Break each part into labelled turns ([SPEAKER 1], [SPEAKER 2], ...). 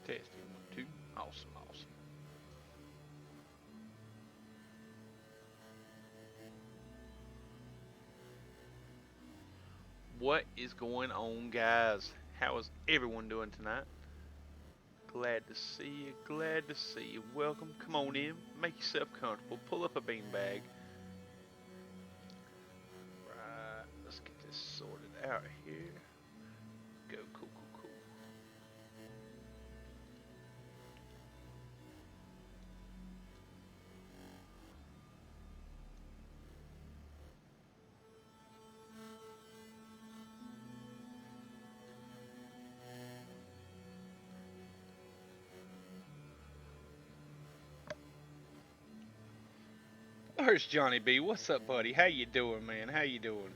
[SPEAKER 1] Testing 1, 2. Awesome, awesome. What is going on, guys? How is everyone doing tonight? Glad to see you. Glad to see you. Welcome. Come on in. Make yourself comfortable. Pull up a beanbag. Right. Let's get this sorted out here. Go. Cool, cool, cool. Where's Johnny B? What's up, buddy? How you doing, man? How you doing?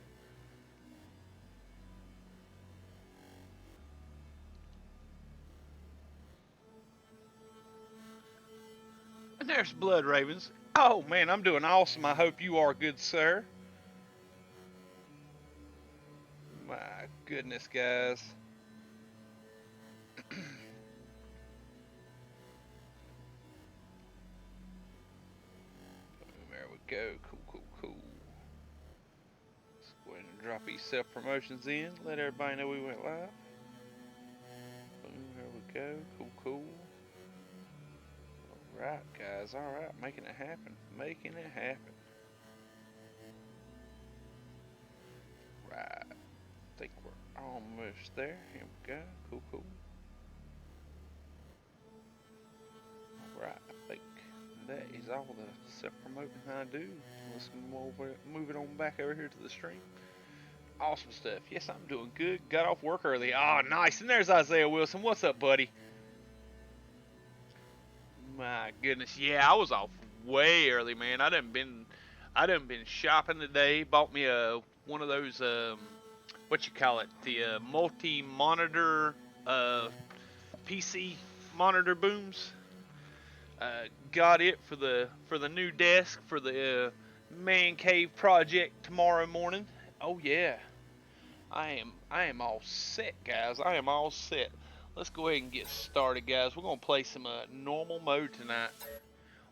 [SPEAKER 1] And there's Blood Ravens. Oh man, I'm doing awesome. I hope you are, good sir. My goodness, guys. There we go. Cool, cool, cool. Let's go ahead and drop these self promotions in. Let everybody know we went live. Boom, there we go. Cool, cool. Alright, guys. Alright, making it happen. Making it happen. Right. I think we're almost there. Here we go. Cool, cool. Alright, I think that is all the self-promoting I do. Let's move it on back over here to the stream. Awesome stuff. Yes, I'm doing good. Got off work early. Oh, nice. And there's Isaiah Wilson. What's up, buddy? My goodness. Yeah, I was off way early, man. I done been shopping today. Bought me one of those what you call it? The multi-monitor PC monitor booms. Got it for the new desk for the man cave project tomorrow morning. Oh yeah, I am all set, guys. I am all set. Let's go ahead and get started, guys. We're gonna play some normal mode tonight.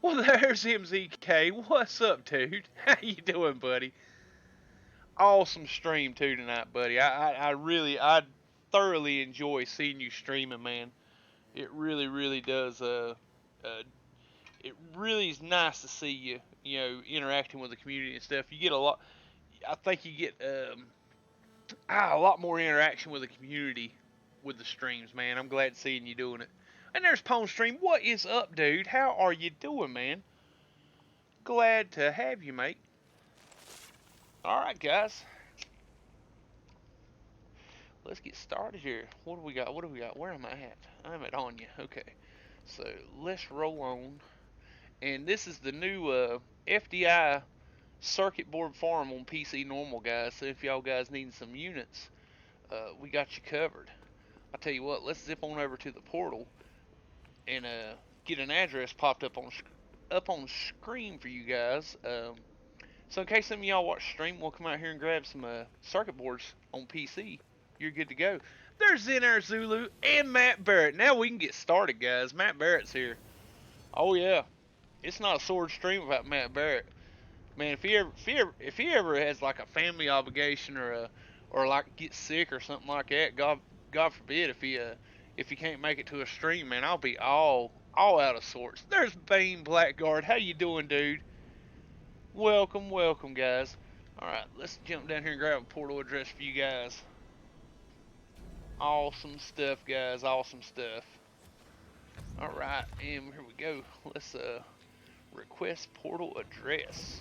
[SPEAKER 1] Well, there's MZK. What's up, dude? How you doing, buddy? Awesome stream too tonight, buddy. I thoroughly enjoy seeing you streaming, man. It really does. Uh it really is nice to see you, interacting with the community and stuff. You get a lot. I think you get a lot more interaction with the community with the streams, man. I'm glad seeing you doing it. And there's Pwn Stream. What is up, dude? How are you doing, man? Glad to have you, mate. All right, guys. Let's get started here. What do we got? What do we got? Where am I at? I'm at Anya. Okay. So let's roll on. And this is the new FDI circuit board farm on PC Normal, guys. So if y'all guys need some units, we got you covered. I tell you what, let's zip on over to the portal and get an address popped up on screen for you guys. So in case some of y'all watch stream, we'll come out here and grab some circuit boards on PC. You're good to go. There's Zen Air Zulu and Matt Barrett. Now we can get started, guys. Matt Barrett's here. Oh yeah, it's not a sword stream without Matt Barrett. Man, if he ever has like a family obligation or like gets sick or something like that, God forbid if he can't make it to a stream, man, I'll be all out of sorts. There's Bane Blackguard. How you doing, dude? Welcome, welcome, guys. All right, let's jump down here and grab a portal address for you guys. Awesome stuff, guys. Awesome stuff. All right, and here we go. Let's request portal address.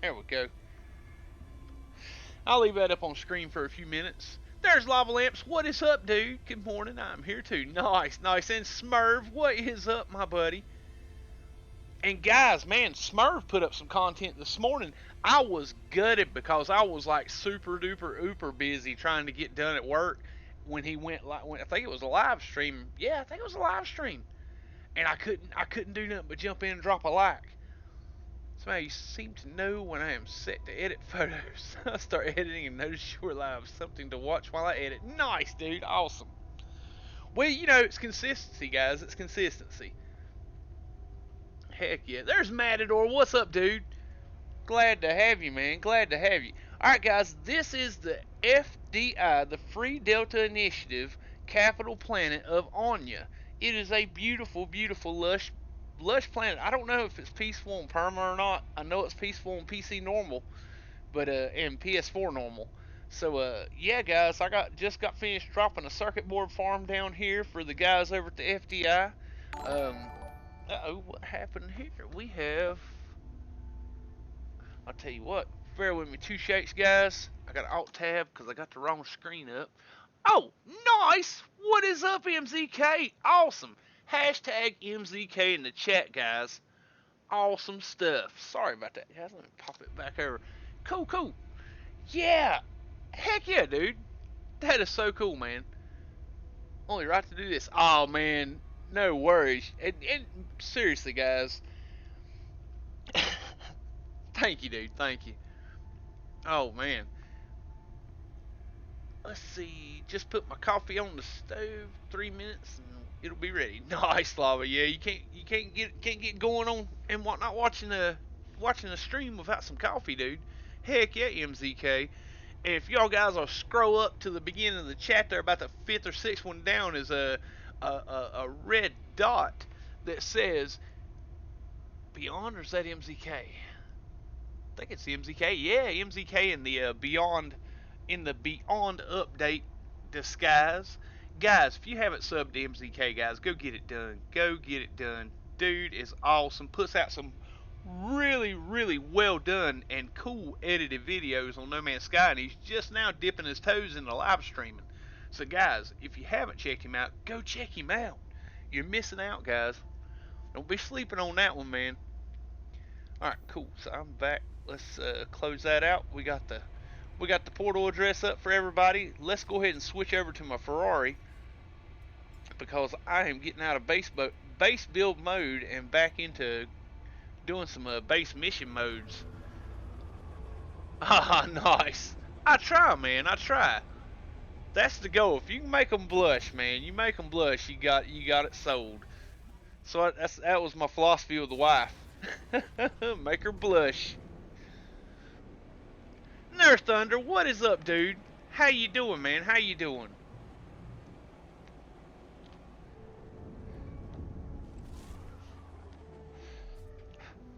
[SPEAKER 1] There we go. I'll leave that up on screen for a few minutes. There's Lava Lamps. What is up, dude? Good morning. I'm here too. Nice, nice. And Smurv, what is up, my buddy? And guys, man, Smurv put up some content this morning. I was gutted because I was like super duper ooper busy trying to get done at work when he went I think it was a live stream. Yeah, I think it was a live stream. And I couldn't do nothing but jump in and drop a like. Somehow you seem to know when I am set to edit photos. I start editing and notice you're live. Something to watch while I edit. Nice, dude. Awesome. Well, you know, it's consistency, guys. It's consistency. Heck yeah. There's Matador. What's up, dude? Glad to have you, man. Glad to have you. All right, guys. This is the FDI, the Free Delta Initiative capital planet of Anya. It is a beautiful, beautiful, lush planet. I don't know if it's peaceful on Perma or not. I know it's peaceful on PC normal, but and PS4 normal. So yeah, guys, I just got finished dropping a circuit board farm down here for the guys over at the FDI. Uh oh, what happened here? We have. I'll tell you what. Bear with me 2 shakes, guys. I got Alt Tab because I got the wrong screen up. Oh, nice! What is up, MZK? Awesome. Hashtag MZK in the chat, guys. Awesome stuff. Sorry about that, guys. Let me pop it back over. Cool, cool. Yeah. Heck yeah, dude. That is so cool, man. Only right to do this. Oh, man. No worries. And seriously, guys. Thank you, dude. Thank you. Oh, man. Let's see. Just put my coffee on the stove. 3 minutes and it'll be ready. Nice, Lava. Yeah, you can't get going on and whatnot watching a stream without some coffee, dude. Heck yeah, MZK. And if y'all guys will scroll up to the beginning of the chat there, about the fifth or sixth one down is a red dot that says Beyond, or is that MZK? I think it's MZK. Yeah, MZK in the Beyond update disguise. Guys, if you haven't subbed to MZK, guys, go get it done. Go get it done. Dude is awesome. Puts out some really, really well done and cool edited videos on No Man's Sky, and he's just now dipping his toes into live streaming. So, guys, if you haven't checked him out, go check him out. You're missing out, guys. Don't be sleeping on that one, man. All right, cool. So I'm back. Let's close that out. We got the portal address up for everybody. Let's go ahead and switch over to my Ferrari because I am getting out of base build mode and back into doing some base mission modes. Ah, nice. I try, man. I try. That's the goal. If you can make them blush, man, you make them blush. You got it sold. So that was my philosophy with the wife. Make her blush. Nurse Thunder, what is up, dude? How you doing, man? How you doing?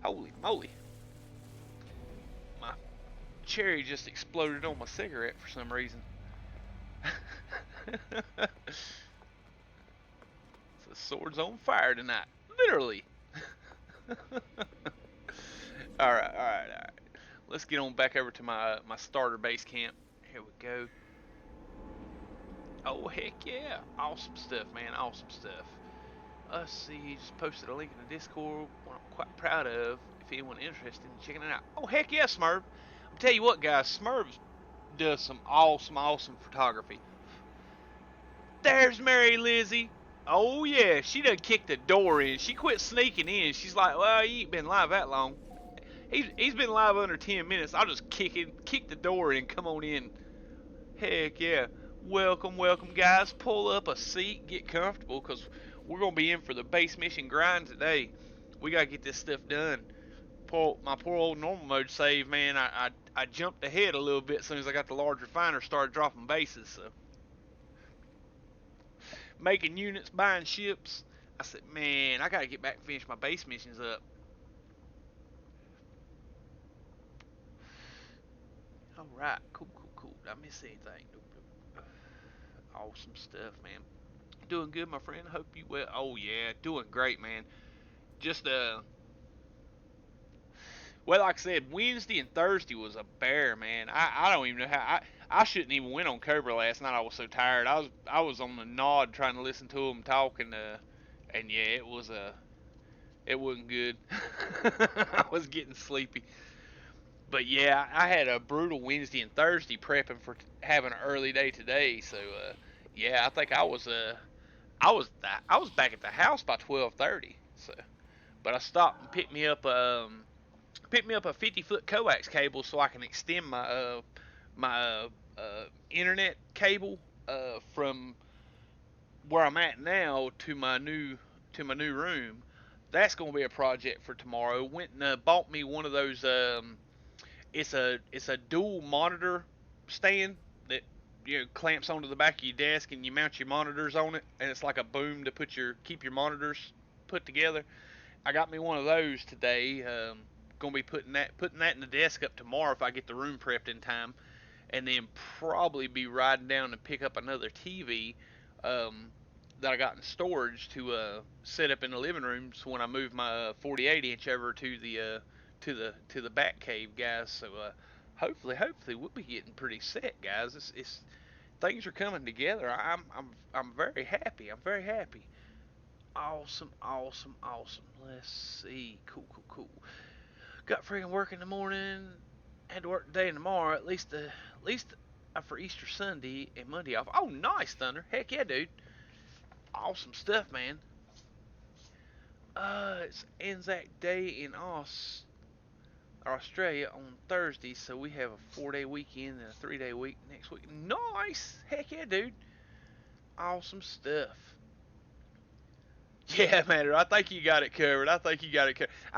[SPEAKER 1] Holy moly. My cherry just exploded on my cigarette for some reason. The sword's on fire tonight. Literally. Alright. Let's get on back over to my starter base camp. Here we go. Oh, heck yeah. Awesome stuff, man. Awesome stuff. Let's see. Just posted a link in the Discord. One I'm quite proud of. If anyone interested in checking it out. Oh, heck yeah, Smurf. I'll tell you what, guys. Smurf does some awesome photography. There's Mary Lizzie. Oh, yeah. She done kicked the door in. She quit sneaking in. She's like, well, you ain't been live that long. He's been live under 10 minutes. I'll just kick the door in and come on in. Heck yeah. Welcome, guys. Pull up a seat, get comfortable, because we're going to be in for the base mission grind today. We got to get this stuff done. My poor old normal mode save, man, I jumped ahead a little bit as soon as I got the large refiner, started dropping bases. So making units, buying ships. I said, man, I got to get back and finish my base missions up. Alright, cool. Did I miss anything? Nope. Awesome stuff, man. Doing good, my friend. Hope you well. Oh yeah, doing great, man. Just well, like I said, Wednesday and Thursday was a bear, man. I don't even know how I shouldn't even went on Cobra last night. I was so tired. I was on the nod trying to listen to them talk, and yeah, it wasn't good. I was getting sleepy. But yeah, I had a brutal Wednesday and Thursday prepping for having an early day today. So yeah, I think I was back at the house by 12:30. So, but I stopped and picked me up a 50-foot coax cable so I can extend my internet cable from where I'm at now to my new room, that's gonna be a project for tomorrow. Went and bought me one of those. It's a dual monitor stand that clamps onto the back of your desk, and you mount your monitors on it, and it's like a boom to keep your monitors put together. I got me one of those today. Gonna be putting that in the desk up tomorrow if I get the room prepped in time, and then probably be riding down and pick up another TV um, that I got in storage to set up in the living room. So when I move my 48 inch over to the back cave, guys. So hopefully we'll be getting pretty set, guys. It's things are coming together. I'm very happy. I'm very happy. Awesome, awesome, awesome. Let's see. Cool. Got freaking work in the morning. Had to work today and tomorrow. At least for Easter Sunday and Monday off. Oh, nice, Thunder. Heck yeah, dude. Awesome stuff, man. It's Anzac Day in Australia on Thursday, so we have a 4-day weekend and a 3-day week next week. Nice. Heck yeah, dude. Awesome stuff. Yeah, man, I think you got it covered. I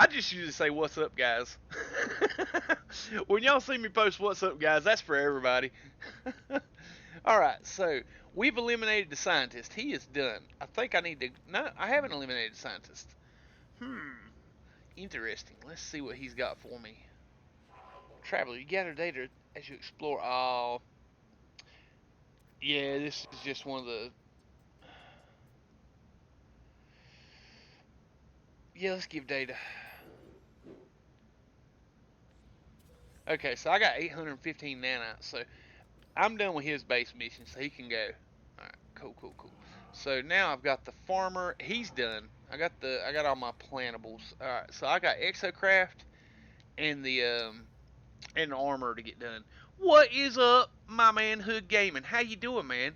[SPEAKER 1] just usually say, "What's up, guys?" When y'all see me post "What's up, guys," that's for everybody. All right, so we've eliminated the scientist. He is done. I think I need to. No, I haven't eliminated the scientist. Interesting. Let's see what he's got for me. Traveler, you gather data as you explore. Oh, yeah, this is just one of the. Yeah, let's give data. Okay, so I got 815 nanites, so I'm done with his base mission, so he can go. Alright, cool. So now I've got the farmer. He's done. I got all my plantables. Alright, so I got exocraft and the armor to get done. What is up, my man Hood Gaming? How you doing, man?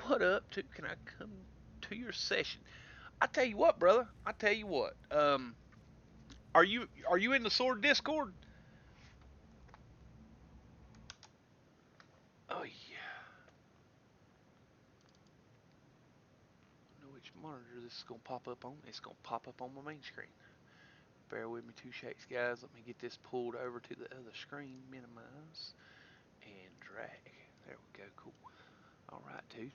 [SPEAKER 1] What up? Can I come to your session? I tell you what, brother. I tell you what. Are you in the Sword Discord? Oh yeah. I know which monitor this is gonna pop up on. It's gonna pop up on my main screen. Bear with me 2 shakes, guys. Let me get this pulled over to the other screen. Minimize and drag. There we go. Cool. All right, dude.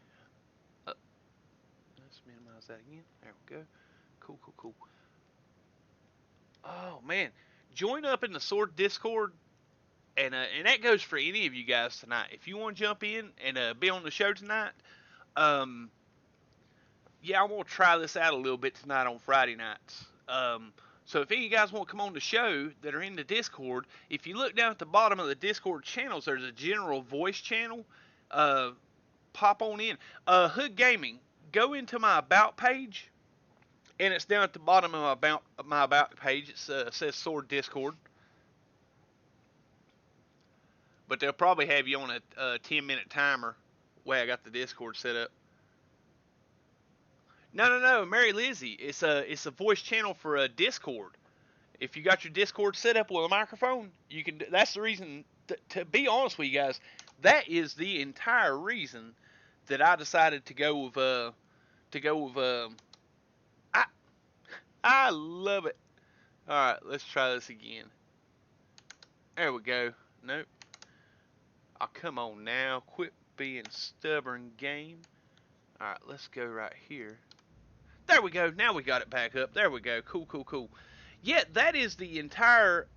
[SPEAKER 1] Let's minimize that again. There we go. Cool. Oh man, join up in the Sword Discord, and that goes for any of you guys tonight. If you want to jump in and be on the show tonight, um, yeah, I'm gonna try this out a little bit tonight on Friday nights. So if any of you guys want to come on the show that are in the Discord, if you look down at the bottom of the Discord channels, there's a general voice channel. Uh, Pop on in. Hood Gaming, go into my about page, and it's down at the bottom of my about page. It says Sword Discord, but they'll probably have you on a 10-minute timer. Way I got the Discord set up. No, Mary Lizzie. It's a voice channel for a Discord. If you got your Discord set up with a microphone, you can. That's the reason. To be honest with you guys, that is the entire reason that I decided to go with I I love it. All right, let's try this again. There we go. Nope. Oh, come on now. Quit being stubborn, game. All right, let's go right here. There we go. Now we got it back up. There we go. Cool. Yeah, that is the entire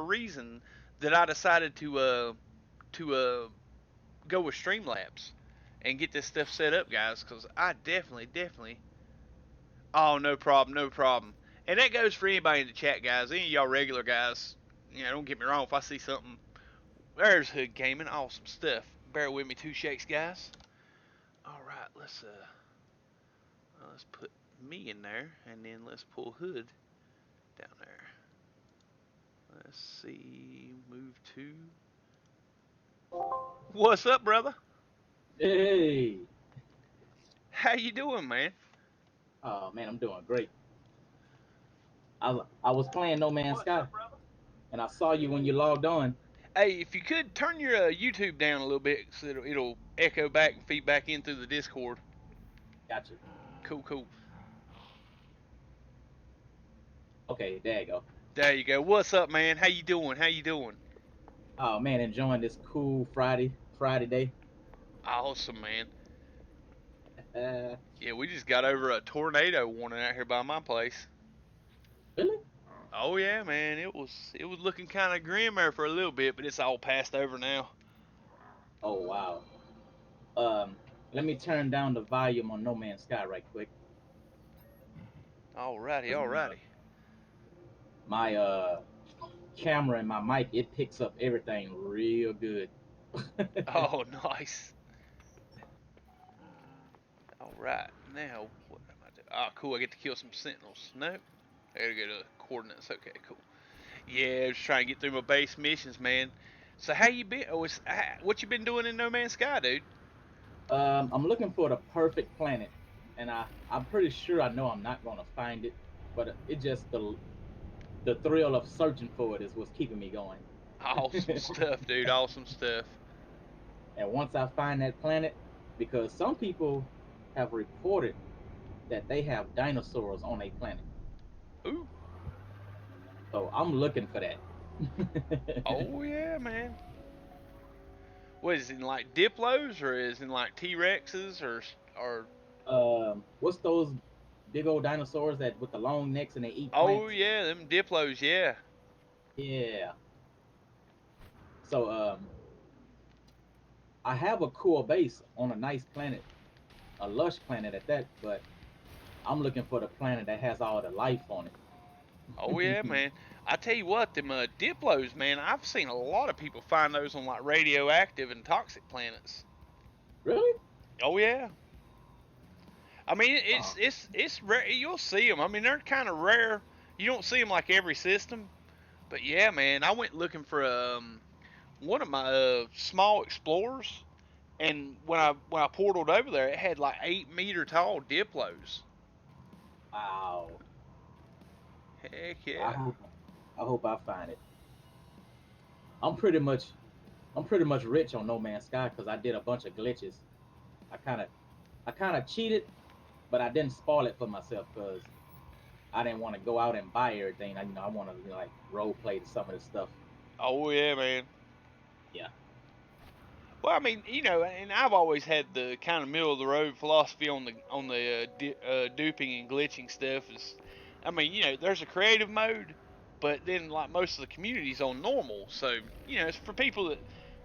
[SPEAKER 1] reason that I decided to go with Streamlabs and get this stuff set up, guys, because I definitely. Oh, no problem. And that goes for anybody in the chat, guys. Any of y'all regular guys, don't get me wrong. If I see something, there's Hood Gaming, awesome stuff. Bear with me 2 shakes, guys. All right, let's put me in there, and then let's pull Hood down there. Let's see, move to. What's up, brother?
[SPEAKER 2] Hey.
[SPEAKER 1] How you doing, man?
[SPEAKER 2] Oh man, I'm doing great. I was playing No Man's Sky, and I saw you when you logged on.
[SPEAKER 1] Hey, if you could turn your YouTube down a little bit, so it'll echo back and feed back in through the Discord.
[SPEAKER 2] Gotcha.
[SPEAKER 1] Cool, cool.
[SPEAKER 2] Okay, there you go.
[SPEAKER 1] There you go. What's up, man? How you doing? How you doing?
[SPEAKER 2] Oh man, enjoying this cool Friday day.
[SPEAKER 1] Awesome, man.
[SPEAKER 2] Uh,
[SPEAKER 1] Yeah, we just got over a tornado warning out here by my place.
[SPEAKER 2] really?
[SPEAKER 1] Oh yeah, man. It was looking kind of grim there for a little bit, but it's all passed over now.
[SPEAKER 2] Oh wow. Um, Let me turn down the volume on No Man's Sky right quick,
[SPEAKER 1] Alrighty,
[SPEAKER 2] cause
[SPEAKER 1] alrighty.
[SPEAKER 2] my camera and my mic, it picks up everything real good.
[SPEAKER 1] Oh, nice. All right. Now, what am I doing? Oh, cool. I get to kill some sentinels. Nope. I gotta go to coordinates. Okay, cool. Yeah, just trying to get through my base missions, man. So how you been? What you been doing in No Man's Sky, dude?
[SPEAKER 2] I'm looking for the perfect planet, and I'm pretty sure I know I'm not gonna find it, but it just the thrill of searching for it is what's keeping me going.
[SPEAKER 1] Awesome stuff, dude. Awesome stuff.
[SPEAKER 2] And once I find that planet, because some people have reported that they have dinosaurs on a planet,
[SPEAKER 1] Ooh.
[SPEAKER 2] so I'm looking for that.
[SPEAKER 1] Oh yeah, man. What is it in like Diplos or is it in like T Rexes or?
[SPEAKER 2] What's those big old dinosaurs that with the long necks and they eat
[SPEAKER 1] Oh
[SPEAKER 2] plants?
[SPEAKER 1] yeah, them Diplos. Yeah.
[SPEAKER 2] Yeah. So I have a cool base on a nice planet, a lush planet at that, but I'm looking for the planet that has all the life on
[SPEAKER 1] Oh
[SPEAKER 2] it.
[SPEAKER 1] yeah, man. I tell you what, them Diplos, man. I've seen a lot of people find those on like radioactive and toxic planets.
[SPEAKER 2] Really?
[SPEAKER 1] Oh yeah. I mean,
[SPEAKER 2] Oh,
[SPEAKER 1] it's rare. You'll see them. I mean, they're kind of rare. You don't see them like every system, but yeah, man. I went looking for one of my small explorers, and when I portaled over there, it had like 8 meter tall Diplos.
[SPEAKER 2] wow.
[SPEAKER 1] Heck
[SPEAKER 2] I
[SPEAKER 1] yeah.
[SPEAKER 2] hope I hope I find it. I'm pretty much I'm pretty much rich on No Man's Sky because I did a bunch of glitches. I kind of I kind of cheated, but I didn't spoil it for myself because I didn't want to go out and buy everything. I want to like role play some of this stuff.
[SPEAKER 1] Oh yeah, man.
[SPEAKER 2] Yeah.
[SPEAKER 1] Well, I mean, and I've always had the kind of middle of the road philosophy on the duping and glitching stuff. Is, I mean, there's a creative mode, but then like most of the community's on normal. So it's for people that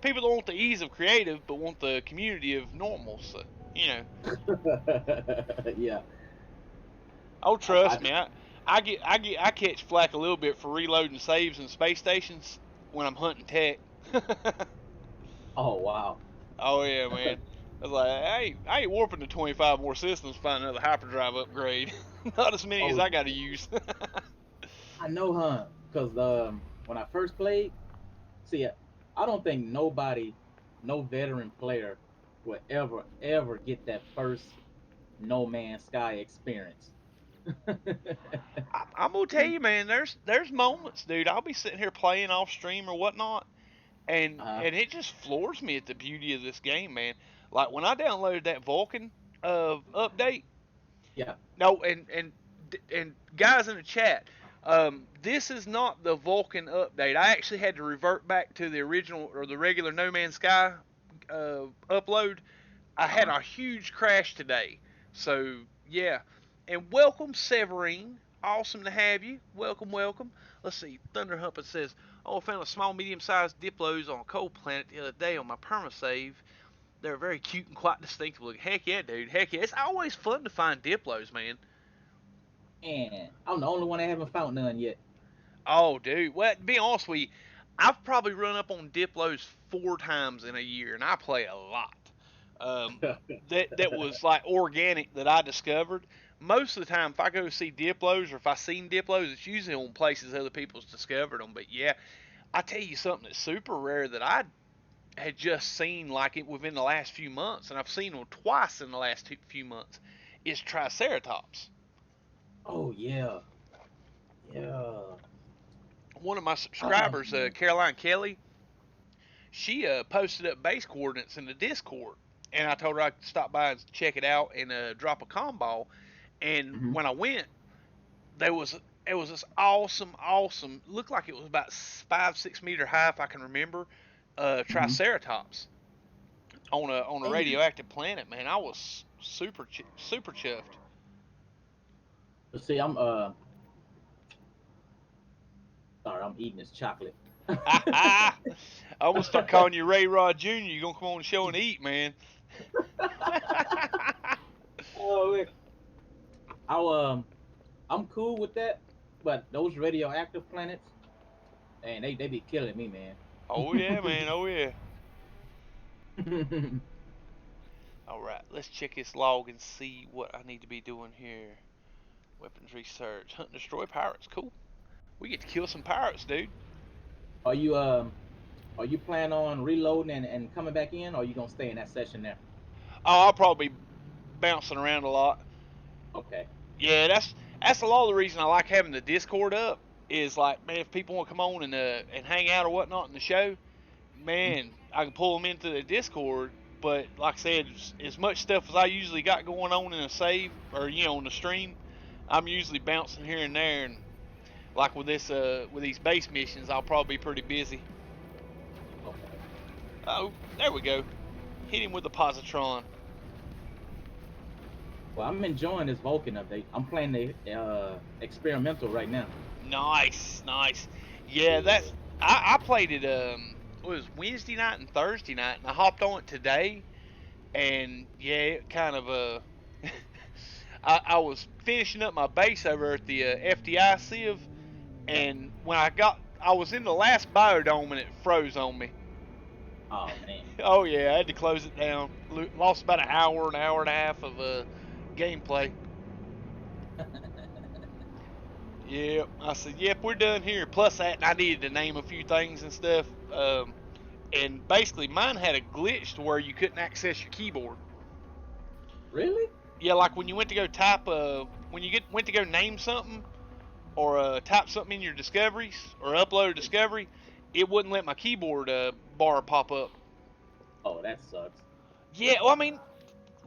[SPEAKER 1] want the ease of creative, but want the community of normal. So you know,
[SPEAKER 2] Yeah.
[SPEAKER 1] oh
[SPEAKER 2] I
[SPEAKER 1] trust me, I catch flack a little bit for reloading saves in space stations when I'm hunting tech.
[SPEAKER 2] Oh wow.
[SPEAKER 1] Oh yeah, man. I was like, I ain't warping to 25 more systems to find another hyperdrive upgrade. Not as many as
[SPEAKER 2] Oh,
[SPEAKER 1] I got to use.
[SPEAKER 2] I know, huh? Because when I first played, see, I don't think nobody, no veteran player, will ever get that first No Man's Sky experience.
[SPEAKER 1] I'm gonna tell you, man. There's moments, dude. I'll be sitting here playing off stream or whatnot, and
[SPEAKER 2] uh,
[SPEAKER 1] and it just floors me at the beauty of this game, man. Like when I downloaded that Vulcan update.
[SPEAKER 2] yeah.
[SPEAKER 1] No, and guys in the chat, this is not the Vulcan update. I actually had to revert back to the original or the regular No Man's Sky upload. I had
[SPEAKER 2] Uh-huh.
[SPEAKER 1] a huge crash today, so yeah. And welcome, Severine. Awesome to have you. Welcome, welcome. Let's see. Thunder Humpin says, "Oh, I found a small, medium-sized Diplos on a cold planet the other day on my permasave. They're very cute and quite distinctive looking. Heck yeah, dude. Heck yeah. It's always fun to find Diplos, man.
[SPEAKER 2] And I'm the only one that haven't found none yet.
[SPEAKER 1] Oh, dude. Well, to be honest with you, I've probably run up on Diplos 4 times in a year, and I play a lot. Um, that was like organic that I discovered. Most of the time, if I go see Diplos or if I seen Diplos, it's usually on places other people's discovered them. But yeah, I tell you something that's super rare that I had just seen like it within the last few months, and I've seen them twice in the last few months, is Triceratops.
[SPEAKER 2] Oh yeah, yeah.
[SPEAKER 1] One of my
[SPEAKER 2] Oh
[SPEAKER 1] subscribers,
[SPEAKER 2] man.
[SPEAKER 1] Caroline Kelly, she posted up base coordinates in the Discord, and I told her I'd stop by and check it out and drop a comm ball. And
[SPEAKER 2] Hmm.
[SPEAKER 1] when I went, there was it was this awesome. Looked like it was about 5-6 meter high, if I can remember.
[SPEAKER 2] Hmm.
[SPEAKER 1] Triceratops on a
[SPEAKER 2] Hey,
[SPEAKER 1] radioactive planet. Man, I was super chuffed.
[SPEAKER 2] let's see. Sorry, I'm eating this chocolate.
[SPEAKER 1] I'm gonna start calling you Ray Rod Jr. You gonna come on the show and eat, man?
[SPEAKER 2] Oh, wait. I'll I'm cool with that, but those radioactive planets, man, they be killing me, man.
[SPEAKER 1] Oh yeah, man. Oh yeah. All right, let's check this log and see what I need to be doing here. Weapons research, hunt and destroy pirates. Cool. We get to kill some pirates, dude.
[SPEAKER 2] are you planning on reloading and coming back in, or are you gonna stay in that session there?
[SPEAKER 1] Oh, I'll probably be bouncing around a lot.
[SPEAKER 2] Okay.
[SPEAKER 1] Yeah, that's a lot of the reason I like having the Discord up. Is like, man, if people want to come on and hang out or whatnot in the show,
[SPEAKER 2] Mhm.
[SPEAKER 1] man, I can pull them into the Discord. But like I said, as much stuff as I usually got going on in a save or on the stream, I'm usually bouncing here and there. And like with these base missions, I'll probably be pretty busy.
[SPEAKER 2] Okay.
[SPEAKER 1] Oh, there we go. Hit him with the positron.
[SPEAKER 2] Well, I'm enjoying this Vulcan update. I'm playing the experimental right now.
[SPEAKER 1] Nice, nice. Yeah,
[SPEAKER 2] Yeah.
[SPEAKER 1] I played it. It was Wednesday night and Thursday night, and I hopped on it today. And yeah, it kind of I was finishing up my base over at the FDI Civ,
[SPEAKER 2] Yeah.
[SPEAKER 1] and I was in the last biodome and it froze on me.
[SPEAKER 2] Oh man.
[SPEAKER 1] Oh yeah, I had to close it down. Lost about an hour and a half of gameplay. Yep. I said, yep, we're done here. Plus that, I needed to name a few things and stuff. And basically, mine had a glitch to where you couldn't access your keyboard.
[SPEAKER 2] Really?
[SPEAKER 1] Yeah, like when you went to go type, when you went to go name something or type something in your discoveries or upload a discovery, it wouldn't let my keyboard bar pop up.
[SPEAKER 2] Oh, that sucks.
[SPEAKER 1] Yeah, well, I mean,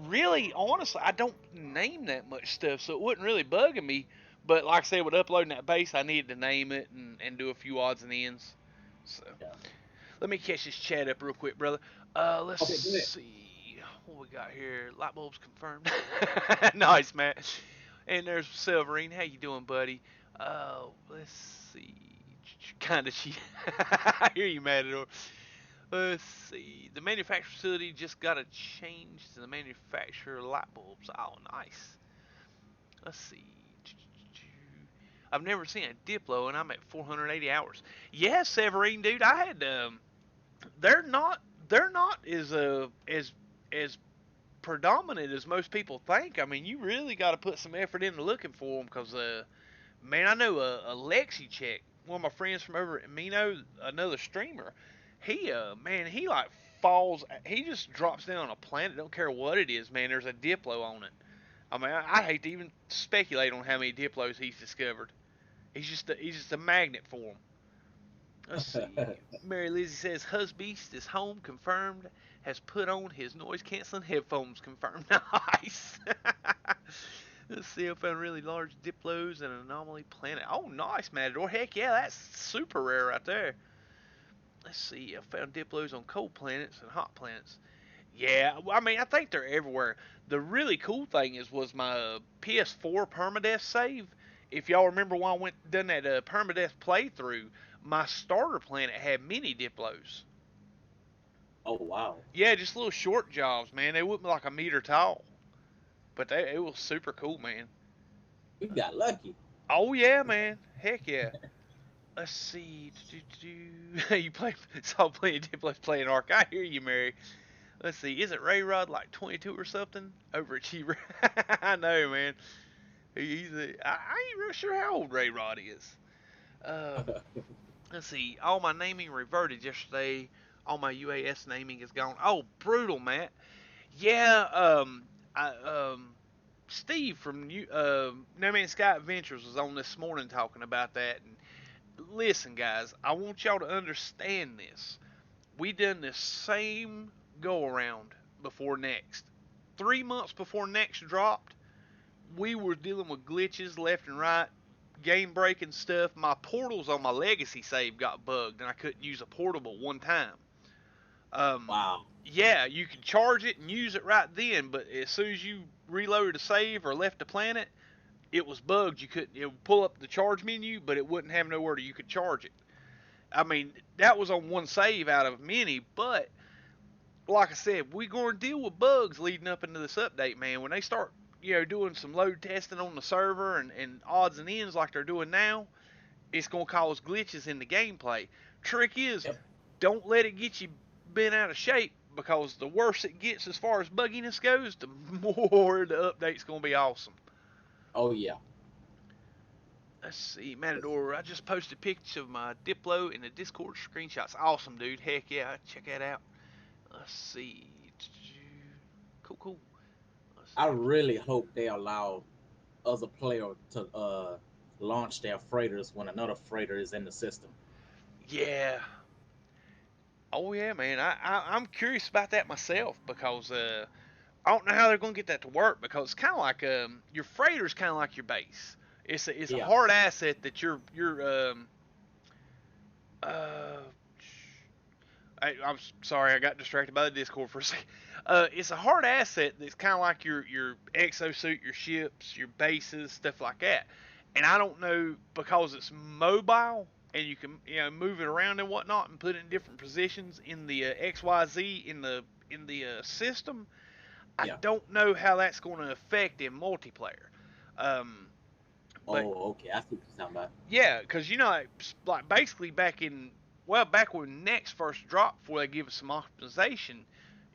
[SPEAKER 1] really, honestly, I don't name that much stuff, so it wasn't really bugging me. But like I said, with uploading that base, I needed to name it and do a few odds and ends. So
[SPEAKER 2] Yeah.
[SPEAKER 1] let me catch this chat up real quick, brother. Let's
[SPEAKER 2] Okay, go ahead.
[SPEAKER 1] see what we got here. Light bulbs confirmed. Nice, man. And there's Silverine. How you doing, buddy? Let's see. Kind of cheap. I hear you, Matador. Let's see. The manufacturer facility just got a change to the manufacturer light bulbs. Oh, nice. Let's see. I've never seen a Diplo, and I'm at 480 hours. Yeah, Severine, dude. I had they're not as predominant as most people think. I mean, you really got to put some effort into looking for them because man, I know a Lexi Check, one of my friends from over at Mino, another streamer. He man, he like falls. He just drops down on a planet. Don't care what it is, man. There's a Diplo on it. I mean, I hate to even speculate on how many Diplos he's discovered. He's just a magnet for them. Let's see. Mary Lizzie says Husbeast is home confirmed. Has put on his noise canceling headphones confirmed. Nice. Let's see. I found really large diplos and an anomaly planet. Oh, nice, Matador. Heck yeah, that's super rare right there. Let's see. I found diplos on cold planets and hot planets. Yeah, well, I mean, I think they're everywhere. The really cool thing was my PS4 permadeath save. If y'all remember when I went done that permadeath playthrough, my starter planet had mini diplos.
[SPEAKER 2] Oh wow.
[SPEAKER 1] Yeah, just little short jobs, man. They wouldn't be like a meter tall, but it was super cool, man.
[SPEAKER 2] You got lucky.
[SPEAKER 1] Oh yeah, man. Heck yeah. Let's see. You play? Saw playing diplos playing Ark. I hear you, Mary. Let's see. Isn't Ray Rod like 22 or something? Overachiever. I know, man. I ain't real sure how old Ray Rod is. Um, let's see. All my naming reverted yesterday. All my UAS naming is gone. Oh, brutal, Matt. Yeah. Steve from No Man's Sky Adventures was on this morning talking about that. And listen, guys, I want y'all to understand this. We done this same go around before next. 3 months before next dropped, we were dealing with glitches left and right, game breaking stuff. My portals on my legacy save got bugged, and I couldn't use a portal but one time. Um,
[SPEAKER 2] Wow.
[SPEAKER 1] yeah, you could charge it and use it right then, but as soon as you reloaded a save or left the planet, it was bugged. You couldn't, it would pull up the charge menu, but it wouldn't have nowhere you could charge it. I mean, that was on one save out of many, but like I said, we're going to deal with bugs leading up into this update, man. When they start, doing some load testing on the server and odds and ends like they're doing now, it's going to cause glitches in the gameplay. Trick is,
[SPEAKER 2] Yep.
[SPEAKER 1] don't let it get you bent out of shape, because the worse it gets as far as bugginess goes, the more the update's going to be awesome.
[SPEAKER 2] Oh yeah.
[SPEAKER 1] Let's see, Matador. I just posted pictures of my Diplo in the Discord screenshots. Awesome, dude. Heck yeah, check that out. Let's see. Cool, cool. Let's
[SPEAKER 2] I
[SPEAKER 1] see.
[SPEAKER 2] really hope they allow other player to launch their freighters when another freighter is in the system.
[SPEAKER 1] Yeah. Oh yeah, man. I'm curious about that myself, because I don't know how they're gonna get that to work, because it's kind of like your freighter's kind of like your base. It's a
[SPEAKER 2] Yeah.
[SPEAKER 1] hard asset that you're uh I'm sorry, I got distracted by the Discord for a second. It's a hard asset that's kind of like your exosuit, your ships, your bases, stuff like that. And I don't know, because it's mobile and you can move it around and whatnot and put it in different positions in the XYZ in the system. I
[SPEAKER 2] Yeah.
[SPEAKER 1] don't know how that's going to affect in multiplayer. Um, but
[SPEAKER 2] Oh, okay. I see what you're talking about.
[SPEAKER 1] yeah, because like basically back when Next first dropped, before they give us some optimization,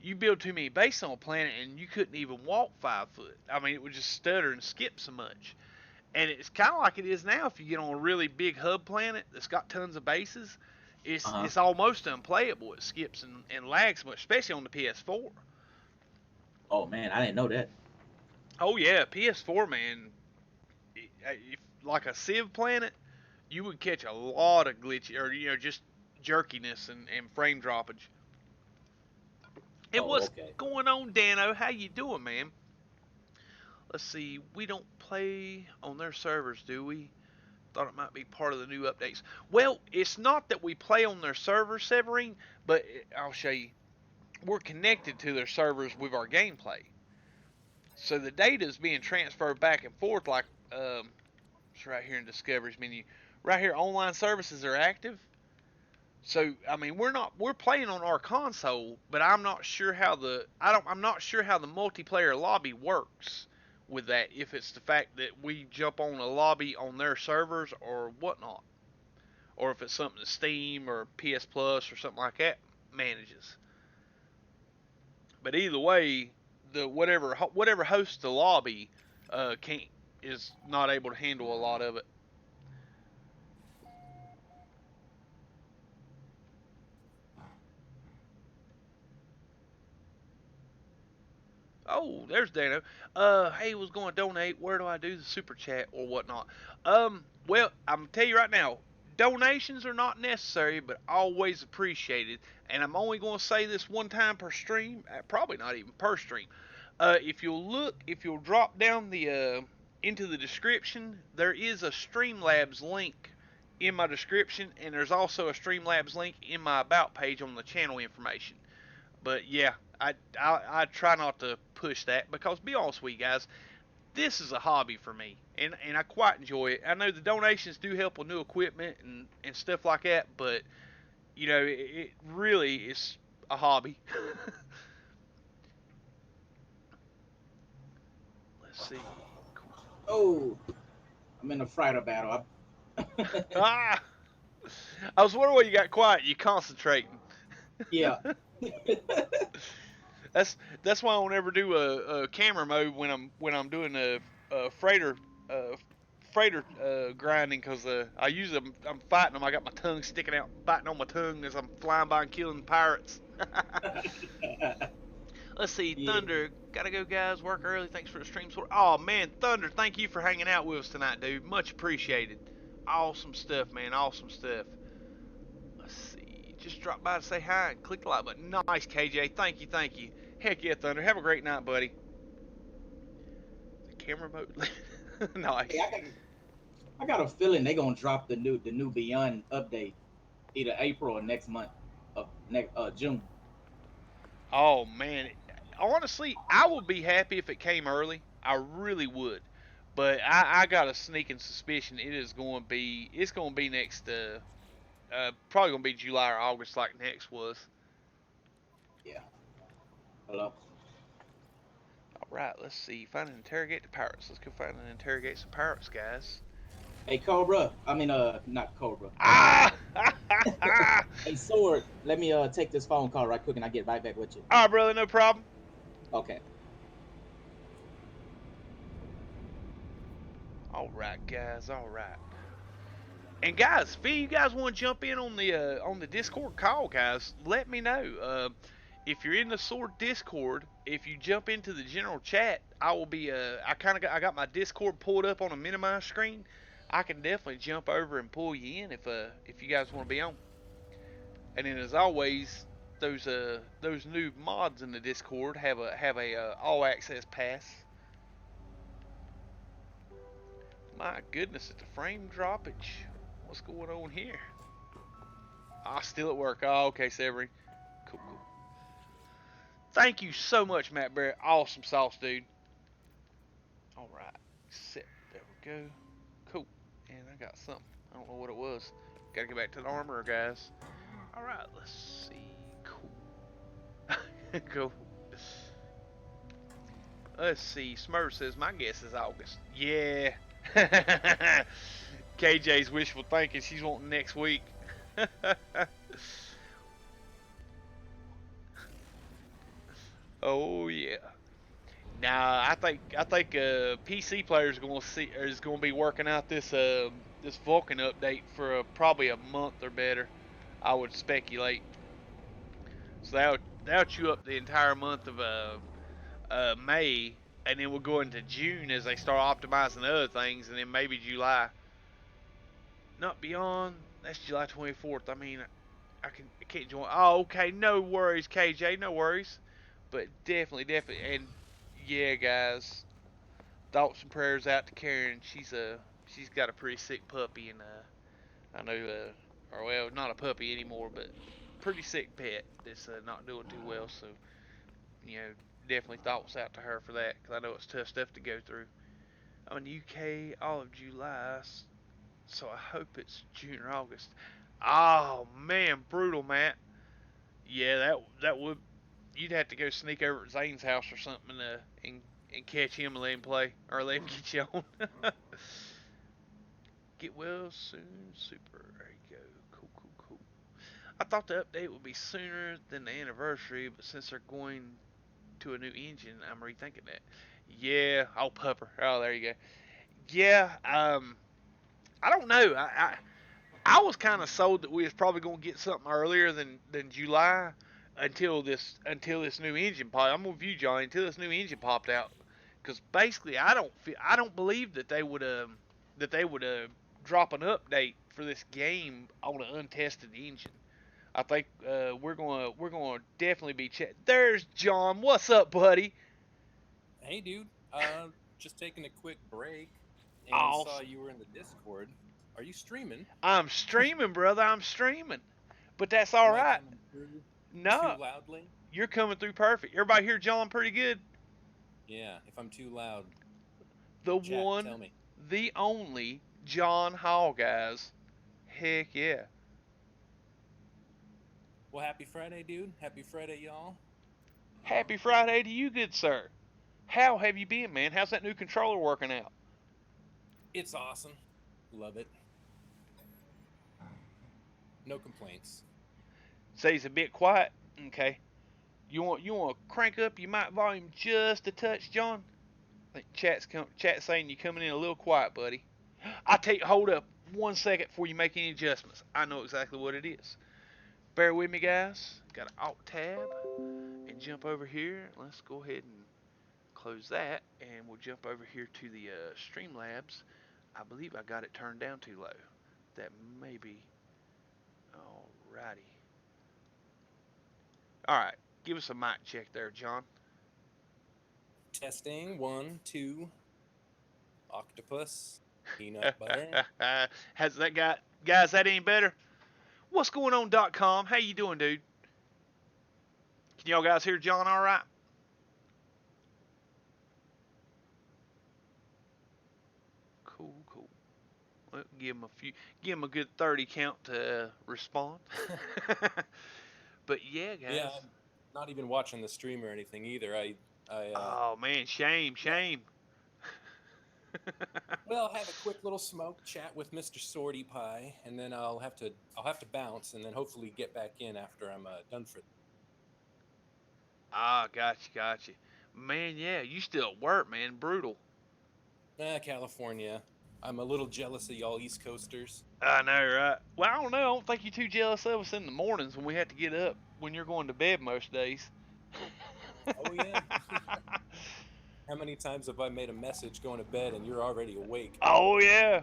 [SPEAKER 1] you build too many bases on a planet and you couldn't even walk 5 foot. I mean, it would just stutter and skip so much. And it's kind of like it is now. If you get on a really big hub planet that's got tons of bases,
[SPEAKER 2] Uh
[SPEAKER 1] it's
[SPEAKER 2] huh.
[SPEAKER 1] it's almost unplayable. It skips and lags much, especially on the PS4.
[SPEAKER 2] Oh man, I didn't know that.
[SPEAKER 1] Oh yeah, PS4, man. If like a Civ planet, you would catch a lot of glitch, or just jerkiness and frame droppage. And
[SPEAKER 2] Oh,
[SPEAKER 1] what's
[SPEAKER 2] okay.
[SPEAKER 1] going on, Dano? How you doing, man? Let's see. We don't play on their servers, do we? Thought it might be part of the new updates. Well, it's not that we play on their servers, Severine, but I'll show you. We're connected to their servers with our gameplay. So the data is being transferred back and forth, like it's right here in Discovery's menu. Right here, online services are active. So I mean, we're playing on our console, but I'm not sure how the multiplayer lobby works with that. If it's the fact that we jump on a lobby on their servers or whatnot, or if it's something that Steam or PS Plus or something like that manages. But either way, the whatever hosts the lobby can't is not able to handle a lot of it. Oh, there's Dano. Hey, was going to donate. Where do I do the super chat or whatnot? Well, I'm gonna tell you right now, donations are not necessary, but always appreciated. And I'm only going to say this one time per stream, probably not even per stream. If you'll drop down the into the description, there is a Streamlabs link in my description, and there's also a Streamlabs link in my about page on the channel information. But yeah, I try not to push that, because be honest with you guys, this is a hobby for me, and I quite enjoy it. I know the donations do help with new equipment and stuff like that, but it really is a hobby. Let's see.
[SPEAKER 2] Oh, I'm in a fighter battle.
[SPEAKER 1] Ah, I was wondering why you got quiet. You concentrating.
[SPEAKER 2] Yeah.
[SPEAKER 1] That's why I don't ever do a camera mode when I'm doing a uh, freighter grinding, because I usually I'm fighting them. I got my tongue sticking out, biting on my tongue as I'm flying by and killing pirates. Let's see,
[SPEAKER 2] Yeah.
[SPEAKER 1] Thunder. Gotta go, guys. Work early. Thanks for the stream support. Oh man, Thunder, thank you for hanging out with us tonight, dude. Much appreciated. Awesome stuff, man. Awesome stuff. Let's see. Just drop by to say hi and click the like button. Nice, KJ. Thank you, thank you. Heck yeah, Thunder. Have a great night, buddy. The camera mode.
[SPEAKER 2] Hey,
[SPEAKER 1] Nice.
[SPEAKER 2] I got a feeling they gonna drop the new Beyond update either April or next month of next June.
[SPEAKER 1] Oh man, honestly, I would be happy if it came early. I really would. But I got a sneaking suspicion it's going to be next probably going to be July or August like next was.
[SPEAKER 2] Yeah. Hello.
[SPEAKER 1] All right, let's see. Find and interrogate the pirates. Let's go find and interrogate some pirates, guys.
[SPEAKER 2] Hey Cobra. I mean not Cobra.
[SPEAKER 1] Ah!
[SPEAKER 2] Hey Sword. Let me take this phone call right quick and I get right back with you.
[SPEAKER 1] All right, brother, no problem.
[SPEAKER 2] Okay.
[SPEAKER 1] All right, guys. All right. And guys, if you guys want to jump in on the Discord call, guys, let me know. If you're in the Sword Discord, if you jump into the general chat, I will be. I got my Discord pulled up on a minimized screen. I can definitely jump over and pull you in if you guys want to be on. And then as always, those new mods in the Discord have a all access pass. My goodness, it's a frame droppage. What's going on here? Ah, still at work. Oh, okay, Severy. Cool, cool. Thank you so much, Matt Barrett. Awesome sauce, dude. All right, set. There we go. Cool. And I got something. I don't know what it was. Gotta get back to the armor, guys. All right, let's see. Cool. Cool. Let's see. Smurf says my guess is August. Yeah. KJ's wishful thinking. She's wanting next week. Oh yeah. Now I think PC players is going to be working out this Vulcan update for probably a month or better. I would speculate. So that'll chew up the entire month of May, and then we'll go into June as they start optimizing other things, and then maybe July. Not beyond. That's July 24th. I mean, I can't join. Oh, okay. No worries, KJ. No worries. But definitely, and yeah, guys. Thoughts and prayers out to Karen. She's got a pretty sick puppy, and I know or well, not a puppy anymore, but pretty sick pet that's not doing too well. So you know, definitely thoughts out to her for that, because I know it's tough stuff to go through. I'm in the UK all of July, so I hope it's June or August. Oh man, brutal, Matt. Yeah, that would. You'd have to go sneak over at Zane's house or something and catch him and let him play, or let him get you on. Get well soon, super. There you go. Cool, cool, cool. I thought the update would be sooner than the anniversary, but since they're going to a new engine, I'm rethinking that. Yeah, oh pupper. Oh, there you go. Yeah, I don't know. I was kind of sold that we was probably gonna get something earlier than July until this new engine popped. I'm with you, Johnny. Until this new engine popped out, because basically I don't believe that they would drop an update for this game on an untested engine. I think we're gonna definitely be There's John. What's up, buddy?
[SPEAKER 3] Hey, dude. Just taking a quick break and saw
[SPEAKER 1] Awesome.
[SPEAKER 3] you were in the Discord. Are you streaming?
[SPEAKER 1] I'm streaming, brother. I'm streaming, but that's all
[SPEAKER 3] Am I
[SPEAKER 1] right.
[SPEAKER 3] coming through too
[SPEAKER 1] No,
[SPEAKER 3] loudly?
[SPEAKER 1] you're coming through perfect. Everybody hear John pretty good.
[SPEAKER 3] Yeah, if I'm too loud,
[SPEAKER 1] The
[SPEAKER 3] chat,
[SPEAKER 1] one,
[SPEAKER 3] tell me.
[SPEAKER 1] the only John Hall, guys. Heck yeah.
[SPEAKER 3] Well, happy Friday, dude. Happy Friday, y'all.
[SPEAKER 1] Happy Friday to you, good sir. How have you been, man? How's that new controller working out?
[SPEAKER 3] It's awesome. Love it. No complaints.
[SPEAKER 1] Say he's a bit quiet. Okay. You want to crank up your mic volume just a touch, John? I think chat's saying you coming in a little quiet, buddy. I take hold up 1 second before you make any adjustments. I know exactly what it is. Bear with me, guys. Got an Alt tab and jump over here. Let's go ahead and close that, and we'll jump over here to the Streamlabs. I believe I got it turned down too low. That may be. Alrighty. Alright. Give us a mic check there, John.
[SPEAKER 3] Testing 1, 2. Octopus. Peanut butter.
[SPEAKER 1] Has that got guys? That ain't better. What's going on.com? How you doing, dude? Can y'all guys hear John all right? Cool. Well, give him a good 30 count to respond. But yeah, guys.
[SPEAKER 3] Yeah, I'm not even watching the stream or anything either.
[SPEAKER 1] Oh man, shame.
[SPEAKER 3] Well, have a quick little smoke chat with Mr. Sorty Pie, and then I'll have to bounce, and then hopefully get back in after I'm done for.
[SPEAKER 1] Gotcha. Man, yeah, you still at work, man. Brutal.
[SPEAKER 3] California. I'm a little jealous of y'all East Coasters.
[SPEAKER 1] I know, right? Well, I don't know. I don't think you're too jealous of us in the mornings when we have to get up when you're going to bed most days.
[SPEAKER 3] Oh yeah. How many times have I made a message going to bed and you're already awake?
[SPEAKER 1] Oh yeah.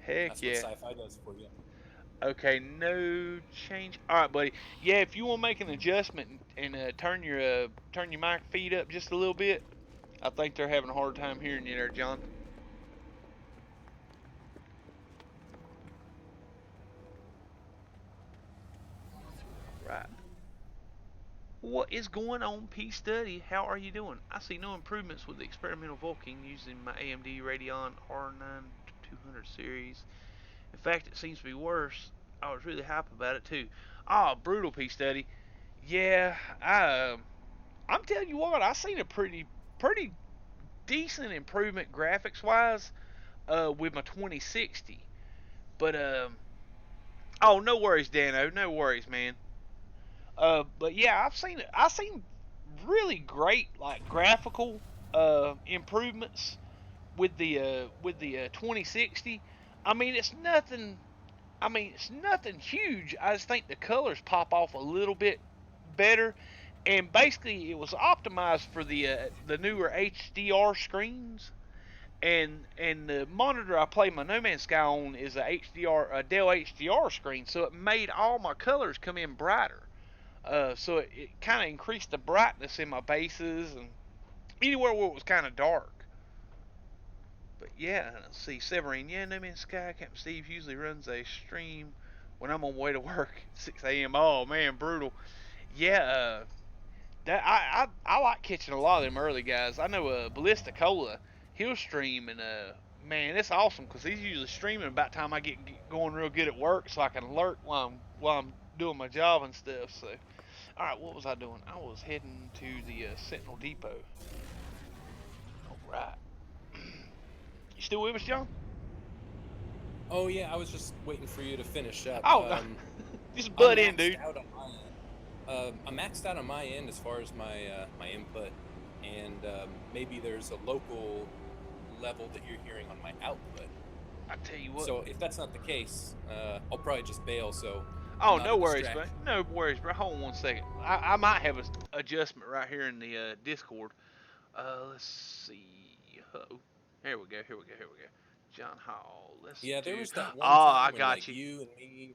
[SPEAKER 1] Heck
[SPEAKER 3] That's
[SPEAKER 1] yeah.
[SPEAKER 3] what sci-fi does for you.
[SPEAKER 1] Okay, no change. All right, buddy. Yeah, if you want to make an adjustment and turn your mic feed up just a little bit, I think they're having a hard time hearing you there, John. Right. What is going on, P Study? How are you doing? I see no improvements with the experimental Vulcan using my AMD Radeon R9 200 series. In fact, it seems to be worse. I was really hype about it too. Brutal, P Study. Yeah, I'm telling you what, I seen a pretty decent improvement graphics wise with my 2060. But oh, no worries, Dano. No worries, man. But yeah, I've seen really great like graphical improvements with the 2060. I mean, it's nothing. I mean, it's nothing huge. I just think the colors pop off a little bit better, and basically it was optimized for the newer HDR screens. And the monitor I play my No Man's Sky on is a Dell HDR screen, so it made all my colors come in brighter. So it kind of increased the brightness in my bases and anywhere where it was kind of dark. But yeah, let's see, Severine. Yeah, No Man's Sky. Captain Steve usually runs a stream when I'm on my way to work at 6 a.m. Oh man, brutal. Yeah, that I like catching a lot of them early guys. I know Ballista Cola, he'll stream and man, it's awesome because he's usually streaming about the time I get going real good at work, so I can alert while I'm doing my job and stuff. So, all right, what was I doing? I was heading to the Sentinel Depot. All right. You still with us, John?
[SPEAKER 3] Oh yeah, I was just waiting for you to finish up.
[SPEAKER 1] Oh, just butt in, dude.
[SPEAKER 3] I'm maxed out on my end as far as my input, and maybe there's a local level that you're hearing on my output.
[SPEAKER 1] I tell you what.
[SPEAKER 3] So if that's not the case, I'll probably just bail. So.
[SPEAKER 1] Oh, no worries, bro. No worries, bro. Hold on one second. I might have an adjustment right here in the Discord. Let's see. Uh-oh. Here we go. John Hall.
[SPEAKER 3] There was that one time
[SPEAKER 1] I got
[SPEAKER 3] when, you and me.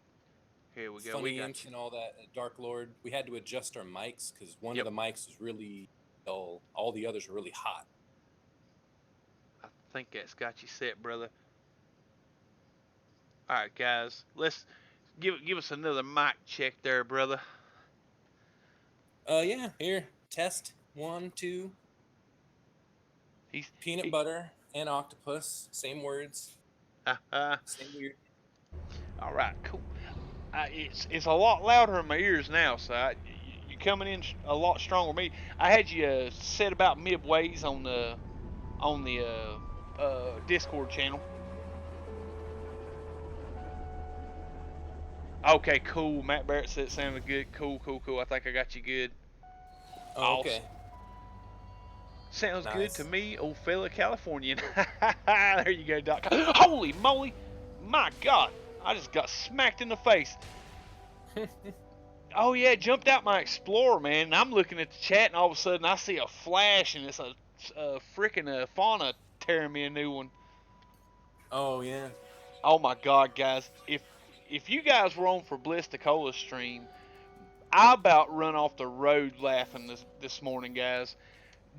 [SPEAKER 1] Here we go.
[SPEAKER 3] Funny
[SPEAKER 1] We got
[SPEAKER 3] Inch
[SPEAKER 1] you.
[SPEAKER 3] and all that. Dark Lord. We had to adjust our mics because one of the mics was really dull. All the others were really hot.
[SPEAKER 1] I think that's got you set, brother. All right, guys. Let's give us another mic check there, brother.
[SPEAKER 3] Yeah. Here. Test 1, 2. Peanut butter and octopus. Same words. Same weird.
[SPEAKER 1] All right, cool. It's a lot louder in my ears now, so you're coming in a lot stronger than me. I had you set about midways on the Discord channel. Okay, cool. Matt Barrett said it sounded good. Cool. I think I got you good.
[SPEAKER 3] Oh, okay.
[SPEAKER 1] Awesome. Sounds
[SPEAKER 3] Nice.
[SPEAKER 1] good to me, old fella Californian. There you go, Doc. Holy moly! My God, I just got smacked in the face. Oh yeah, jumped out my Explorer, man. And I'm looking at the chat, and all of a sudden I see a flash, and it's a freaking fauna tearing me a new one.
[SPEAKER 3] Oh yeah.
[SPEAKER 1] Oh my God, guys! if you guys were on for Bliss to Cola stream, I about run off the road laughing this morning, guys.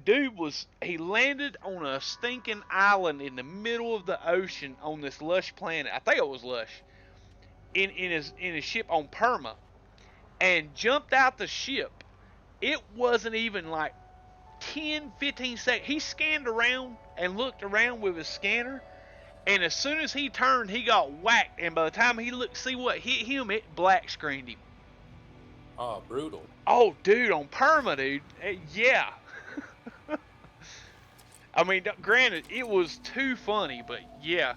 [SPEAKER 1] Dude he landed on a stinking island in the middle of the ocean on this lush planet. I think it was lush. In his ship on Perma, and jumped out the ship. It wasn't even like 10, 15 seconds. He scanned around and looked around with his scanner, and as soon as he turned, he got whacked. And by the time he looked, see what hit him, it black screened him.
[SPEAKER 3] Oh, brutal.
[SPEAKER 1] Oh, dude, on Perma, dude. Yeah. I mean, granted, it was too funny, but yeah.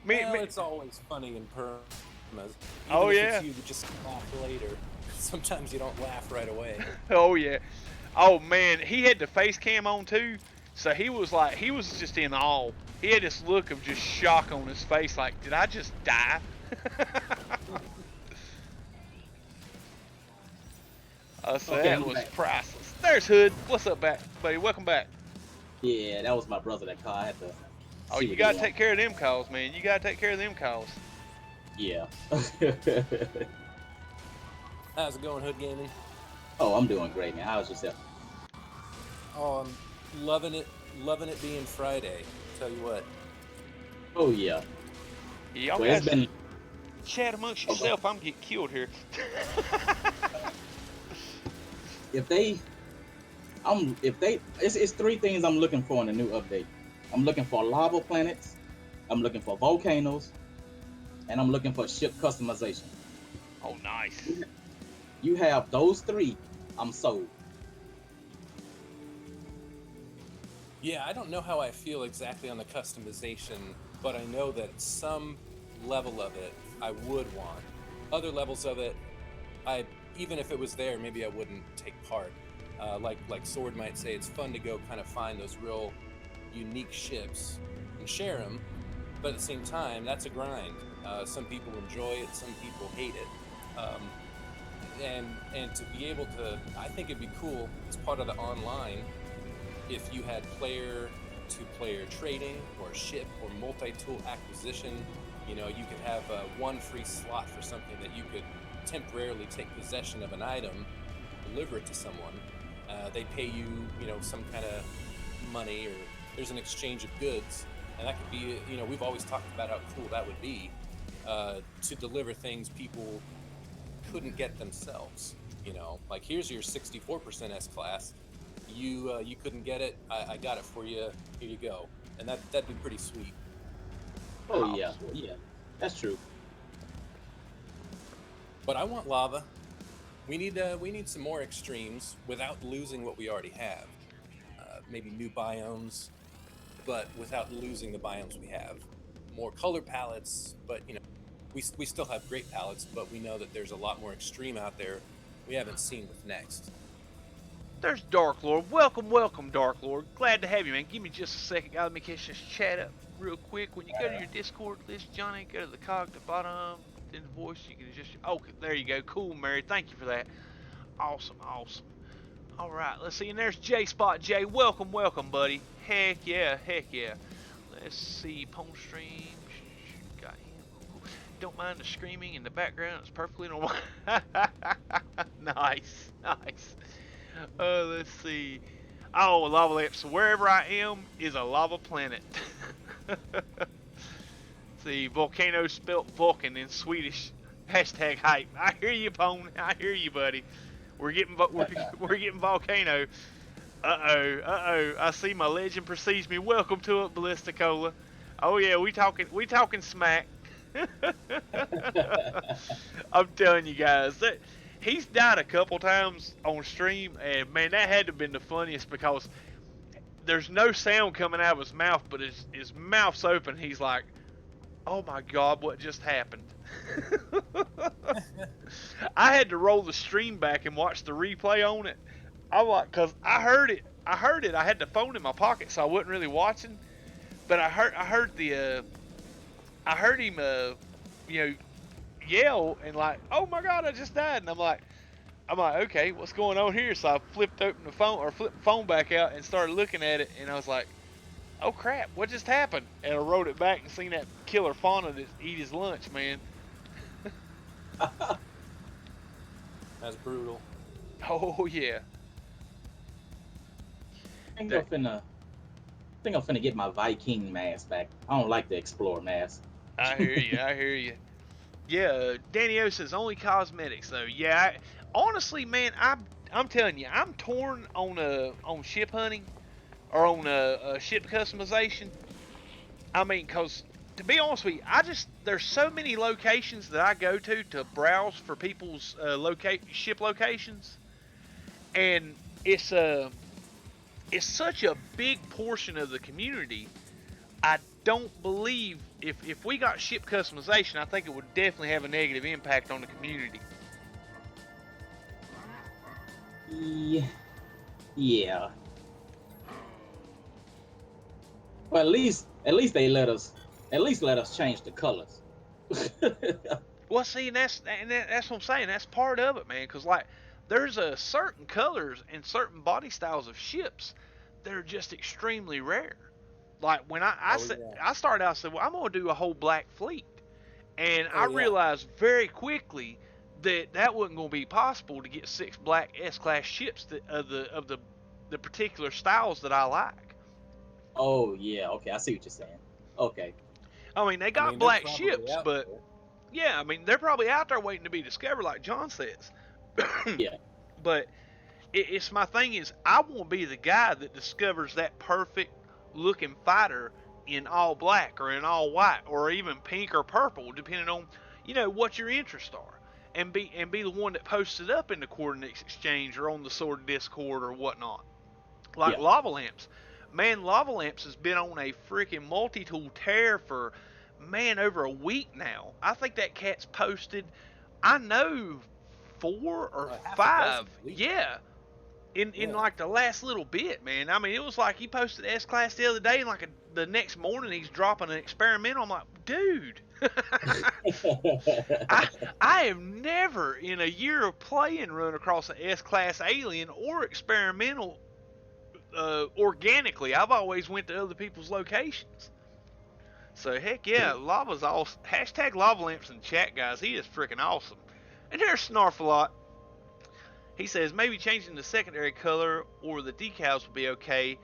[SPEAKER 3] It's always funny in Permas.
[SPEAKER 1] Oh,
[SPEAKER 3] if
[SPEAKER 1] yeah.
[SPEAKER 3] It's you just laugh later. Sometimes you don't laugh right away.
[SPEAKER 1] Oh, yeah. Oh, man, he had the face cam on, too. So he was just in awe. He had this look of just shock on his face, like, did I just die? So
[SPEAKER 2] Okay,
[SPEAKER 1] that
[SPEAKER 2] I'm
[SPEAKER 1] was
[SPEAKER 2] back.
[SPEAKER 1] priceless. There's Hood. What's up, buddy? Welcome back.
[SPEAKER 2] Yeah, that was my brother that called. I had to.
[SPEAKER 1] Oh,
[SPEAKER 2] see
[SPEAKER 1] you
[SPEAKER 2] what
[SPEAKER 1] gotta
[SPEAKER 2] he
[SPEAKER 1] take care of them calls, man. You gotta take care of them calls.
[SPEAKER 2] Yeah.
[SPEAKER 3] How's it going, Hood Gaming?
[SPEAKER 2] Oh, I'm doing great, man. How's yourself?
[SPEAKER 3] Oh, I'm loving it being Friday. Tell you what.
[SPEAKER 2] Oh yeah.
[SPEAKER 1] Y'all
[SPEAKER 2] Well,
[SPEAKER 1] guys
[SPEAKER 2] it's been.
[SPEAKER 1] chat amongst yourself. I'm getting killed here.
[SPEAKER 2] It's three things I'm looking for in a new update. I'm looking for lava planets, I'm looking for volcanoes, and I'm looking for ship customization.
[SPEAKER 1] Oh, nice.
[SPEAKER 2] You have those three, I'm sold.
[SPEAKER 3] Yeah, I don't know how I feel exactly on the customization, but I know that some level of it I would want. Other levels of it, even if it was there, maybe I wouldn't take part. Like Sword might say, it's fun to go kind of find those real unique ships and share them, but at the same time, that's a grind. Some people enjoy it, some people hate it. And to be able to, I think it'd be cool as part of the online if you had player-to-player trading or ship or multi-tool acquisition. You know, you could have one free slot for something that you could temporarily take possession of an item, deliver it to someone. They pay you, some kind of money, or there's an exchange of goods, and that could be, we've always talked about how cool that would be to deliver things people couldn't get themselves. Like here's your 64% S class. You couldn't get it. I got it for you. Here you go. And that'd be pretty sweet.
[SPEAKER 2] Oh yeah, that's true.
[SPEAKER 3] But I want lava. We need some more extremes without losing what we already have. Maybe new biomes, but without losing the biomes we have. More color palettes, but we still have great palettes, but we know that there's a lot more extreme out there we haven't seen with next.
[SPEAKER 1] There's Dark Lord. Welcome, Dark Lord. Glad to have you, man. Give me just a second. Let me catch this chat up real quick. When you go to your Discord list, Johnny, go to the cog at the bottom. Then the voice, you can just... Okay, there you go. Cool, Mary. Thank you for that. Awesome. All right, let's see. And there's J-Spot J. Welcome, buddy. Heck yeah. Let's see. Pwn stream. Got him. Cool. Don't mind the screaming in the background. It's perfectly normal. Nice. Let's see. Oh, lava lamp. So wherever I am is a lava planet. See, volcano spelt Vulcan in Swedish. Hashtag hype. I hear you, Pwn. I hear you, buddy. We're getting volcano. Uh-oh. I see my legend precedes me. Welcome to it, Ballisticola. Oh yeah, we talking smack. I'm telling you guys that he's died a couple times on stream, and man, that had to have been the funniest because there's no sound coming out of his mouth, but his mouth's open. He's like, "Oh my God, what just happened?" I had to roll the stream back and watch the replay on it. I'm like, cause I heard it. I had the phone in my pocket, so I wasn't really watching. But I heard him, yell and like, "Oh my God, I just died!" And I'm like, okay, what's going on here? So I flipped the phone back out and started looking at it, and I was like, oh crap, what just happened? And I wrote it back and seen that killer fauna that eat his lunch, man.
[SPEAKER 3] That's brutal.
[SPEAKER 1] Oh yeah.
[SPEAKER 2] I think I'm
[SPEAKER 1] That,
[SPEAKER 2] finna, get my Viking mask back. I don't like the Explorer mask.
[SPEAKER 1] I hear you. I hear you. Yeah, Danny O says only cosmetics though. Yeah, honestly, man, I'm telling you, I'm torn on ship hunting or on ship customization. I mean, cause to be honest with you, there's so many locations that I go to browse for people's ship locations, and it's it's such a big portion of the community. I don't believe if we got ship customization, I think it would definitely have a negative impact on the community.
[SPEAKER 2] Yeah, yeah. Well, at least they let us change the colors.
[SPEAKER 1] Well, see, that's what I'm saying. That's part of it, man. Because like, there's a certain colors and certain body styles of ships that are just extremely rare. Like when
[SPEAKER 3] Oh yeah.
[SPEAKER 1] I started out, I said, well, I'm gonna do a whole black fleet, and I
[SPEAKER 3] Oh yeah.
[SPEAKER 1] realized very quickly that that wasn't gonna be possible to get 6 black S-class ships the particular styles that I like.
[SPEAKER 2] Oh yeah, okay, I see what you're saying. Okay.
[SPEAKER 1] I mean, they
[SPEAKER 3] I
[SPEAKER 1] got
[SPEAKER 3] mean, they're
[SPEAKER 1] black
[SPEAKER 3] probably
[SPEAKER 1] ships,
[SPEAKER 3] out
[SPEAKER 1] but
[SPEAKER 3] there.
[SPEAKER 1] yeah, I mean, they're probably out there waiting to be discovered, like John says.
[SPEAKER 2] Yeah.
[SPEAKER 1] But it's my thing is I want to be the guy that discovers that perfect looking fighter in all black or in all white or even pink or purple, depending on what your interests are, and be the one that posts it up in the coordinates exchange or on the Sword Discord or whatnot. Like
[SPEAKER 2] Yeah.
[SPEAKER 1] lava lamps, man, lava lamps has been on a freaking multi-tool tear for man over a week now. I think that cat's posted, I know, 4 or 5,
[SPEAKER 3] Half a dozen at least.
[SPEAKER 1] yeah, in
[SPEAKER 3] Yeah.
[SPEAKER 1] like the last little bit, man. I mean, it was like he posted S class the other day, and like the next morning he's dropping an experimental. I'm like, dude, I I have never in a year of playing run across an S class alien or experimental organically. I've always went to other people's locations. So heck yeah, lava's all hashtag lava lamps in chat, guys. He is freaking awesome. And there's Snarfalot. He says maybe changing the secondary color or the decals will be okay.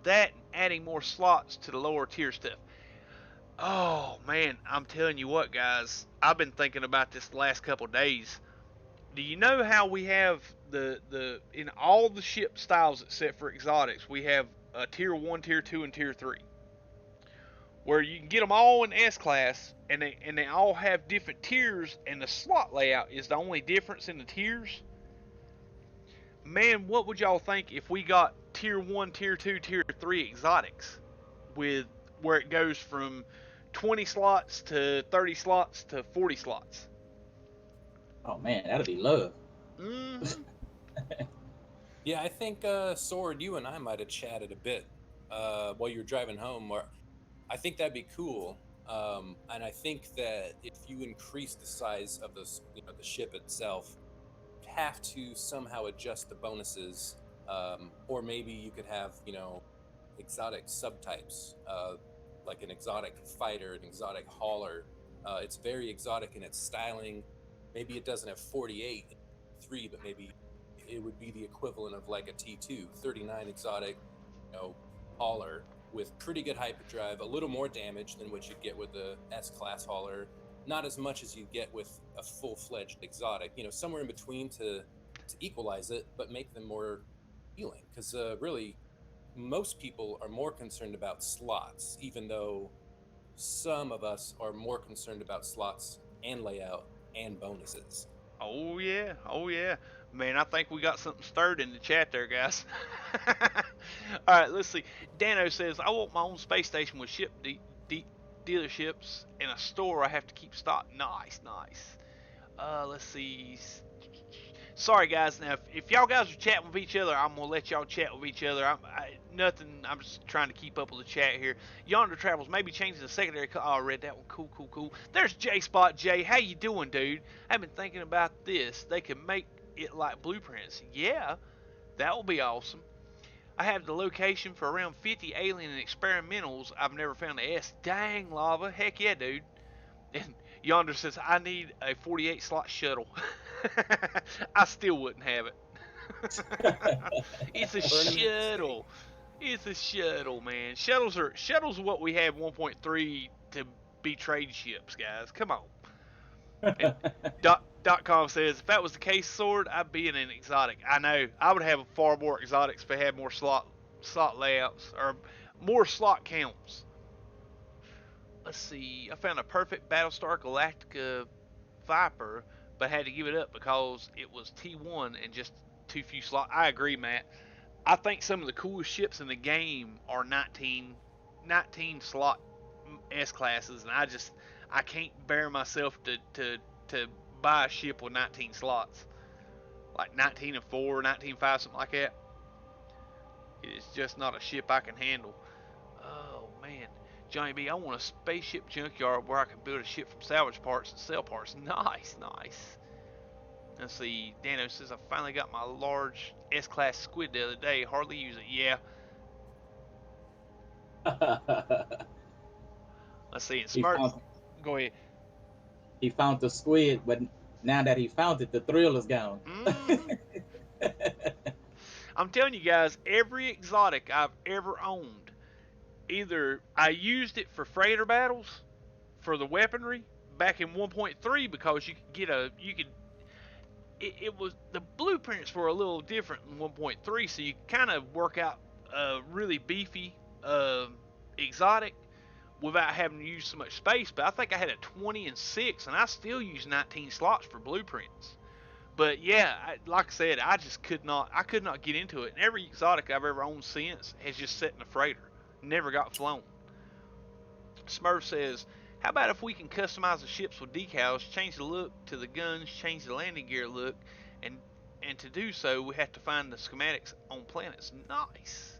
[SPEAKER 1] That and adding more slots to the lower tier stuff. Oh man, I'm telling you what, guys. I've been thinking about this the last couple of days. Do you know how we have the in all the ship styles except for exotics, we have a tier 1, tier 2 and tier 3, where you can get them all in S class, and they all have different tiers, and the slot layout is the only difference in the tiers. Man, what would y'all think if we got tier 1, tier 2, tier 3 exotics with where it goes from 20 slots to 30 slots to 40 slots?
[SPEAKER 2] Oh man, that'll be love.
[SPEAKER 1] Mm-hmm.
[SPEAKER 3] Yeah, I think Sword, you and I might have chatted a bit while you were driving home. Or I think that'd be cool. And I think that if you increase the size of the ship itself, you'd have to somehow adjust the bonuses, or maybe you could have exotic subtypes, like an exotic fighter, an exotic hauler. It's very exotic in its styling. Maybe it doesn't have 48 3, but maybe it would be the equivalent of like a T2, 39 exotic, hauler with pretty good hyperdrive, a little more damage than what you'd get with the S-class hauler, not as much as you get with a full-fledged exotic, somewhere in between to equalize it, but make them more appealing. Because really, most people are more concerned about slots, even though some of us are more concerned about slots and layout and bonuses.
[SPEAKER 1] Oh yeah, oh yeah, man. I think we got something stirred in the chat there, guys. All right, let's see. Dano says I want my own space station with dealerships and a store I have to keep stock. Nice, nice. Let's see. Sorry, guys. Now, if y'all guys are chatting with each other, I'm gonna let y'all chat with each other. Nothing. I'm just trying to keep up with the chat here. Yonder Travels maybe changing the secondary. Oh, I read that one. Cool, cool, cool. There's J Spot J. How you doing, dude? I've been thinking about this. They can make it like blueprints. Yeah, that will be awesome. I have the location for around 50 alien experimentals. I've never found the S. Dang, Lava. Heck yeah, dude. And Yonder says, I need a 48 slot shuttle. I still wouldn't have it. It's a shuttle. It's a shuttle, man. Shuttles are what we have 1.3 to be trade ships, guys. Come on. And .com says, if that was the case, Sword, I'd be in an exotic. I know. I would have far more exotics if I had more slot layouts or more slot counts. Let's see. I found a perfect Battlestar Galactica Viper, but had to give it up because it was T1 and just too few slots. I agree, Matt. I think some of the coolest ships in the game are 19 slot S classes, and I can't bear myself to buy a ship with 19 slots, like 19 and 4, 19 5, something like that. It's just not a ship I can handle. Oh man, Johnny B, I want a spaceship junkyard where I can build a ship from salvage parts and sell parts. Nice, nice. Let's see. Dano says I finally got my large S-class squid the other day. Hardly use it. Yeah. Let's see. And Smart. Go ahead.
[SPEAKER 2] He found the squid, but now that he found it, the thrill is gone.
[SPEAKER 1] Mm-hmm. I'm telling you guys, every exotic I've ever owned, either I used it for freighter battles, for the weaponry, back in 1.3 because it was, the blueprints were a little different in 1.3, so you kind of work out a really beefy exotic without having to use so much space. But I think I had a 20 and 6, and I still use 19 slots for blueprints. But yeah, like I said, I could not get into it. And every exotic I've ever owned since has just sat in a freighter, never got flown. Smurf says, how about if we can customize the ships with decals, change the look to the guns, change the landing gear look, and to do so, we have to find the schematics on planets. Nice.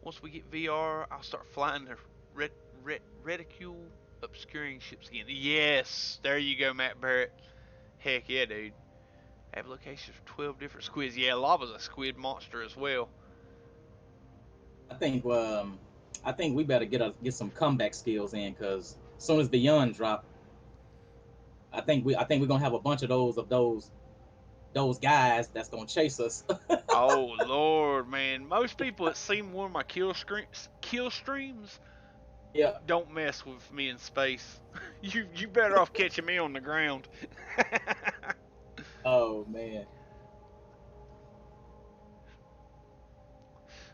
[SPEAKER 1] Once we get VR, I'll start flying the reticule obscuring ships again. Yes, there you go, Matt Barrett. Heck yeah, dude. I have locations for 12 different squids. Yeah, Lava's a squid monster as well.
[SPEAKER 2] I think we better get some comeback skills in, because as soon as Beyond drop, I think we're gonna have a bunch of those guys that's gonna chase us.
[SPEAKER 1] Oh Lord, man! Most people that seen one of my kill streams,
[SPEAKER 2] Yeah.
[SPEAKER 1] don't mess with me in space. You better off catching me on the ground.
[SPEAKER 2] Oh man.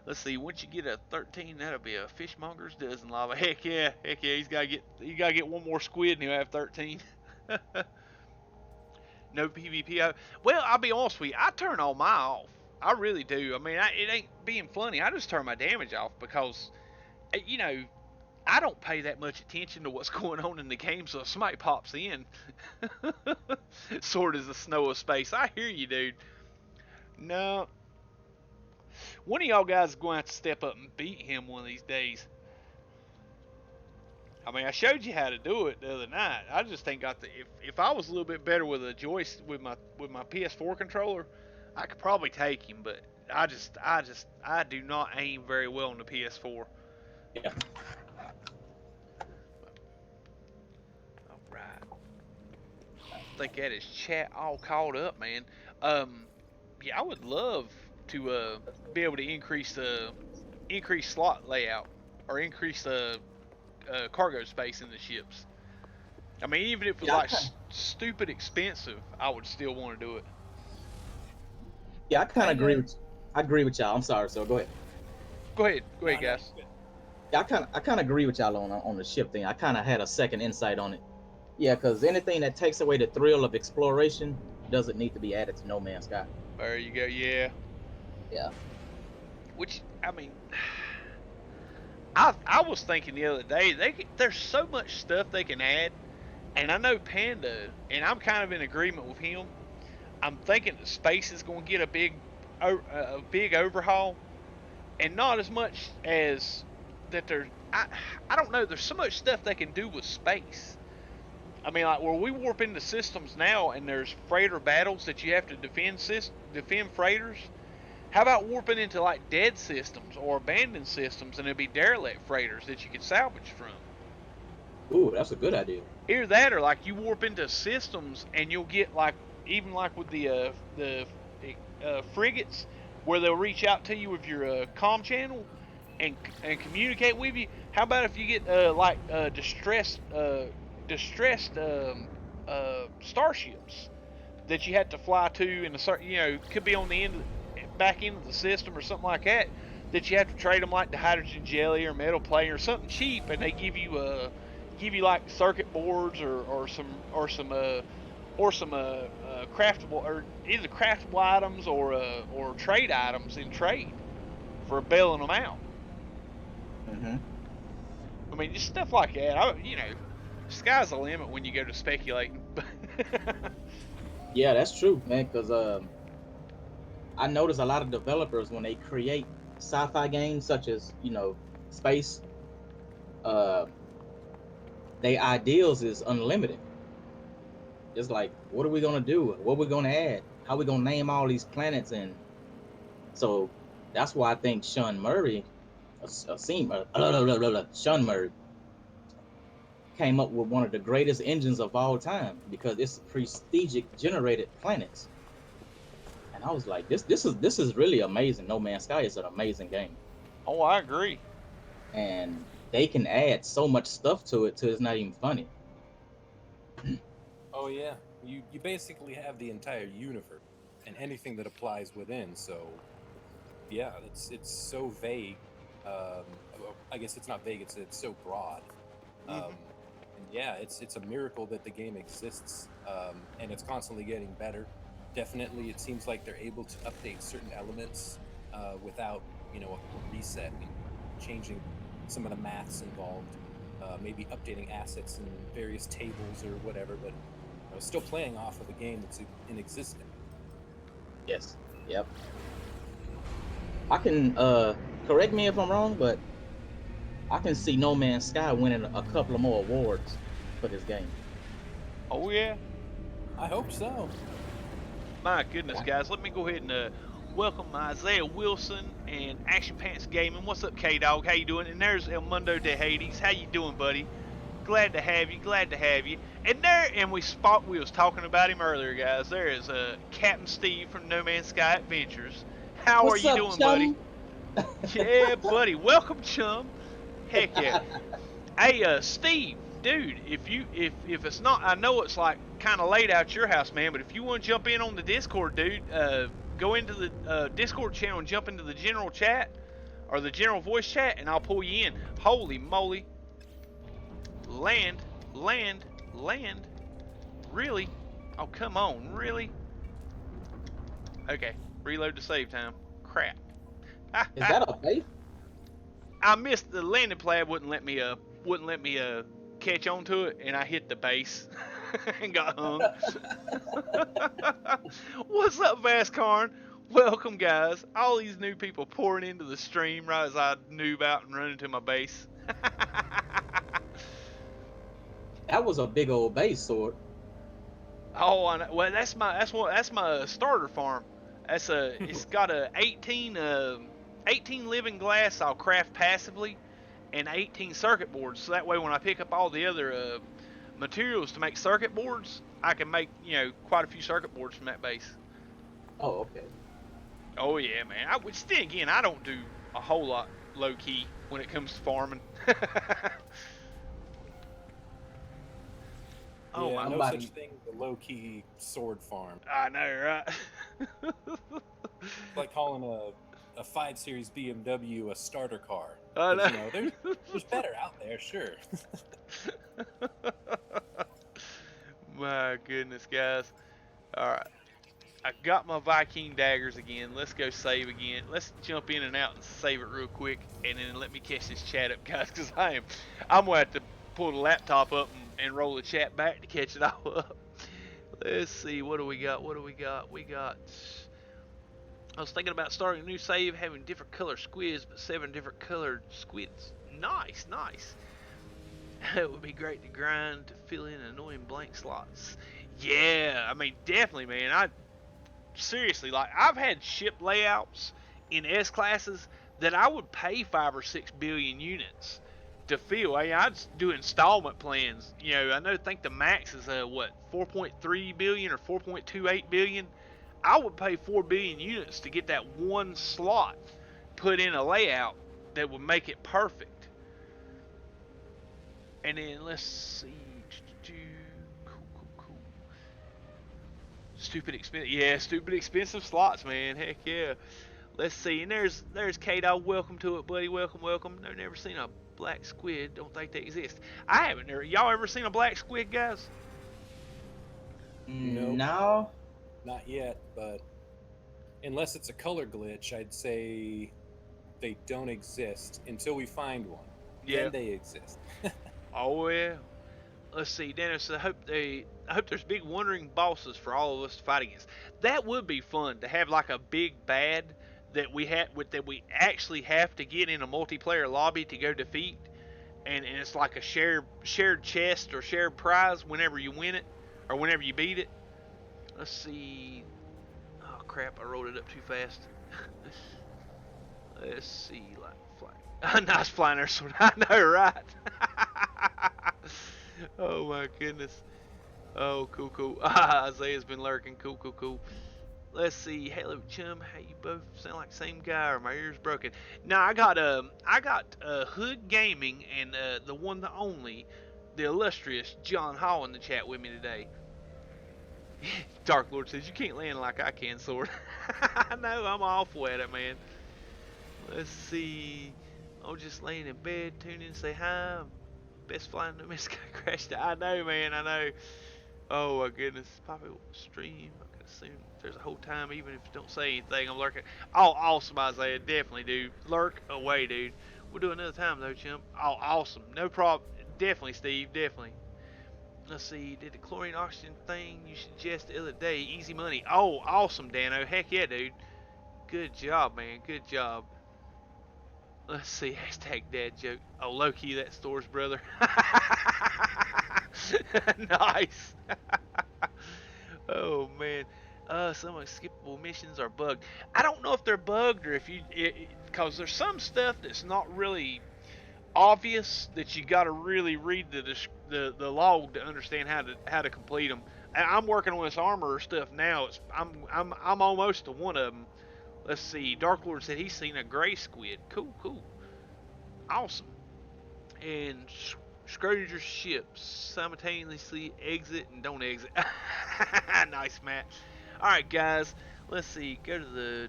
[SPEAKER 1] Let's see. Once you get a 13, that'll be a fishmonger's dozen, Lava. Heck yeah, heck yeah. He gotta get one more squid, and he'll have 13. No PvP. Well, I'll be honest with you. I turn all my off. I really do. I mean, it ain't being funny. I just turn my damage off because, I don't pay that much attention to what's going on in the game. So if somebody pops in, sort of the snow of space. I hear you, dude. No. One of y'all guys is going to have to step up and beat him one of these days. I mean, I showed you how to do it the other night. I just think if I was a little bit better with a joystick with my PS4 controller, I could probably take him. But I do not aim very well on the PS4.
[SPEAKER 2] Yeah.
[SPEAKER 1] All right. I think that is chat all caught up, man. Yeah, I would love to be able to increase slot layout or increase the cargo space in the ships. I mean, even if it was stupid expensive, I would still want to do it.
[SPEAKER 2] Yeah, I kind of agree with y'all. I'm sorry, so go ahead.
[SPEAKER 1] Go ahead, guys.
[SPEAKER 2] Yeah, I kind of agree with y'all on the ship thing. I kind of had a second insight on it. Yeah, because anything that takes away the thrill of exploration doesn't need to be added to No Man's Sky.
[SPEAKER 1] There you go. Yeah.
[SPEAKER 2] Yeah.
[SPEAKER 1] Which, I mean, I was thinking the other day, there's so much stuff they can add, and I know Panda, and I'm kind of in agreement with him. I'm thinking that space is going to get a big overhaul, and not as much as that I don't know. There's so much stuff they can do with space. I mean, like where we warp into systems now, and there's freighter battles that you have to defend freighters. How about warping into like dead systems or abandoned systems, and it'd be derelict freighters that you could salvage from?
[SPEAKER 2] Ooh, that's a good idea.
[SPEAKER 1] Either that, or like you warp into systems and you'll get like, even like with the frigates, where they'll reach out to you with your comm channel and communicate with you. How about if you get distressed starships that you had to fly to in a certain, could be on the back end of the system or something like that, that you have to trade them like the hydrogen jelly or metal plate or something cheap, and they give you like circuit boards or some craftable, or either craftable items or trade items in trade for bailing them out.
[SPEAKER 2] Mm-hmm.
[SPEAKER 1] I mean, just stuff like that. Sky's the limit when you go to speculating.
[SPEAKER 2] Yeah, that's true, man. Because I notice a lot of developers when they create sci-fi games such as space, uh, their ideals is unlimited. It's like, what are we gonna do? What are we gonna add? How are we gonna name all these planets? And so that's why I think Sean Murray, Sean Murray, came up with one of the greatest engines of all time because it's prestige generated planets. And I was like, this is really amazing. No Man's Sky is an amazing game,
[SPEAKER 1] Oh, I agree.
[SPEAKER 2] and they can add so much stuff to it till it's not even funny.
[SPEAKER 3] Oh yeah, you basically have the entire universe and anything that applies within. So yeah, it's so vague. Well, I guess it's not vague. It's so broad.
[SPEAKER 1] Mm-hmm.
[SPEAKER 3] And yeah, it's a miracle that the game exists, and it's constantly getting better. Definitely, it seems like they're able to update certain elements without a reset and changing some of the maths involved. Maybe updating assets in various tables or whatever, but still playing off of a game that's in existence.
[SPEAKER 2] Yes. Yep. I can correct me if I'm wrong, but I can see No Man's Sky winning a couple of more awards for this game.
[SPEAKER 1] Oh yeah.
[SPEAKER 3] I hope so.
[SPEAKER 1] My goodness, guys. Let me go ahead and welcome Isaiah Wilson and Action Pants Gaming. What's up, K-Dog? How you doing? And there's El Mundo de Hades. How you doing, buddy? Glad to have you. Glad to have you. And we was talking about him earlier, guys. There is Captain Steve from No Man's Sky Adventures. How
[SPEAKER 2] What's
[SPEAKER 1] are you
[SPEAKER 2] up,
[SPEAKER 1] doing,
[SPEAKER 2] chum?
[SPEAKER 1] buddy? Yeah, buddy. Welcome, chum. Heck yeah. Hey, Steve, dude, if it's not, I know it's like kind of late out your house, man, but if you want to jump in on the Discord, dude, go into the Discord channel and jump into the general chat or the general voice chat, and I'll pull you in. Holy moly. Land. Really? Oh, come on, really? Okay, reload to save time. Crap.
[SPEAKER 2] Is that a base?
[SPEAKER 1] I missed the landing pad. Wouldn't let me catch on to it, and I hit the base and got hung. What's up, Vascarn? Welcome, guys. All these new people pouring into the stream right as I noob out and run into my base.
[SPEAKER 2] That was a big old base sword.
[SPEAKER 1] Oh, I know. Well, that's my starter farm. It's got a 18 living glass I'll craft passively, and 18 circuit boards. So that way, when I pick up all the other materials to make circuit boards, I can make quite a few circuit boards from that base.
[SPEAKER 2] Oh, okay.
[SPEAKER 1] Oh yeah, man. Which then again, I don't do a whole lot low key when it comes to farming. Oh,
[SPEAKER 3] yeah,
[SPEAKER 1] my
[SPEAKER 3] no
[SPEAKER 2] body.
[SPEAKER 3] such thing as a low-key sword farm.
[SPEAKER 1] I know, right?
[SPEAKER 3] It's like calling a 5 Series BMW a starter car.
[SPEAKER 1] I know.
[SPEAKER 3] There's better out there, sure.
[SPEAKER 1] My goodness, guys. Alright. I got my Viking daggers again. Let's go save again. Let's jump in and out and save it real quick, and then let me catch this chat up, guys, because I'm gonna have to pull the laptop up and roll the chat back to catch it all up. Let's see, what do we got? I was thinking about starting a new save, having different color squids, but 7 different colored squids. Nice. It would be great to grind to fill in annoying blank slots. Yeah, I mean, definitely, man. Seriously, like, I've had ship layouts in S classes that I would pay 5 or 6 billion units to fill. I'd do installment plans. I think the max is what 4.3 billion or 4.28 billion. I would pay 4 billion units to get that one slot put in a layout that would make it perfect. And then let's see. Cool. Stupid expensive. Yeah, stupid expensive slots, man. Heck yeah. Let's see. And there's Kato. Welcome to it, buddy. Welcome. No, never seen a black squid. Don't think they exist. I haven't. Y'all ever seen a black squid, guys?
[SPEAKER 3] Nope.
[SPEAKER 2] No.
[SPEAKER 3] Not yet, but unless it's a color glitch, I'd say they don't exist until we find one.
[SPEAKER 1] Yeah.
[SPEAKER 3] Then they exist.
[SPEAKER 1] Oh yeah. Let's see, Dennis. I hope there's big wandering bosses for all of us to fight against. That would be fun to have like a big bad that we actually have to get in a multiplayer lobby to go defeat, and it's like a shared chest or shared prize whenever you win it or whenever you beat it. Let's see. Oh crap! I wrote it up too fast. Let's see, like flying. Nice flying air sword. I know, right? Oh my goodness. Oh, cool. Isaiah's been lurking. Cool. Let's see. Hello, chum. How you both sound like the same guy, or my ears broken? Now I got Hood Gaming and the one, the only, the illustrious John Hall in the chat with me today. Dark Lord says you can't land like I can, sword. I know, I'm awful at it, man. Let's see. I'm just laying in bed, tune in, say hi. Best flying no miss guy crashed. I know, man. I know. Oh my goodness. Poppy stream. I can assume there's a whole time, even if you don't say anything. I'm lurking. Oh, awesome, Isaiah. Definitely, dude. Lurk away, dude. We'll do another time though, chimp. Oh, awesome. No problem. Definitely, Steve. Definitely. Let's see. Did the chlorine oxygen thing you suggested the other day? Easy money. Oh, awesome, Dano. Heck yeah, dude. Good job, man. Good job. Let's see, hashtag dad joke. Oh, low-key, that store's brother. Nice. Oh, man. Some skippable missions are bugged. I don't know if they're bugged or if because there's some stuff that's not really obvious that you got to really read the log to understand how to complete them. I'm working on this armor stuff now. I'm almost to one of them. Let's see. Dark Lord said he's seen a gray squid. Cool. Awesome. And Scrounger's ships simultaneously exit and don't exit. Nice, Matt. Alright, guys. Let's see. Go to the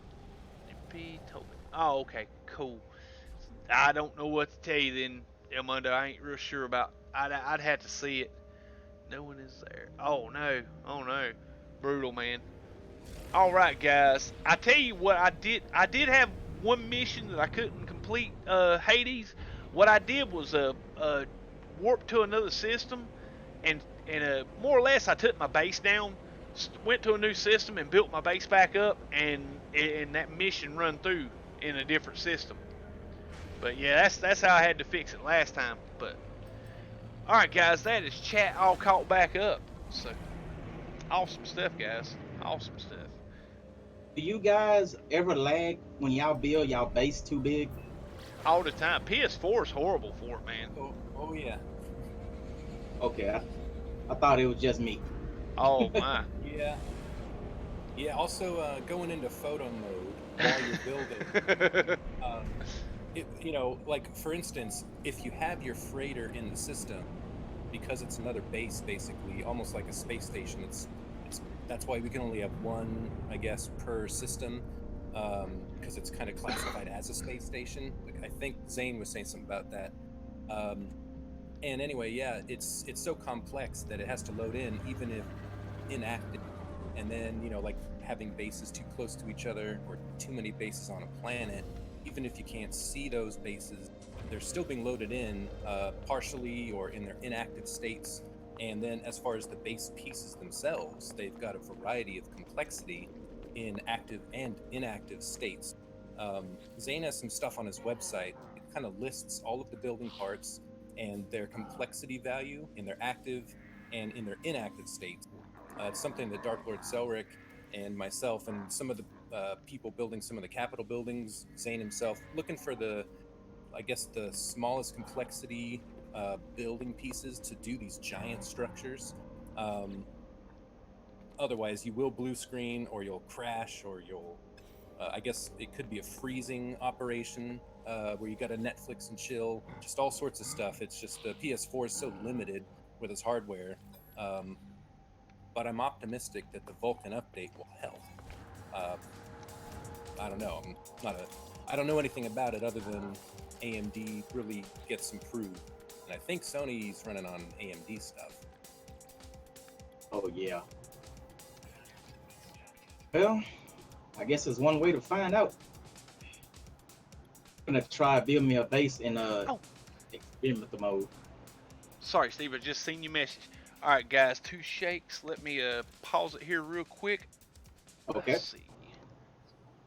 [SPEAKER 1] DP token. Oh, okay. Cool. I don't know what to tell you then, Elmundo. I ain't real sure about. I'd have to see it. No one is there. Oh, no. Brutal, man. Alright, guys. I tell you what I did. I did have one mission that I couldn't complete, Hades. What I did was warp to another system, and more or less I took my base down, went to a new system and built my base back up, and that mission run through in a different system. But yeah, that's how I had to fix it last time. But alright, guys, that is chat all caught back up. So awesome stuff, guys. Awesome stuff.
[SPEAKER 2] Do you guys ever lag when y'all build y'all base too big?
[SPEAKER 1] All the time. PS4 is horrible for it, man.
[SPEAKER 3] Oh yeah.
[SPEAKER 2] Okay, I thought it was just me.
[SPEAKER 1] Oh my.
[SPEAKER 3] Yeah. Also, going into photo mode while you're building. Like for instance, if you have your freighter in the system, because it's another base, basically, almost like a space station. That's why we can only have one, I guess, per system, because it's kind of classified as a space station. I think Zane was saying something about that. And anyway, yeah, it's so complex that it has to load in, even if inactive. And then, like having bases too close to each other or too many bases on a planet, even if you can't see those bases, they're still being loaded in partially or in their inactive states. And then as far as the base pieces themselves, they've got a variety of complexity in active and inactive states. Zane has some stuff on his website. It kind of lists all of the building parts and their complexity value in their active and in their inactive states. It's something that Dark Lord Selric and myself and some of the people building some of the Capitol buildings. Zane himself looking for I guess the smallest complexity building pieces to do these giant structures. Otherwise, you will blue screen, or you'll crash, or you'll. I guess it could be a freezing operation where you got to Netflix and chill, just all sorts of stuff. It's just the PS4 is so limited with its hardware. But I'm optimistic that the Vulkan update will help. I don't know. I don't know anything about it other than AMD really gets improved, and I think Sony's running on AMD stuff.
[SPEAKER 2] Oh yeah. Well, I guess there's one way to find out. I'm gonna try build me a base in experimental mode.
[SPEAKER 1] Sorry, Steve, I just seen your message. All right, guys, 2 shakes. Let me pause it here real quick.
[SPEAKER 2] Okay.
[SPEAKER 1] Let's see.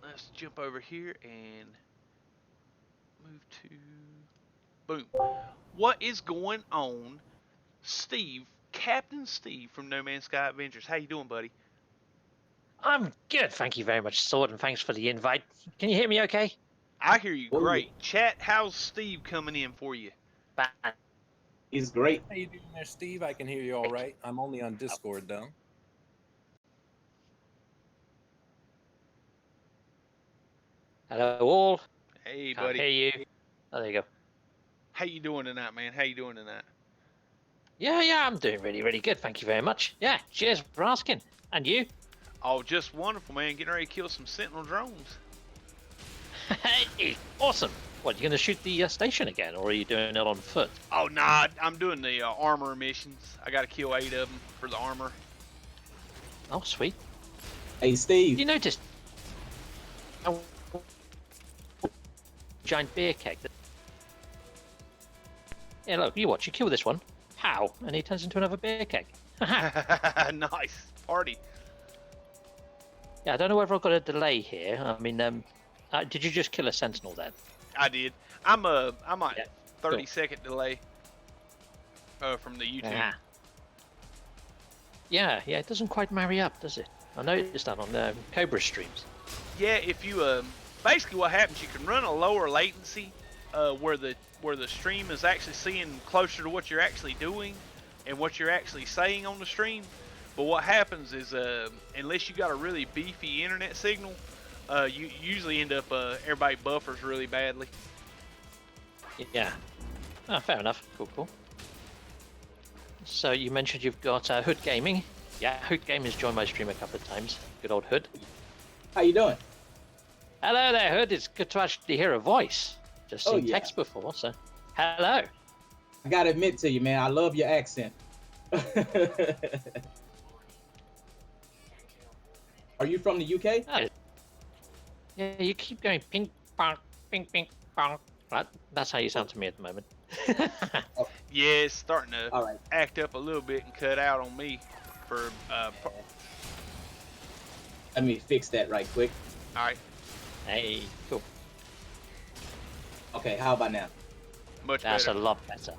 [SPEAKER 1] Let's jump over here and move to boom. What is going on, Steve? Captain Steve from No Man's Sky Adventures. How you doing, buddy?
[SPEAKER 4] I'm good, thank you very much, Sword, and thanks for the invite. Can you hear me okay?
[SPEAKER 1] I hear you
[SPEAKER 2] Oh,
[SPEAKER 1] great. Chat, how's Steve coming in for you?
[SPEAKER 4] Bad.
[SPEAKER 2] He's great.
[SPEAKER 3] How you doing there, Steve? I can hear you all right. I'm only on Discord, though.
[SPEAKER 4] Hello, all.
[SPEAKER 1] Hey,
[SPEAKER 4] Can't
[SPEAKER 1] buddy.
[SPEAKER 4] hear you. Oh, there you go.
[SPEAKER 1] How you doing tonight, man? How you doing tonight?
[SPEAKER 4] Yeah, I'm doing really, really good. Thank you very much. Yeah, cheers for asking. And you?
[SPEAKER 1] Oh, just wonderful, man. Getting ready to kill some Sentinel drones.
[SPEAKER 4] Hey, awesome. What, you going to shoot the station again, or are you doing it on foot?
[SPEAKER 1] Oh, nah, I'm doing the armor missions. I got to kill 8 of them for the armor.
[SPEAKER 4] Oh, sweet.
[SPEAKER 2] Hey Steve.
[SPEAKER 4] You noticed a giant beer keg? Yeah, look, you watch. You kill this one. How? And he turns into another beer keg.
[SPEAKER 1] Nice. Party.
[SPEAKER 4] Yeah, I don't know whether I've got a delay here. I mean, did you just kill a sentinel then?
[SPEAKER 1] I did. I'm at
[SPEAKER 4] Yeah,
[SPEAKER 1] 30-second delay from the YouTube.
[SPEAKER 4] Yeah, it doesn't quite marry up, does it? I noticed that on Cobra streams.
[SPEAKER 1] Yeah, if you basically what happens, you can run a lower latency where the stream is actually seeing closer to what you're actually doing and what you're actually saying on the stream. But what happens is unless you got a really beefy internet signal, you usually end up everybody buffers really badly.
[SPEAKER 4] Yeah. Oh, fair enough. Cool. So you mentioned you've got Hood Gaming. Yeah, Hood Gaming's joined my stream a couple of times. Good old Hood.
[SPEAKER 2] How you doing?
[SPEAKER 4] Hello there, Hood. It's good to actually hear a voice. Just seen
[SPEAKER 2] yeah.
[SPEAKER 4] text before, so hello.
[SPEAKER 2] I gotta admit to you, man, I love your accent. Are you from the UK?
[SPEAKER 4] Oh. Yeah, you keep going ping pong, ping ping pong. That's how you sound to me at the moment.
[SPEAKER 1] Yeah, it's starting to
[SPEAKER 2] All right.
[SPEAKER 1] act up a little bit and cut out on me for
[SPEAKER 2] Let me fix that right quick.
[SPEAKER 1] all right,
[SPEAKER 4] Hey, cool.
[SPEAKER 2] Okay, how about now?
[SPEAKER 1] much
[SPEAKER 4] That's
[SPEAKER 1] better.
[SPEAKER 4] a lot better.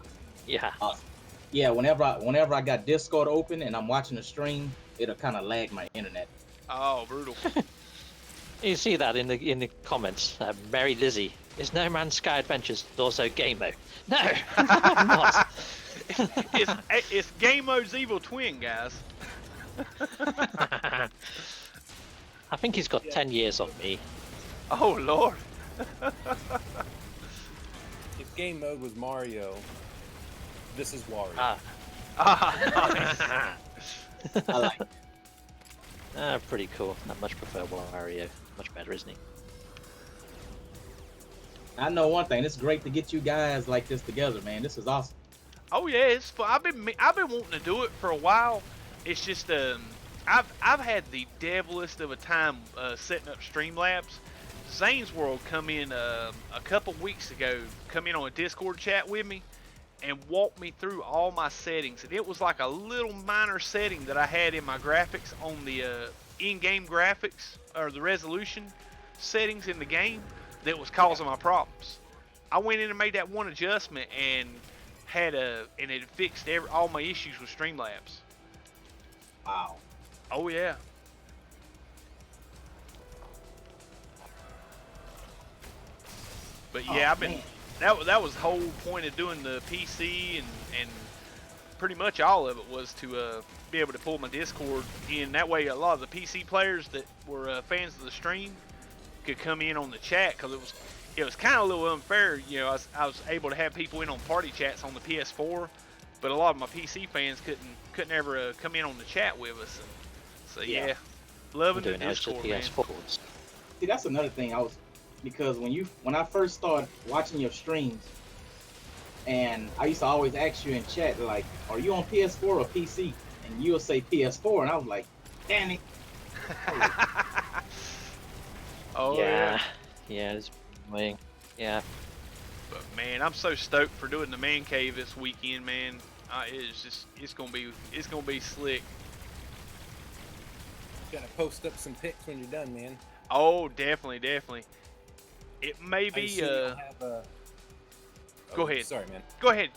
[SPEAKER 4] Yeah.
[SPEAKER 2] Awesome. Yeah, whenever I got Discord open and I'm watching the stream, it'll kind of lag my internet.
[SPEAKER 1] Oh, brutal.
[SPEAKER 4] You see that in the comments. Mary Lizzie, is No Man's Sky Adventures also game mode? No, I'm not.
[SPEAKER 1] It's game mode's evil twin, guys.
[SPEAKER 4] I think he's got 10 years on me.
[SPEAKER 1] Oh Lord.
[SPEAKER 3] If game mode was Mario, this is Wario.
[SPEAKER 1] Ah, nice.
[SPEAKER 2] I like it.
[SPEAKER 4] Pretty cool. I much prefer Wario. Much better, isn't he?
[SPEAKER 2] I know one thing. It's great to get you guys like this together, man. This is awesome.
[SPEAKER 1] Oh yeah, it's fun. I've been wanting to do it for a while. It's just I've had the devilest of a time setting up Streamlabs. Zane's World come in a couple weeks ago, come in on a Discord chat with me and walked me through all my settings. And it was like a little minor setting that I had in my graphics on the in-game graphics or the resolution settings in the game that was causing my problems. I went in and made that one adjustment and it fixed all my issues with Streamlabs.
[SPEAKER 2] Wow.
[SPEAKER 1] Oh yeah. But yeah, I've been
[SPEAKER 2] man.
[SPEAKER 1] that was the whole point of doing the PC and pretty much all of it was to be able to pull my Discord in. That way, a lot of the PC players that were fans of the stream could come in on the chat, because it was kind of a little unfair. You know, I was able to have people in on party chats on the PS4, but a lot of my PC fans couldn't ever come in on the chat with us. And so yeah, loving the Discord, man.
[SPEAKER 4] PS4s.
[SPEAKER 2] See, that's another thing because when I first started watching your streams, and I used to always ask you in chat, like, are you on PS4 or PC? And you'll say PS4, and I was like, damn it.
[SPEAKER 1] Oh
[SPEAKER 4] Yeah, it's annoying. Yeah.
[SPEAKER 1] But man, I'm so stoked for doing the man cave this weekend, man. It's gonna be slick.
[SPEAKER 3] Gotta post up some pics when you're done, man.
[SPEAKER 1] Oh, definitely. It may
[SPEAKER 3] I
[SPEAKER 1] be
[SPEAKER 3] assume you'll have a...
[SPEAKER 1] Go ahead.
[SPEAKER 3] Sorry, man.
[SPEAKER 1] Go ahead.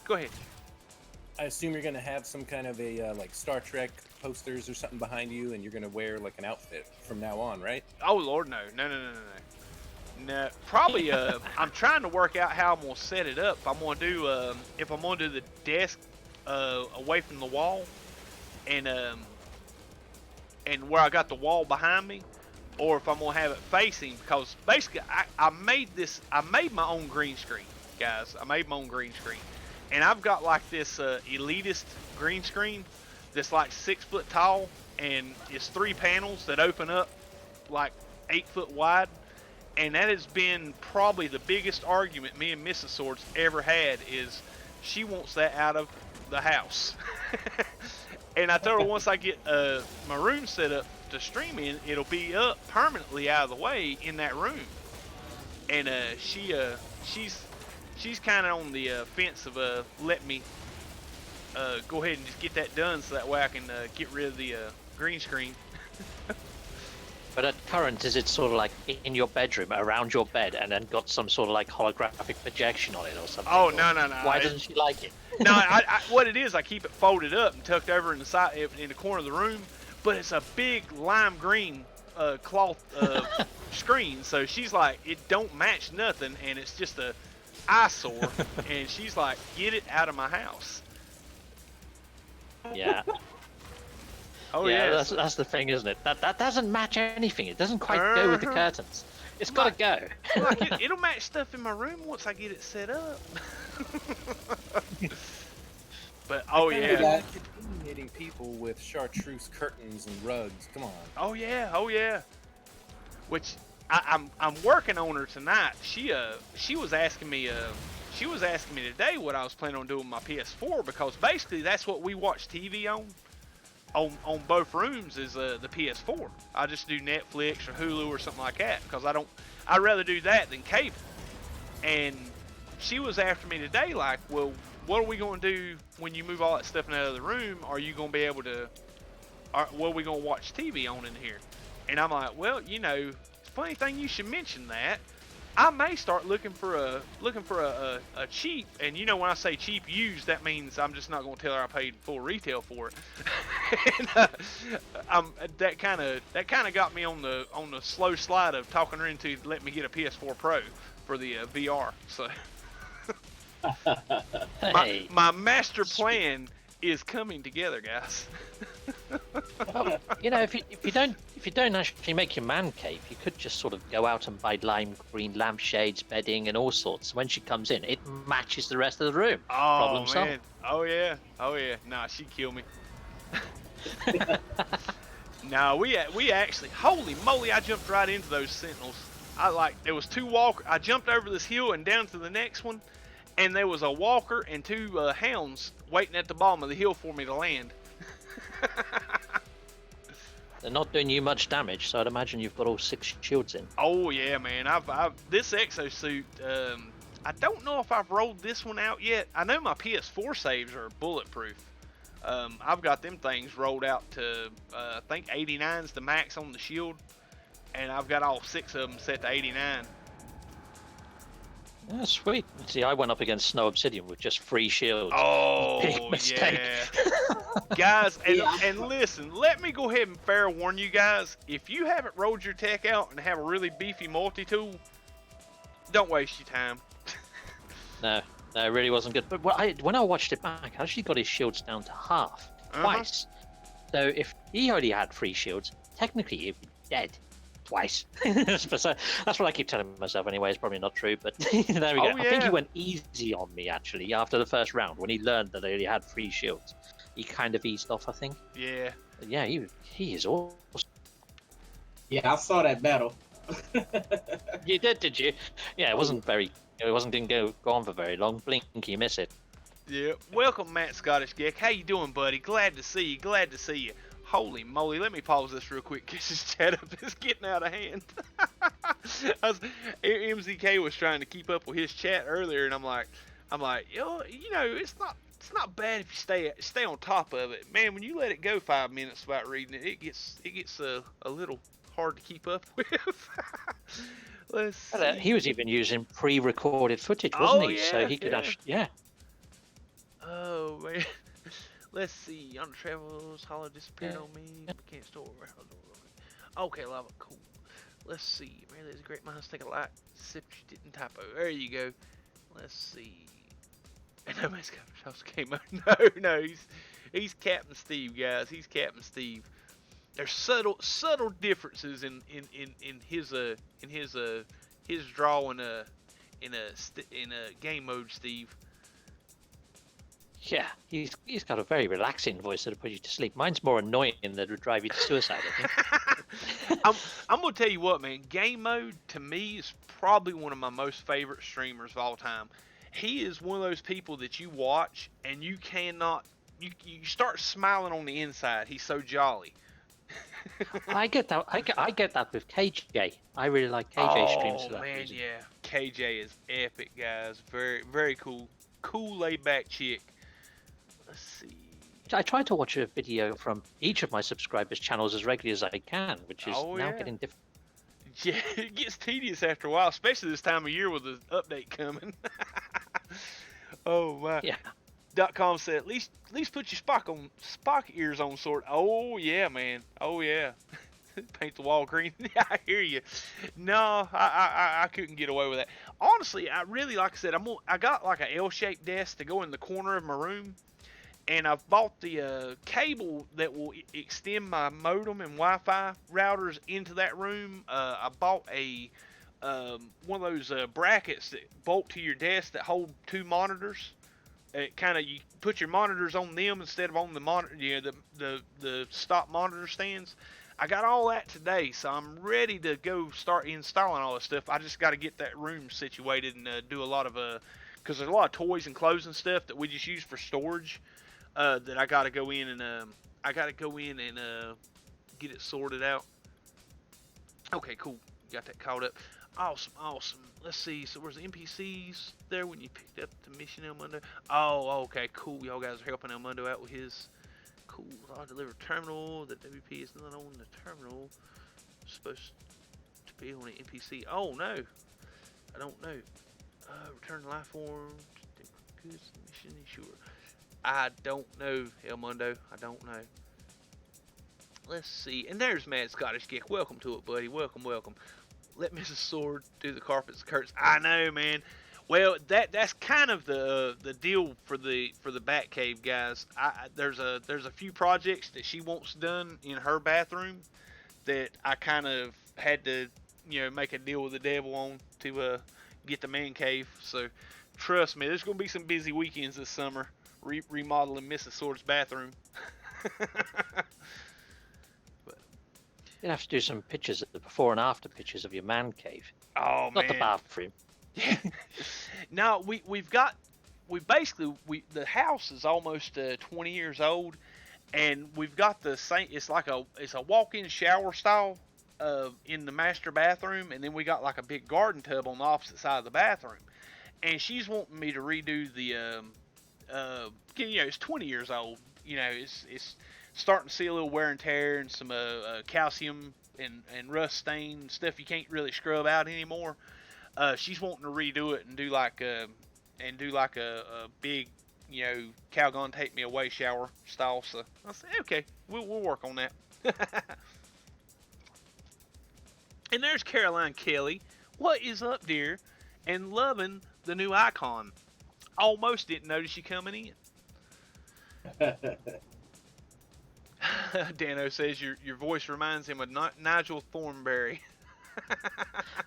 [SPEAKER 3] I assume you're gonna have some kind of a like Star Trek posters or something behind you, and you're gonna wear like an outfit from now on, right?
[SPEAKER 1] Oh Lord, no. No, probably. I'm trying to work out how I'm gonna set it up. I'm gonna do if I'm gonna do the desk away from the wall, and where I got the wall behind me, or if I'm gonna have it facing, because basically I made my own green screen, guys. I made my own green screen, and I've got like this elitist green screen that's like 6 foot tall, and it's 3 panels that open up like 8 foot wide. And that has been probably the biggest argument me and Mrs. Swords ever had, is she wants that out of the house. And I told her once I get my room set up to stream in, it'll be up permanently out of the way in that room. And she's kind of on the fence of letting me go ahead and just get that done, so that way I can get rid of the green screen.
[SPEAKER 4] But at current, is it sort of like in your bedroom, around your bed, and then got some sort of like holographic projection on it or something?
[SPEAKER 1] Oh,
[SPEAKER 4] or
[SPEAKER 1] no.
[SPEAKER 4] Why doesn't she like it?
[SPEAKER 1] No, what it is, I keep it folded up and tucked over in the side, in the corner of the room. But it's a big lime green cloth screen, so she's like, it don't match nothing, and it's just a eyesore. And she's like, get it out of my house.
[SPEAKER 4] Yeah.
[SPEAKER 1] Oh
[SPEAKER 4] yeah,
[SPEAKER 1] yeah.
[SPEAKER 4] that's the thing, isn't it? That doesn't match anything. It doesn't quite go with the curtains. It's got to go.
[SPEAKER 1] Like it'll match stuff in my room once I get it set up. But oh yeah.
[SPEAKER 3] Intimidating people with chartreuse curtains and rugs. Come on.
[SPEAKER 1] Oh yeah. Which I'm working on her tonight. She was asking me today what I was planning on doing with my PS4, because basically that's what we watch TV on both rooms is the PS4. I just do Netflix or Hulu or something like that, because I'd rather do that than cable. And she was after me today like, well, what are we going to do when you move all that stuff in the other room? Are you going to be able to, what are we going to watch TV on in here? And I'm like, well, you know, funny thing you should mention that. I may start looking for a cheap, and you know when I say cheap used, that means I'm just not going to tell her I paid full retail for it. And, that kind of got me on the slow slide of talking her into letting me get a PS4 Pro for the VR. So
[SPEAKER 4] Hey.
[SPEAKER 1] my master plan is coming together, guys.
[SPEAKER 4] Well, you know, if you don't actually make your man cave, you could just sort of go out and buy lime green lampshades, bedding, and all sorts. When she comes in, it matches the rest of the room.
[SPEAKER 1] Oh
[SPEAKER 4] Problem
[SPEAKER 1] man.
[SPEAKER 4] solved.
[SPEAKER 1] Oh yeah. Nah, she'd kill me. No, we actually, holy moly, I jumped right into those sentinels. There was 2 walkers. I jumped over this hill and down to the next one, and there was a walker and 2 hounds waiting at the bottom of the hill for me to land.
[SPEAKER 4] They're not doing you much damage, so I'd imagine you've got all 6 shields in.
[SPEAKER 1] Oh yeah, man. I've this exosuit. I don't know if I've rolled this one out yet. I know my PS4 saves are bulletproof. I've got them things rolled out to I think 89's the max on the shield, and I've got all 6 of them set to 89.
[SPEAKER 4] Oh, sweet. See, I went up against Snow Obsidian with just 3 shields.
[SPEAKER 1] Oh,
[SPEAKER 4] Big mistake.
[SPEAKER 1] yeah. Guys, and listen, let me go ahead and fair warn you guys, if you haven't rolled your tech out and have a really beefy multi-tool, Don't waste your time.
[SPEAKER 4] No, it really wasn't good. But when I watched it back, I actually got his shields down to half twice. So if he only had 3 shields, technically he'd be dead twice. So that's what I keep telling myself anyway. It's probably not true, but there we go.
[SPEAKER 1] Oh,
[SPEAKER 4] I think he
[SPEAKER 1] yeah.
[SPEAKER 4] went easy on me actually after the first round when he learned that I only had 3 shields. He kind of eased off, I think.
[SPEAKER 1] Yeah.
[SPEAKER 4] But yeah, he is awesome.
[SPEAKER 2] Yeah, I saw that battle.
[SPEAKER 4] You did you? Yeah, it wasn't very. It didn't go on for very long. Blink, you miss it.
[SPEAKER 1] Yeah. Welcome, Matt Scottish Geek. How you doing, buddy? Glad to see you. Glad to see you. Holy moly, let me pause this real quick because this chat up is getting out of hand. MZK was trying to keep up with his chat earlier, and I'm like, yo, you know, it's not bad if you stay on top of it. Man, when you let it go 5 minutes without reading it, it gets a little hard to keep up with. Let's see.
[SPEAKER 4] He was even using pre-recorded footage, wasn't he?
[SPEAKER 1] Yeah,
[SPEAKER 4] So he could actually, yeah.
[SPEAKER 1] Oh man. Let's see. On the travels, Hollow disappeared on me. We can't store. Okay, lava. Cool. Let's see. Really, it's a great minds take a lot. Except you didn't typo. There you go. Let's see. No man's got house came out. No, he's Captain Steve, guys. He's Captain Steve. There's subtle differences in his draw in a game mode, Steve.
[SPEAKER 4] Yeah, he's got a very relaxing voice that'll put you to sleep. Mine's more annoying that would drive you to suicide, I think.
[SPEAKER 1] I'm gonna tell you what, man. Game mode to me is probably one of my most favorite streamers of all time. He is one of those people that you watch and you cannot, you start smiling on the inside. He's so jolly.
[SPEAKER 4] I get that. I get that with KJ. I really like KJ streams for that
[SPEAKER 1] man,
[SPEAKER 4] reason.
[SPEAKER 1] yeah. KJ is epic, guys. Very, very cool. Cool, laid back chick. Let's see.
[SPEAKER 4] I try to watch a video from each of my subscribers' channels as regularly as I can, which is now getting difficult.
[SPEAKER 1] Yeah, it gets tedious after a while, especially this time of year with the update coming. Oh my.
[SPEAKER 4] Yeah.
[SPEAKER 1] .com said, at least put your Spock ears on, sort. Oh yeah, man. Oh yeah. Paint the wall green. Yeah, I hear you. No, I couldn't get away with that. Honestly, I really, like I said, I got like a L-shaped desk to go in the corner of my room, and I've bought the cable that will extend my modem and Wi-Fi routers into that room. I bought a one of those brackets that bolt to your desk that hold 2 monitors. It kind of, you put your monitors on them instead of on the monitor, you know, the stock monitor stands. I got all that today, so I'm ready to go start installing all this stuff. I just got to get that room situated and do a lot of because there's a lot of toys and clothes and stuff that we just use for storage. That I got to go in and get it sorted out. Okay, cool. Got that caught up. Awesome. Let's see. So where's the NPCs there when you picked up the mission El Mundo? Oh, okay, cool. Y'all guys are helping El Mundo out with his cool. I'll deliver terminal. The WP is not on the terminal. It's supposed to be on an NPC. Oh no, I don't know. Return the life form. Goods mission sure. I don't know, El Mundo. I don't know. Let's see. And there's Mad Scottish Geek. Welcome to it, buddy. Welcome. Let Mrs. Sword do the carpets curtains. I know, man. Well, that's kind of the deal for the Batcave, guys. There's a few projects that she wants done in her bathroom that I kind of had to, you know, make a deal with the devil on to get the man cave. So trust me, there's gonna be some busy weekends this summer remodeling Mrs. Sword's bathroom.
[SPEAKER 4] You'd have to do some pictures, the before and after pictures of your man cave.
[SPEAKER 1] Oh,
[SPEAKER 4] Not
[SPEAKER 1] man.
[SPEAKER 4] the bathroom.
[SPEAKER 1] No, the house is almost 20 years old, and we've got the same. It's a walk-in shower style in the master bathroom, and then we got like a big garden tub on the opposite side of the bathroom. And she's wanting me to redo the you know, it's 20 years old. You know, it's starting to see a little wear and tear and some calcium and rust stain stuff you can't really scrub out anymore. She's wanting to redo it and do like a big, you know, Calgon take me away shower style. So I said, okay, we'll work on that. And there's Caroline Kelly. What is up, dear? and loving the new icon. Almost didn't notice you coming in. Dano says your voice reminds him of Nigel Thornberry.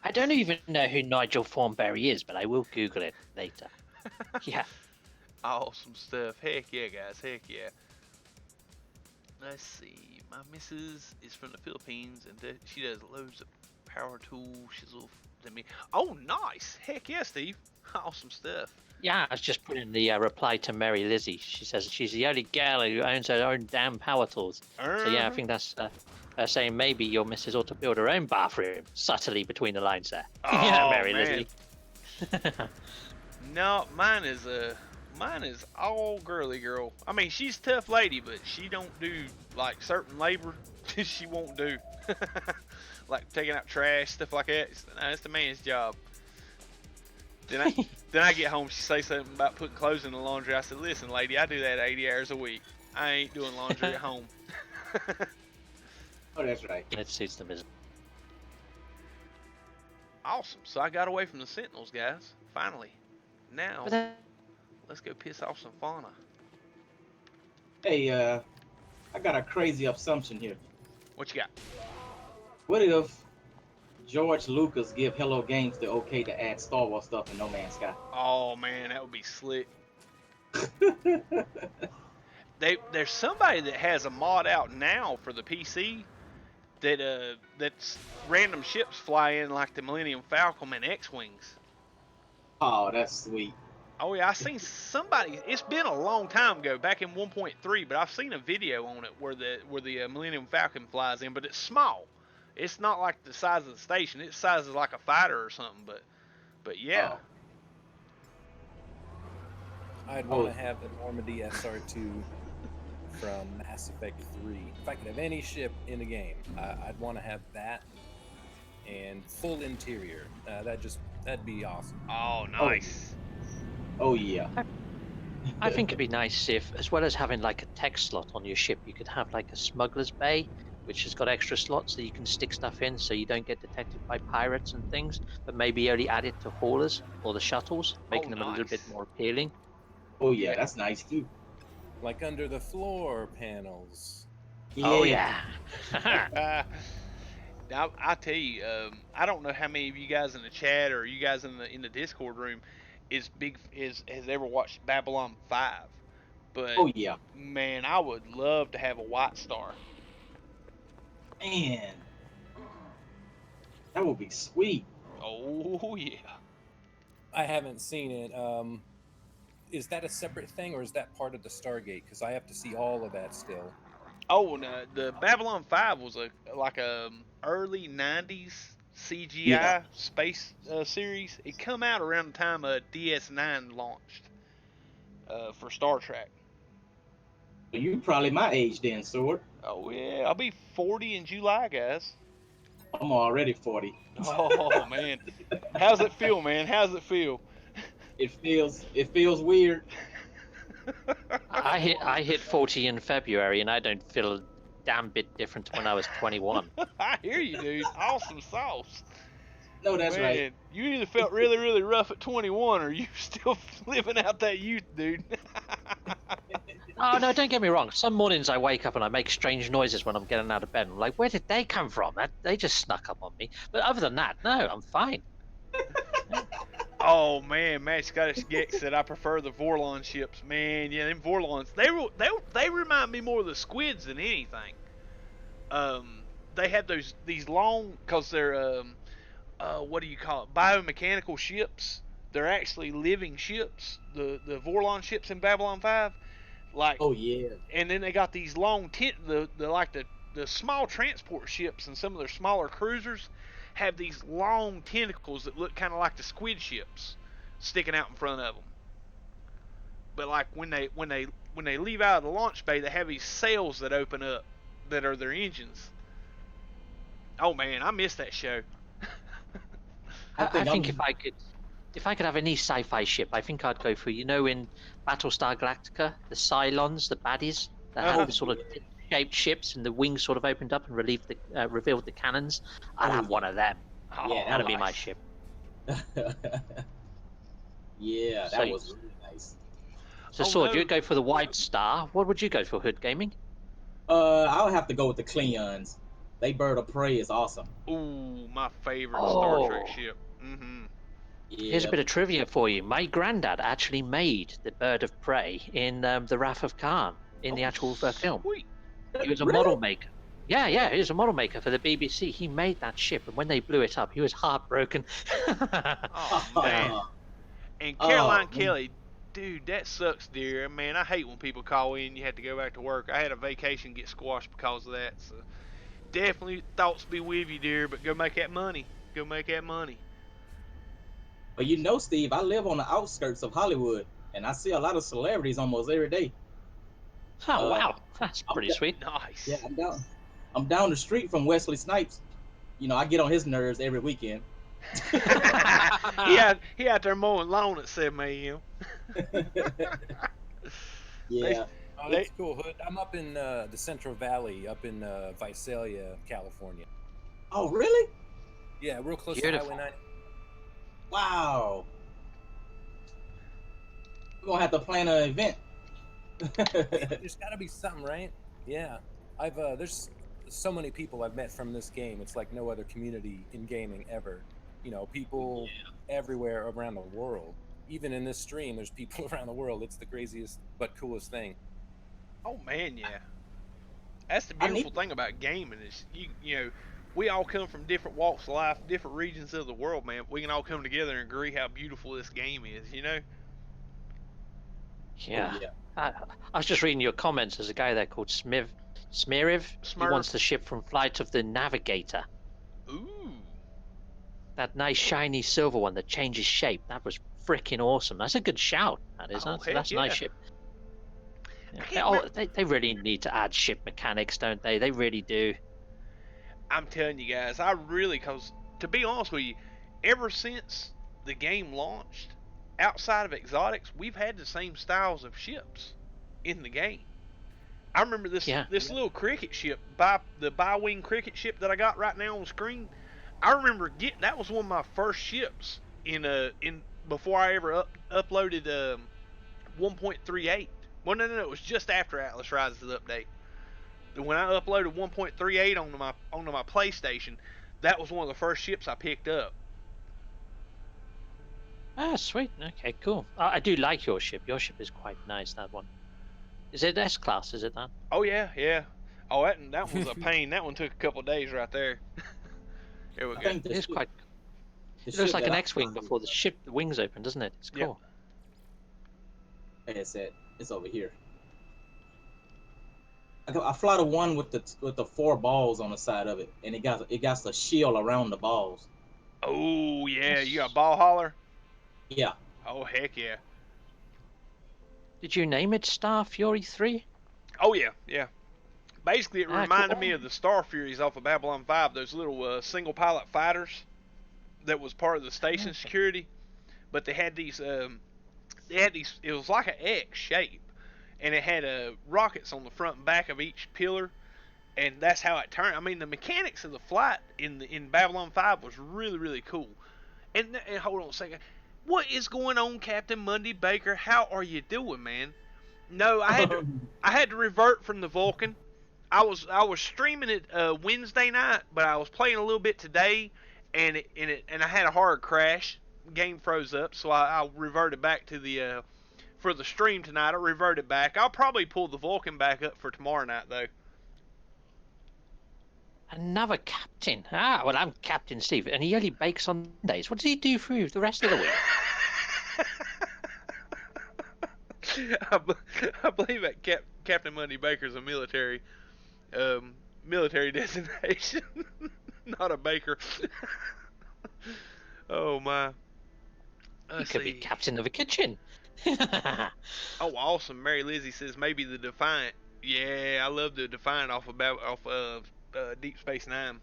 [SPEAKER 4] I don't even know who Nigel Thornberry is, but I will Google it later. Yeah.
[SPEAKER 1] Awesome stuff. Heck yeah, guys. Heck yeah. Let's see. My missus is from the Philippines, and she does loads of power tools. She's a little than me. Oh, nice. Heck yeah, Steve. Awesome stuff.
[SPEAKER 4] Yeah, I was just putting the reply to Mary Lizzie. She says she's the only girl who owns her own damn power tools. So yeah, I think that's saying maybe your missus ought to build her own bathroom. Subtly between the lines there.
[SPEAKER 1] Oh,
[SPEAKER 4] yeah, Mary
[SPEAKER 1] man.
[SPEAKER 4] Lizzie.
[SPEAKER 1] No, mine is all girly girl. I mean, she's a tough lady, but she don't do like certain labor. She won't do, like taking out trash, stuff like that. That's the man's job. Then I get home, she say something about putting clothes in the laundry. I said, listen, lady, I do that 80 hours a week. I ain't doing laundry at home.
[SPEAKER 2] Oh, that's right.
[SPEAKER 4] It suits them, isn't
[SPEAKER 1] Awesome. So I got away from the Sentinels, guys. Finally. Now,
[SPEAKER 4] it?
[SPEAKER 1] let's go piss off some fauna.
[SPEAKER 2] Hey, I got a crazy assumption here.
[SPEAKER 1] What you got?
[SPEAKER 2] What if George Lucas give Hello Games the okay to add Star Wars stuff in No Man's Sky?
[SPEAKER 1] Oh, man, that would be slick. There's somebody that has a mod out now for the PC that's random ships fly in like the Millennium Falcon and X-Wings.
[SPEAKER 2] Oh, that's sweet.
[SPEAKER 1] Oh yeah, I seen somebody. It's been a long time ago, back in 1.3, but I've seen a video on it where the Millennium Falcon flies in, but it's small. It's not like the size of the station. It's size of like a fighter or something. But yeah.
[SPEAKER 2] Oh.
[SPEAKER 3] I'd want to have the Normandy SR2 from Mass Effect 3. If I could have any ship in the game, I'd want to have that and full interior. That'd be awesome.
[SPEAKER 1] Oh, nice.
[SPEAKER 2] Oh yeah.
[SPEAKER 4] I think it'd be nice if, as well as having like a tech slot on your ship, you could have like a smuggler's bay, which has got extra slots that you can stick stuff in so you don't get detected by pirates and things, but maybe only add it to haulers or the shuttles, making them a little bit
[SPEAKER 1] nice.
[SPEAKER 4] more appealing.
[SPEAKER 2] Oh yeah, that's nice too.
[SPEAKER 3] Like under the floor panels.
[SPEAKER 4] Oh yeah.
[SPEAKER 1] Now I tell you, I don't know how many of you guys in the chat or you guys in the Discord room has ever watched Babylon 5, but
[SPEAKER 2] Oh yeah.
[SPEAKER 1] man, I would love to have a White Star.
[SPEAKER 2] Man, that would be sweet.
[SPEAKER 1] Oh yeah.
[SPEAKER 3] I haven't seen it. Is that a separate thing or is that part of the Stargate? Because I have to see all of that still.
[SPEAKER 1] Oh no, the Babylon 5 was like a early 90s CGI space series. It come out around the time DS9 launched for Star Trek.
[SPEAKER 2] You probably my age then, Sword.
[SPEAKER 1] Oh yeah, I'll be 40 in July, guys.
[SPEAKER 2] I'm already 40.
[SPEAKER 1] Oh man, how's it feel, man? How's it feel?
[SPEAKER 2] It feels weird.
[SPEAKER 4] I hit 40 in February, and I don't feel a damn bit different to when I was 21.
[SPEAKER 1] I hear you, dude. Awesome sauce.
[SPEAKER 2] No, that's
[SPEAKER 1] Man,
[SPEAKER 2] right.
[SPEAKER 1] you either felt really, really rough at 21, or you still living out that youth, dude.
[SPEAKER 4] Oh no, don't get me wrong. Some mornings I wake up and I make strange noises when I'm getting out of bed. I'm like, where did they come from? They just snuck up on me. But other than that, no, I'm fine.
[SPEAKER 1] Oh man, Matt Scottish Gex said I prefer the Vorlon ships. Man, yeah, them Vorlons. They remind me more of the squids than anything. They have these long, cause they're what do you call it? Biomechanical ships. They're actually living ships. The Vorlon ships in Babylon 5. Like,
[SPEAKER 2] Oh yeah.
[SPEAKER 1] and then they got these long the small transport ships and some of their smaller cruisers have these long tentacles that look kind of like the squid ships sticking out in front of them. But like when they leave out of the launch bay, they have these sails that open up that are their engines. Oh man, I miss that show.
[SPEAKER 4] I think if I could have any sci-fi ship, I think I'd go for, in Battlestar Galactica, the Cylons, the baddies that had the sort of shaped ships and the wings sort of opened up and revealed the cannons. I'd have one of them.
[SPEAKER 1] Oh,
[SPEAKER 2] Yeah,
[SPEAKER 4] That'd be
[SPEAKER 1] nice.
[SPEAKER 4] my ship.
[SPEAKER 2] Yeah,
[SPEAKER 4] So,
[SPEAKER 2] that was really nice.
[SPEAKER 4] so
[SPEAKER 1] Oh
[SPEAKER 4] Sword,
[SPEAKER 1] no.
[SPEAKER 4] you'd go for the White Star. What would you go for, Hood Gaming?
[SPEAKER 2] I'll have to go with the Klingons. They bird of prey is awesome.
[SPEAKER 1] Ooh, my favorite Star Trek
[SPEAKER 4] Oh,
[SPEAKER 1] ship. Mm-hmm.
[SPEAKER 4] here's a
[SPEAKER 2] Yeah.
[SPEAKER 4] bit of trivia for you. My granddad actually made the Bird of Prey in The Wrath of Khan in the
[SPEAKER 1] Oh,
[SPEAKER 4] actual film.
[SPEAKER 1] sweet.
[SPEAKER 4] He was a model
[SPEAKER 2] Really?
[SPEAKER 4] maker. Yeah, yeah, he was a model maker for the BBC. He made that ship, and when they blew it up, he was heartbroken.
[SPEAKER 1] Oh man.
[SPEAKER 2] Oh,
[SPEAKER 1] And Caroline
[SPEAKER 2] oh man.
[SPEAKER 1] Kelly, dude, that sucks, dear. Man, I hate when people call in. You had to go back to work. I had a vacation get squashed because of that. So definitely thoughts be with you, dear. But go make that money. Go make that money.
[SPEAKER 2] But you know, Steve, I live on the outskirts of Hollywood, and I see a lot of celebrities almost every day.
[SPEAKER 4] Oh
[SPEAKER 2] Uh,
[SPEAKER 4] wow, that's
[SPEAKER 2] I'm,
[SPEAKER 4] pretty sweet.
[SPEAKER 2] yeah,
[SPEAKER 1] Nice.
[SPEAKER 2] I'm down. I'm down the street from Wesley Snipes. You know, I get on his nerves every weekend.
[SPEAKER 1] he out there mowing lawn at 7 a.m. they
[SPEAKER 2] Yeah.
[SPEAKER 3] Oh,
[SPEAKER 1] they
[SPEAKER 3] that's cool, Hood. I'm up in the Central Valley, up in Visalia, California.
[SPEAKER 2] Oh, really?
[SPEAKER 3] Yeah, real close to
[SPEAKER 4] Beautiful.
[SPEAKER 3] Highway 90.
[SPEAKER 2] Wow. We're gonna have to plan an event.
[SPEAKER 3] There's got to be something, right? Yeah, I've there's so many people I've met from this game. It's like no other community in gaming ever. You know, people everywhere around the world. Even in this stream, there's people around the world. It's the craziest but coolest thing.
[SPEAKER 1] oh man, yeah. That's the
[SPEAKER 2] I need.
[SPEAKER 1] beautiful thing about gaming is you know we all come from different walks of life, different regions of the world, man. We can all come together and agree how beautiful this game is. You know.
[SPEAKER 2] Oh
[SPEAKER 4] Yeah.
[SPEAKER 2] yeah.
[SPEAKER 4] I was just reading your comments. There's a guy there called Smiriv. He
[SPEAKER 1] Smurf.
[SPEAKER 4] wants the ship from Flight of the Navigator.
[SPEAKER 1] Ooh.
[SPEAKER 4] That nice shiny silver one that changes shape. That was freaking awesome. That's a good shout. That is.
[SPEAKER 1] Oh heck
[SPEAKER 4] That's a nice
[SPEAKER 1] yeah.
[SPEAKER 4] ship.
[SPEAKER 1] I
[SPEAKER 4] Yeah.
[SPEAKER 1] can't
[SPEAKER 4] Oh,
[SPEAKER 1] remember.
[SPEAKER 4] they really need to add ship mechanics, don't they? They really do.
[SPEAKER 1] I'm telling you guys, I really, cause to be honest with you, ever since the game launched, outside of exotics, we've had the same styles of ships in the game. I remember this
[SPEAKER 4] Yeah.
[SPEAKER 1] this little cricket ship, the bi-wing cricket ship that I got right now on the screen. I remember getting that was one of my first ships in before I ever uploaded 1.38. Well, no, it was just after Atlas Rises update. When I uploaded 1.38 onto my PlayStation, that was one of the first ships I picked up.
[SPEAKER 4] Ah, sweet. Okay, cool. I do like your ship. Your ship is quite nice. That one. Is it S class? Is it that?
[SPEAKER 1] Oh yeah, yeah. Oh, that one was a pain. That one took a couple of days right there. There we
[SPEAKER 2] I
[SPEAKER 1] go.
[SPEAKER 2] think
[SPEAKER 4] It is quite.
[SPEAKER 2] the
[SPEAKER 4] It looks
[SPEAKER 2] ship
[SPEAKER 4] like
[SPEAKER 2] that
[SPEAKER 4] an
[SPEAKER 2] I
[SPEAKER 4] X-wing before the wings open, doesn't it? It's
[SPEAKER 1] Yep.
[SPEAKER 4] cool.
[SPEAKER 2] had said it's over here. I fly the one with the four balls on the side of it, and it got the shield around the balls.
[SPEAKER 1] Oh yeah, you got
[SPEAKER 4] Yes.
[SPEAKER 1] ball holler.
[SPEAKER 2] Yeah.
[SPEAKER 1] Oh heck yeah.
[SPEAKER 4] Did you name it Star Fury 3?
[SPEAKER 1] Oh yeah, yeah. Basically, it
[SPEAKER 4] Ah,
[SPEAKER 1] reminded me
[SPEAKER 4] cool.
[SPEAKER 1] of the Star Furies off of Babylon 5. Those little single pilot fighters that was part of the station
[SPEAKER 4] Okay.
[SPEAKER 1] security, but they had these. It was like an X shape, and it had rockets on the front and back of each pillar, and that's how it turned. I mean, the mechanics of the flight in Babylon 5 was really cool. And hold on a second, what is going on, Captain Monday Baker? How are you doing, man? No, I had to revert from the Vulcan. I was streaming it Wednesday night, but I was playing a little bit today, and I had a hard crash. Game froze up, so I reverted back to the for the stream tonight. I reverted back. I'll probably pull the Vulcan back up for tomorrow night though.
[SPEAKER 4] Another captain. Ah, well, I'm Captain Steve, and he only bakes on Mondays. What does he do for the rest of the week?
[SPEAKER 1] I, I believe that Captain Monday Baker's a military designation, not a baker. Oh my.
[SPEAKER 4] He
[SPEAKER 1] Let's
[SPEAKER 4] could be
[SPEAKER 1] see.
[SPEAKER 4] captain of a kitchen.
[SPEAKER 1] Oh, awesome. Mary Lizzie says maybe the Defiant. Yeah, I love the Defiant off of Deep Space Nine.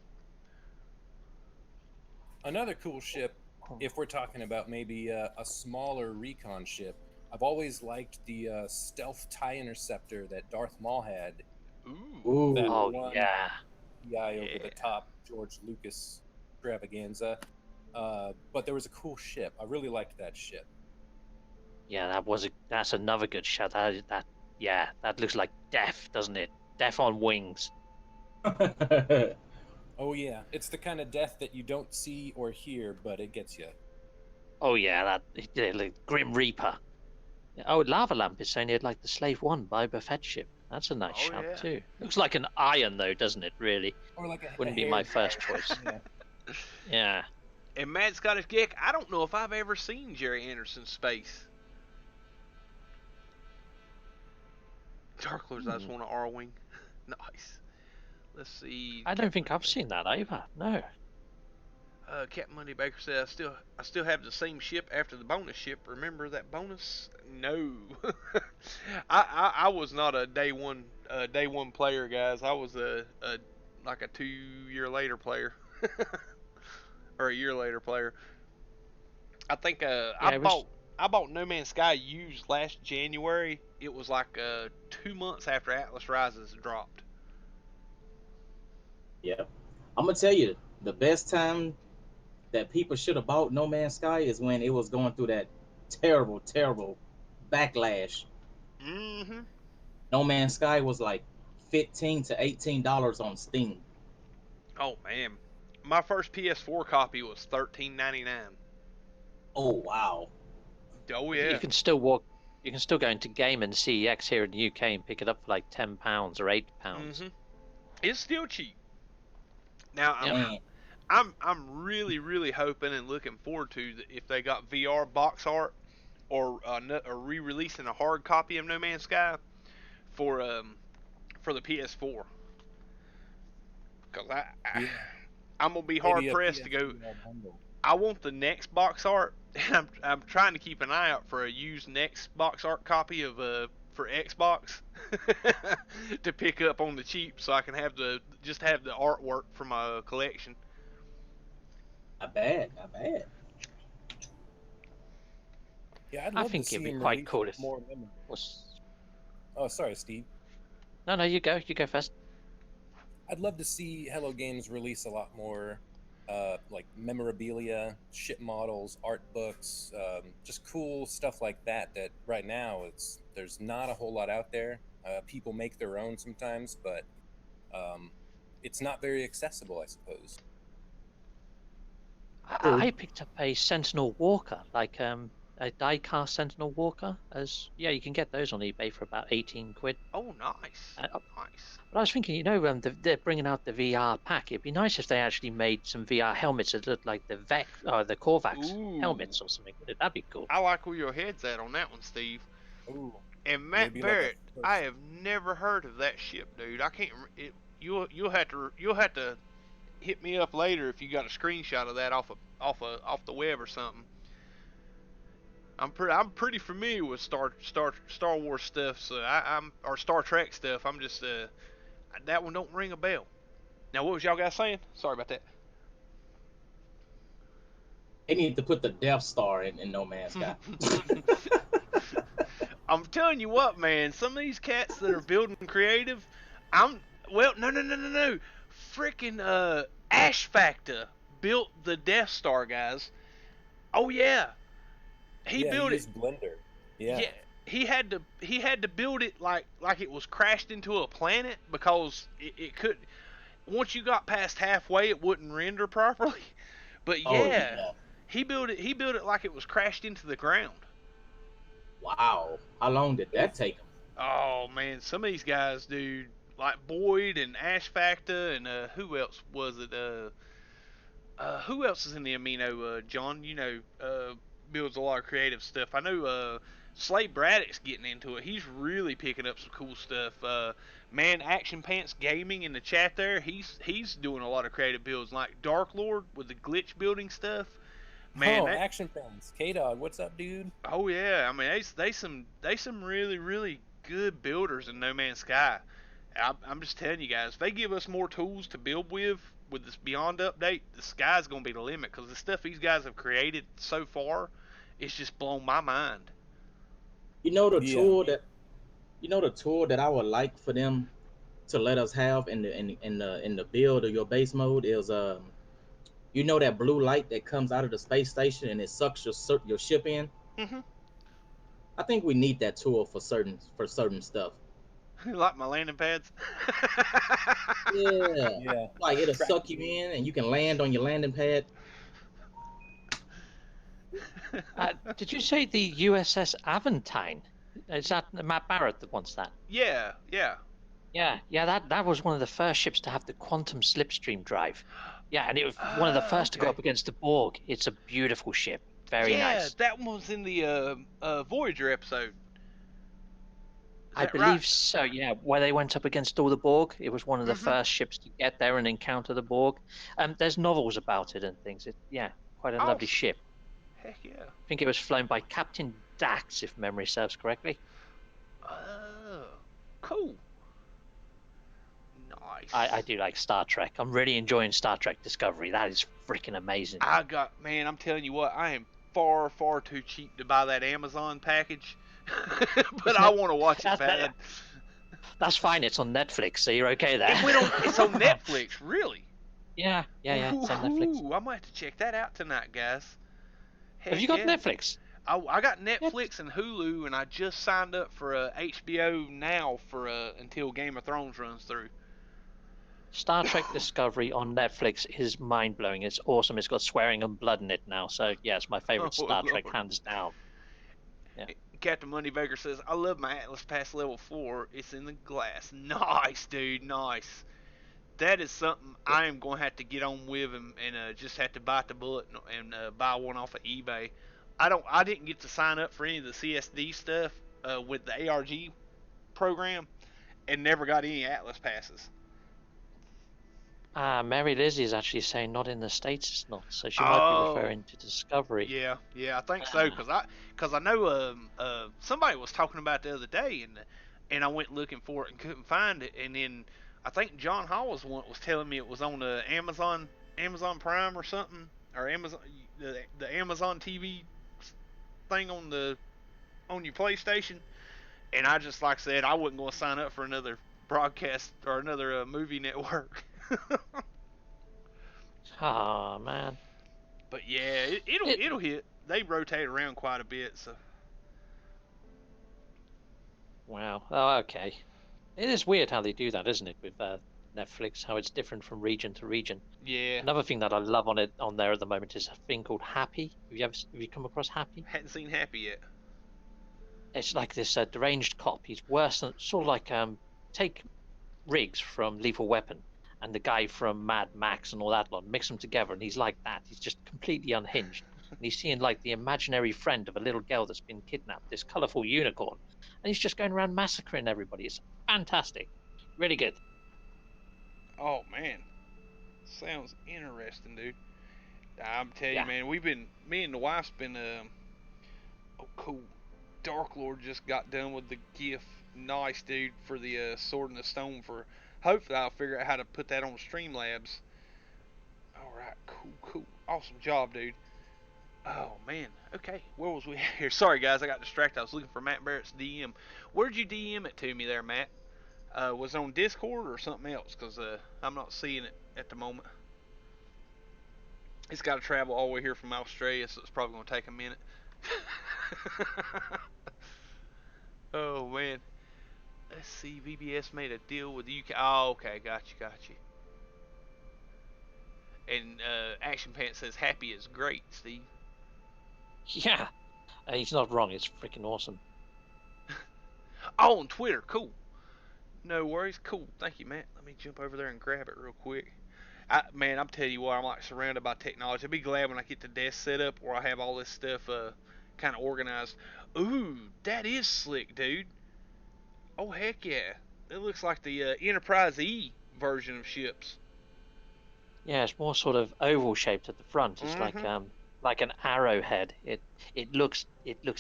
[SPEAKER 3] Another cool ship, if we're talking about maybe a smaller recon ship, I've always liked the stealth TIE interceptor that Darth Maul had.
[SPEAKER 1] Ooh.
[SPEAKER 2] Ooh.
[SPEAKER 3] That
[SPEAKER 4] Oh
[SPEAKER 3] one
[SPEAKER 4] yeah.
[SPEAKER 3] PI over
[SPEAKER 1] Yeah.
[SPEAKER 3] the top George Lucas extravaganza. But there was a cool ship. I really liked that ship.
[SPEAKER 4] Yeah, that's another good shot. That looks like death, doesn't it? Death on wings.
[SPEAKER 3] Oh yeah, it's the kind of death that you don't see or hear, but it gets you.
[SPEAKER 4] Oh yeah, like Grim Reaper. Oh, Lava Lamp is saying he'd like the Slave One Boba Fett ship. That's a nice
[SPEAKER 1] Oh
[SPEAKER 4] shout
[SPEAKER 1] yeah.
[SPEAKER 4] too. Looks like an iron though, doesn't it? Really,
[SPEAKER 3] Or like a
[SPEAKER 4] wouldn't be
[SPEAKER 3] hair
[SPEAKER 4] my
[SPEAKER 3] dryer.
[SPEAKER 4] first choice.
[SPEAKER 3] Yeah.
[SPEAKER 4] Yeah.
[SPEAKER 1] And Mad Scottish Geek, I don't know if I've ever seen Jerry Anderson's space. Dark Lords, I just want an R-Wing. Nice. Let's see.
[SPEAKER 4] I don't think I've seen that either. No.
[SPEAKER 1] Captain Monday Baker said, I still have the same ship after the bonus ship. Remember that bonus? No. I was not a day one player, guys. I was like a 2 year later player. Or a year later player. I think
[SPEAKER 4] Yeah, it was.
[SPEAKER 1] I bought No Man's Sky used last January. It was like 2 months after Atlas Rises dropped.
[SPEAKER 2] Yeah, I'm gonna tell you the best time that people should have bought No Man's Sky is when it was going through that terrible, terrible backlash.
[SPEAKER 1] Mm-hmm.
[SPEAKER 2] No Man's Sky was like $15 to $18 on Steam.
[SPEAKER 1] Oh man, my first PS4 copy was $13.99.
[SPEAKER 2] Oh wow.
[SPEAKER 1] Oh
[SPEAKER 4] You
[SPEAKER 1] yeah.
[SPEAKER 4] can still walk. You can still go into Game and CEX here in the UK and pick it up for like £10 or £8.
[SPEAKER 1] Mm-hmm. It's still cheap. Now
[SPEAKER 4] Yep.
[SPEAKER 2] Man,
[SPEAKER 1] I'm really hoping and looking forward to if they got VR box art or re-releasing a hard copy of No Man's Sky for the PS4. Cause
[SPEAKER 3] Yeah.
[SPEAKER 1] I'm gonna be hard
[SPEAKER 3] Maybe a
[SPEAKER 1] pressed to go.
[SPEAKER 3] PS4 bundle.
[SPEAKER 1] I want the next box art, and I'm trying to keep an eye out for a used next box art copy of for Xbox to pick up on the cheap, so I can have the artwork for my collection.
[SPEAKER 2] not bad, not bad.
[SPEAKER 3] Yeah, I'd
[SPEAKER 4] I
[SPEAKER 3] love to
[SPEAKER 4] think
[SPEAKER 3] see
[SPEAKER 4] it'd be
[SPEAKER 3] him
[SPEAKER 4] quite
[SPEAKER 3] release
[SPEAKER 4] cool if.
[SPEAKER 3] more memories.
[SPEAKER 4] Was...
[SPEAKER 3] Oh, sorry, Steve.
[SPEAKER 4] No, you go. You go first.
[SPEAKER 3] I'd love to see Hello Games release a lot more, like memorabilia, ship models, art books, just cool stuff like that. That right now there's not a whole lot out there. People make their own sometimes, but it's not very accessible, I suppose.
[SPEAKER 4] I picked up a Sentinel Walker, like a die-cast Sentinel Walker. Yeah, you can get those on eBay for about 18 quid.
[SPEAKER 1] Oh, nice,
[SPEAKER 4] Uh,
[SPEAKER 1] nice.
[SPEAKER 4] But I was thinking, they're bringing out the VR pack. It'd be nice if they actually made some VR helmets that looked like the Vec or the Korvax
[SPEAKER 1] Ooh.
[SPEAKER 4] helmets or something. That'd be cool.
[SPEAKER 1] I like where your head's at on that one, Steve.
[SPEAKER 3] Ooh,
[SPEAKER 1] And Matt
[SPEAKER 3] maybe like a
[SPEAKER 1] Barrett,
[SPEAKER 3] first-
[SPEAKER 1] I have never heard of that ship, dude. I can't. You'll have to hit me up later if you got a screenshot of that off the web or something. I'm pretty familiar with Star Wars stuff, so I'm or Star Trek stuff. I'm just that one don't ring a bell. Now, what was y'all guys saying? Sorry about that.
[SPEAKER 2] They need to put the Death Star in No Man's Sky.
[SPEAKER 1] I'm telling you what, man. Some of these cats that are building creative, no. Freaking Ash Factor built the Death Star, guys. Oh yeah, he built
[SPEAKER 3] he
[SPEAKER 1] it.
[SPEAKER 3] used Blender. Yeah.
[SPEAKER 1] He had to build it like it was crashed into a planet because it could. Once you got past halfway, it wouldn't render properly. But
[SPEAKER 2] Oh yeah.
[SPEAKER 1] he built it like it was crashed into the ground.
[SPEAKER 2] Wow. How long did that take them?
[SPEAKER 1] Oh man, some of these guys, dude, like Boyd and Ash Factor and who else was it? Who else is in the Amino? John, builds a lot of creative stuff. I know Slade Braddock's getting into it. He's really picking up some cool stuff. Man, Action Pants Gaming in the chat there, he's doing a lot of creative builds, like Dark Lord with the glitch building stuff. Man,
[SPEAKER 3] Action Fans. K-Dog, what's up, dude?
[SPEAKER 1] Oh yeah, I mean they some really good builders in No Man's Sky. I'm just telling you guys, if they give us more tools to build with this Beyond update, the sky's gonna be the limit because the stuff these guys have created so far, it's just blown my mind.
[SPEAKER 2] You know the tool that I would like for them to let us have in the build of your base mode is You know that blue light that comes out of the space station and it sucks your ship in.
[SPEAKER 1] Mhm.
[SPEAKER 2] I think we need that tool for certain stuff.
[SPEAKER 1] Like my landing pads.
[SPEAKER 2] Yeah,
[SPEAKER 3] Yeah.
[SPEAKER 2] like it'll suck you in and you can land on your landing pad.
[SPEAKER 4] Did you say the USS Aventine? Is that Matt Barrett that wants that?
[SPEAKER 1] Yeah, yeah.
[SPEAKER 4] Yeah, yeah. That was one of the first ships to have the quantum slipstream drive. Yeah, and it was one of the
[SPEAKER 1] Oh,
[SPEAKER 4] first to go
[SPEAKER 1] okay.
[SPEAKER 4] up against the Borg. It's a beautiful ship. Very
[SPEAKER 1] Yeah,
[SPEAKER 4] nice.
[SPEAKER 1] that one was in the Voyager episode. Is
[SPEAKER 4] I
[SPEAKER 1] that right?
[SPEAKER 4] believe so, yeah, where they went up against all the Borg. It was one of the
[SPEAKER 1] Mhm.
[SPEAKER 4] first ships to get there and encounter the Borg. There's novels about it and things. Yeah, quite a lovely
[SPEAKER 1] Awesome.
[SPEAKER 4] ship.
[SPEAKER 1] Heck yeah.
[SPEAKER 4] I think it was flown by Captain Dax, if memory serves correctly.
[SPEAKER 1] Oh, cool.
[SPEAKER 4] I
[SPEAKER 1] Nice.
[SPEAKER 4] do like Star Trek. I'm really enjoying Star Trek Discovery. That is freaking amazing.
[SPEAKER 1] Man, I'm telling you what, I am far, far too cheap to buy that Amazon package. But
[SPEAKER 4] Isn't
[SPEAKER 1] I
[SPEAKER 4] it?
[SPEAKER 1] want to watch it
[SPEAKER 4] That's,
[SPEAKER 1] bad.
[SPEAKER 4] that's fine. It's on Netflix, so you're okay there.
[SPEAKER 1] It's on Netflix, really?
[SPEAKER 4] Yeah, yeah, yeah. It's on Netflix.
[SPEAKER 1] Ooh, I might have to check that out tonight, guys.
[SPEAKER 4] Have you
[SPEAKER 1] Heck
[SPEAKER 4] got
[SPEAKER 1] yeah.
[SPEAKER 4] Netflix?
[SPEAKER 1] I got
[SPEAKER 4] Yeah.
[SPEAKER 1] Netflix and Hulu, and I just signed up for HBO now for until Game of Thrones runs through.
[SPEAKER 4] Star Trek Discovery on Netflix is mind blowing. It's awesome. It's got swearing and blood in it now. So yeah, it's my
[SPEAKER 1] Oh
[SPEAKER 4] favorite Star Trek,
[SPEAKER 1] Lord.
[SPEAKER 4] hands down. Yeah.
[SPEAKER 1] Captain Moneybaker says, I love my Atlas Pass level 4. It's in the glass. Nice, dude. Nice. That is something I am going to have to get on with and just have to bite the bullet and buy one off of eBay. I didn't get to sign up for any of the CSD stuff with the ARG program and never got any Atlas passes.
[SPEAKER 4] Mary Lizzie is actually saying not in the States it's not. So she might be
[SPEAKER 1] Oh,
[SPEAKER 4] referring to Discovery.
[SPEAKER 1] yeah, I think so.
[SPEAKER 4] Ah,
[SPEAKER 1] Cause I know somebody was talking about it the other day, and I went looking for it and couldn't find it, and then I think John Hall was telling me it was on Amazon Prime or something, or the Amazon TV thing on your PlayStation, and I just, like I said, I wasn't going to sign up for another broadcast or another movie network.
[SPEAKER 4] man.
[SPEAKER 1] But yeah,
[SPEAKER 4] It
[SPEAKER 1] it'll hit. They rotate around quite a bit, so
[SPEAKER 4] wow. Oh, okay. It is weird how they do that, isn't it, with Netflix? How it's different from region to region.
[SPEAKER 1] yeah.
[SPEAKER 4] Another thing that I love on there at the moment is a thing called Happy. Have you come across Happy?
[SPEAKER 1] Hadn't seen Happy yet.
[SPEAKER 4] It's like this deranged cop. He's worse than sort of like take Riggs from Lethal Weapon and the guy from Mad Max and all that lot, mix them together, and he's like that. He's just completely unhinged. And he's seeing like the imaginary friend of a little girl that's been kidnapped, this colorful unicorn, and he's just going around massacring everybody. It's fantastic, really good.
[SPEAKER 1] Oh man, sounds interesting, dude. I'm telling you,
[SPEAKER 4] Yeah,
[SPEAKER 1] man, me and the wife's been, oh cool. Dark Lord just got done with the gift. Nice, dude, for the Sword in the Stone. For hopefully I'll figure out how to put that on Streamlabs. All right, cool, awesome job, dude. Oh man, okay, where was we here? Sorry guys, I got distracted. I was looking for Matt Barrett's DM. Where'd you DM it to me there, Matt? Was it on Discord or something else? Cause I'm not seeing it at the moment. It's got to travel all the way here from Australia, so it's probably gonna take a minute. Oh man, let's see. VBS made a deal with the UK. Oh, okay, got you. And Action Pants says happy is great, Steve.
[SPEAKER 4] yeah. He's not wrong. It's freaking awesome.
[SPEAKER 1] Oh, on Twitter, cool. No worries, cool. Thank you, Matt. Let me jump over there and grab it real quick. Man, I'm telling you what, I'm like surrounded by technology. I'll be glad when I get the desk set up where I have all this stuff kind of organized. Ooh, that is slick, dude. Oh heck yeah, it looks like the Enterprise E version of ships.
[SPEAKER 4] Yeah, it's more sort of oval shaped at the front. It's
[SPEAKER 1] Mm-hmm.
[SPEAKER 4] like an arrowhead. It looks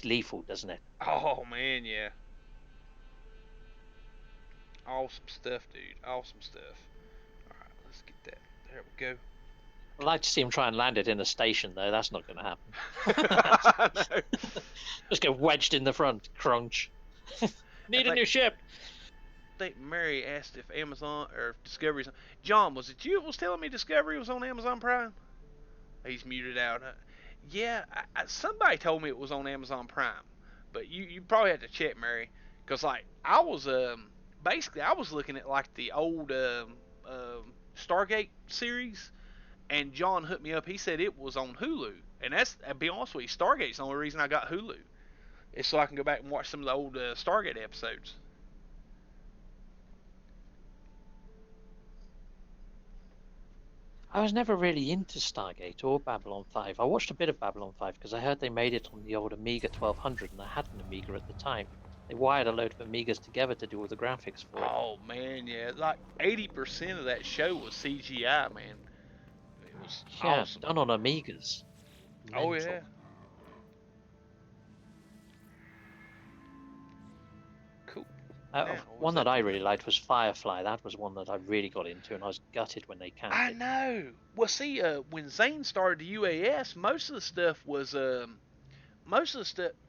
[SPEAKER 4] lethal, doesn't it?
[SPEAKER 1] Oh man, yeah. Awesome stuff, dude. Awesome stuff. All right, let's get that. There we go.
[SPEAKER 4] I'd like to see him try and land it in a station, though. That's not going to
[SPEAKER 1] I
[SPEAKER 4] happen.
[SPEAKER 1] know.
[SPEAKER 4] Just get wedged in the front. Crunch.
[SPEAKER 1] I
[SPEAKER 4] Need a
[SPEAKER 1] think
[SPEAKER 4] new ship.
[SPEAKER 1] think Mary asked if Amazon or Discovery's. John, was it you that was telling me Discovery was on Amazon Prime? He's muted out. Yeah, somebody told me it was on Amazon Prime, but you probably have to check, Mary, because like I was basically I was looking at like the old Stargate series, and John hooked me up. He said it was on Hulu, and I'll be honest with you, Stargate's the only reason I got Hulu. Is so I can go back and watch some of the old Stargate episodes.
[SPEAKER 4] I was never really into Stargate or Babylon 5. I watched a bit of Babylon 5 because I heard they made it on the old Amiga 1200, and I had an Amiga at the time. They wired a load of Amigas together to do all the graphics for it.
[SPEAKER 1] Oh man, yeah, like 80% of that show was CGI, man. It was
[SPEAKER 4] Yeah,
[SPEAKER 1] awesome.
[SPEAKER 4] done on Amigas.
[SPEAKER 1] Oh
[SPEAKER 4] Mental.
[SPEAKER 1] yeah. Cool. Now,
[SPEAKER 4] One that I really liked was Firefly. That was one that I really got into, and I was gutted when they
[SPEAKER 1] I
[SPEAKER 4] cancelled it.
[SPEAKER 1] know. Well, see, when Zane started the UAS, most of the stuff was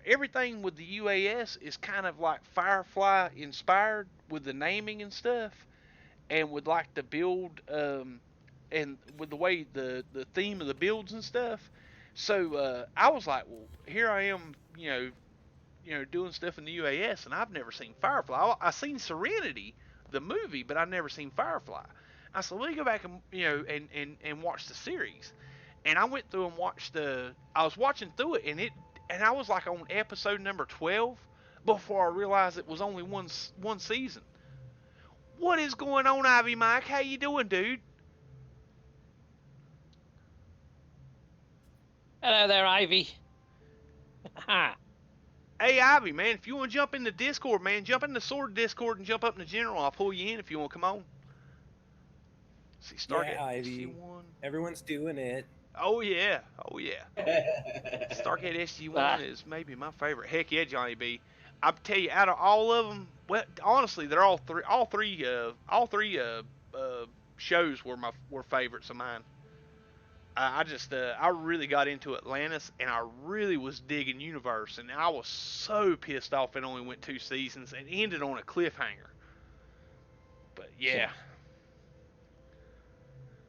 [SPEAKER 1] everything with the UAS is kind of like Firefly inspired with the naming and stuff, and with like the build, and with the way the theme of the builds and stuff. So I was like, well, here I am, doing stuff in the UAS, and I've never seen Firefly. I seen Serenity, the movie, but I've never seen Firefly. I said, let me go back and and watch the series. And I went through and watched I was watching through it, and I was like on episode number 12 before I realized it was only one season. What is going on, Ivy Mike? How you doing, dude?
[SPEAKER 4] Hello there, Ivy.
[SPEAKER 1] Hey, Ivy, man, if you want to jump in the Discord, man, jump in the Sword Discord and jump up in the General. I'll pull you in if you want to come on. See, Stargate
[SPEAKER 3] Yeah, Ivy.
[SPEAKER 1] SG-1.
[SPEAKER 3] Everyone's doing it.
[SPEAKER 1] Oh, yeah. Oh, yeah. Stargate SG-1 is maybe my favorite. Heck yeah, Johnny B. I tell you, out of all of them, well, honestly, they're all three shows were favorites of mine. I really got into Atlantis, and I really was digging Universe, and I was so pissed off it only went 2 seasons and ended on a cliffhanger. But yeah.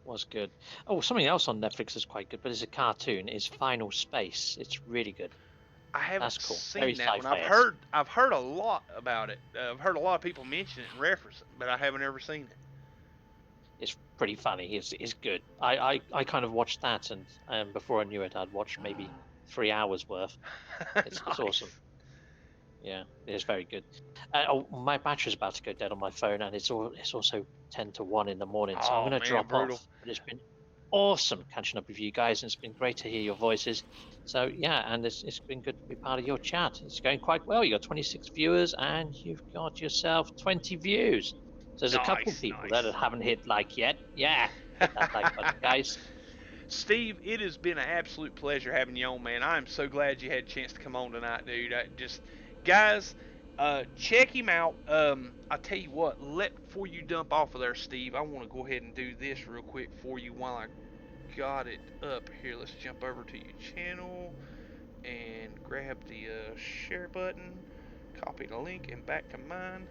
[SPEAKER 4] Was good. Oh, something else on Netflix is quite good, but it's a cartoon. Is Final Space. It's really good.
[SPEAKER 1] I haven't
[SPEAKER 4] That's cool.
[SPEAKER 1] seen
[SPEAKER 4] Very
[SPEAKER 1] that one.
[SPEAKER 4] sci-fi-esque.
[SPEAKER 1] I've heard a lot about it. I've heard a lot of people mention it and reference it, but I haven't ever seen it.
[SPEAKER 4] It's pretty funny. It's good. I kind of watched that, and before I knew it, I'd watched maybe 3 hours worth. It's
[SPEAKER 1] Nice.
[SPEAKER 4] awesome. Yeah, it's very good. My battery's about to go dead on my phone, and it's also 10 to 1 in the morning, so I'm
[SPEAKER 1] Oh,
[SPEAKER 4] going to
[SPEAKER 1] man,
[SPEAKER 4] drop
[SPEAKER 1] brutal.
[SPEAKER 4] off. But it's been awesome catching up with you guys, and it's been great to hear your voices. So yeah, and it's been good to be part of your chat. It's going quite well. You got 26 viewers, and you've got yourself 20 views. So there's a couple of people that haven't hit like yet. Yeah, hit that like button, guys.
[SPEAKER 1] Steve, it has been an absolute pleasure having you on, man. I am so glad you had a chance to come on tonight, dude. Guys, check him out. I tell you what, before you dump off of there, Steve, I want to go ahead and do this real quick for you while I got it up here. Let's jump over to your channel and grab the share button, copy the link, and back to mine,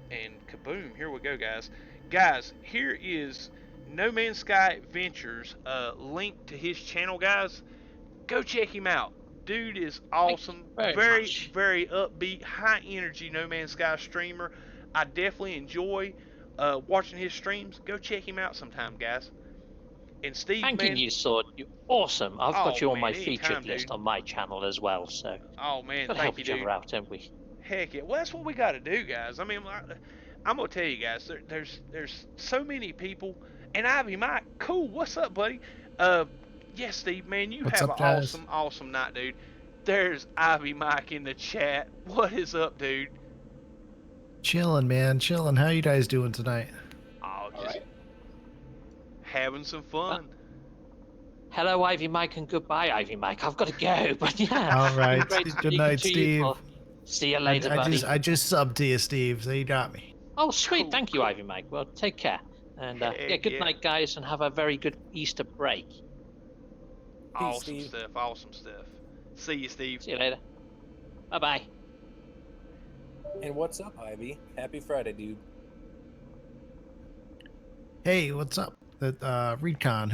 [SPEAKER 1] and kaboom! Here we go, guys. Guys, here is No Man's Sky Adventures, link to his channel, guys. Go check him out. Dude is awesome. Very upbeat, high energy No Man's Sky streamer. I definitely enjoy watching his streams. Go check him out sometime, guys. And Steve,
[SPEAKER 4] Thanking
[SPEAKER 1] man,
[SPEAKER 4] you, Sword. You're awesome. I've got you on my
[SPEAKER 1] anytime,
[SPEAKER 4] featured list
[SPEAKER 1] dude.
[SPEAKER 4] on my channel as well. So
[SPEAKER 1] Oh man,
[SPEAKER 4] gotta
[SPEAKER 1] thank
[SPEAKER 4] help
[SPEAKER 1] you,
[SPEAKER 4] each
[SPEAKER 1] dude.
[SPEAKER 4] other out, don't we?
[SPEAKER 1] Heck yeah. Well, that's what we got to do, guys. I mean, I'm gonna tell you guys, there's so many people. And Ivy Mike, cool. What's up, buddy? Yes, Steve, man, you
[SPEAKER 5] What's
[SPEAKER 1] have
[SPEAKER 5] up,
[SPEAKER 1] an
[SPEAKER 5] guys?
[SPEAKER 1] awesome night, dude. There's Ivy Mike in the chat. What is up, dude?
[SPEAKER 5] Chilling, man. Chilling. How you guys doing tonight?
[SPEAKER 1] Oh, just
[SPEAKER 2] Alright.
[SPEAKER 1] having some fun.
[SPEAKER 4] Hello, Ivy Mike, and goodbye, Ivy Mike. I've got to go, but yeah.
[SPEAKER 5] All right.
[SPEAKER 4] It's been great
[SPEAKER 5] Good
[SPEAKER 4] speaking
[SPEAKER 5] night,
[SPEAKER 4] to you,
[SPEAKER 5] Steve.
[SPEAKER 4] Paul. See you later,
[SPEAKER 5] I
[SPEAKER 4] buddy.
[SPEAKER 5] just subbed to you, Steve, so you got me.
[SPEAKER 4] Oh, sweet.
[SPEAKER 1] Cool,
[SPEAKER 4] Thank you,
[SPEAKER 1] cool.
[SPEAKER 4] Ivy Mike. Well, take care. And
[SPEAKER 1] Heck
[SPEAKER 4] yeah, good
[SPEAKER 1] yeah.
[SPEAKER 4] night, guys, and have a very good Easter break.
[SPEAKER 1] Awesome
[SPEAKER 3] Steve.
[SPEAKER 1] stuff. Awesome stuff. See you, Steve.
[SPEAKER 4] See you later. Bye-bye.
[SPEAKER 3] And what's up, Ivy? Happy Friday, dude.
[SPEAKER 5] Hey, what's up? That Recon.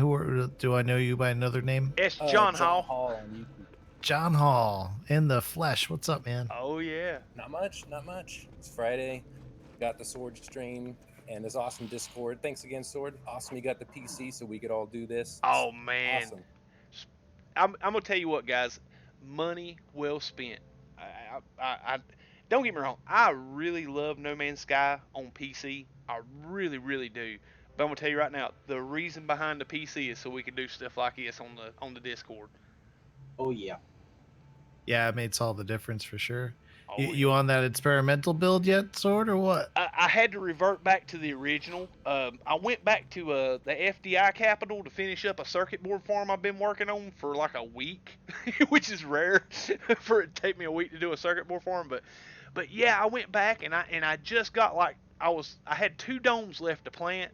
[SPEAKER 5] Do I know you by another name?
[SPEAKER 1] It's John
[SPEAKER 3] John
[SPEAKER 1] Hall.
[SPEAKER 3] Hall on YouTube.
[SPEAKER 5] John Hall in the flesh. What's up, man?
[SPEAKER 1] Oh yeah.
[SPEAKER 3] Not much, not much. It's Friday. Got the Sword stream and this awesome Discord. Thanks again, Sword. Awesome you got the PC so we could all do this.
[SPEAKER 1] Oh man.
[SPEAKER 3] Awesome.
[SPEAKER 1] I'm gonna tell you what, guys. Money well spent. I don't get me wrong. I really love No Man's Sky on PC. I really, really do. But I'm gonna tell you right now, the reason behind the PC is so we can do stuff like this on the Discord.
[SPEAKER 2] Oh yeah.
[SPEAKER 5] Yeah, it made all the difference for sure.
[SPEAKER 1] Oh,
[SPEAKER 5] You on that experimental build yet, Sword, or what?
[SPEAKER 1] I had to revert back to the original. I went back to the FDI Capital to finish up a circuit board farm I've been working on for like a week, which is rare for it to take me a week to do a circuit board farm. But yeah, I went back and I just got like I had 2 domes left to plant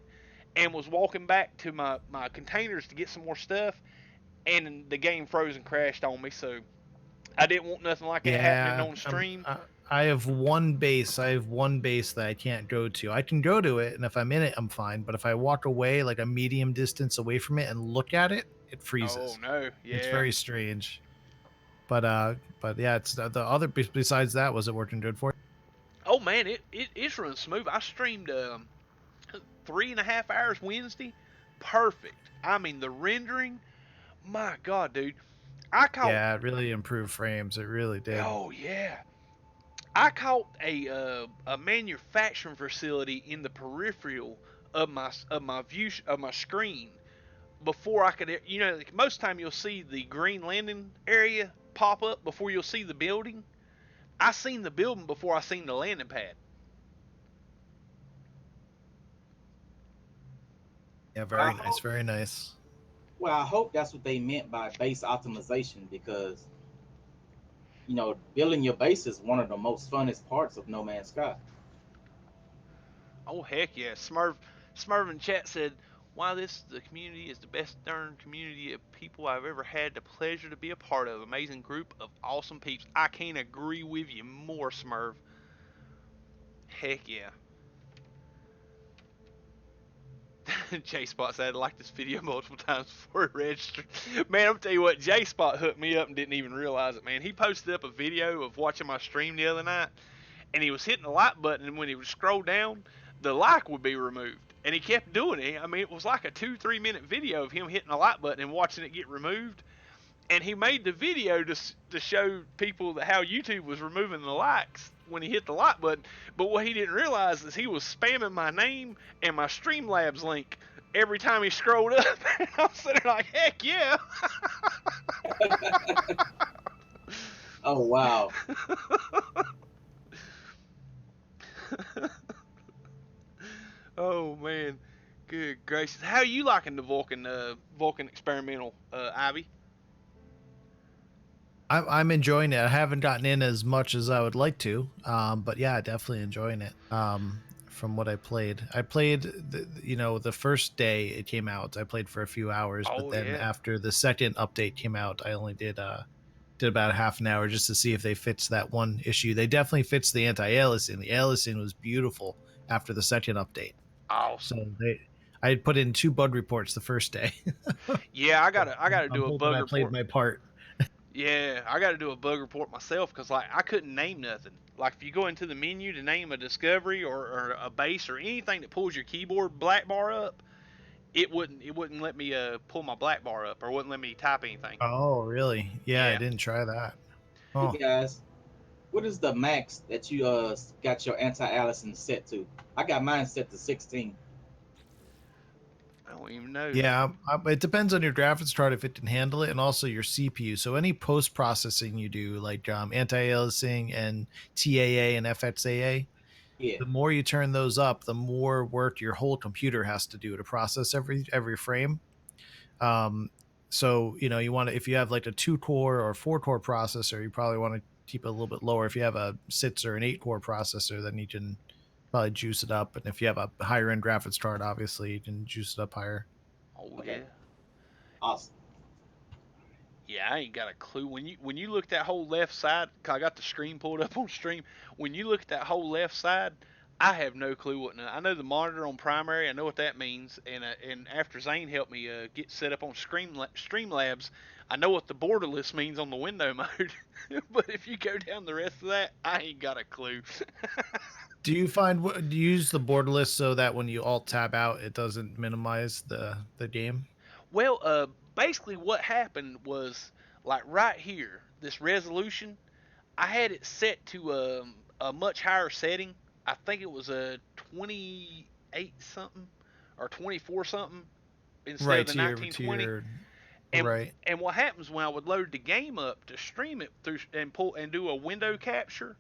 [SPEAKER 1] and was walking back to my containers to get some more stuff, and the game froze and crashed on me. So I didn't want nothing like that happening on stream.
[SPEAKER 5] I have one base. I have one base that I can't go to. I can go to it, and if I'm in it, I'm fine. But if I walk away, like a medium distance away from it, and look at it, it freezes.
[SPEAKER 1] Oh no, yeah.
[SPEAKER 5] It's very strange. But yeah, it's the other besides that. Was it working good for you?
[SPEAKER 1] Oh man, it's running smooth. I streamed 3.5 hours Wednesday, perfect. I mean the rendering, my God, dude. I caught.
[SPEAKER 5] Yeah, it really improved frames. It really did.
[SPEAKER 1] Oh yeah. I caught a manufacturing facility in the peripheral of my screen before I could. You know, like most time you'll see the green landing area pop up before you'll see the building. I seen the building before I seen the landing pad.
[SPEAKER 5] Yeah, very nice. Very nice.
[SPEAKER 2] Well, I hope that's what they meant by base optimization, because building your base is one of the most funnest parts of No Man's Sky.
[SPEAKER 1] Oh heck yeah! Smurf in chat said, "Why the community is the best darn community of people I've ever had the pleasure to be a part of. Amazing group of awesome peeps." I can't agree with you more, Smurf. Heck yeah. J Spot said I liked this video multiple times before it registered. Man, I'm tell you what, J Spot hooked me up and didn't even realize it, man. He posted up a video of watching my stream the other night, and he was hitting the like button, and when he would scroll down, the like would be removed. And he kept doing it. I mean, it was like a 2-3 minute video of him hitting the like button and watching it get removed. And he made the video to show people how YouTube was removing the likes when he hit the like button. But what he didn't realize is he was spamming my name and my Streamlabs link every time he scrolled up. And I'm sitting there like, heck yeah.
[SPEAKER 2] Oh wow.
[SPEAKER 1] Oh man, good gracious! How are you liking the Vulcan experimental, Ivy?
[SPEAKER 5] I'm enjoying it. I haven't gotten in as much as I would like to, but yeah, definitely enjoying it. From what I played the first day it came out, I played for a few hours, but then after the second update came out, I only did about a half an hour just to see if they fixed that one issue. They definitely fixed the anti-aliasing. The aliasing was beautiful after the second update.
[SPEAKER 1] Awesome.
[SPEAKER 5] So I had put in 2 bug reports the first day.
[SPEAKER 1] Yeah, I gotta do a bug report.
[SPEAKER 5] I played my part.
[SPEAKER 1] Yeah, I gotta do a bug report myself because like I couldn't name nothing. Like if you go into the menu to name a discovery or a base or anything that pulls your keyboard black bar up, it wouldn't let me pull my black bar up or wouldn't let me type anything.
[SPEAKER 5] Oh really? Yeah. I didn't try that.
[SPEAKER 2] Oh. Hey guys, what is the max that you got your anti-aliasing set to? I got mine set to 16.
[SPEAKER 1] I don't even know.
[SPEAKER 5] Yeah, it depends on your graphics card if it can handle it, and also your CPU. So any post processing you do, like anti-aliasing and TAA and FXAA, the more you turn those up, the more work your whole computer has to do to process every frame. So you want to, if you have like a 2-core or 4-core processor, you probably want to keep it a little bit lower. If you have a 6 or an 8-core processor, then you can probably juice it up. And if you have a higher end graphics card, obviously you can juice it up higher.
[SPEAKER 1] Oh yeah.
[SPEAKER 2] Awesome.
[SPEAKER 1] Yeah, I ain't got a clue. When you look at that whole left side, 'cause I got the screen pulled up on stream. When you look at that whole left side, I have no clue what. I know the monitor on primary. I know what that means. And after Zane helped me get set up on Streamlabs, I know what the borderless means on the window mode. But if you go down the rest of that, I ain't got a clue.
[SPEAKER 5] Do you find do you use the borderless so that when you alt tab out, it doesn't minimize the game?
[SPEAKER 1] Well, basically what happened was like right here, this resolution. I had it set to a much higher setting. I think it was a 28 something or 24 something instead of
[SPEAKER 5] Right
[SPEAKER 1] the
[SPEAKER 5] to your
[SPEAKER 1] 1920. And
[SPEAKER 5] right.
[SPEAKER 1] and what happens when I would load the game up to stream it through and pull and do a window capture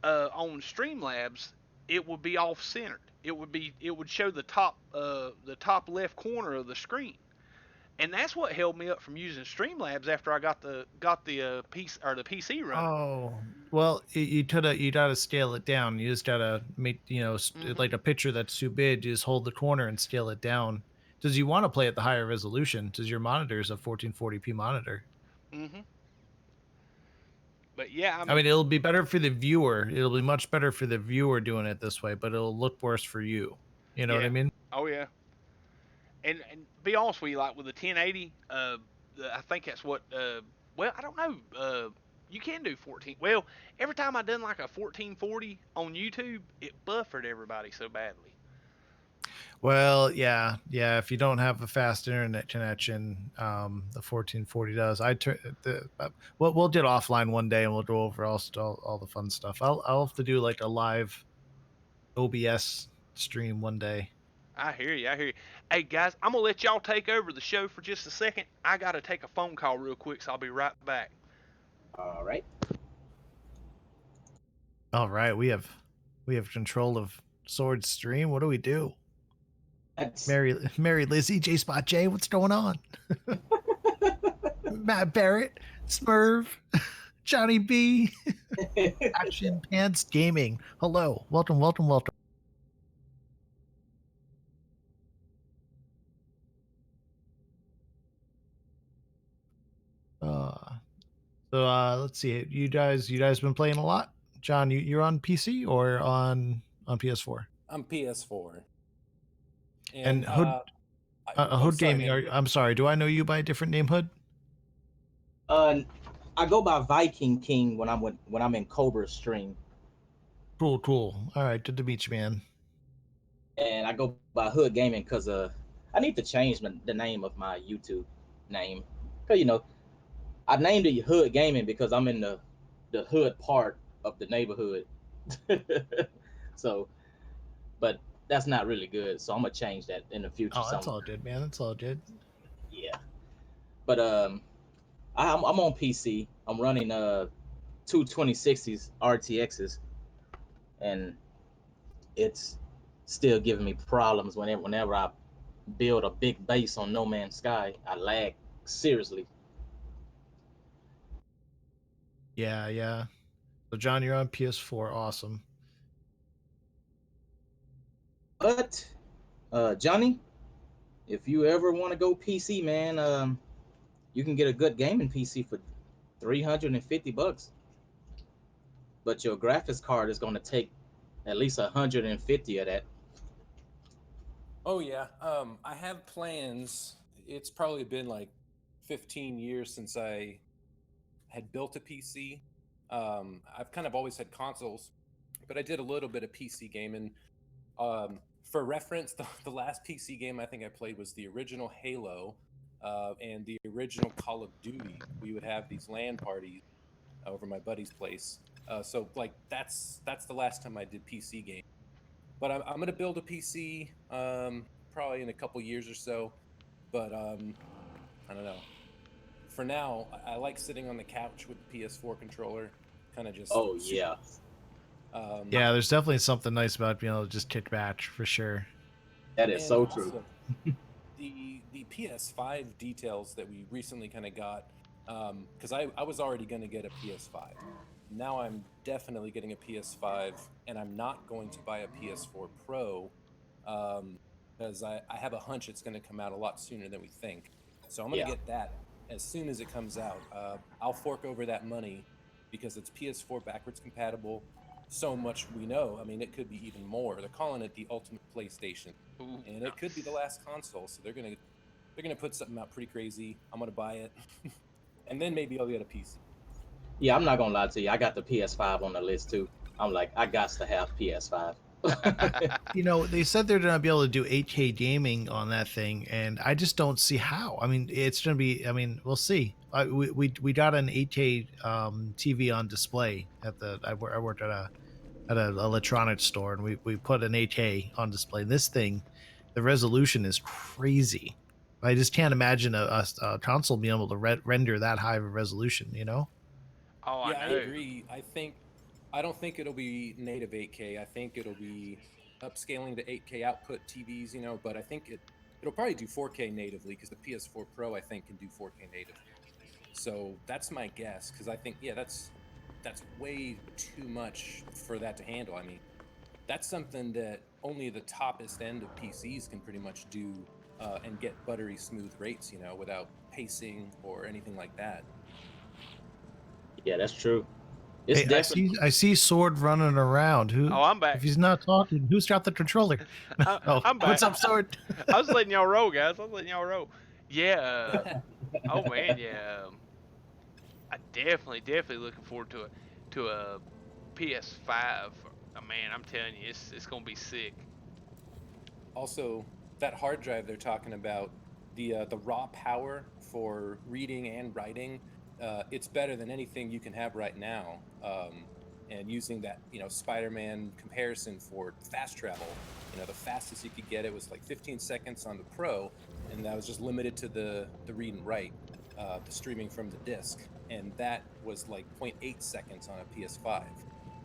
[SPEAKER 1] on Streamlabs, it would be off centered. It would show the top left corner of the screen, and that's what held me up from using Streamlabs after I got the PC or the PC running.
[SPEAKER 5] Oh, well, you gotta scale it down. You just gotta make
[SPEAKER 1] Mhm.
[SPEAKER 5] like a picture that's too big. You just hold the corner and scale it down. Does you want to play at the higher resolution? Does your monitor is a 1440p monitor?
[SPEAKER 1] Mhm. But yeah, I
[SPEAKER 5] I
[SPEAKER 1] mean,
[SPEAKER 5] mean, it'll be better for the viewer. It'll be much better for the viewer doing it this way, but it'll look worse for you. You know what I
[SPEAKER 1] yeah.
[SPEAKER 5] mean?
[SPEAKER 1] Oh yeah. And be honest with you, like with the 1080, I think that's what. Well, I don't know. You can do 14. Well, every time I done like a 1440 on YouTube, it buffered everybody so badly.
[SPEAKER 5] Well, yeah, yeah. If you don't have a fast internet connection, the 1440 does. We'll get offline one day and we'll go over all the fun stuff. I'll have to do like a live OBS stream one day.
[SPEAKER 1] I hear you. I hear you. Hey guys, I'm gonna let y'all take over the show for just a second. I gotta take a phone call real quick, so I'll be right back.
[SPEAKER 2] All right.
[SPEAKER 5] All right, we have control of Sword Stream. What do we do?
[SPEAKER 2] That's
[SPEAKER 5] Mary Lizzie, J Spot J, what's going on? Matt Barrett, Smurv, Johnny B, Action Pants Gaming. Hello, welcome, welcome, welcome. Uh, let's see. You guys been playing a lot? John, you're on PC or on PS4?
[SPEAKER 3] I'm PS4.
[SPEAKER 5] And
[SPEAKER 3] And
[SPEAKER 5] Hood
[SPEAKER 3] oh,
[SPEAKER 5] Hood
[SPEAKER 3] sorry,
[SPEAKER 5] Gaming.
[SPEAKER 3] man.
[SPEAKER 5] I'm sorry. Do I know you by a different name, Hood?
[SPEAKER 2] uh, I go by Viking King when I'm in Cobra stream,
[SPEAKER 5] Cool, cool. All right, good to meet you, man.
[SPEAKER 2] and I go by Hood Gaming because I need to change the name of my YouTube name. Cause I named it Hood Gaming because I'm in the hood part of the neighborhood. So, but that's not really good. So I'm gonna change that in the future
[SPEAKER 5] Oh, that's
[SPEAKER 2] somewhere.
[SPEAKER 5] all good, man. That's all good.
[SPEAKER 2] Yeah, but I'm on PC. I'm running two 2060s RTXs, and it's still giving me problems whenever I build a big base on No Man's Sky. I lag seriously.
[SPEAKER 5] Yeah, yeah. So, John, you're on PS4. Awesome.
[SPEAKER 2] But Johnny, if you ever want to go PC, man, you can get a good gaming PC for $350. But your graphics card is going to take at least 150 of that.
[SPEAKER 3] Oh yeah. I have plans. It's probably been like 15 years since I had built a PC. I've kind of always had consoles, but I did a little bit of PC gaming. For reference, the last PC game I think I played was the original Halo and the original Call of Duty. We would have these LAN parties over my buddy's place. So like that's the last time I did PC game. But I'm gonna build a PC probably in a couple years or so. But I don't know. For now, I like sitting on the couch with the PS4 controller, kind of just
[SPEAKER 2] Oh
[SPEAKER 3] super.
[SPEAKER 2] yeah,
[SPEAKER 5] Yeah, there's definitely something nice about being able to just kick back for sure.
[SPEAKER 2] that is
[SPEAKER 3] And
[SPEAKER 2] so true.
[SPEAKER 3] also the PS5 details that we recently kind of got, because I was already going to get a PS5. Now I'm definitely getting a PS5, and I'm not going to buy a PS4 Pro because I have a hunch it's going to come out a lot sooner than we think. So I'm going to
[SPEAKER 2] Yeah,
[SPEAKER 3] get that as soon as it comes out. I'll fork over that money because it's PS4 backwards compatible. so much we know. I mean, it could be even more. They're calling it the ultimate PlayStation,
[SPEAKER 1] Ooh,
[SPEAKER 3] and it could be the last console. So they're gonna put something out pretty crazy. I'm gonna buy it, and then maybe I'll get a PC.
[SPEAKER 2] Yeah, I'm not gonna lie to you. I got the PS5 on the list too. I'm like, I got to have PS5.
[SPEAKER 5] You know, they said they're gonna be able to do 8K gaming on that thing, and I just don't see how. I mean, it's gonna be. I mean, we'll see. We got an 8K TV on display at the. I worked at an electronics store, and we put an 8K on display. This thing, the resolution is crazy. I just can't imagine a console being able to render that high of a resolution. You know?
[SPEAKER 1] oh, I
[SPEAKER 3] Yeah, I
[SPEAKER 1] know.
[SPEAKER 3] agree. I don't think it'll be native 8K. I think it'll be upscaling to 8K output TVs, but I think it'll probably do 4K natively because the PS4 Pro I think can do 4K natively. So that's my guess because I think that's way too much for that to handle. I mean, that's something that only the toppest end of PCs can pretty much do and get buttery smooth rates, without pacing or anything like that.
[SPEAKER 2] Yeah, that's true. It's
[SPEAKER 5] Hey,
[SPEAKER 2] definitely.
[SPEAKER 5] I see Sword running around. Who?
[SPEAKER 1] Oh, I'm
[SPEAKER 5] If
[SPEAKER 1] back.
[SPEAKER 5] he's not talking, who's got the controller? Oh,
[SPEAKER 1] I'm
[SPEAKER 5] what's
[SPEAKER 1] back.
[SPEAKER 5] up, Sword?
[SPEAKER 1] I was letting y'all roll, guys. I was letting y'all roll. Yeah. Oh man, yeah. I definitely looking forward to a PS5. Man, I'm telling you, it's gonna be sick.
[SPEAKER 3] Also, that hard drive they're talking about, the raw power for reading and writing, it's better than anything you can have right now. And using that, Spider-Man comparison for fast travel, the fastest you could get it was like 15 seconds on the Pro, and that was just limited to the read and write, the streaming from the disc, and that was like zero point 0.8 seconds on a PS5.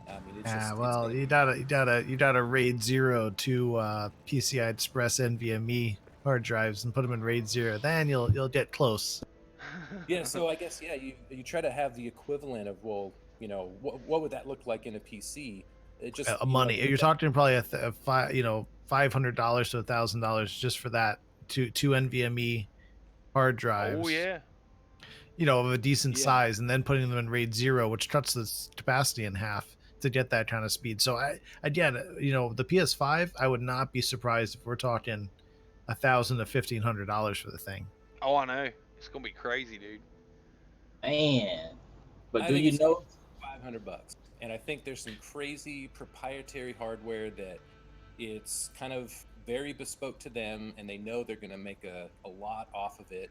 [SPEAKER 3] I mean,
[SPEAKER 5] Ah,
[SPEAKER 3] it's
[SPEAKER 5] well,
[SPEAKER 3] gonna be
[SPEAKER 5] you gotta RAID 0 to PCI Express NVMe hard drives and put them in RAID 0. Then you'll get close.
[SPEAKER 3] Yeah, so I guess you try to have the equivalent of, well, what would that look like in a PC? It just
[SPEAKER 5] Money.
[SPEAKER 3] you
[SPEAKER 5] You're
[SPEAKER 3] got,
[SPEAKER 5] talking probably a five, $500 to $1,000 just for that two NVMe hard
[SPEAKER 1] Oh
[SPEAKER 5] drives.
[SPEAKER 1] yeah.
[SPEAKER 5] Of a decent
[SPEAKER 3] yeah.
[SPEAKER 5] size, and then putting them in RAID 0, which cuts the capacity in half to get that kind of speed. So again, the PS5, I would not be surprised if we're talking $1,000 to $1,500 for the thing.
[SPEAKER 1] Oh, I know. It's gonna be crazy, dude.
[SPEAKER 2] Man. But
[SPEAKER 3] I
[SPEAKER 2] do
[SPEAKER 3] think
[SPEAKER 2] you
[SPEAKER 3] it's gonna
[SPEAKER 2] know?
[SPEAKER 3] be $500, and I think there's some crazy proprietary hardware that it's kind of very bespoke to them, and they know they're gonna make a lot off of it,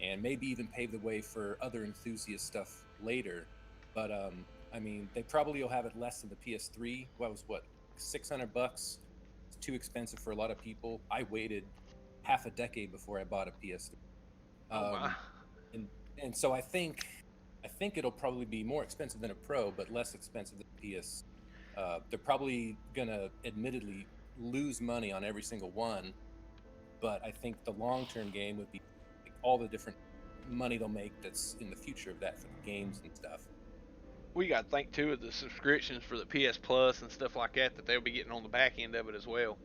[SPEAKER 3] and maybe even pave the way for other enthusiast stuff later. But I mean, they probably will have it less than the PS3. What, $600? It's too expensive for a lot of people. I waited half a decade before I bought a PS3.
[SPEAKER 1] Oh my.
[SPEAKER 3] And so I think it'll probably be more expensive than a Pro, but less expensive than a PS. They're probably gonna admittedly lose money on every single one, but I think the long-term game would be like all the different money they'll make that's in the future of that for the games and stuff.
[SPEAKER 1] We got to think too of the subscriptions for the PS Plus and stuff like that they'll be getting on the back end of it as well.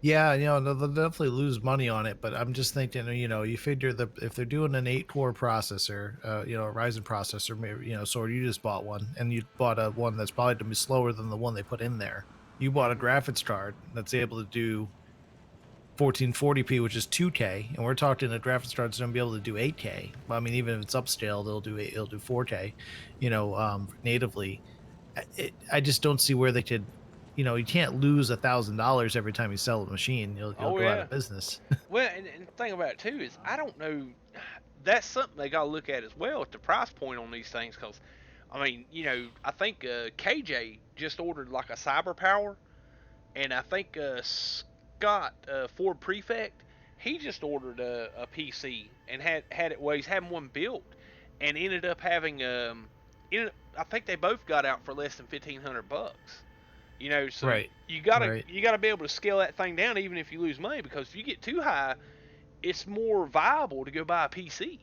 [SPEAKER 5] Yeah, they'll definitely lose money on it, but I'm just thinking, you figure that if they're doing an 8-core processor, a Ryzen processor, maybe, so you just bought one, and you bought a one that's probably going to be slower than the one they put in there. You bought a graphics card that's able to do 1440p, which is 2K, and we're talking a graphics card's going to be able to do 8K. I mean, even if it's upscaled, it'll do 4K, natively. I just don't see where they could. You can't lose $1,000 every time you sell a machine. You'll
[SPEAKER 1] Oh
[SPEAKER 5] go out
[SPEAKER 1] yeah.
[SPEAKER 5] of business.
[SPEAKER 1] Well, and the thing about it too is I don't know. That's something they got to look at as well at the price point on these things, because I mean, I think KJ just ordered like a Cyber Power, and I think Scott Ford Prefect, he just ordered a PC and had it. Well, he's having one built, and ended up having I think they both got out for less than $1,500. So
[SPEAKER 5] Right.
[SPEAKER 1] you gotta
[SPEAKER 5] Right.
[SPEAKER 1] you gotta be able to scale that thing down even if you lose money, because if you get too high, it's more viable to go buy a PC.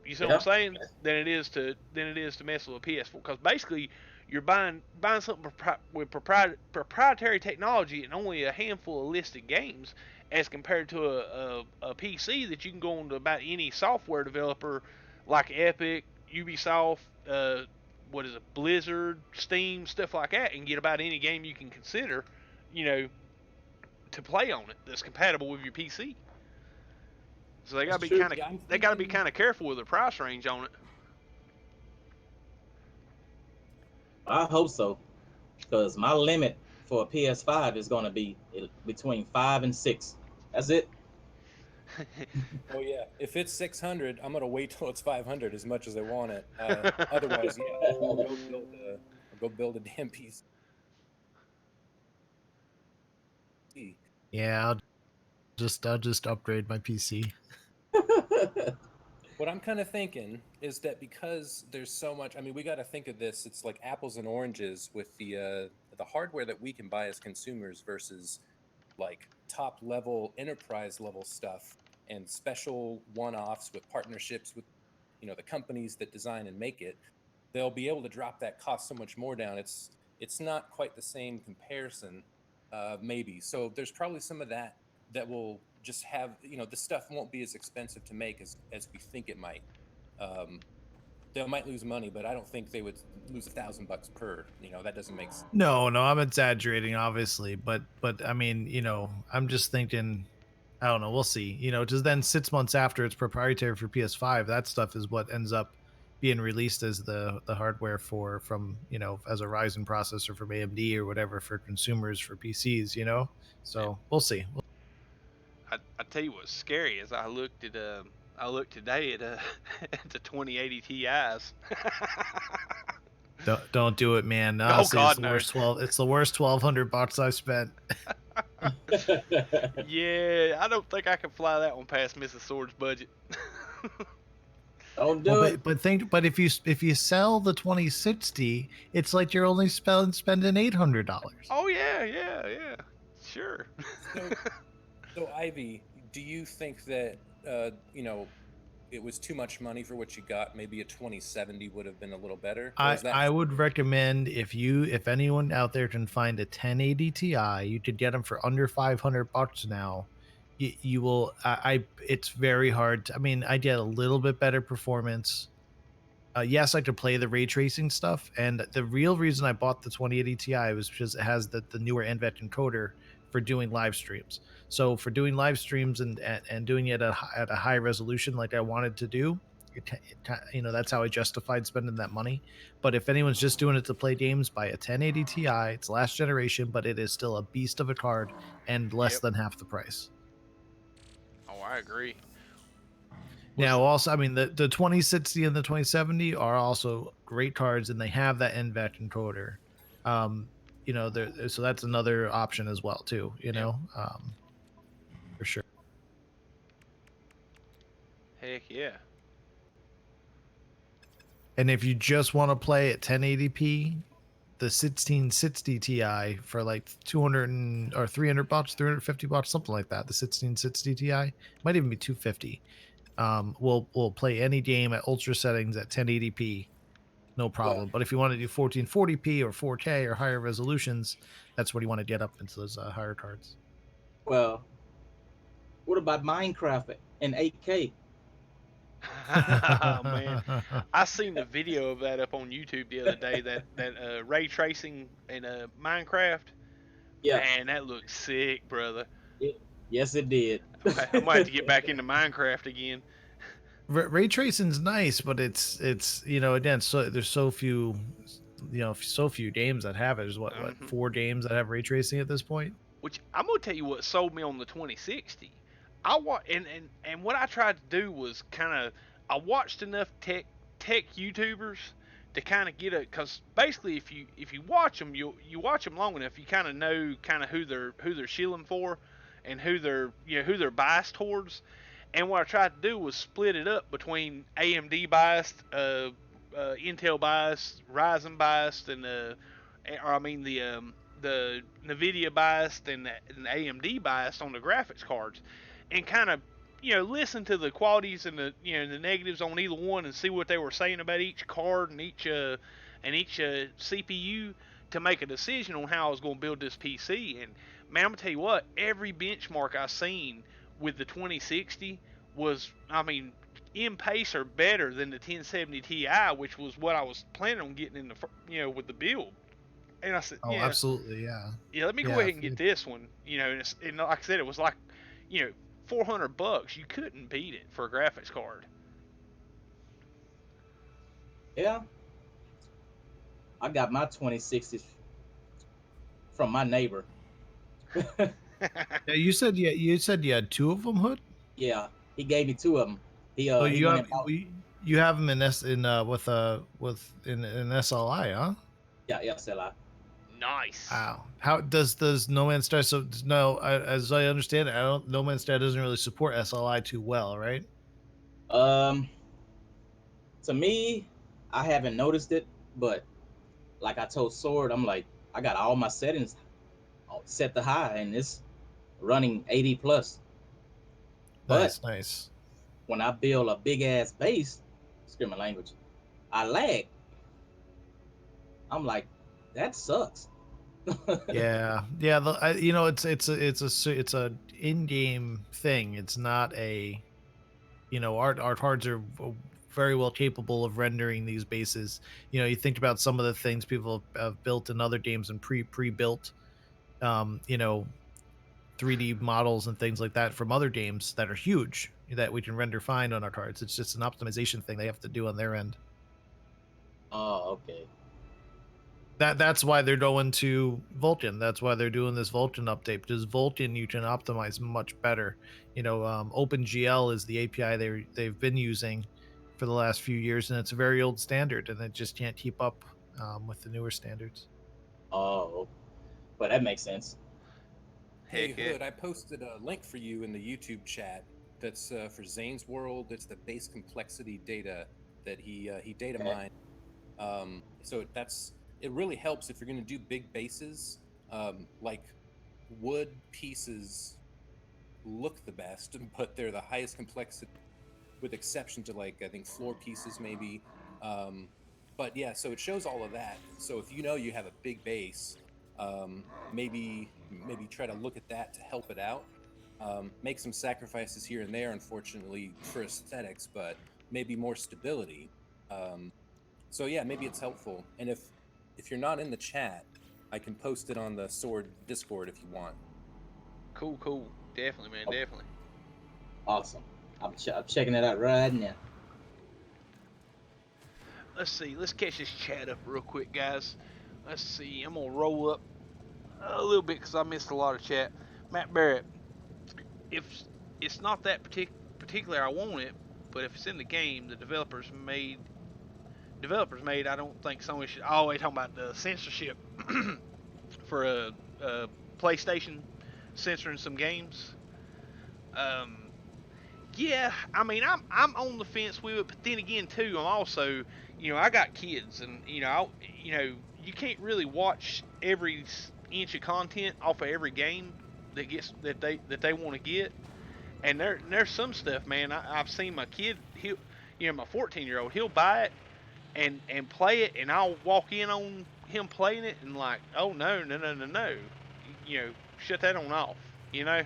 [SPEAKER 1] You see what I'm
[SPEAKER 2] Yeah.
[SPEAKER 1] saying? Than it is to mess with a PS4, because basically you're buying something with proprietary technology and only a handful of listed games, as compared to a PC that you can go on to about any software developer like Epic, Ubisoft, what is it, Blizzard, Steam, stuff like that, and get about any game you can consider, you know, to play on it that's compatible with your PC. So they gotta
[SPEAKER 2] That's
[SPEAKER 1] be
[SPEAKER 2] true.
[SPEAKER 1] kind of
[SPEAKER 3] Yeah, I'm
[SPEAKER 1] they gotta be
[SPEAKER 3] thinking.
[SPEAKER 1] kind of careful with the price range on it.
[SPEAKER 2] I hope so, because my limit for a PS5 is going to be between 5 and 6. That's it.
[SPEAKER 3] Oh yeah, if it's 600, I'm gonna wait till it's 500 as much as I want it. Otherwise, yeah, I'll go build a damn PC.
[SPEAKER 5] Yeah, I'll just upgrade my PC.
[SPEAKER 3] What I'm kind of thinking is that because there's so much, I mean, we got to think of this. It's like apples and oranges with the hardware that we can buy as consumers versus like top level enterprise level stuff and special one-offs with partnerships with the companies that design and make it. They'll be able to drop that cost so much more down. It's not quite the same comparison, maybe. So there's probably some of that that will just have the stuff won't be as expensive to make as we think it might. Um, they might lose money, but I don't think they would lose $1,000 per. That doesn't make sense.
[SPEAKER 5] No, no, I'm exaggerating, obviously, but I mean, I'm just thinking, I don't know, we'll see. Just then 6 months after it's proprietary for PS5, that stuff is what ends up being released as the hardware from as a Ryzen processor from AMD or whatever for consumers for PCs.
[SPEAKER 1] Yeah.
[SPEAKER 5] So we'll see.
[SPEAKER 1] I tell you what's scary is I looked today at at the 2080 Ti's.
[SPEAKER 5] Don't do it, man.
[SPEAKER 1] Oh
[SPEAKER 5] Honestly,
[SPEAKER 1] God, no.
[SPEAKER 5] It's the worst $1,200 I've spent.
[SPEAKER 1] Yeah, I don't think I can fly that one past Mrs. Sword's budget.
[SPEAKER 2] Don't do
[SPEAKER 5] Well,
[SPEAKER 2] it.
[SPEAKER 5] but if you sell the 2060, it's like you're only spending $800.
[SPEAKER 1] Oh yeah, sure.
[SPEAKER 3] So Ivy, do you think that it was too much money for what you got? Maybe a 2070 would have been a little better. Or is that
[SPEAKER 5] I would recommend if anyone out there can find a 1080 Ti, you could get them for under $500 now. You will it's very hard I mean, I get a little bit better performance. Yes, I could play the ray tracing stuff, and the real reason I bought the 2080 Ti was because it has the newer NVENC encoder for doing live streams. So for doing live streams and doing it at a high resolution like I wanted to do, that's how I justified spending that money. But if anyone's just doing it to play games, buy a 1080 Ti. It's last generation, but it is still a beast of a card and less
[SPEAKER 1] Yep.
[SPEAKER 5] than half the price.
[SPEAKER 1] Oh, I agree.
[SPEAKER 5] Now, also, I mean, the 2060 and the 2070 are also great cards, and they have that NVENC encoder. So that's another option as well, too. For sure.
[SPEAKER 1] Heck yeah.
[SPEAKER 5] And if you just want to play at 1080p, the 1660 Ti for like 200 or $300, $350, something like that. The 1660 Ti might even be 250. We'll play any game at ultra settings at 1080p, no problem.
[SPEAKER 2] Yeah.
[SPEAKER 5] But if you want to do 1440p or 4K or higher resolutions, that's what you want to get up into those higher cards.
[SPEAKER 2] Well, what about Minecraft in 8K?
[SPEAKER 1] Oh man, I seen the video of that up on YouTube the other day. That ray tracing in Minecraft.
[SPEAKER 2] Yeah.
[SPEAKER 1] Man, that looks sick, brother.
[SPEAKER 2] Yes, it did.
[SPEAKER 1] I might have to get back into Minecraft again.
[SPEAKER 5] Ray tracing's nice, but it's again, so there's so few games that have it. There's what 4 games that have ray tracing at this point.
[SPEAKER 1] Which I'm gonna tell you what sold me on the 2060. And what I tried to do was I watched enough tech YouTubers to kind of get because basically if you watch them, you watch them long enough, you kind of know who they're shilling for, and who they're biased towards. And what I tried to do was split it up between AMD biased, Intel biased, Ryzen biased, and the Nvidia biased and the AMD biased on the graphics cards, and kind of listen to the qualities and the negatives on either one, and see what they were saying about each card and each CPU to make a decision on how I was going to build this PC. And man, I'm gonna tell you what, every benchmark I seen with the 2060 was, I mean, in pace or better than the 1070 Ti, which was what I was planning on getting in with the build. And I said,
[SPEAKER 5] Oh, absolutely, yeah.
[SPEAKER 1] yeah, let me go
[SPEAKER 5] Yeah,
[SPEAKER 1] ahead and get this one. And like I said, it was like, $400. You couldn't beat it for a graphics card.
[SPEAKER 2] Yeah, I got my 2060s from my neighbor.
[SPEAKER 5] Yeah, you said you had two of them, Hood.
[SPEAKER 2] Yeah, he gave me two of them.
[SPEAKER 5] Oh,
[SPEAKER 2] He
[SPEAKER 5] you
[SPEAKER 2] went
[SPEAKER 5] have
[SPEAKER 2] and bought.
[SPEAKER 5] you have them in in SLI, huh?
[SPEAKER 2] Yeah, yeah, Sella.
[SPEAKER 1] Nice.
[SPEAKER 5] Wow. How does No Man's Sky? So no, as I understand it, I don't. No Man's Sky doesn't really support SLI too well, right?
[SPEAKER 2] Um, to me, I haven't noticed it, but like I told Sword, I'm like, I got all my settings set to high, and it's running 80 plus. But
[SPEAKER 5] Nice, nice.
[SPEAKER 2] when I build a big ass base, screaming language, I lag. I'm like, that sucks.
[SPEAKER 5] Yeah, yeah. It's a in-game thing. It's not a art cards are very well capable of rendering these bases. You think about some of the things people have built in other games and pre-built, um, you know, 3D models and things like that from other games that are huge that we can render fine on our cards. It's just an optimization thing they have to do on their end.
[SPEAKER 2] Oh, okay.
[SPEAKER 5] That's why they're going to Vulkan. That's why they're doing this Vulkan update, because Vulkan you can optimize much better. OpenGL is the API they've been using for the last few years, and it's a very old standard, and it just can't keep up with the newer standards.
[SPEAKER 2] Oh, but that makes sense.
[SPEAKER 3] Hey
[SPEAKER 1] Heck yeah.
[SPEAKER 3] Hood, I posted a link for you in the YouTube chat. That's for Zane's World. It's the base complexity data that he data
[SPEAKER 2] Okay.
[SPEAKER 3] mined. So it really helps if you're going to do big bases. Like wood pieces look the best, but they're the highest complexity, with exception to like I think floor pieces maybe. But yeah, so it shows all of that. So if you have a big base, maybe try to look at that to help it out. Make some sacrifices here and there, unfortunately, for aesthetics, but maybe more stability. So yeah, maybe it's helpful. And if you're not in the chat, I can post it on the Sword Discord if you want.
[SPEAKER 1] Cool. Definitely, man.
[SPEAKER 2] Oh.
[SPEAKER 1] Definitely.
[SPEAKER 2] Awesome. I'm checking it out right now.
[SPEAKER 1] Let's see. Let's catch this chat up real quick, guys. Let's see. I'm gonna roll up a little bit because I missed a lot of chat. Matt Barrett, if it's not that particular, I want it, but if it's in the game, the developers made. I don't think Sony should always talking about the censorship for a PlayStation censoring some games. Yeah, I mean, I'm on the fence with it, but then again, too, I'm also, I got kids, and you can't really watch every inch of content off of every game that they want to get, and there's some stuff, man. I've seen my kid, my 14-year-old, he'll buy it and play it, and I'll walk in on him playing it, and like, oh no, shut that on off, And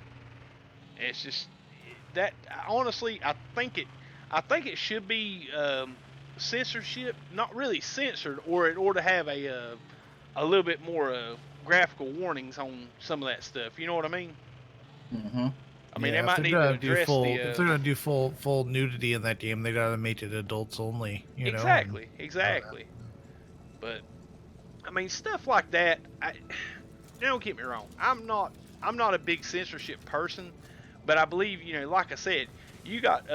[SPEAKER 1] it's just that honestly, I think it should be censorship, not really censored, or it ought to have a little bit more graphical warnings on some of that stuff. You know what I mean?
[SPEAKER 2] Mm-hmm.
[SPEAKER 1] I mean,
[SPEAKER 5] Yeah,
[SPEAKER 1] they might need to address
[SPEAKER 5] if they're gonna do full nudity in that game, they gotta make it adults only.
[SPEAKER 1] Exactly. But I mean, stuff like that. Don't get me wrong. I'm not a big censorship person, but I believe, like I said, you got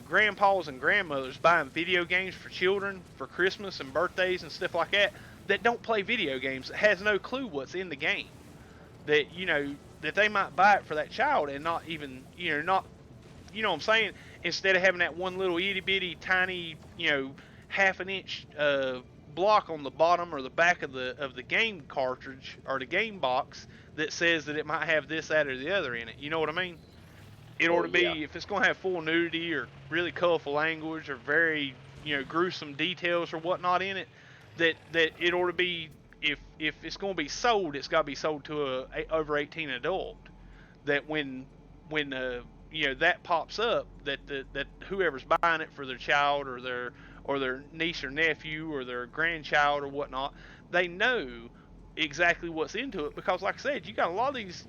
[SPEAKER 1] grandpas and grandmothers buying video games for children for Christmas and birthdays and stuff like that don't play video games, that has no clue what's in the game, that that they might buy it for that child and not even not what I'm saying, instead of having that one little itty bitty tiny half an inch block on the bottom or the back of the game cartridge or the game box that says that it might have this, that, or the other in it. You know what I mean? It ought to be, if it's going to have full nudity or really colorful language or very gruesome details or whatnot in it, that it ought to be, if it's going to be sold, it's got to be sold to a over 18 adult. That when that pops up that that whoever's buying it for their child or their niece or nephew or their grandchild or whatnot, they know exactly what's into it because, like I said, you got a lot of these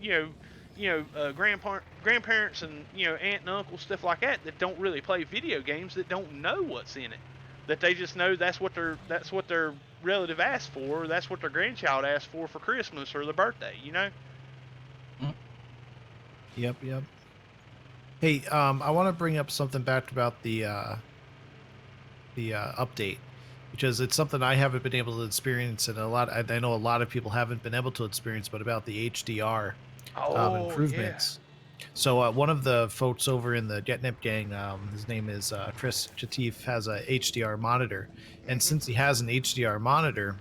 [SPEAKER 1] grandparents and aunt and uncle stuff like that don't really play video games, that don't know what's in it, that they just know that's what their relative asked for, or that's what their grandchild asked for Christmas or their birthday.
[SPEAKER 5] Yep, yep. Hey, I want to bring up something back about the update, because it's something I haven't been able to experience, and I know a lot of people haven't been able to experience, but about the HDR
[SPEAKER 1] Oh yeah.
[SPEAKER 5] improvements. So one of the folks over in the GetNip gang, his name is Chris Chatif, has a HDR monitor, and
[SPEAKER 1] Mhm.
[SPEAKER 5] since he has an HDR monitor,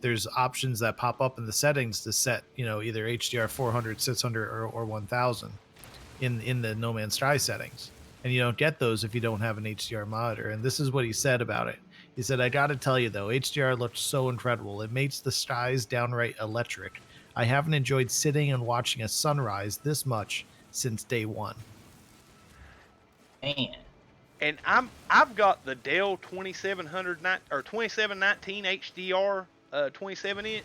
[SPEAKER 5] there's options that pop up in the settings to set, either HDR 400, 600, or 1000 in the No Man's Sky settings. And you don't get those if you don't have an HDR monitor. And this is what he said about it. He said, "I got to tell you though, HDR looks so incredible. It makes the skies downright electric. I haven't enjoyed sitting and watching a sunrise this much since day one."
[SPEAKER 2] Man,
[SPEAKER 1] And I've got the Dell 2700 or 2719 HDR 27 inch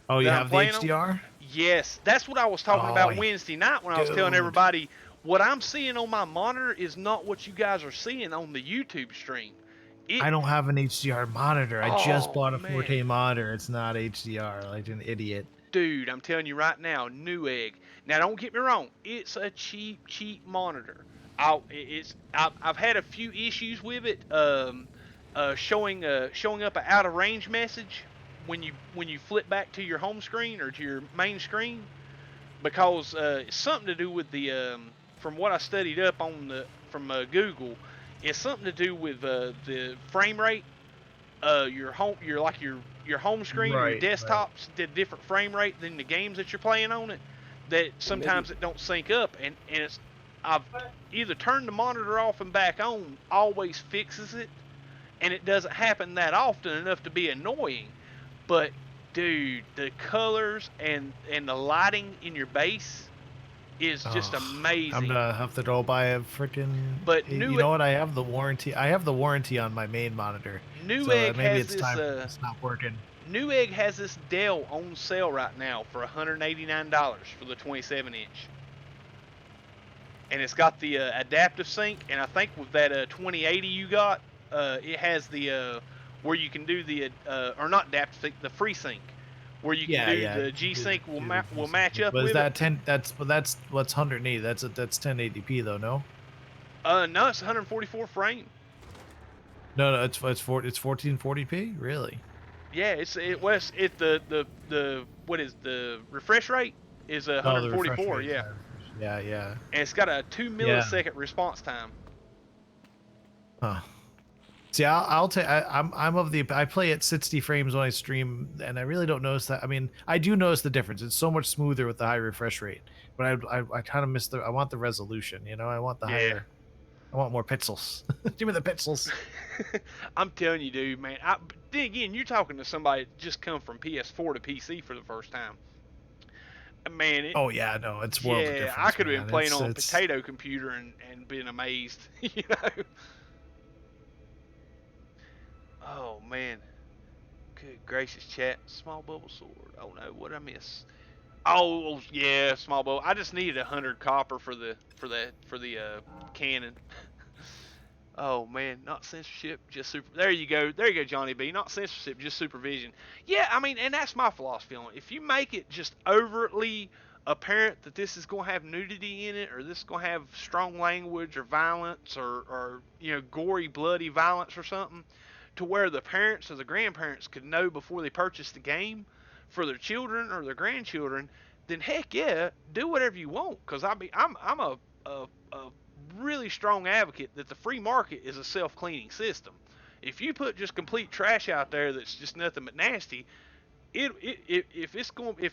[SPEAKER 5] Oh, you
[SPEAKER 1] that I'm
[SPEAKER 5] have the
[SPEAKER 1] playing on.
[SPEAKER 5] HDR?
[SPEAKER 1] Yes, that's what I was talking
[SPEAKER 5] Oh,
[SPEAKER 1] about Wednesday night when I was telling
[SPEAKER 5] dude.
[SPEAKER 1] everybody what I'm seeing on my monitor is not what you guys are seeing on the YouTube stream. It
[SPEAKER 5] I don't have an HDR monitor. I just
[SPEAKER 1] Oh
[SPEAKER 5] bought a
[SPEAKER 1] man.
[SPEAKER 5] 4K monitor. It's not HDR, like an idiot.
[SPEAKER 1] Dude, I'm telling you right now, Newegg. Now, don't get me wrong, it's a cheap monitor. I've had a few issues with it, showing up an out of range message when you flip back to your home screen or to your main screen, because it's something to do with the from what I studied up on the from Google, it's something to do with the frame rate. Your home screen or your
[SPEAKER 5] Right, right.
[SPEAKER 1] desktops did different frame rate than the games that you're playing on it. That
[SPEAKER 3] Well, maybe
[SPEAKER 1] sometimes it don't sync up, and it's I've either turned the monitor off and back on, always fixes it, and it doesn't happen that often enough to be annoying. But dude, the colors and the lighting in your base is just
[SPEAKER 5] Oh, I'm
[SPEAKER 1] amazing.
[SPEAKER 5] gonna have to go buy a freaking.
[SPEAKER 1] But
[SPEAKER 5] You know what? I have the warranty. I have the warranty on my main monitor, so
[SPEAKER 1] Newegg
[SPEAKER 5] maybe
[SPEAKER 1] has
[SPEAKER 5] it's
[SPEAKER 1] this
[SPEAKER 5] time to stop working.
[SPEAKER 1] Newegg has this Dell on sale right now for $189 for the 27 inch. And it's got the adaptive sync, and I think with that 2080 you got, it has the where you can do the or not adaptive sync, the free sync, where you can
[SPEAKER 5] Yeah,
[SPEAKER 1] do
[SPEAKER 5] yeah.
[SPEAKER 1] the G Sync
[SPEAKER 5] Do the
[SPEAKER 1] will
[SPEAKER 5] decent
[SPEAKER 1] match
[SPEAKER 5] thing.
[SPEAKER 1] up
[SPEAKER 5] But is
[SPEAKER 1] with it.
[SPEAKER 5] that 10? That's what's 180. That's 1080p though. No,
[SPEAKER 1] No, it's 144 frame.
[SPEAKER 5] no. It's 1440p. Really?
[SPEAKER 1] Yeah, the what is the refresh rate is
[SPEAKER 5] Oh, the refresh
[SPEAKER 1] 144.
[SPEAKER 5] rate.
[SPEAKER 1] Yeah,
[SPEAKER 5] Yeah, yeah,
[SPEAKER 1] and it's got a 2
[SPEAKER 5] yeah.
[SPEAKER 1] millisecond response time.
[SPEAKER 5] Huh. See, I'll take. I'm of the. I play at 60 frames when I stream, and I really don't notice that. I mean, I do notice the difference. It's so much smoother with the high refresh rate, but I kind of miss the. I want the resolution. I want the
[SPEAKER 1] Yeah.
[SPEAKER 5] higher. I want more pixels. Give me the pixels.
[SPEAKER 1] I'm telling you, dude, man. Then again, you're talking to somebody that just come from PS4 to PC for the first time. Man,
[SPEAKER 5] Oh yeah, no, it's worlds of
[SPEAKER 1] yeah, I
[SPEAKER 5] difference,
[SPEAKER 1] could have been
[SPEAKER 5] man.
[SPEAKER 1] playing on a
[SPEAKER 5] It's.
[SPEAKER 1] potato computer and been amazed, you know. Oh man, good gracious, chat. Small bubble sword. Oh no, what did I miss? Oh yeah, small bubble. I just needed 100 copper for the cannon. Oh man, not censorship, just super. There you go, Johnny B. Not censorship, just supervision. Yeah, I mean, and that's my philosophy on it. If you make it just overtly apparent that this is going to have nudity in it, or this is going to have strong language or violence, or gory, bloody violence or something, to where the parents or the grandparents could know before they purchase the game for their children or their grandchildren, then heck yeah, do whatever you want. Cause I'm a really strong advocate that the free market is a self-cleaning system. If you put just complete trash out there that's just nothing but nasty, if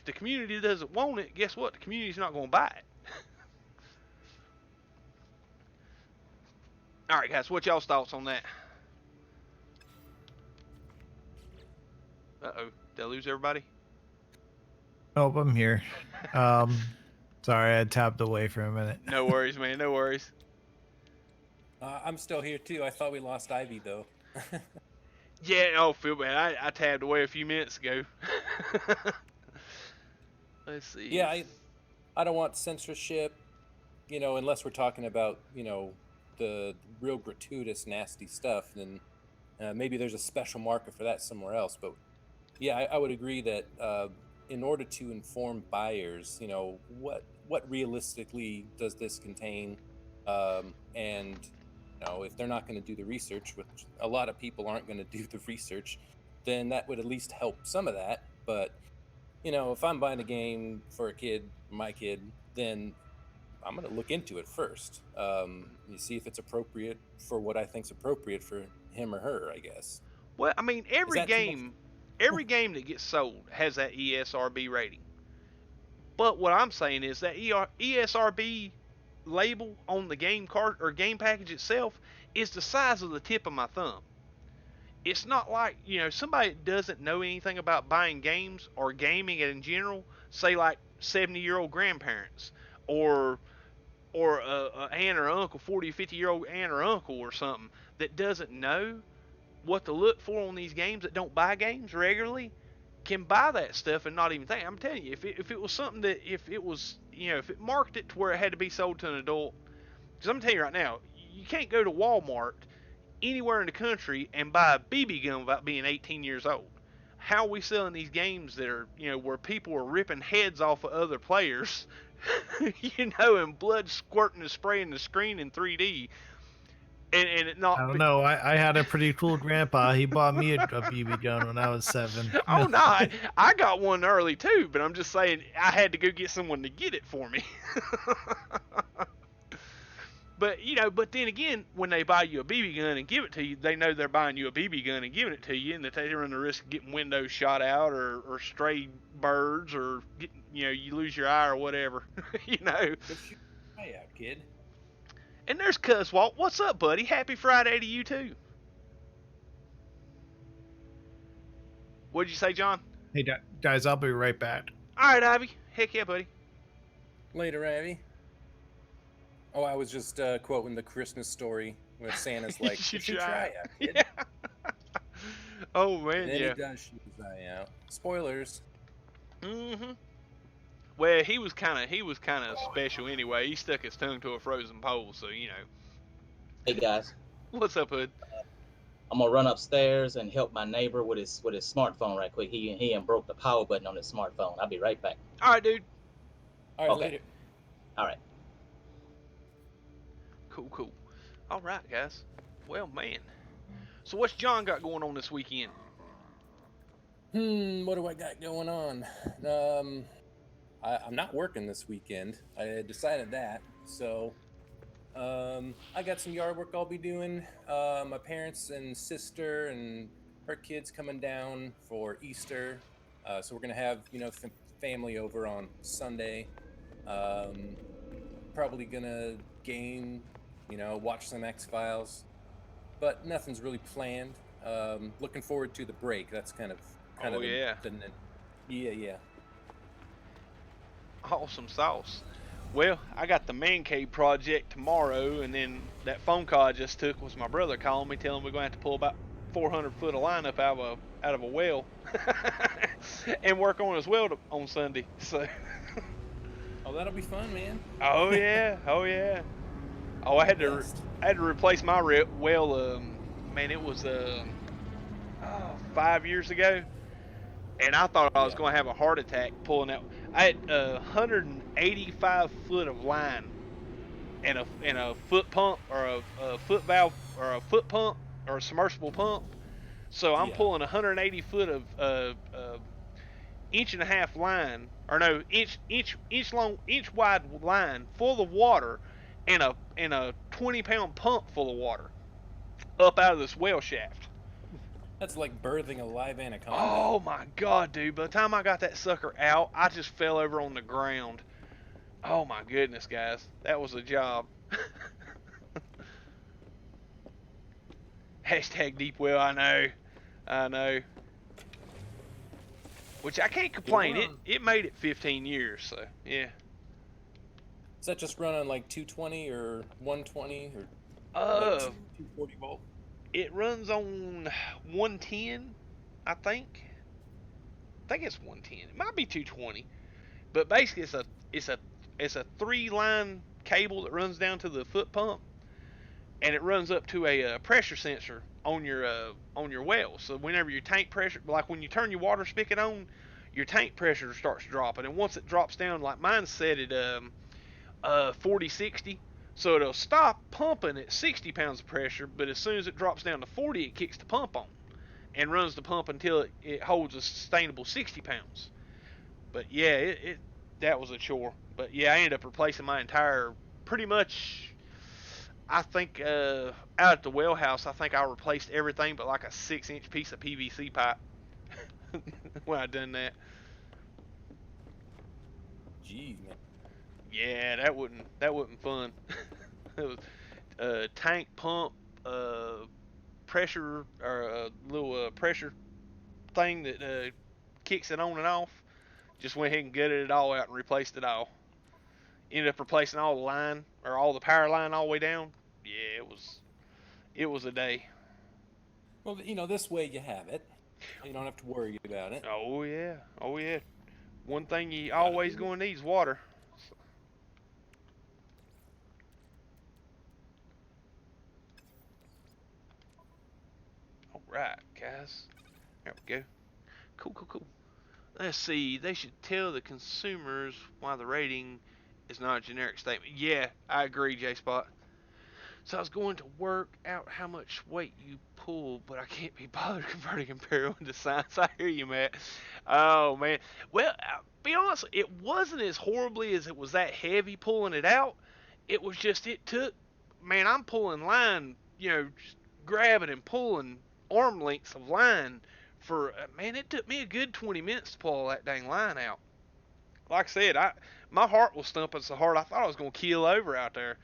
[SPEAKER 1] the community doesn't want it, guess what? The community's not going to buy it. All right, guys, what y'all's thoughts on that? Uh oh, did I lose everybody?
[SPEAKER 5] Oh, I'm here. Um, Sorry, I tapped away for a minute.
[SPEAKER 1] No worries, man. No worries.
[SPEAKER 3] I'm still here too. I thought we lost Ivy though.
[SPEAKER 1] Yeah, oh, feel bad. I tabbed away a few minutes ago. Let's see.
[SPEAKER 3] Yeah, I don't want censorship, unless we're talking about, the real gratuitous, nasty stuff, then maybe there's a special market for that somewhere else. But yeah, I would agree that in order to inform buyers, what realistically does this contain? And, if they're not going to do the research, which a lot of people aren't going to do the research, then that would at least help some of that. But if I'm buying a game for my kid, then I'm going to look into it first. You see if it's appropriate for what I think's appropriate for him or her, I guess.
[SPEAKER 1] Well, I mean,
[SPEAKER 3] Is that too much?
[SPEAKER 1] every game that gets sold has that ESRB rating. But what I'm saying is that ESRB label on the game card or game package itself is the size of the tip of my thumb. It's not like, somebody that doesn't know anything about buying games or gaming in general, say like 70-year-old grandparents or a aunt or uncle, 40 or 50-year-old aunt or uncle or something that doesn't know what to look for on these games, that don't buy games regularly, can buy that stuff and not even think. I'm telling you, if it was something that, if it marked it to where it had to be sold to an adult, because I'm telling you right now, you can't go to Walmart anywhere in the country and buy a BB gun without being 18 years old. How are we selling these games that are, where people are ripping heads off of other players, and blood squirting and spraying the screen in 3D, and it not.
[SPEAKER 5] I don't know. I had a pretty cool grandpa. He bought me a BB gun when I was 7.
[SPEAKER 1] Oh no, I got one early too, but I'm just saying I had to go get someone to get it for me. But but then again, when they buy you a BB gun and give it to you, they know they're buying you a BB gun and giving it to you, and that they run the risk of getting windows shot out or stray birds or you lose your eye or whatever.
[SPEAKER 3] Good shoot. Hey out, kid.
[SPEAKER 1] And there's Cuz Walt. What's up, buddy? Happy Friday to you too. What'd you say, John?
[SPEAKER 5] Hey guys, I'll be right back.
[SPEAKER 1] All right, Ivy. Heck yeah, buddy.
[SPEAKER 3] Later, Ivy. Oh, I was just quoting the Christmas story where Santa's like,
[SPEAKER 1] You should
[SPEAKER 3] "You
[SPEAKER 1] try."
[SPEAKER 3] out, kid."
[SPEAKER 1] Yeah. Oh man,
[SPEAKER 3] And then
[SPEAKER 1] yeah.
[SPEAKER 3] he does shoot his eye out. Spoilers.
[SPEAKER 1] Mm-hmm. Well, he was kind of special anyway. He stuck his tongue to a frozen pole, so
[SPEAKER 2] Hey guys,
[SPEAKER 1] What's up, Hood?
[SPEAKER 2] I'm gonna run upstairs and help my neighbor with his smartphone right quick. He broke the power button on his smartphone. I'll be right back.
[SPEAKER 1] All right, dude.
[SPEAKER 3] All right,
[SPEAKER 2] Okay.
[SPEAKER 3] later.
[SPEAKER 2] All right.
[SPEAKER 1] Cool. All right, guys. Well, man. So what's John got going on this weekend?
[SPEAKER 3] What do I got going on? I'm not working this weekend. I decided that. So, I got some yard work I'll be doing. My parents and sister and her kids coming down for Easter. So we're gonna have family over on Sunday. Probably gonna game, watch some X-Files, but nothing's really planned. Looking forward to the break. That's kind of
[SPEAKER 1] Yeah.
[SPEAKER 3] Yeah.
[SPEAKER 1] Awesome sauce. Well, I got the man cave project tomorrow, and then that phone call I just took was my brother calling me, telling me we're going to have to pull about 400 foot of line up out of a well, and work on his well on Sunday. So.
[SPEAKER 3] Oh, that'll be fun, man.
[SPEAKER 1] Oh yeah. Oh, I had to replace my well. Man, it was 5 years ago, and I thought I was going to have a heart attack pulling out. I had 185 foot of line, and a foot pump or a foot valve or a foot pump or a submersible pump. So I'm pulling 180 foot of inch and a half line, or no, inch long, inch wide line full of water, and a 20-pound pump full of water up out of this well shaft.
[SPEAKER 3] That's like birthing a live anaconda.
[SPEAKER 1] Oh my god, dude. By the time I got that sucker out, I just fell over on the ground. Oh my goodness, guys. That was a job. Hashtag deep well, I know. Which I can't complain. It made it 15 years, so yeah.
[SPEAKER 3] Does that just run on like 220 or 120 or like
[SPEAKER 1] Uh,
[SPEAKER 3] 240 volt?
[SPEAKER 1] it runs on 110, I think. I think it's 110. It might be 220, but basically it's a it's a 3-line cable that runs down to the foot pump, and it runs up to a pressure sensor on your well. So whenever your tank pressure, like when you turn your water spigot on, your tank pressure starts dropping, and once it drops down, like mine's set at 40-60, so it'll stop pumping at 60 pounds of pressure, but as soon as it drops down to 40, it kicks the pump on and runs the pump until it holds a sustainable 60 pounds. But yeah, that was a chore. But yeah, I ended up replacing my entire, pretty much, I think out at the well house, I think I replaced everything but like a 6-inch piece of PVC pipe when I done that.
[SPEAKER 3] Jeez, man.
[SPEAKER 1] Yeah, that wasn't fun. It was tank pump, pressure, or a little pressure thing that kicks it on and off. Just went ahead and gutted it all out and replaced it all. Ended up replacing all the line, or all the power line all the way down. Yeah, it was a day.
[SPEAKER 3] Well, this way you have it. You don't have to worry about it.
[SPEAKER 1] Oh yeah, oh yeah. One thing you
[SPEAKER 3] Gotta
[SPEAKER 1] always
[SPEAKER 3] do it.
[SPEAKER 1] going to need is water. All right, guys. There we go. Cool, cool, cool. Let's see. They should tell the consumers why the rating is not a generic statement. Yeah, I agree, J Spot. So I was going to work out how much weight you pull, but I can't be bothered converting Imperial into science. I hear you, Matt. Oh man. Well, be honest, it wasn't as horribly as it was that heavy pulling it out. It was just it took. Man, I'm pulling line, just grabbing and pulling arm lengths of line for man. It took me a good 20 minutes to pull all that dang line out. Like I said, my heart was thumping so hard I thought I was gonna keel over out there.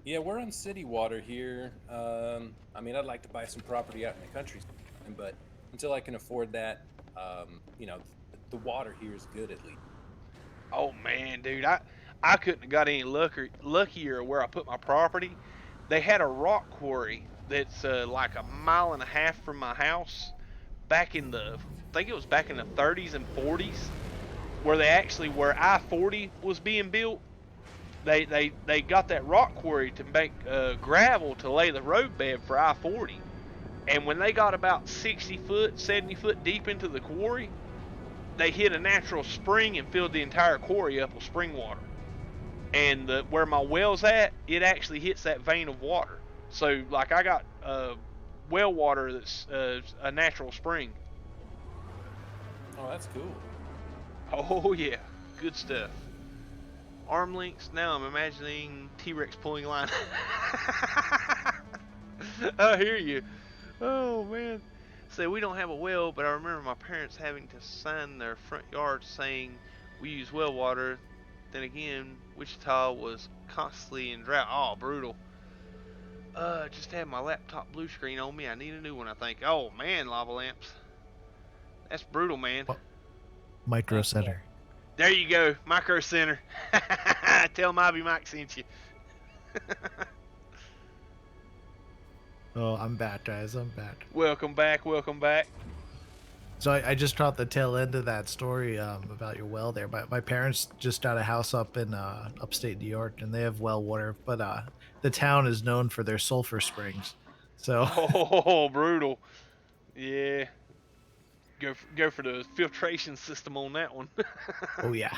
[SPEAKER 3] Yeah, we're on city water here. I mean, I'd like to buy some property out in the country, but until I can afford that, the water here is good at least.
[SPEAKER 1] Oh man, dude, I couldn't have got any luckier where I put my property. They had a rock quarry that's like a mile and a half from my house back in I think it was back in the 30s and 40s, where I-40 was being built. They got that rock quarry to make gravel to lay the roadbed for I-40. And when they got about 60 foot, 70 foot deep into the quarry, they hit a natural spring and filled the entire quarry up with spring water. And where my well's at, it actually hits that vein of water. So like I got well water that's a natural spring.
[SPEAKER 3] Oh, that's cool.
[SPEAKER 1] Oh yeah, good stuff. Arm links. Now I'm imagining T-Rex pulling line. I hear you. Oh man. Say we don't have a well, but I remember my parents having to sign their front yard saying we use well water. Then again, Wichita was constantly in drought. Oh, brutal. Just had my laptop blue screen on me. I need a new one, I think. Oh man, lava lamps. That's brutal, man.
[SPEAKER 5] Micro Center.
[SPEAKER 1] There you go, Micro Center. Tell Mobby Mike sent you.
[SPEAKER 5] Oh, I'm back, guys. I'm back.
[SPEAKER 1] Welcome back, welcome back.
[SPEAKER 5] So I just caught the tail end of that story about your well there. My parents just got a house up in upstate New York, and they have well water, but the town is known for their sulfur springs. So
[SPEAKER 1] Oh, brutal. Yeah. Go for the filtration system on that one.
[SPEAKER 5] oh yeah.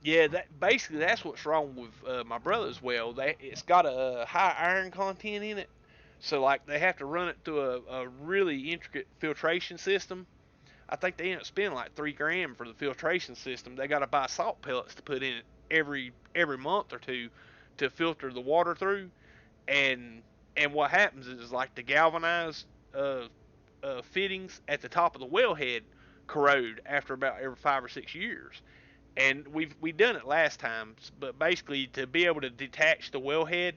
[SPEAKER 1] Yeah, that's what's wrong with my brother's well. It's got a high iron content in it, so like they have to run it through a really intricate filtration system. I think they end up spending like $3,000 for the filtration system. They got to buy salt pellets to put in it every month or two to filter the water through, and what happens is like the galvanized fittings at the top of the wellhead corrode after about every 5 or 6 years. And we done it last time, but basically to be able to detach the wellhead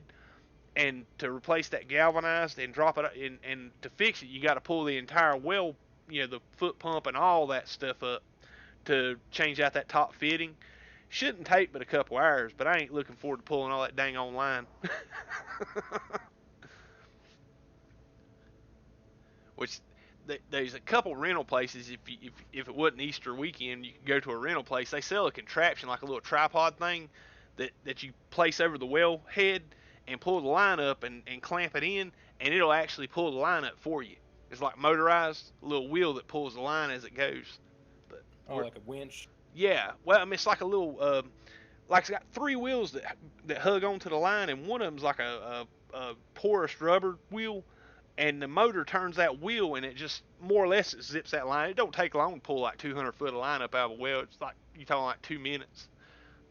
[SPEAKER 1] and to replace that galvanized and drop it and to fix it, you got to pull the entire well the foot pump and all that stuff up to change out that top fitting. Shouldn't take but a couple hours, but I ain't looking forward to pulling all that dang on line. Which there's a couple rental places. If it wasn't Easter weekend, you could go to a rental place. They sell a contraption like a little tripod thing that you place over the well head and pull the line up and clamp it in, and it'll actually pull the line up for you. It's like motorized, a little wheel that pulls the line as it goes. But
[SPEAKER 3] like a winch.
[SPEAKER 1] yeah, well, I mean, it's like a little, like it's got three wheels that hug onto the line, and one of them's like a porous rubber wheel, and the motor turns that wheel, and it just more or less it zips that line. It don't take long to pull like 200 foot of line up out of a well. It's like you're talking like 2 minutes,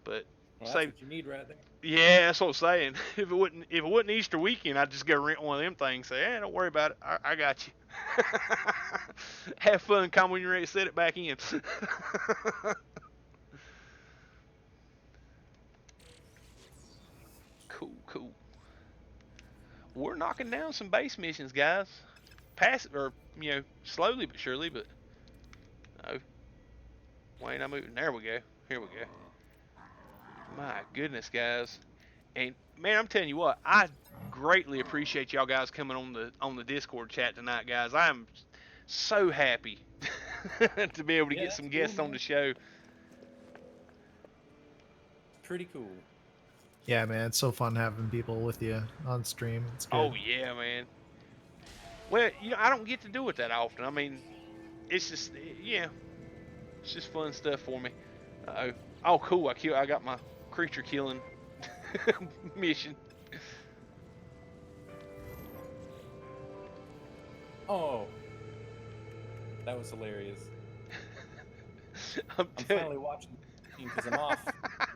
[SPEAKER 1] but
[SPEAKER 3] well, that's what you need right there.
[SPEAKER 1] Yeah, that's what I'm saying. If it wasn't Easter weekend, I'd just go rent one of them things. Say, don't worry about it. I got you. Have fun. Come when you're ready to set it back in. Cool. We're knocking down some base missions, guys. Slowly but surely. But oh, why ain't I moving? There we go. Here we go. My goodness, guys. And man, I'm telling you what, I greatly appreciate y'all guys coming on the Discord chat tonight, guys. I am so happy to be able to get some guests on the show.
[SPEAKER 3] Pretty cool.
[SPEAKER 5] Yeah, man, it's so fun having people with you on stream. It's good.
[SPEAKER 1] Oh yeah, man. Well, I don't get to do it that often. I mean, it's just it's just fun stuff for me. Oh, cool. I got my creature killing mission.
[SPEAKER 3] Oh, that was hilarious.
[SPEAKER 1] I'm
[SPEAKER 3] finally watching because I'm off.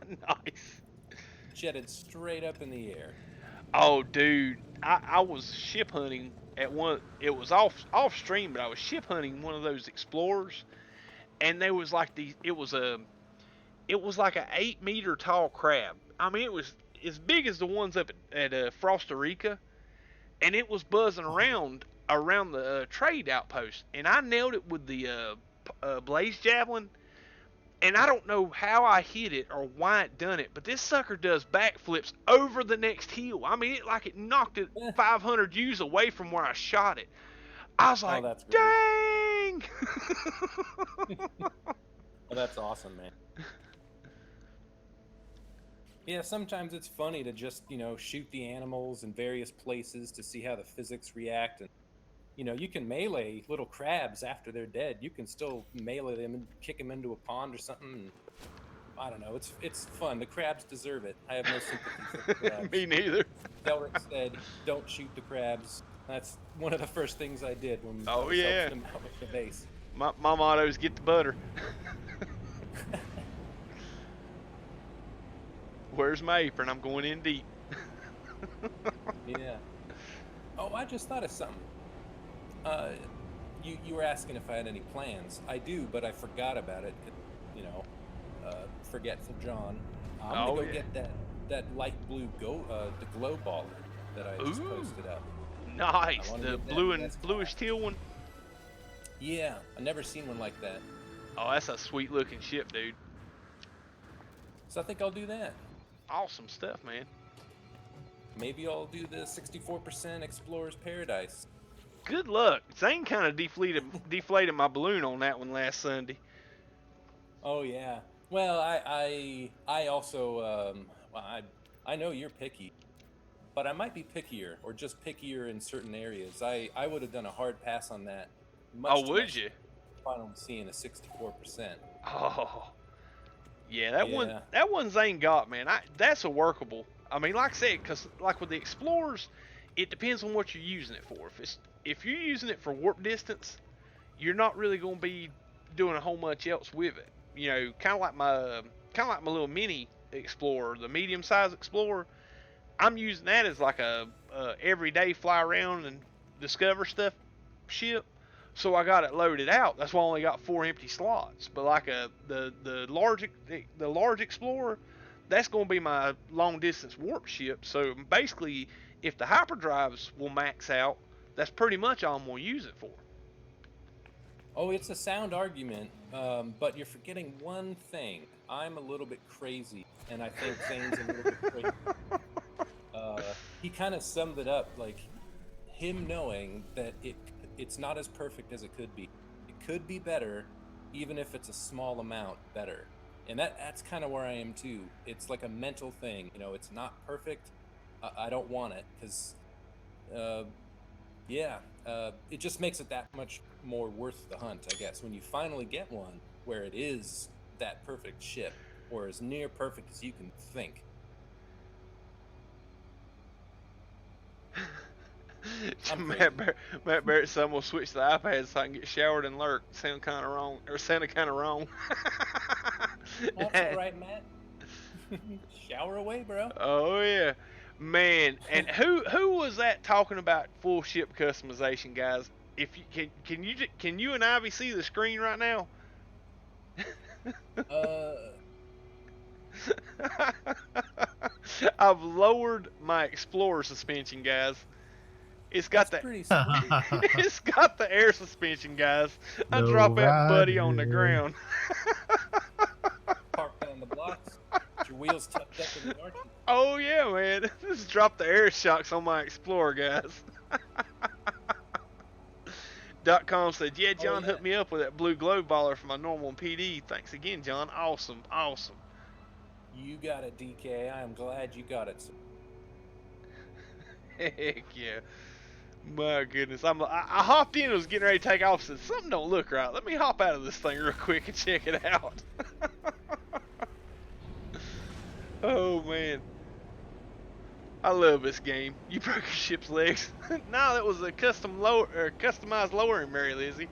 [SPEAKER 1] Nice.
[SPEAKER 3] Jetted straight up in the air.
[SPEAKER 1] Oh, dude, I was ship hunting at one. It was off stream, but I was ship hunting one of those explorers, and there was like it was like an 8-meter tall crab. I mean, it was as big as the ones up at Frosta Rica, and it was buzzing around the trade outpost, and I nailed it with the blaze javelin. And I don't know how I hit it or why it done it, but this sucker does backflips over the next hill. I mean, it knocked it 500 U's away from where I shot it. I was like,
[SPEAKER 3] that's
[SPEAKER 1] dang!
[SPEAKER 3] Well, that's awesome, man. Yeah, sometimes it's funny to just, shoot the animals in various places to see how the physics react. And, you can melee little crabs after they're dead. You can still melee them and kick them into a pond or something. And, I don't know. It's fun. The crabs deserve it. I have no sympathy for the crabs.
[SPEAKER 1] Me neither.
[SPEAKER 3] Delric said, don't shoot the crabs. That's one of the first things I did when I was
[SPEAKER 1] yeah.
[SPEAKER 3] helping them out with the base.
[SPEAKER 1] My motto is get the butter. Where's my apron? I'm going in deep.
[SPEAKER 3] Yeah. Oh, I just thought of something. You were asking if I had any plans. I do, but I forgot about it. Forgetful John. I'm gonna go get that light blue the glow baller that I just posted up.
[SPEAKER 1] Nice, the blue and bluish teal one.
[SPEAKER 3] Yeah, I've never seen one like that.
[SPEAKER 1] Oh, that's a sweet looking ship, dude.
[SPEAKER 3] So I think I'll do that.
[SPEAKER 1] Awesome stuff, man.
[SPEAKER 3] Maybe I'll do the 64% Explorer's Paradise.
[SPEAKER 1] Good luck. Zane kind of deflated my balloon on that one last Sunday.
[SPEAKER 3] Oh yeah. Well, I also I know you're picky, but I might be pickier, or just pickier in certain areas. I would have done a hard pass on that.
[SPEAKER 1] Would you?
[SPEAKER 3] Finally seeing a 64%.
[SPEAKER 1] Oh. Yeah, that one Zane got, man. That's a workable. I mean, like I said, because like with the Explorers, it depends on what you're using it for. If you're using it for warp distance, you're not really going to be doing a whole much else with it. Kind of like my little mini Explorer, the medium-sized Explorer. I'm using that as like a everyday fly around and discover stuff ship. So I got it loaded out. That's why I only got 4 empty slots. But like the large Explorer, that's going to be my long distance warp ship. So basically, if the hyperdrives will max out, that's pretty much all I'm going to use it for.
[SPEAKER 3] Oh, it's a sound argument, but you're forgetting one thing. I'm a little bit crazy, and I think Zane's a little bit crazy. He kind of summed it up like him knowing that it's not as perfect as it could be. It could be better, even if it's a small amount better. And that's kind of where I am too. It's like a mental thing, you know. It's not perfect. I don't want it because, uh, yeah, it just makes it that much more worth the hunt, I guess. When you finally get one where it is that perfect ship, or as near perfect as you can think. I'm crazy.
[SPEAKER 1] Matt Barrett's son will switch the iPad so I can get showered and lurk. Sound kind of wrong, or sounded kind of wrong.
[SPEAKER 3] That's all right, Matt. Shower away, bro.
[SPEAKER 1] Oh yeah, man. And who was that talking about full ship customization, guys? If you can you and Ivy see the screen right now?
[SPEAKER 3] Uh,
[SPEAKER 1] I've lowered my Explorer suspension, guys. It's got
[SPEAKER 3] that's
[SPEAKER 1] the
[SPEAKER 3] pretty sweet.
[SPEAKER 1] it's got the air suspension, guys. I
[SPEAKER 5] Low
[SPEAKER 1] drop that buddy on the
[SPEAKER 5] rider.
[SPEAKER 1] ground.
[SPEAKER 3] Parked on the blocks. Get your wheels tucked up in the arches.
[SPEAKER 1] Oh yeah, man. Just drop the air shocks on my Explorer, guys. .com said, yeah,
[SPEAKER 3] Oh
[SPEAKER 1] John
[SPEAKER 3] yeah.
[SPEAKER 1] hooked me up with that blue glow baller for my normal PD. Thanks again, John. Awesome, awesome.
[SPEAKER 3] You got it, DK. I am glad you got it.
[SPEAKER 1] Heck yeah. My goodness. I hopped in and was getting ready to take off. Said, something don't look right. Let me hop out of this thing real quick and check it out. Oh, man. I love this game. You broke your ship's legs. No, that was a customized lowering, Mary Lizzie.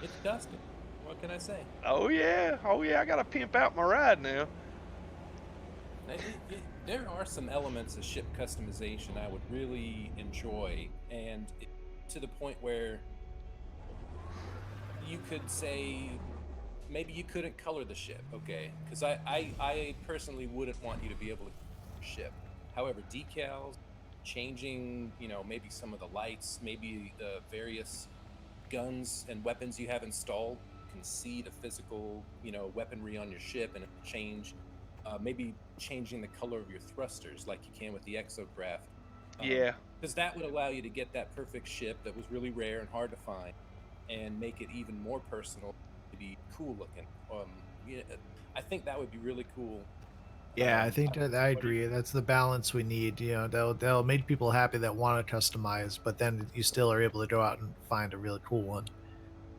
[SPEAKER 3] It's custom. What can I say?
[SPEAKER 1] Oh yeah, I gotta pimp out my ride now.
[SPEAKER 3] There are some elements of ship customization I would really enjoy, and to the point where you could say maybe you couldn't color the ship, okay? Because I personally wouldn't want you to be able to color your ship. However, decals, changing, you know, maybe some of the lights, maybe the various guns and weapons you have installed, you can see the physical, you know, weaponry on your ship and change. Maybe changing the color of your thrusters like you can with the exograph.
[SPEAKER 1] Yeah.
[SPEAKER 3] Because that would allow you to get that perfect ship that was really rare and hard to find and make it even more personal, to be cool looking. Yeah, I think that would be really cool.
[SPEAKER 5] Yeah, I think that I
[SPEAKER 3] what do you-
[SPEAKER 5] agree. That's the balance we need. You know, they'll make people happy that want to customize, but then you still are able to go out and find a really cool one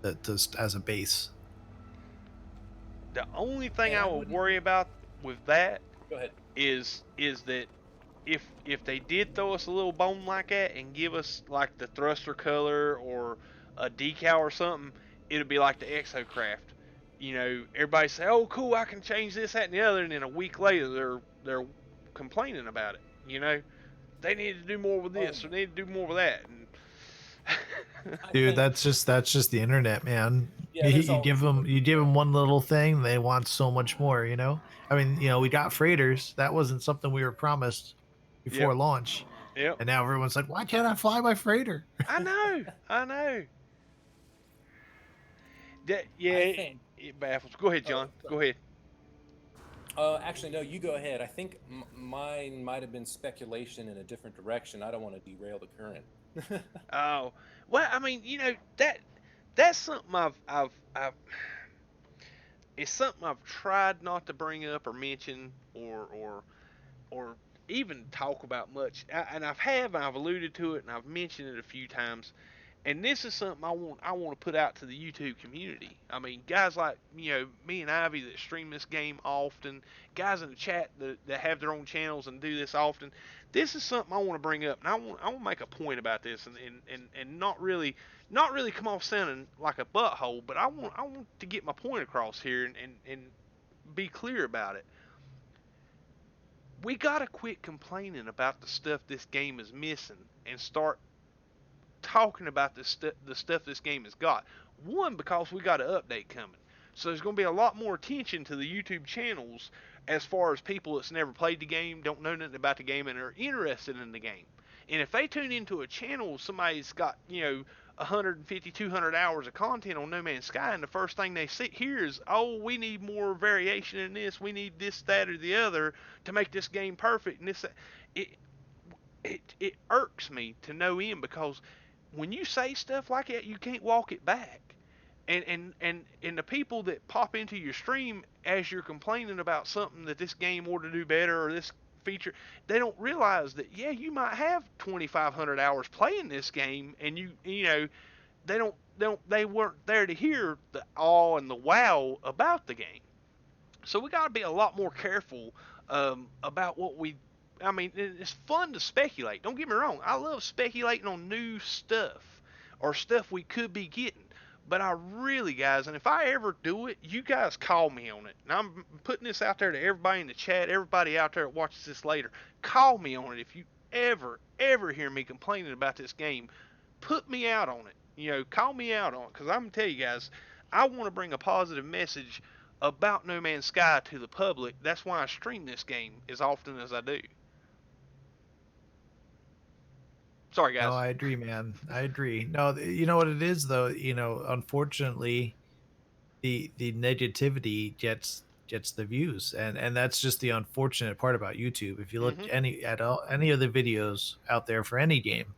[SPEAKER 5] that just as a base.
[SPEAKER 1] The only thing
[SPEAKER 3] And
[SPEAKER 1] I
[SPEAKER 3] I
[SPEAKER 1] would
[SPEAKER 3] wouldn't.
[SPEAKER 1] worry about with that
[SPEAKER 3] Go ahead.
[SPEAKER 1] is that if they did throw us a little bone like that and give us like the thruster color or a decal or something, it'd be like the exocraft. You know, everybody say, "Oh, cool, I can change this, that, and the other," and then a week later they're complaining about it. You know, they need to do more with
[SPEAKER 3] Oh
[SPEAKER 1] this or
[SPEAKER 3] no.
[SPEAKER 1] they need to do more with that. And
[SPEAKER 3] I
[SPEAKER 5] Dude,
[SPEAKER 3] think
[SPEAKER 5] that's just the internet, man.
[SPEAKER 3] yeah. There's
[SPEAKER 5] You
[SPEAKER 3] always
[SPEAKER 5] give them one little thing, they want so much more. You know, I mean, you know, we got freighters. That wasn't something we were promised
[SPEAKER 1] yep,
[SPEAKER 5] before launch,
[SPEAKER 1] yep.
[SPEAKER 5] and now everyone's like, "Why can't I fly my freighter?"
[SPEAKER 1] I know, I know. That yeah,
[SPEAKER 3] I think.
[SPEAKER 1] it baffles. Go ahead,
[SPEAKER 3] Oh,
[SPEAKER 1] John. Go ahead.
[SPEAKER 3] actually, no. You go ahead. I think mine might have been speculation in a different direction. I don't want to derail the current.
[SPEAKER 1] Oh, well, I mean, you know that's something I've it's something I've tried not to bring up or mention or even talk about much. And I've alluded to it and I've mentioned it a few times. And this is something I want to put out to the YouTube community. I mean, guys like me and Ivy that stream this game often, guys in the chat that have their own channels and do this often. This is something I want to bring up, and I want to make a point about this, and not really come off sounding like a butthole, but I want to get my point across here and be clear about it. We gotta quit complaining about the stuff this game is missing and start talking about the stuff this game has got. One, because we got an update coming. So there's going to be a lot more attention to the YouTube channels as far as people that's never played the game, don't know nothing about the game, and are interested in the game. And if they tune into a channel, somebody's got, 150, 200 hours of content on No Man's Sky, and the first thing they hear is, oh, we need more variation in this, we need this, that, or the other to make this game perfect, and this, that. It, it irks me to no end, because when you say stuff like that, you can't walk it back. And the people that pop into your stream as you're complaining about something that this game ought to do better, or this feature, they don't realize that, yeah, you might have 2,500 hours playing this game, and you know, they weren't there to hear the awe and the wow about the game. So we got to be a lot more careful about what we. I mean, it's fun to speculate. Don't get me wrong. I love speculating on new stuff or stuff we could be getting. But I really, guys, and if I ever do it, you guys call me on it. And I'm putting this out there to everybody in the chat, everybody out there that watches this later. Call me on it if you ever hear me complaining about this game. Put me out on it. You know, call me out on it, because I'm going to tell you guys, I want to bring a positive message about No Man's Sky to the public. That's why I stream this game as often as I do. Sorry, guys.
[SPEAKER 5] No, I agree, man. I agree. No, you know what it is, though. You know, unfortunately, the negativity gets the views, and that's just the unfortunate part about YouTube. If you look any of the videos out there for any game,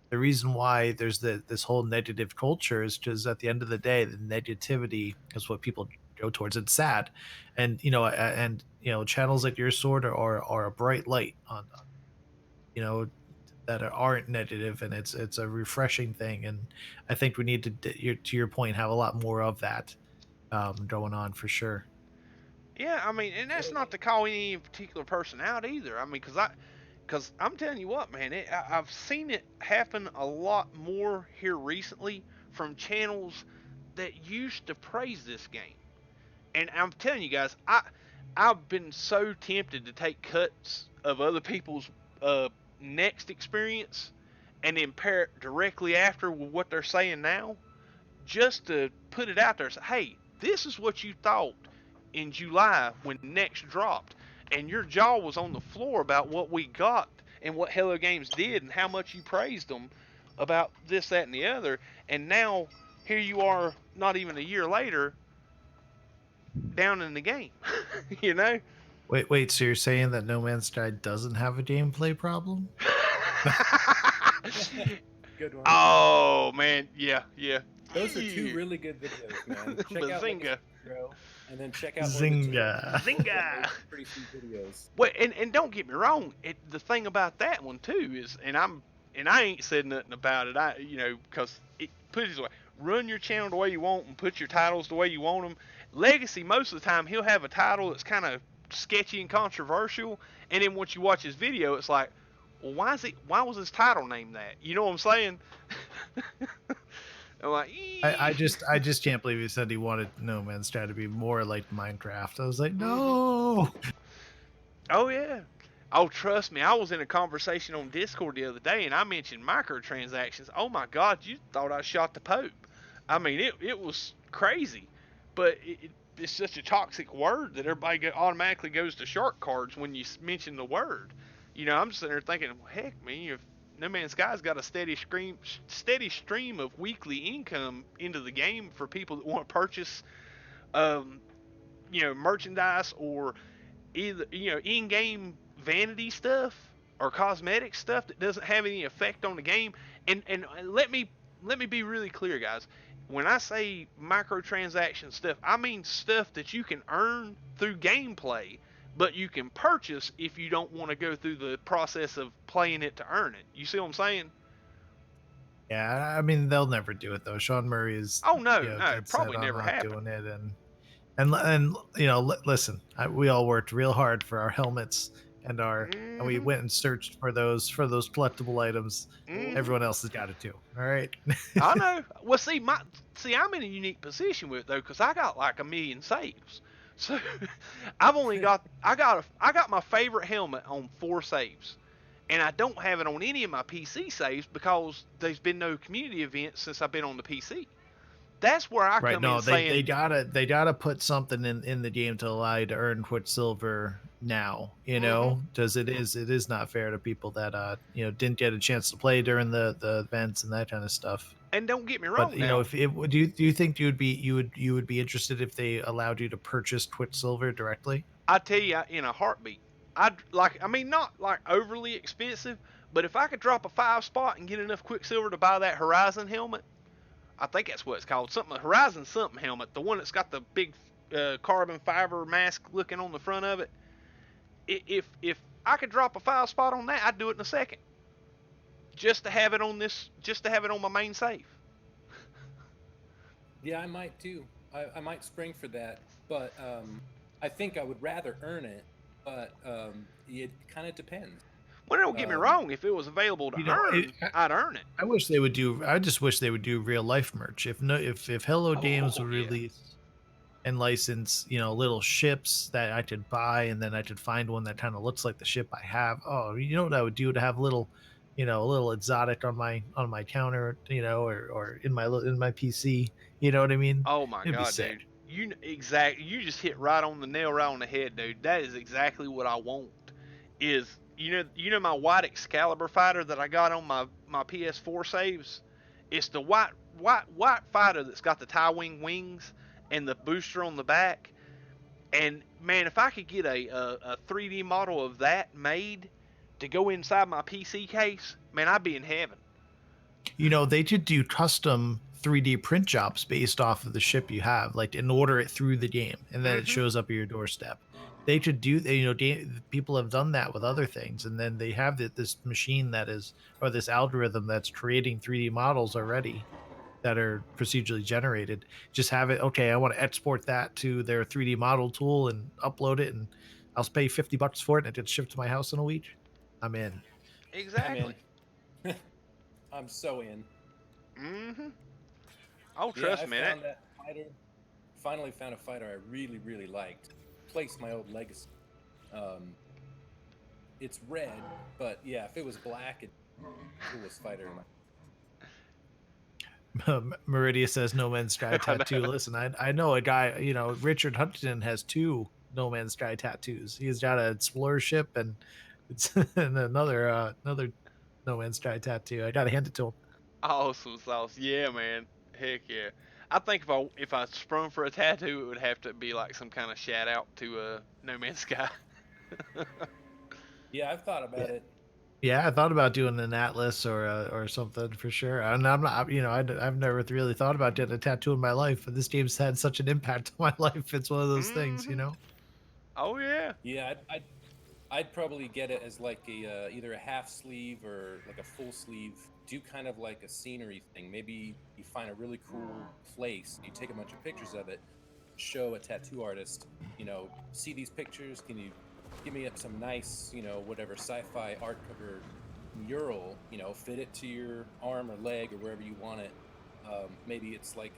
[SPEAKER 5] the reason why there's this whole negative culture is because at the end of the day, the negativity is what people go towards. It's sad, and channels like your sort are a bright light on that aren't negative, and it's a refreshing thing. And I think we need to your point, have a lot more of that going on for sure.
[SPEAKER 1] Yeah, I mean, and that's not to call any particular person out either. I mean, because I'm telling you what, man, I've seen it happen a lot more here recently from channels that used to praise this game. And I'm telling you guys, I've been so tempted to take cuts of other people's next experience and then pair it directly after with what they're saying now, just to put it out there. Say, hey, this is what you thought in July when Next dropped, and your jaw was on the floor about what we got and what Hello Games did and how much you praised them about this, that, and the other. And now here you are, not even a year later, down in the game. You know?
[SPEAKER 5] Wait, so you're saying that No Man's Sky doesn't have a gameplay problem?
[SPEAKER 3] Good one.
[SPEAKER 1] Oh man, yeah.
[SPEAKER 3] Those are two really good videos, man. Check out
[SPEAKER 1] Bazinga.
[SPEAKER 3] Bro, and then check out
[SPEAKER 1] Zynga.
[SPEAKER 3] Pretty sweet videos.
[SPEAKER 1] Well, and don't get me wrong. The thing about that one too is, and I ain't said nothing about it. Because put it this way: run your channel the way you want and put your titles the way you want them. Legacy, most of the time, he'll have a title that's kind of sketchy and controversial, and then once you watch his video, it's like, well, why was his title named that? You know what I'm saying? I'm like,
[SPEAKER 5] I just can't believe he said he wanted No Man's Sky to be more like Minecraft. I was like, no.
[SPEAKER 1] Oh yeah. Oh, trust me, I was in a conversation on Discord the other day, and I mentioned microtransactions. Oh my God, you thought I shot the Pope. I mean, it was crazy, but it's such a toxic word that everybody automatically goes to shark cards when you mention the word. I'm just sitting there thinking, well, heck, man, if No Man's Sky's got a steady stream of weekly income into the game for people that want to purchase, merchandise or either in-game vanity stuff or cosmetic stuff that doesn't have any effect on the game. And let me be really clear, guys. When I say microtransaction stuff, I mean stuff that you can earn through gameplay, but you can purchase if you don't want to go through the process of playing it to earn it. You see what I'm saying?
[SPEAKER 5] Yeah, I mean, they'll never do it though. Sean Murray is
[SPEAKER 1] no, probably never happened.
[SPEAKER 5] Doing it, and listen, we all worked real hard for our helmets and and we went and searched for those collectible items. Everyone else has got it too. All right.
[SPEAKER 1] I know. Well, see, I'm in a unique position with it though, because I got like 1 million saves. So I got my favorite helmet on 4 saves, and I don't have it on any of my PC saves because there's been no community events since I've been on the PC. That's where I come in saying
[SPEAKER 5] they gotta put something in the game to allow you to earn Quicksilver now,
[SPEAKER 1] Hmm.
[SPEAKER 5] because it is not fair to people that didn't get a chance to play during the events and that kind of stuff.
[SPEAKER 1] And don't get me
[SPEAKER 5] But
[SPEAKER 1] wrong now.
[SPEAKER 5] if it do you think you would be interested if they allowed you to purchase Twitch Silver directly?
[SPEAKER 1] I tell you, in a heartbeat, I mean, not like overly expensive, but if I could drop a 5 spot and get enough Quicksilver to buy that Horizon helmet, I think that's what it's called, something Horizon something helmet, the one that's got the big carbon fiber mask looking on the front of it. If I could drop a 5 spot on that, I'd do it in a second, just to have it on my main save.
[SPEAKER 3] Yeah, I might too. I might spring for that, but I think I would rather earn it. But it kind of depends.
[SPEAKER 1] Well, don't get me wrong. If it was available to
[SPEAKER 5] You know,
[SPEAKER 1] earn, I'd earn it.
[SPEAKER 5] I just wish they would do real life merch. If Hello Games
[SPEAKER 1] Oh
[SPEAKER 5] would
[SPEAKER 1] yeah.
[SPEAKER 5] release and license, little ships that I could buy, and then I could find one that kind of looks like the ship I have. Oh, you know what I would do to have a little exotic on my counter, or in my PC. You know what I mean?
[SPEAKER 1] Oh my
[SPEAKER 5] It'd be
[SPEAKER 1] god, dude.
[SPEAKER 5] sick.
[SPEAKER 1] You just hit right on the nail, right on the head, dude. That is exactly what I want. Is my white Excalibur fighter that I got on my PS4 saves? It's the white fighter that's got the tie wing wings and the booster on the back. And man, if I could get a 3D model of that made to go inside my PC case, man, I'd be in heaven.
[SPEAKER 5] They could do custom 3D print jobs based off of the ship you have, like, and order it through the game, and then it
[SPEAKER 1] Hmm.
[SPEAKER 5] shows up at your doorstep. They could do, people have done that with other things, and then they have this machine or this algorithm that's creating 3D models already that are procedurally generated. Just have it, okay, I want to export that to their 3D model tool and upload it, and I'll pay $50 for it, and it gets shipped to my house in a week. I'm in.
[SPEAKER 3] I'm
[SPEAKER 1] Exactly.
[SPEAKER 3] in. I'm so in.
[SPEAKER 1] Hmm. Oh,
[SPEAKER 3] Yeah,
[SPEAKER 1] trust
[SPEAKER 3] I
[SPEAKER 1] me,
[SPEAKER 3] found that fighter. Finally found a fighter I really, really liked. Placed my old legacy. It's red, but yeah, if it was black, it'd be the coolest fighter in my.
[SPEAKER 5] Meridia says No Man's Sky tattoo. Listen, I know a guy, Richard Huntington has two No Man's Sky tattoos. He's got an explorer ship and it's and another No Man's Sky tattoo. I gotta hand it to him.
[SPEAKER 1] awesome sauce. Yeah, man. Heck yeah. I think if I sprung for a tattoo, it would have to be like some kind of shout out to No Man's Sky.
[SPEAKER 3] Yeah, I've thought about it.
[SPEAKER 5] Yeah, I thought about doing an atlas or something for sure. And I'm not, I've never really thought about getting a tattoo in my life, but this game's had such an impact on my life. It's one of those things.
[SPEAKER 1] Oh yeah.
[SPEAKER 3] Yeah, I'd probably get it as like a either a half sleeve or like a full sleeve. Do kind of like a scenery thing. Maybe you find a really cool place, you take a bunch of pictures of it, show a tattoo artist, see these pictures. Can you give me up some nice, whatever sci-fi art cover mural? Fit it to your arm or leg or wherever you want it. Maybe it's like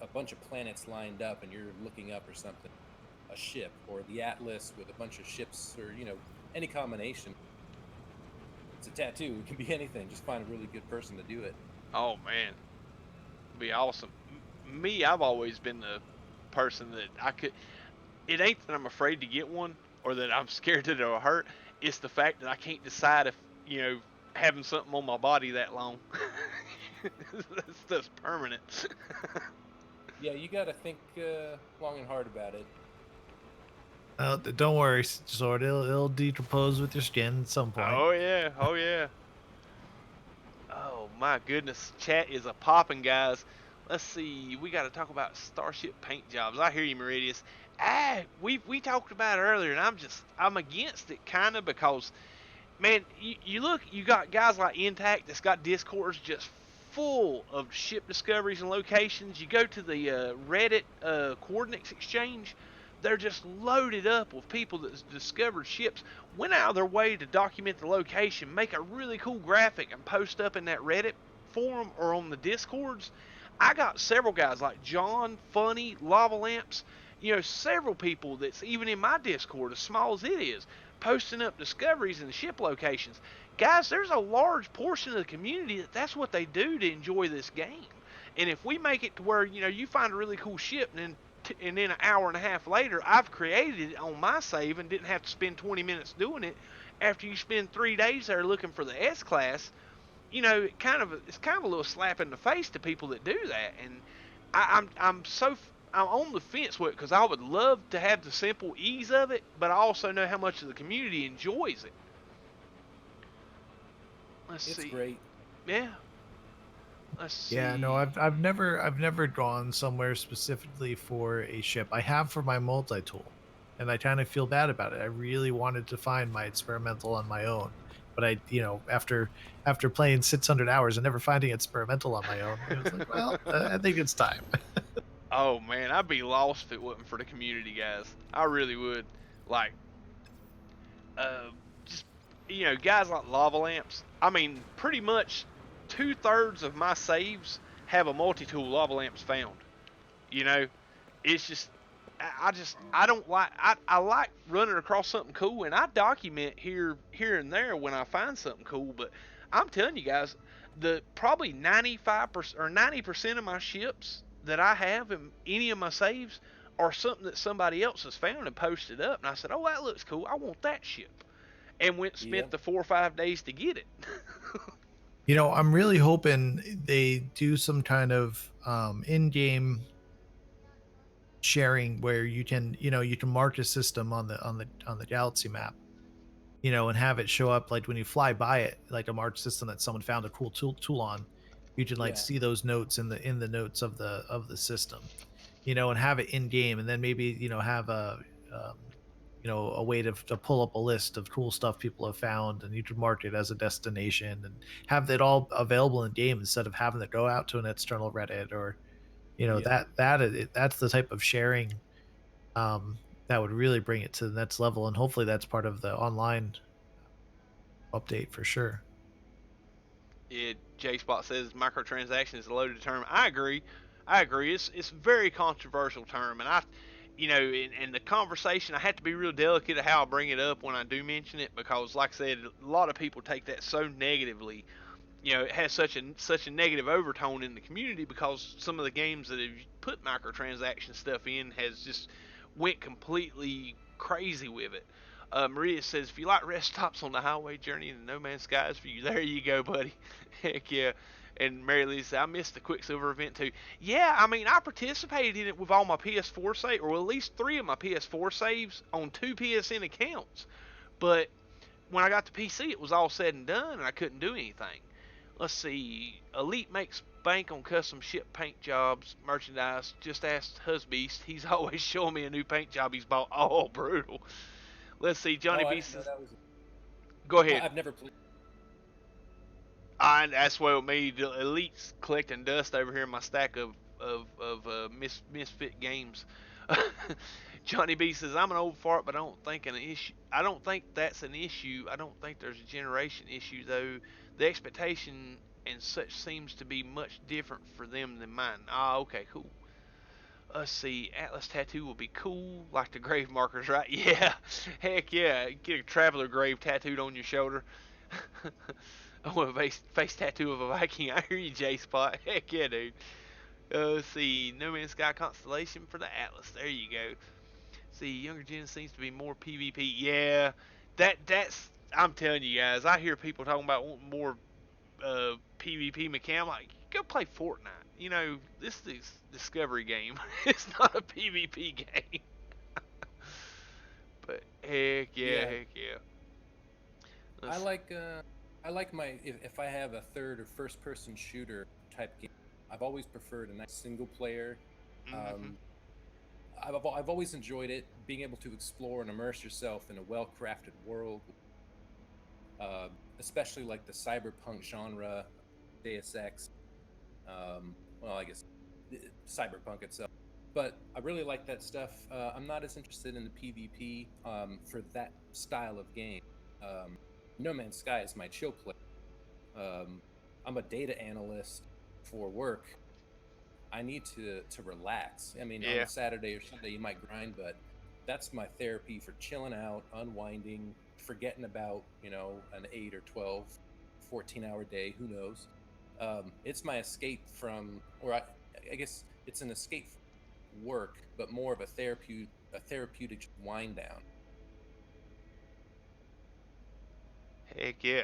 [SPEAKER 3] a bunch of planets lined up and you're looking up or something. A ship or the Atlas with a bunch of ships or any combination. It's a tattoo. It can be anything. Just find a really good person to do it.
[SPEAKER 1] Oh man. Be awesome. Me, I've always been the person that I could. It ain't that I'm afraid to get one or that I'm scared that it'll hurt. It's the fact that I can't decide if having something on my body that long. That's permanent.
[SPEAKER 3] Yeah, you got to think long and hard about it.
[SPEAKER 5] Don't worry, Sword. It'll decompose with your skin at some point.
[SPEAKER 1] Oh yeah, oh yeah. Oh my goodness, chat is a popping, guys. Let's see, we got to talk about Starship paint jobs. I hear you, Meridius. We talked about it earlier, and I'm against it kind of because, man, you look, you got guys like Intact that's got Discords just full of ship discoveries and locations. You go to the Reddit coordinates exchange. They're just loaded up with people that discovered ships, went out of their way to document the location, make a really cool graphic, and post up in that Reddit forum or on the Discords. I got several guys like John, Funny, Lava Lamps, several people that's even in my Discord, as small as it is, posting up discoveries and ship locations. Guys, there's a large portion of the community that's what they do to enjoy this game. And if we make it to where, you find a really cool ship and then and then an hour and a half later, I've created it on my save and didn't have to spend 20 minutes doing it. After you spend 3 days there looking for the S class, it's kind of a little slap in the face to people that do that. And I'm on the fence with it because I would love to have the simple ease of it, but I also know how much of the community enjoys it. Let's see.
[SPEAKER 3] It's great.
[SPEAKER 1] Yeah. Let's see.
[SPEAKER 5] Yeah, no, I've never gone somewhere specifically for a ship. I have for my multi-tool, and I kind of feel bad about it. I really wanted to find my experimental on my own, but after playing 600 hours and never finding experimental on my own, I was like, well, I think it's time.
[SPEAKER 1] Oh man, I'd be lost if it wasn't for the community, guys. I really would. Like, just guys like lava lamps. I mean, pretty much 2/3 of my saves have a multi-tool lava lamps found. It's just I don't like I like running across something cool, and I document here and there when I find something cool. But I'm telling you guys, the probably 95% or 90% of my ships that I have in any of my saves are something that somebody else has found and posted up, and I said, "Oh, that looks cool. I want that ship," and spent the 4 or 5 days to get it.
[SPEAKER 5] I'm really hoping they do some kind of in-game sharing where you can mark a system on the galaxy map, and have it show up like when you fly by it, like a marked system that someone found a cool tool on. You can see those notes in the notes of the system, and have it in game, and then maybe have a way to pull up a list of cool stuff people have found, and you can mark it as a destination and have it all available in game instead of having to go out to an external Reddit or that's the type of sharing that would really bring it to the next level, and hopefully that's part of the online update for sure.
[SPEAKER 1] Yeah, J Spot says microtransaction is a loaded term. I agree. It's a very controversial term, and in the conversation, I have to be real delicate of how I bring it up when I do mention it, because, like I said, a lot of people take that so negatively. It has such a negative overtone in the community because some of the games that have put microtransaction stuff in has just went completely crazy with it. Maria says, if you like rest stops on the highway journey and the No Man's Sky is for you, there you go, buddy. Heck yeah. And Mary Lee said, I missed the Quicksilver event too. Yeah, I mean, I participated in it with all my PS4 saves, or at least 3 of my PS4 saves on 2 PSN accounts. But when I got to PC, it was all said and done, and I couldn't do anything. Let's see. Elite makes bank on custom ship paint jobs, merchandise. Just asked Husbeast. He's always showing me a new paint job he's bought. Oh, brutal. Let's see. Johnny B says, go ahead.
[SPEAKER 3] I've never played.
[SPEAKER 1] That's what me. The Elite's collecting dust over here in my stack of misfit games. Johnny B says, I'm an old fart, but I don't think that's an issue. I don't think there's a generation issue, though. The expectation and such seems to be much different for them than mine. Ah, okay, cool. Let's see. Atlas tattoo will be cool, like the grave markers, right? Yeah. Heck yeah. Get a traveler grave tattooed on your shoulder. I want a face tattoo of a Viking. I hear you, J-Spot. Heck yeah, dude. Let's see. No Man's Sky Constellation for the Atlas. There you go. See, younger gen seems to be more PvP. Yeah. That's... I'm telling you guys, I hear people talking about wanting more PvP mechanic. I'm like, go play Fortnite. This is a discovery game. It's not a PvP game. But heck yeah.
[SPEAKER 3] I like my if I have a third or first person shooter type game, I've always preferred a nice single player.
[SPEAKER 1] Mm-hmm.
[SPEAKER 3] I've always enjoyed it, being able to explore and immerse yourself in a well-crafted world. Especially like the cyberpunk genre, Deus Ex. Well, I guess cyberpunk itself. But I really like that stuff. I'm not as interested in the PvP for that style of game. No Man's Sky is my chill play. I'm a data analyst for work. I need to relax. I mean, on a Saturday or Sunday you might grind, but that's my therapy for chilling out, unwinding, forgetting about, an 8 or 12, 14-hour day, who knows. It's my escape from, or I guess it's an escape from work, but more of a therapeutic wind down.
[SPEAKER 1] Heck yeah.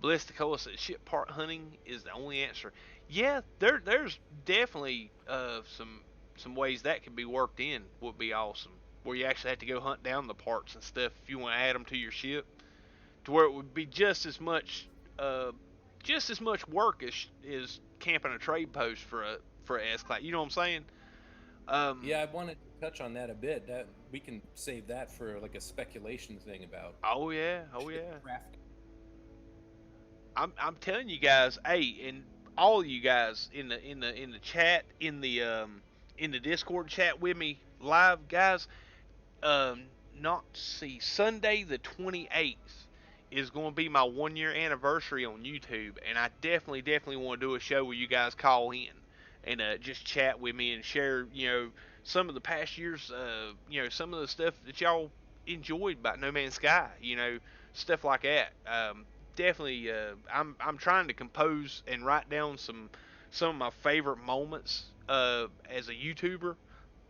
[SPEAKER 1] Ballisticola said ship part hunting is the only answer. Yeah, there's definitely some ways that can be worked in. Would be awesome. Where you actually have to go hunt down the parts and stuff if you want to add them to your ship, to where it would be just as much work as camping a trade post for a S class. You know what I'm saying?
[SPEAKER 3] Yeah, I wanted to touch on that a bit. That we can save that for like a speculation thing about
[SPEAKER 1] Oh yeah, oh
[SPEAKER 3] ship
[SPEAKER 1] yeah.
[SPEAKER 3] crafting.
[SPEAKER 1] I'm telling you guys, hey, and all of you guys in the chat in the Discord chat with me live, guys. Um, not see Sunday the 28th is going to be my 1 year anniversary on YouTube, and I definitely want to do a show where you guys call in and just chat with me and share, some of the past years, some of the stuff that y'all enjoyed about No Man's Sky, stuff like that. Definitely, I'm trying to compose and write down some of my favorite moments as a YouTuber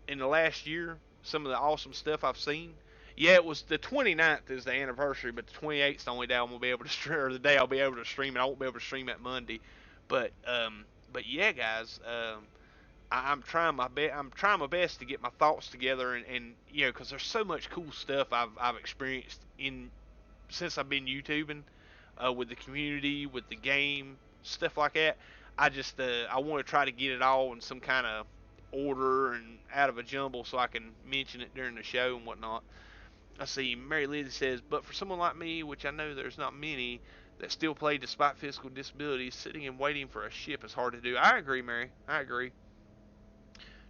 [SPEAKER 1] in the last year, some of the awesome stuff I've seen. Yeah, it was the 29th is the anniversary, but the 28th is the only day I'm gonna be able to stream, or the day I'll be able to stream it. I won't be able to stream that Monday, but yeah, guys, I'm trying I'm trying my best to get my thoughts together, and because there's so much cool stuff I've experienced in since I've been YouTubing, with the community, with the game, stuff like that. I want to try to get it all in some kind of order and out of a jumble so I can mention it during the show and whatnot. I see Mary Lizzie says, but for someone like me, which I know there's not many that still play despite physical disabilities, sitting and waiting for a ship is hard to do. I agree, Mary. I agree.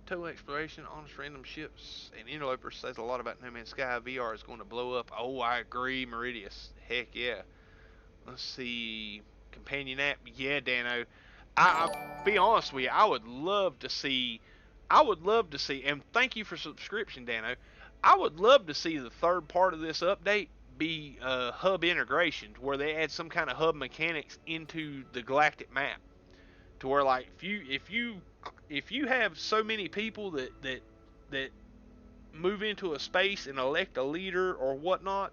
[SPEAKER 1] Total exploration, honest random ships, and interlopers says a lot about No Man's Sky. VR is going to blow up. Oh, I agree, Meridius. Heck yeah. Let's see. Companion app. Yeah, Dano. I'll be honest with you. I would love to see. And thank you for subscription, Dano. I would love to see the third part of this update be hub integration, where they add some kind of hub mechanics into the galactic map, to where like if you have so many people that move into a space and elect a leader or whatnot,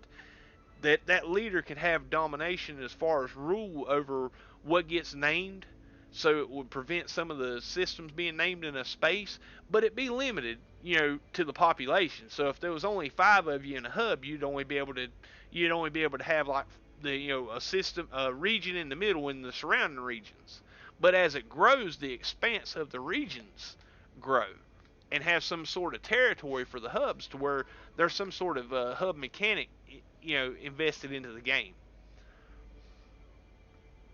[SPEAKER 1] that leader can have domination as far as rule over what gets named, so it would prevent some of the systems being named in a space, but it be limited, to the population. So if there was only 5 of you in a hub, you'd only be able to have like a system, a region in the middle and the surrounding regions. But as it grows, the expanse of the regions grow and have some sort of territory for the hubs, to where there's some sort of hub mechanic, invested into the game.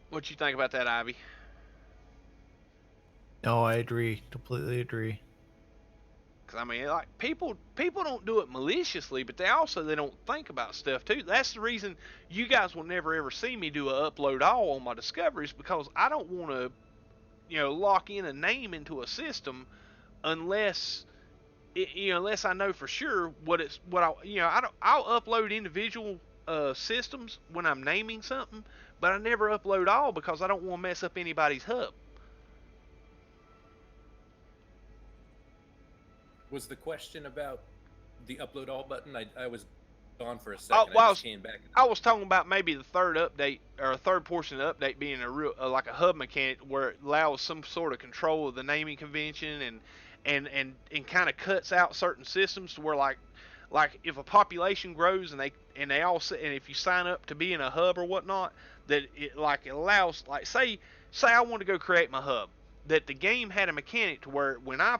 [SPEAKER 1] What you think about that, Ivy?
[SPEAKER 5] No, I agree. Completely agree.
[SPEAKER 1] Because I mean, like people don't do it maliciously, but they don't think about stuff too. That's the reason you guys will never ever see me do a upload all on my discoveries, because I don't want to, lock in a name into a system unless unless I know for sure I'll upload individual systems when I'm naming something, but I never upload all because I don't want to mess up anybody's hub.
[SPEAKER 3] Was the question about the upload all button? I was gone for a
[SPEAKER 1] Oh,
[SPEAKER 3] second.
[SPEAKER 1] well,
[SPEAKER 3] I just came back.
[SPEAKER 1] I was talking about maybe the third update, or a third portion of the update, being a real like a hub mechanic where it allows some sort of control of the naming convention, and kind of cuts out certain systems, to where like if a population grows and they all and if you sign up to be in a hub or whatnot, that it allows, like, say I want to go create my hub, that the game had a mechanic to where when I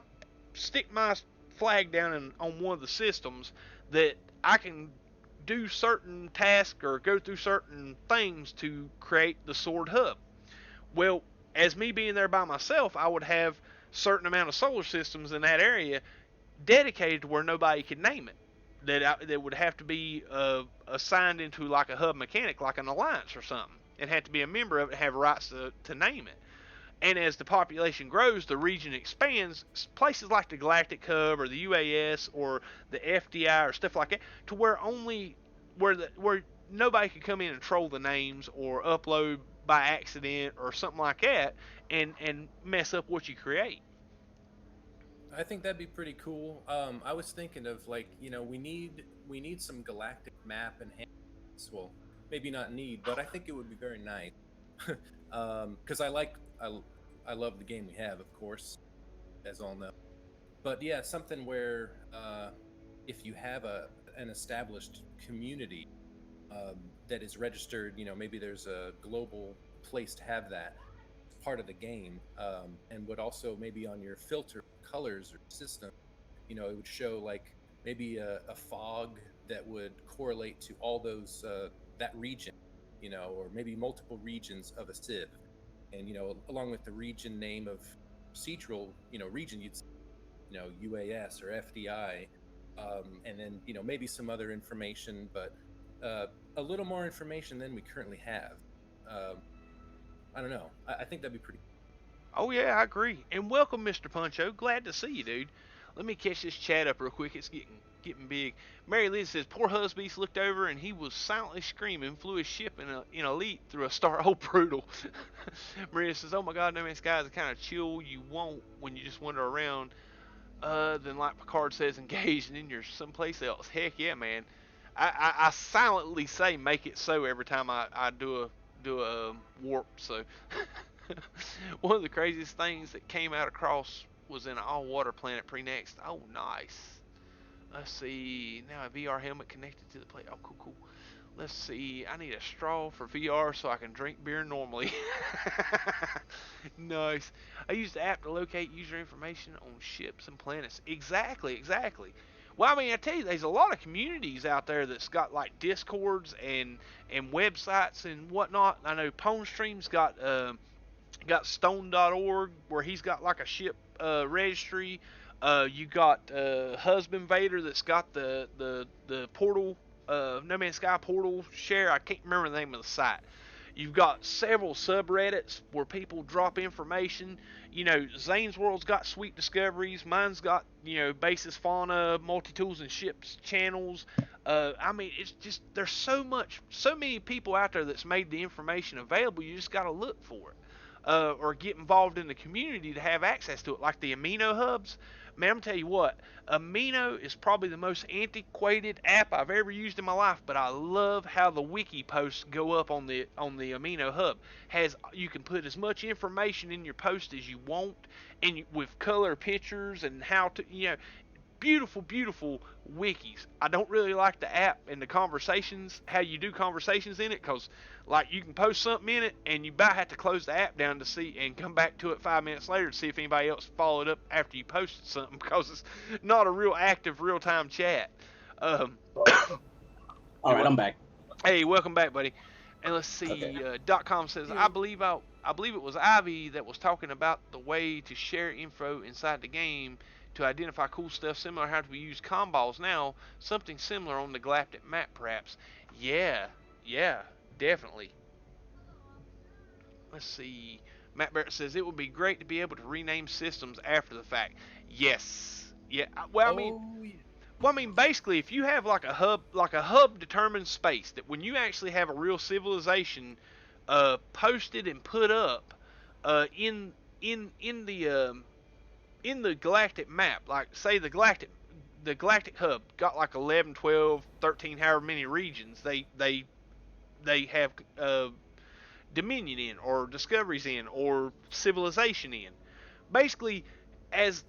[SPEAKER 1] stick my flag down on one of the systems, that I can do certain tasks or go through certain things to create the sword hub. Well, as me being there by myself, I would have certain amount of solar systems in that area dedicated to where nobody could name it. That would have to be assigned into like a hub mechanic, like an alliance or something, and have to be a member of it and have rights to name it. And as the population grows, the region expands. Places like the Galactic Hub or the UAS or the FDI or stuff like that, to where where nobody could come in and troll the names or upload by accident or something like that, and mess up what you create.
[SPEAKER 3] I think that'd be pretty cool. I was thinking of like, we need some galactic map enhancements. Well, maybe not need, but I think it would be very nice. Because I love the game we have, of course, as all know. But yeah, something where if you have an established community that is registered, maybe there's a global place to have that part of the game, and would also maybe on your filter colors or system, it would show like maybe a fog that would correlate to all those that region, or maybe multiple regions of a civ, and along with the region name of procedural, region, you'd UAS or FDI, and then maybe some other information, but a little more information than we currently have. I don't know. I think that'd be pretty.
[SPEAKER 1] Oh yeah, I agree. And welcome, Mr. Puncho. Glad to see you, dude. Let me catch this chat up real quick. It's getting big. Mary Liz says, poor husband's looked over and he was silently screaming, flew his ship in elite through a star. Oh, brutal. Maria says, oh my God, No Man's Sky is the kind of chill you want when you just wander around. Then like Picard says, engaged, and then you're someplace else. Heck yeah, man. I silently say make it so every time I do a warp. So one of the craziest things that came out across was in an all water planet pre-next. Oh, nice. Let's see. Now a VR helmet connected to the plate. Oh, cool. Let's see. I need a straw for VR so I can drink beer normally. Nice. I use the app to locate user information on ships and planets. Exactly. Well, I mean, I tell you, there's a lot of communities out there that's got like discords and websites and whatnot. I know PwnStream's got stone.org where he's got like a ship registry. You got Husband Vader that's got the portal, No Man's Sky portal share. I can't remember the name of the site. You've got several subreddits where people drop information. Zane's World's got Sweet Discoveries. Mine's got, Basis Fauna, Multi-Tools and Ships channels. I mean, it's just, there's so many people out there that's made the information available. You just got to look for it. Or get involved in the community to have access to it, like the Amino hubs. Man, I'm gonna tell you what, Amino is probably the most antiquated app I've ever used in my life, but I love how the wiki posts go up on the Amino hub. You can put as much information in your post as you want, and with color pictures and how to, beautiful wikis. I don't really like the app and the conversations, how you do conversations in it, because like you can post something in it and you about have to close the app down to see and come back to it 5 minutes later to see if anybody else followed up after you posted something, because it's not a real active real-time chat.
[SPEAKER 2] All right, I'm back.
[SPEAKER 1] Hey, welcome back, buddy. And let's see.
[SPEAKER 2] Okay.
[SPEAKER 1] .com says, I believe it was Ivy that was talking about the way to share info inside the game to identify cool stuff, similar how we use comballs now, something similar on the galactic map perhaps. Yeah, definitely. Let's see. Matt Barrett says it would be great to be able to rename systems after the fact. Yes. Yeah. Well, I mean, basically, if you have like a hub determined space that when you actually have a real civilization posted and put up in the galactic map, like say the galactic hub got like 11, 12, 13, however many regions they have dominion in, or discoveries in, or civilization in. Basically, as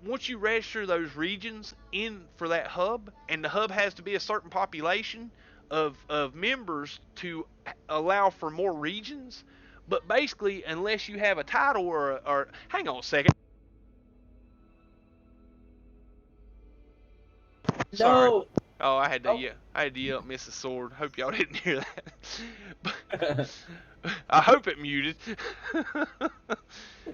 [SPEAKER 1] once you register those regions in for that hub, and the hub has to be a certain population of members to allow for more regions. But basically, unless you have a title or hang on a second. Sorry.
[SPEAKER 2] No.
[SPEAKER 1] Oh, I had to yell at Mrs. Sword. Hope y'all didn't hear that. I hope it muted.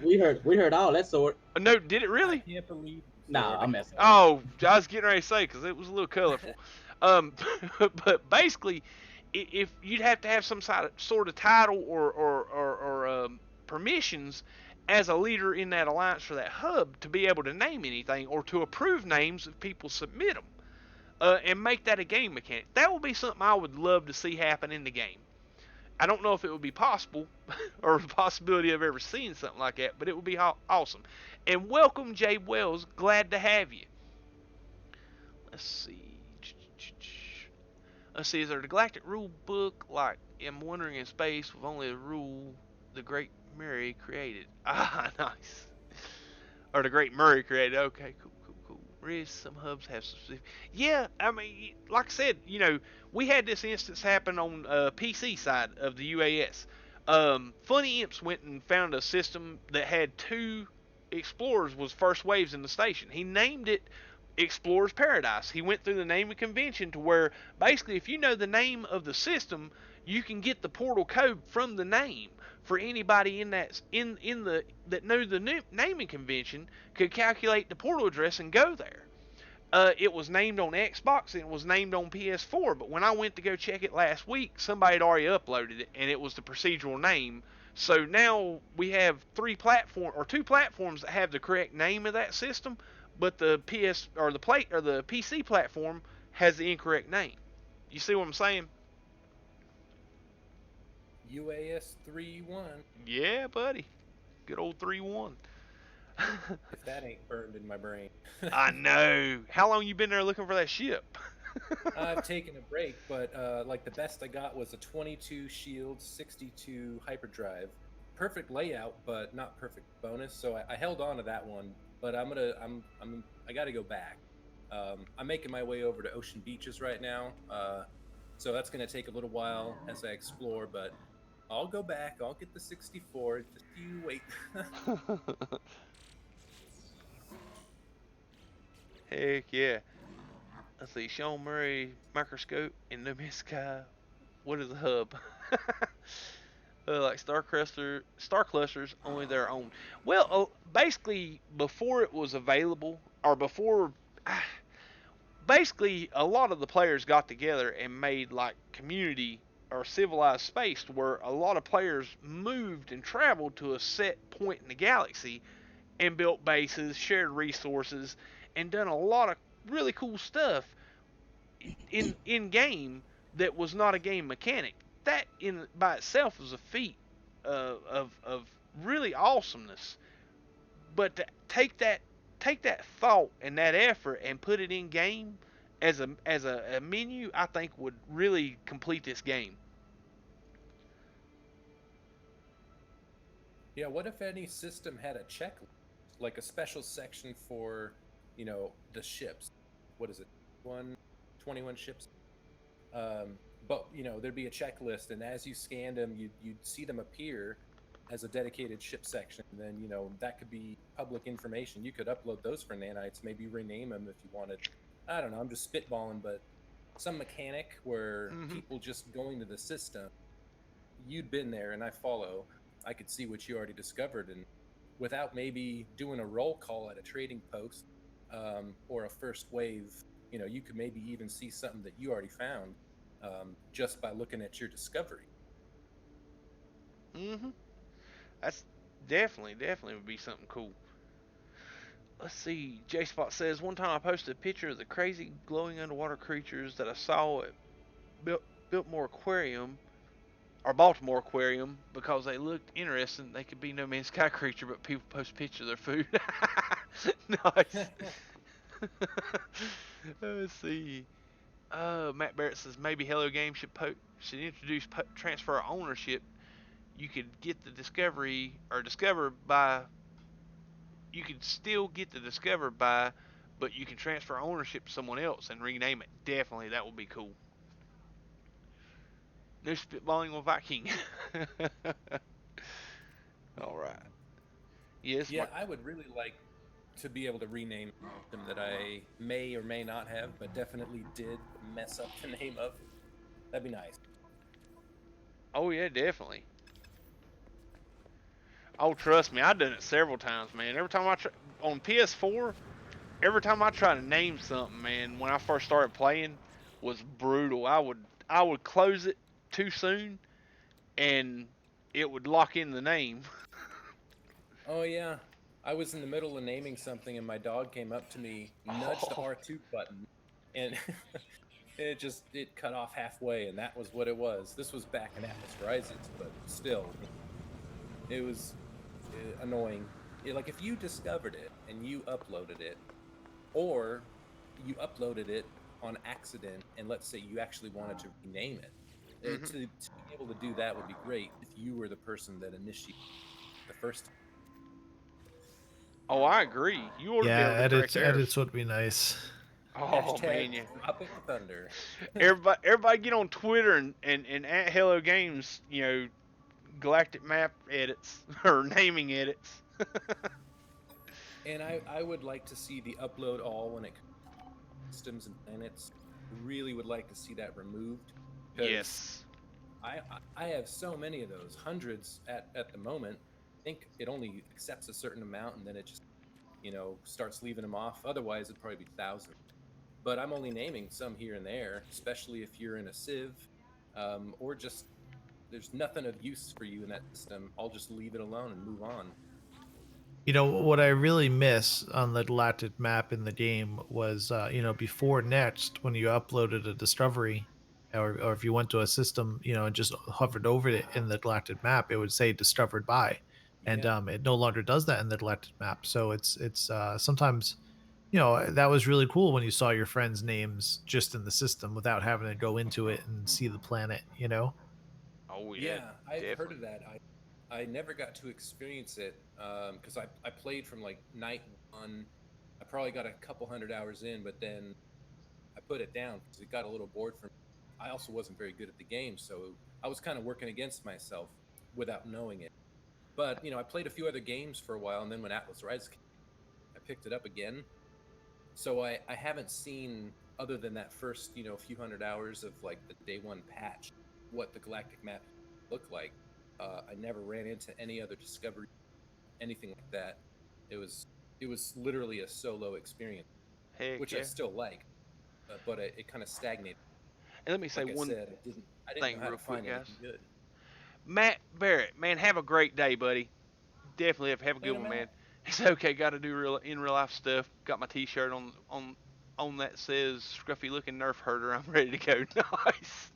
[SPEAKER 2] we heard all that sort.
[SPEAKER 1] No, did it really?
[SPEAKER 3] I can't believe.
[SPEAKER 2] Nah, I'm messing.
[SPEAKER 1] Oh, I was getting ready to say because it was a little colorful. But basically, if you'd have to have some sort of title or permissions as a leader in that alliance for that hub to be able to name anything or to approve names if people submit them. And make that a game mechanic. That would be something I would love to see happen in the game. I don't know if it would be possible or the possibility of ever seeing something like that, but it would be awesome. And welcome, Jay Wells. Glad to have you. Let's see. Let's see. Is there a galactic rule book like I'm Wandering in Space with only a rule the Great Mary created? Ah, nice. Or the Great Murray created. Okay, cool, cool, cool. Riz, some hubs have specific. Yeah, I mean, like I said, we had this instance happen on PC side of the UAS. Funny Imps went and found a system that had 2 explorers was first waves in the station. He named it Explorer's Paradise. He went through the naming convention to where basically if you know the name of the system, you can get the portal code from the name for anybody in that that knew the naming convention could calculate the portal address and go there. It was named on Xbox and it was named on PS4, but when I went to go check it last week, somebody had already uploaded it and it was the procedural name. So now we have 2 platforms that have the correct name of that system, but the the PC platform has the incorrect name. You see what I'm saying?
[SPEAKER 3] UAS 3-1.
[SPEAKER 1] Yeah, buddy. Good old 3-1.
[SPEAKER 3] If that ain't burned in my brain.
[SPEAKER 1] I know. How long you been there looking for that ship?
[SPEAKER 3] I've taken a break, but like the best I got was a 22 shield, 62 hyperdrive. Perfect layout, but not perfect bonus. So I held on to that one, but I got to go back. I'm making my way over to Ocean Beaches right now, so that's going to take a little while as I explore. But I'll go back. I'll get the 64. Just you wait.
[SPEAKER 1] Heck yeah. Let's see. Sean Murray microscope in the sky. What is a hub? Like star clusters, only their own. Well, basically, before it was available, or before, basically, a lot of the players got together and made like community or civilized space where a lot of players moved and traveled to a set point in the galaxy and built bases, shared resources, and done a lot of really cool stuff in game that was not a game mechanic. That in by itself was a feat of really awesomeness. But to take that thought and that effort and put it in game as a menu, I think would really complete this game.
[SPEAKER 3] Yeah, what if any system had a checklist, like a special section for, the ships? What is it? 21 ships. But there'd be a checklist, and as you scanned them, you'd see them appear as a dedicated ship section. And then that could be public information. You could upload those for nanites, maybe rename them if you wanted. I don't know. I'm just spitballing, but some mechanic where people just going to the system, you'd been there, and I follow. I could see what you already discovered, and without maybe doing a roll call at a trading post or a first wave, you could maybe even see something that you already found just by looking at your discovery.
[SPEAKER 1] That's definitely would be something cool. Let's see. J Spot says one time I posted a picture of the crazy glowing underwater creatures that I saw at Biltmore Aquarium or Baltimore Aquarium because they looked interesting. They could be No Man's Sky creature, but people post pictures of their food. Nice. Let's see. Matt Barrett says maybe Hello Games should introduce transfer ownership. You could get the discovery or discover by. You could still get the discover by, but you can transfer ownership to someone else and rename it. Definitely, that would be cool. No spitballing with Viking. All right. Yes.
[SPEAKER 3] Yeah, I would really like to be able to rename them that I may or may not have, but definitely did mess up the name of. That'd be nice.
[SPEAKER 1] Oh yeah, definitely. Oh, trust me, I've done it several times, man. Every time on PS4, every time I try to name something, man, when I first started playing, was brutal. I would close it too soon, and it would lock in the name.
[SPEAKER 3] Oh yeah, I was in the middle of naming something, and my dog came up to me, nudged the R2 button, and it cut off halfway, and that was what it was. This was back in Atlas Rises, but still, it was annoying. Like if you discovered it and you uploaded it, or you uploaded it on accident, and let's say you actually wanted to rename it,
[SPEAKER 1] Hmm.
[SPEAKER 3] to be able to do that would be great if you were the person that initiated the first time.
[SPEAKER 1] Oh, I agree. You ought to be
[SPEAKER 5] Yeah,
[SPEAKER 1] able to correct errors.
[SPEAKER 5] edits would be nice.
[SPEAKER 1] Oh
[SPEAKER 3] Hashtag
[SPEAKER 1] man, yeah.
[SPEAKER 3] Tropic Thunder.
[SPEAKER 1] Everybody get on Twitter and at Hello Games, galactic map edits or naming edits.
[SPEAKER 3] And I would like to see the upload all when it comes to systems and planets. I really would like to see that removed because
[SPEAKER 1] Yes.
[SPEAKER 3] I have so many of those, hundreds at the moment. I think it only accepts a certain amount and then it just, starts leaving them off. Otherwise, it'd probably be thousands. But I'm only naming some here and there, especially if you're in a Civ, or just there's nothing of use for you in that system. I'll just leave it alone and move on.
[SPEAKER 5] You know what I really miss on the galactic map in the game was, before next when you uploaded a discovery, or if you went to a system, and just hovered over it in the galactic map, it would say discovered by, and
[SPEAKER 3] Yeah.
[SPEAKER 5] it no longer does that in the galactic map. So it's sometimes, that was really cool when you saw your friends' names just in the system without having to go into it and see the planet.
[SPEAKER 1] Oh yeah,
[SPEAKER 3] Yeah, I've heard
[SPEAKER 1] definitely.
[SPEAKER 3] of that. I never got to experience it because I played from like night one. I probably got a couple hundred hours in, but then I put it down because it got a little bored for me. I also wasn't very good at the game, so I was kind of working against myself without knowing it. But I played a few other games for a while, and then when Atlas Rise came, I picked it up again. So I haven't seen, other than that first few hundred hours of like the day one patch, what the galactic map looked like. I never ran into any other discovery, anything like that. It was literally a solo experience,
[SPEAKER 1] Heck
[SPEAKER 3] which I
[SPEAKER 1] yeah.
[SPEAKER 3] still like, but it kind of stagnated.
[SPEAKER 1] And let me say
[SPEAKER 3] Like I
[SPEAKER 1] one
[SPEAKER 3] said, I didn't know
[SPEAKER 1] thing
[SPEAKER 3] how
[SPEAKER 1] real
[SPEAKER 3] to
[SPEAKER 1] quick,
[SPEAKER 3] find
[SPEAKER 1] guys.
[SPEAKER 3] anything good.
[SPEAKER 1] Matt Barrett, man, have a great day, buddy. Definitely have a good
[SPEAKER 3] Later,
[SPEAKER 1] one, man.
[SPEAKER 3] Matt.
[SPEAKER 1] It's okay. Got to do real life stuff. Got my T-shirt on that says "Scruffy looking Nerf herder." I'm ready to go. Nice.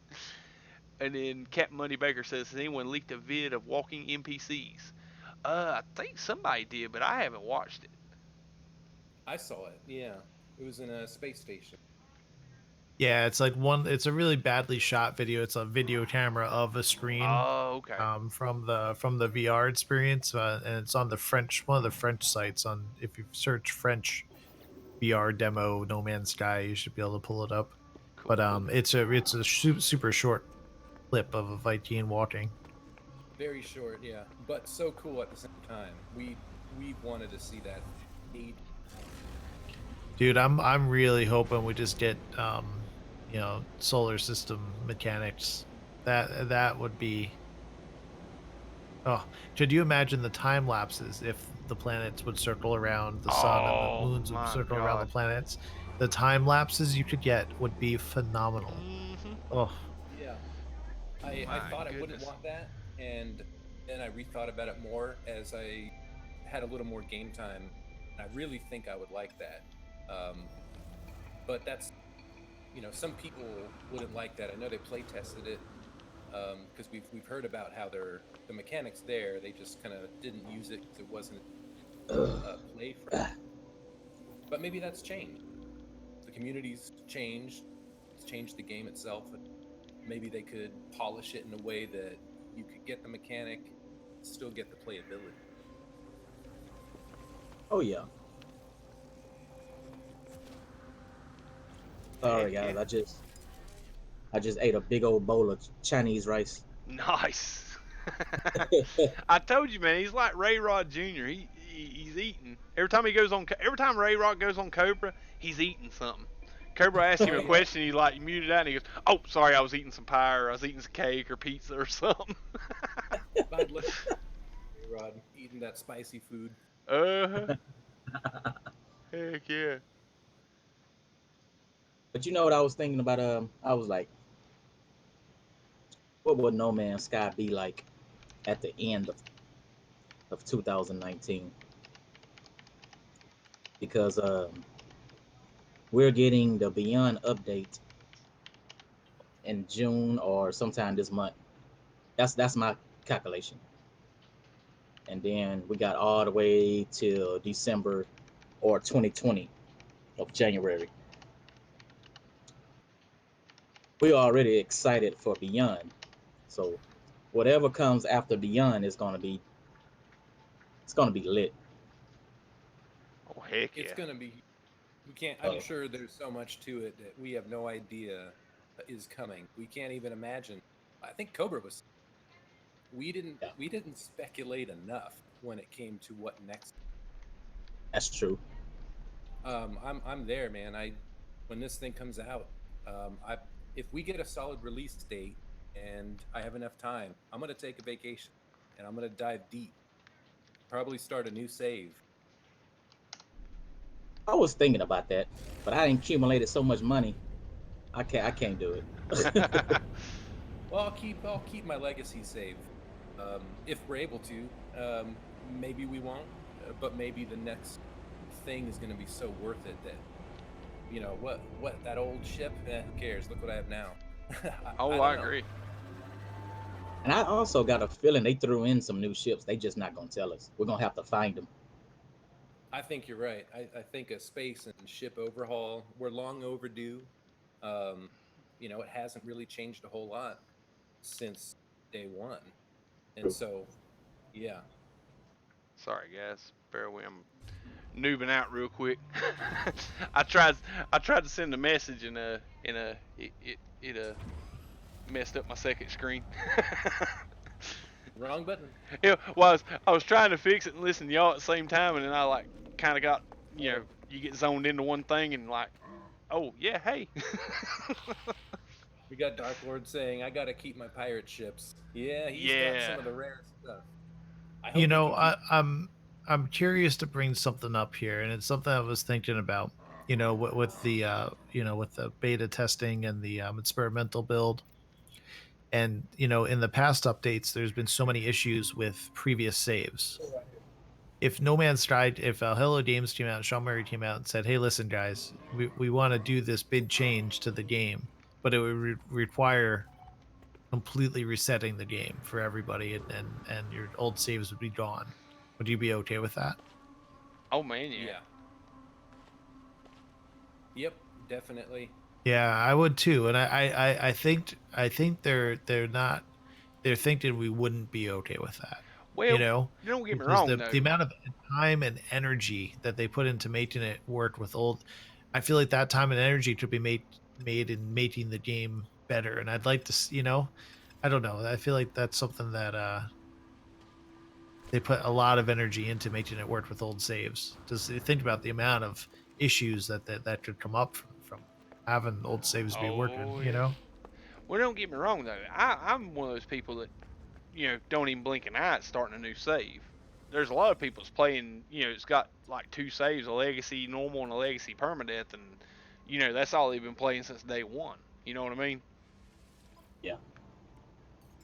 [SPEAKER 1] And then Captain Money Baker says, "Has anyone leaked a vid of walking NPCs?" I think somebody did, but I haven't watched it.
[SPEAKER 3] I saw it. Yeah, it was in a space station.
[SPEAKER 5] Yeah, it's a really badly shot video. It's a video camera of a screen,
[SPEAKER 1] Oh, okay.
[SPEAKER 5] from the VR experience, and it's on the French one of the French sites. On If you search French VR demo No Man's Sky, you should be able to pull it up. But
[SPEAKER 1] Cool.
[SPEAKER 5] it's a super short clip of a Viking walking.
[SPEAKER 3] Very short, yeah, but so cool at the same time. We wanted to see that. Age.
[SPEAKER 5] Dude, I'm really hoping we just get solar system mechanics. That would be. Oh, could you imagine the time lapses if the planets would circle around the sun and the
[SPEAKER 1] Oh
[SPEAKER 5] moons would
[SPEAKER 1] my
[SPEAKER 5] circle around the
[SPEAKER 1] God.
[SPEAKER 5] planets? The time lapses you could get would be phenomenal.
[SPEAKER 1] Mhm.
[SPEAKER 5] Oh,
[SPEAKER 3] Yeah, I
[SPEAKER 1] My
[SPEAKER 3] thought I wouldn't
[SPEAKER 1] goodness.
[SPEAKER 3] want that, and then I rethought about it more as I had a little more game time. I really think I would like that. Um, but that's some people wouldn't like that. I know they play tested it because we've heard about how the mechanics there. They just kind of didn't use it because it wasn't play friendly. But maybe that's changed. The community's changed. It's changed the game itself. Maybe they could polish it in a way that you could get the mechanic, still get the playability.
[SPEAKER 2] Oh yeah.
[SPEAKER 1] Heck
[SPEAKER 2] Sorry
[SPEAKER 1] yeah.
[SPEAKER 2] guys, I just ate a big old bowl of Chinese rice.
[SPEAKER 1] Nice. I told you, man. He's like Ray Rod Jr. He's eating every time Ray Rod goes on Cobra, he's eating something. Cobra asks him
[SPEAKER 3] Oh
[SPEAKER 1] a
[SPEAKER 3] yeah,
[SPEAKER 1] question, he like muted out, and he goes, "Oh, sorry, I was eating some pie, or I was eating some cake, or pizza, or something."
[SPEAKER 3] I'd look at Rod eating that spicy food.
[SPEAKER 1] Uh huh. Heck yeah.
[SPEAKER 2] But you know what I was thinking about? I was like, what would No Man's Sky be like at the end of 2019? Because we're getting the Beyond update in June or sometime this month. That's my calculation. And then we got all the way till December or 2020 of January. We're already excited for Beyond. So whatever comes after Beyond is gonna be lit.
[SPEAKER 1] Oh heck
[SPEAKER 3] It's
[SPEAKER 1] yeah.
[SPEAKER 3] gonna be. We can't. I'm
[SPEAKER 2] Uh,
[SPEAKER 3] sure there's so much to it that we have no idea is coming. We can't even imagine. I think Cobra was. We didn't.
[SPEAKER 2] yeah,
[SPEAKER 3] We didn't speculate enough when it came to what next.
[SPEAKER 2] that's true.
[SPEAKER 3] I'm there, man. When this thing comes out, I if we get a solid release date and I have enough time, I'm gonna take a vacation and I'm gonna dive deep. Probably start a new save.
[SPEAKER 2] I was thinking about that, but I accumulated so much money. I can't do it.
[SPEAKER 3] Well, I'll keep my legacy save. If we're able to, maybe we won't, but maybe the next thing is going to be so worth it that what that old ship. Who cares? Look what I have now.
[SPEAKER 1] Oh,
[SPEAKER 3] don't
[SPEAKER 1] I
[SPEAKER 3] know.
[SPEAKER 1] agree.
[SPEAKER 2] And I also got a feeling they threw in some new ships. They just not gonna tell us. We're gonna have to find them.
[SPEAKER 3] I think you're right. I think a space and ship overhaul. We're long overdue. Um, it hasn't really changed a whole lot since day one, and
[SPEAKER 2] True.
[SPEAKER 3] so yeah.
[SPEAKER 1] Sorry guys, bear with me. I'm noobing out real quick. I tried I tried to send a message and it messed up my second screen.
[SPEAKER 3] Wrong button.
[SPEAKER 1] Yeah, well, I was trying to fix it and listen to y'all at the same time, and then I like kind of got, you get zoned into one thing and like, oh yeah, hey.
[SPEAKER 3] We got Dark Lord saying, "I gotta keep my pirate ships." Yeah, he's got some
[SPEAKER 1] Yeah.
[SPEAKER 3] of the rare stuff. I
[SPEAKER 5] You
[SPEAKER 3] hope
[SPEAKER 5] know,
[SPEAKER 3] he can keep.
[SPEAKER 5] I'm curious to bring something up here, and it's something I was thinking about. With the with the beta testing and the experimental build, and in the past updates, there's been so many issues with previous saves. If No Man's Sky, if Hello Games came out, Sean Murray came out and said, "Hey, listen, guys, we want to do this big change to the game, but it would require completely resetting the game for everybody, and your old saves would be gone." Would you be okay with that?
[SPEAKER 1] Oh man, yeah.
[SPEAKER 3] Yeah. Yep. Definitely.
[SPEAKER 5] Yeah, I would too. And I think they're thinking we wouldn't be okay with that. You
[SPEAKER 1] Well,
[SPEAKER 5] know,
[SPEAKER 1] don't get me
[SPEAKER 5] because
[SPEAKER 1] wrong
[SPEAKER 5] the
[SPEAKER 1] though.
[SPEAKER 5] amount of time and energy that they put into making it work with old, I feel like that time and energy could be made in making the game better. And I'd like to, I don't know. I feel like that's something that they put a lot of energy into making it work with old saves. Just think about the amount of issues that could come up from having old saves be working.
[SPEAKER 1] Oh yeah. Well, don't get me wrong though. I'm one of those people that don't even blink an eye at starting a new save. There's a lot of people that's playing. It's got like two saves: a legacy normal and a legacy permadeath, and that's all they've been playing since day one. You know what I mean?
[SPEAKER 2] Yeah.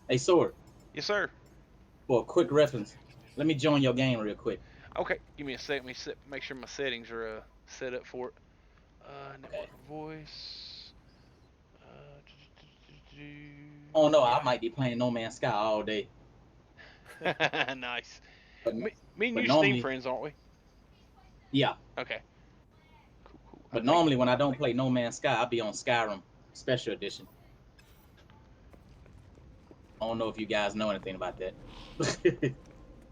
[SPEAKER 2] Hey, Sword.
[SPEAKER 1] Yes, sir.
[SPEAKER 2] For a quick reference, let me join your game real quick.
[SPEAKER 1] Okay, give me a sec. Let me make sure my settings are set up for it.
[SPEAKER 2] Okay.
[SPEAKER 1] Network voice. Uh,
[SPEAKER 2] Oh no, I
[SPEAKER 1] yeah.
[SPEAKER 2] might be playing No Man's Sky all day.
[SPEAKER 1] Nice.
[SPEAKER 2] But
[SPEAKER 1] Me and
[SPEAKER 2] but
[SPEAKER 1] you Steam
[SPEAKER 2] normally,
[SPEAKER 1] friends, aren't we?
[SPEAKER 2] yeah.
[SPEAKER 1] Okay. Cool, cool. I
[SPEAKER 2] But
[SPEAKER 1] think.
[SPEAKER 2] normally when I don't play No Man's Sky, I'll be on Skyrim Special Edition. I don't know if you guys know anything about that.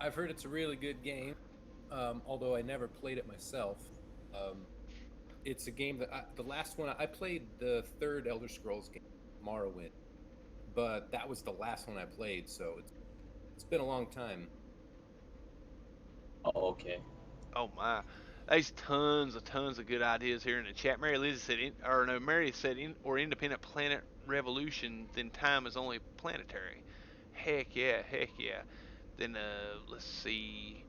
[SPEAKER 3] I've heard it's a really good game, although I never played it myself. Um, it's a game that the last one I played the third Elder Scrolls game, Morrowind, but that was the last one I played, so it's been a long time.
[SPEAKER 2] Oh, okay.
[SPEAKER 1] Oh my. There's tons of good ideas here in the chat. Mary Liz said, Mary said, or independent planet revolution, then time is only planetary. Heck yeah. Then let's see.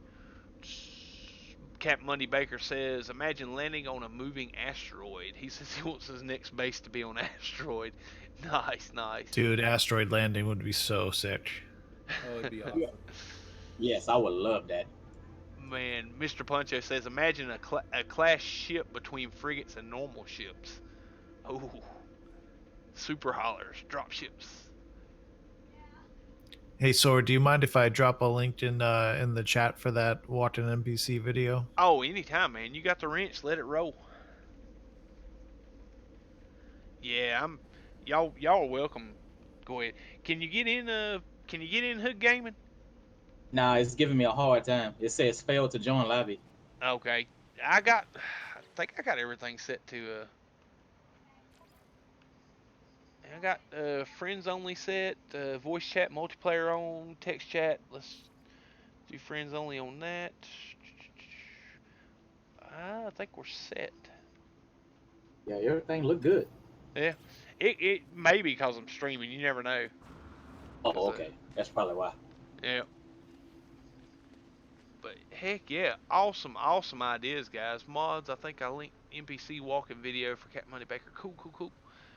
[SPEAKER 1] Captain Monday Baker says, imagine landing on a moving asteroid. He says he wants his next base to be on an asteroid. Nice.
[SPEAKER 5] Dude, asteroid landing would be so sick.
[SPEAKER 3] Oh, it'd be awesome.
[SPEAKER 2] Yes, I would love that.
[SPEAKER 1] Man, Mr. Poncho says, imagine a class ship between frigates and normal ships. Oh, Super haulers, drop ships.
[SPEAKER 5] Hey, Sword, do you mind if I drop a link in the chat for that Walked an NPC video?
[SPEAKER 1] Oh, anytime, man. You got the wrench, let it roll. Yeah, y'all are welcome. Go ahead. Can you get in Hood Gaming?
[SPEAKER 2] Nah, it's giving me a hard time. It says failed to join lobby.
[SPEAKER 1] Okay. I think I got everything set to I got friends only set, voice chat, multiplayer on, text chat. Let's do friends only on that. I think we're set.
[SPEAKER 2] Yeah, everything look good.
[SPEAKER 1] Yeah. It may be because I'm streaming. You never know.
[SPEAKER 2] Oh,
[SPEAKER 1] 'Cause,
[SPEAKER 2] okay. That's probably why.
[SPEAKER 1] yeah. But heck yeah, awesome ideas, guys. Mods, I think I linked NPC walking video for Cat Money Baker. Cool.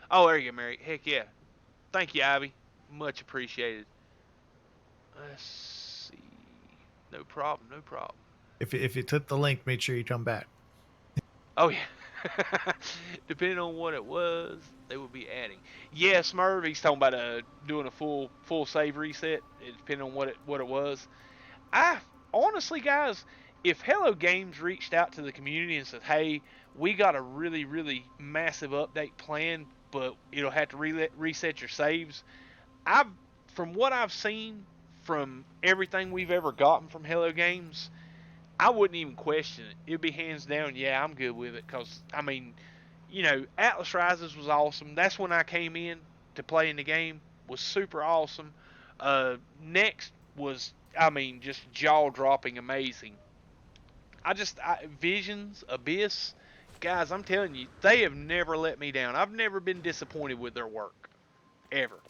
[SPEAKER 1] Oh, there you go, Mary. Heck yeah. Thank you, Ivy. Much appreciated. Let's see. No problem.
[SPEAKER 5] If you click the link, make sure you come back.
[SPEAKER 1] Oh yeah. Depending on what it was, they would be adding. Yeah, Smurv, he's talking about doing a full save reset. Depending on what it was. I honestly, guys, if Hello Games reached out to the community and said, "Hey, we got a really massive update planned, but it'll have to reset your saves," I've from what I've seen from everything we've ever gotten from Hello Games, I wouldn't even question it. It'd be hands down, yeah, I'm good with it. Cause I mean, Atlas Rises was awesome. That's when I came in to play in the game. Was super awesome. Next was, I mean, just jaw dropping amazing. Visions, Abyss, guys, I'm telling you, they have never let me down. I've never been disappointed with their work, ever.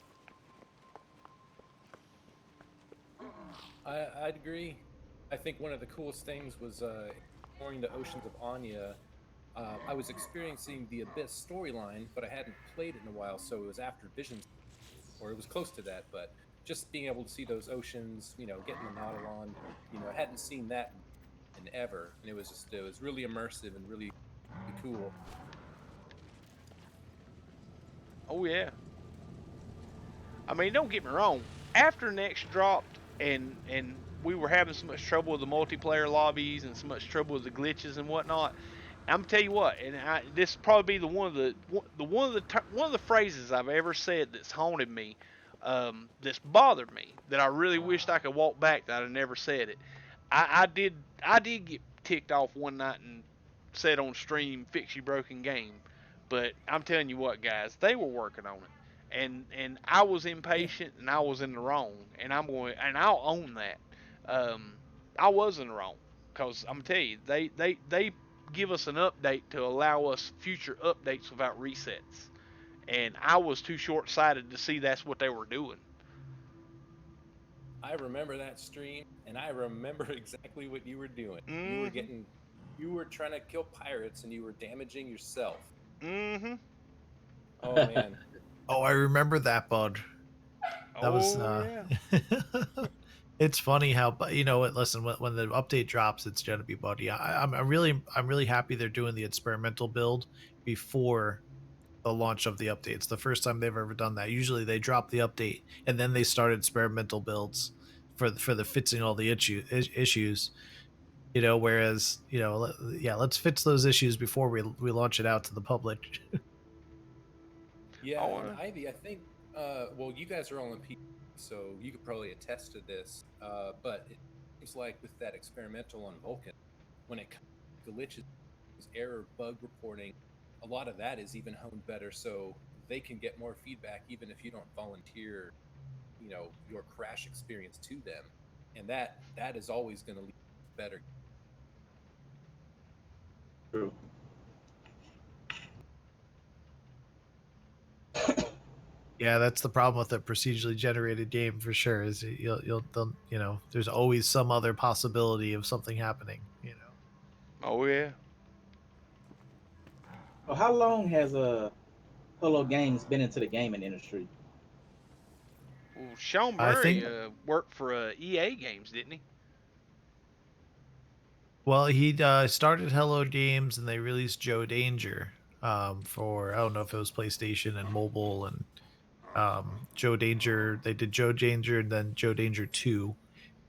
[SPEAKER 3] I'd agree. I think one of the coolest things was exploring the oceans of Anya. I was experiencing the Abyss storyline, but I hadn't played it in a while, so it was after Visions, or it was close to that. But just being able to see those oceans, getting the Nautilon, I hadn't seen that in ever, and it was really immersive and really cool.
[SPEAKER 1] Oh yeah. I mean, don't get me wrong. After Next dropped, and we were having so much trouble with the multiplayer lobbies and so much trouble with the glitches and whatnot. I'm gonna tell you what, and this will probably be one of the phrases I've ever said that's haunted me, that's bothered me, that I really wished I could walk back that I never said it. I did get ticked off one night and said on stream, "Fix your broken game," but I'm telling you what, guys, they were working on it, and I was
[SPEAKER 3] Yeah,
[SPEAKER 1] impatient and I was in the wrong, and I'll own that. I was in the wrong, because I'm gonna tell you, they give us an update to allow us future updates without resets. And I was too short sighted to see that's what they were doing.
[SPEAKER 3] I remember that stream, and I remember exactly what you were doing.
[SPEAKER 1] Mm-hmm.
[SPEAKER 3] You were trying to kill pirates, and you were damaging yourself.
[SPEAKER 1] Mm-hmm.
[SPEAKER 3] Oh man.
[SPEAKER 5] Oh, I remember that, bud. That was
[SPEAKER 1] Oh yeah.
[SPEAKER 5] it's funny how, but listen, when the update drops, it's gonna be buddy. I'm really happy they're doing the experimental build before the launch of the update. It's the first time they've ever done that. Usually they drop the update and then they start experimental builds for the fixing all the issues. Whereas yeah, let's fix those issues before we launch it out to the public.
[SPEAKER 3] Yeah,
[SPEAKER 1] Oh,
[SPEAKER 3] and Ivy, I think, well, you guys are all in PC, so you could probably attest to this. But it seems like with that experimental on Vulcan, when it comes to glitches, error, bug reporting, a lot of that is even honed better, so they can get more feedback even if you don't volunteer, your crash experience to them, and that is always going to lead better.
[SPEAKER 2] True.
[SPEAKER 5] Yeah, that's the problem with a procedurally generated game for sure. Is there's always some other possibility of something happening.
[SPEAKER 1] oh yeah.
[SPEAKER 2] Well, how long has Hello Games been into the gaming industry?
[SPEAKER 1] Well, Sean
[SPEAKER 5] I
[SPEAKER 1] Murray
[SPEAKER 5] think,
[SPEAKER 1] worked for EA Games, didn't he?
[SPEAKER 5] well, he started Hello Games and they released Joe Danger. for I don't know if it was PlayStation and mobile and Joe Danger. They did Joe Danger and then Joe Danger 2.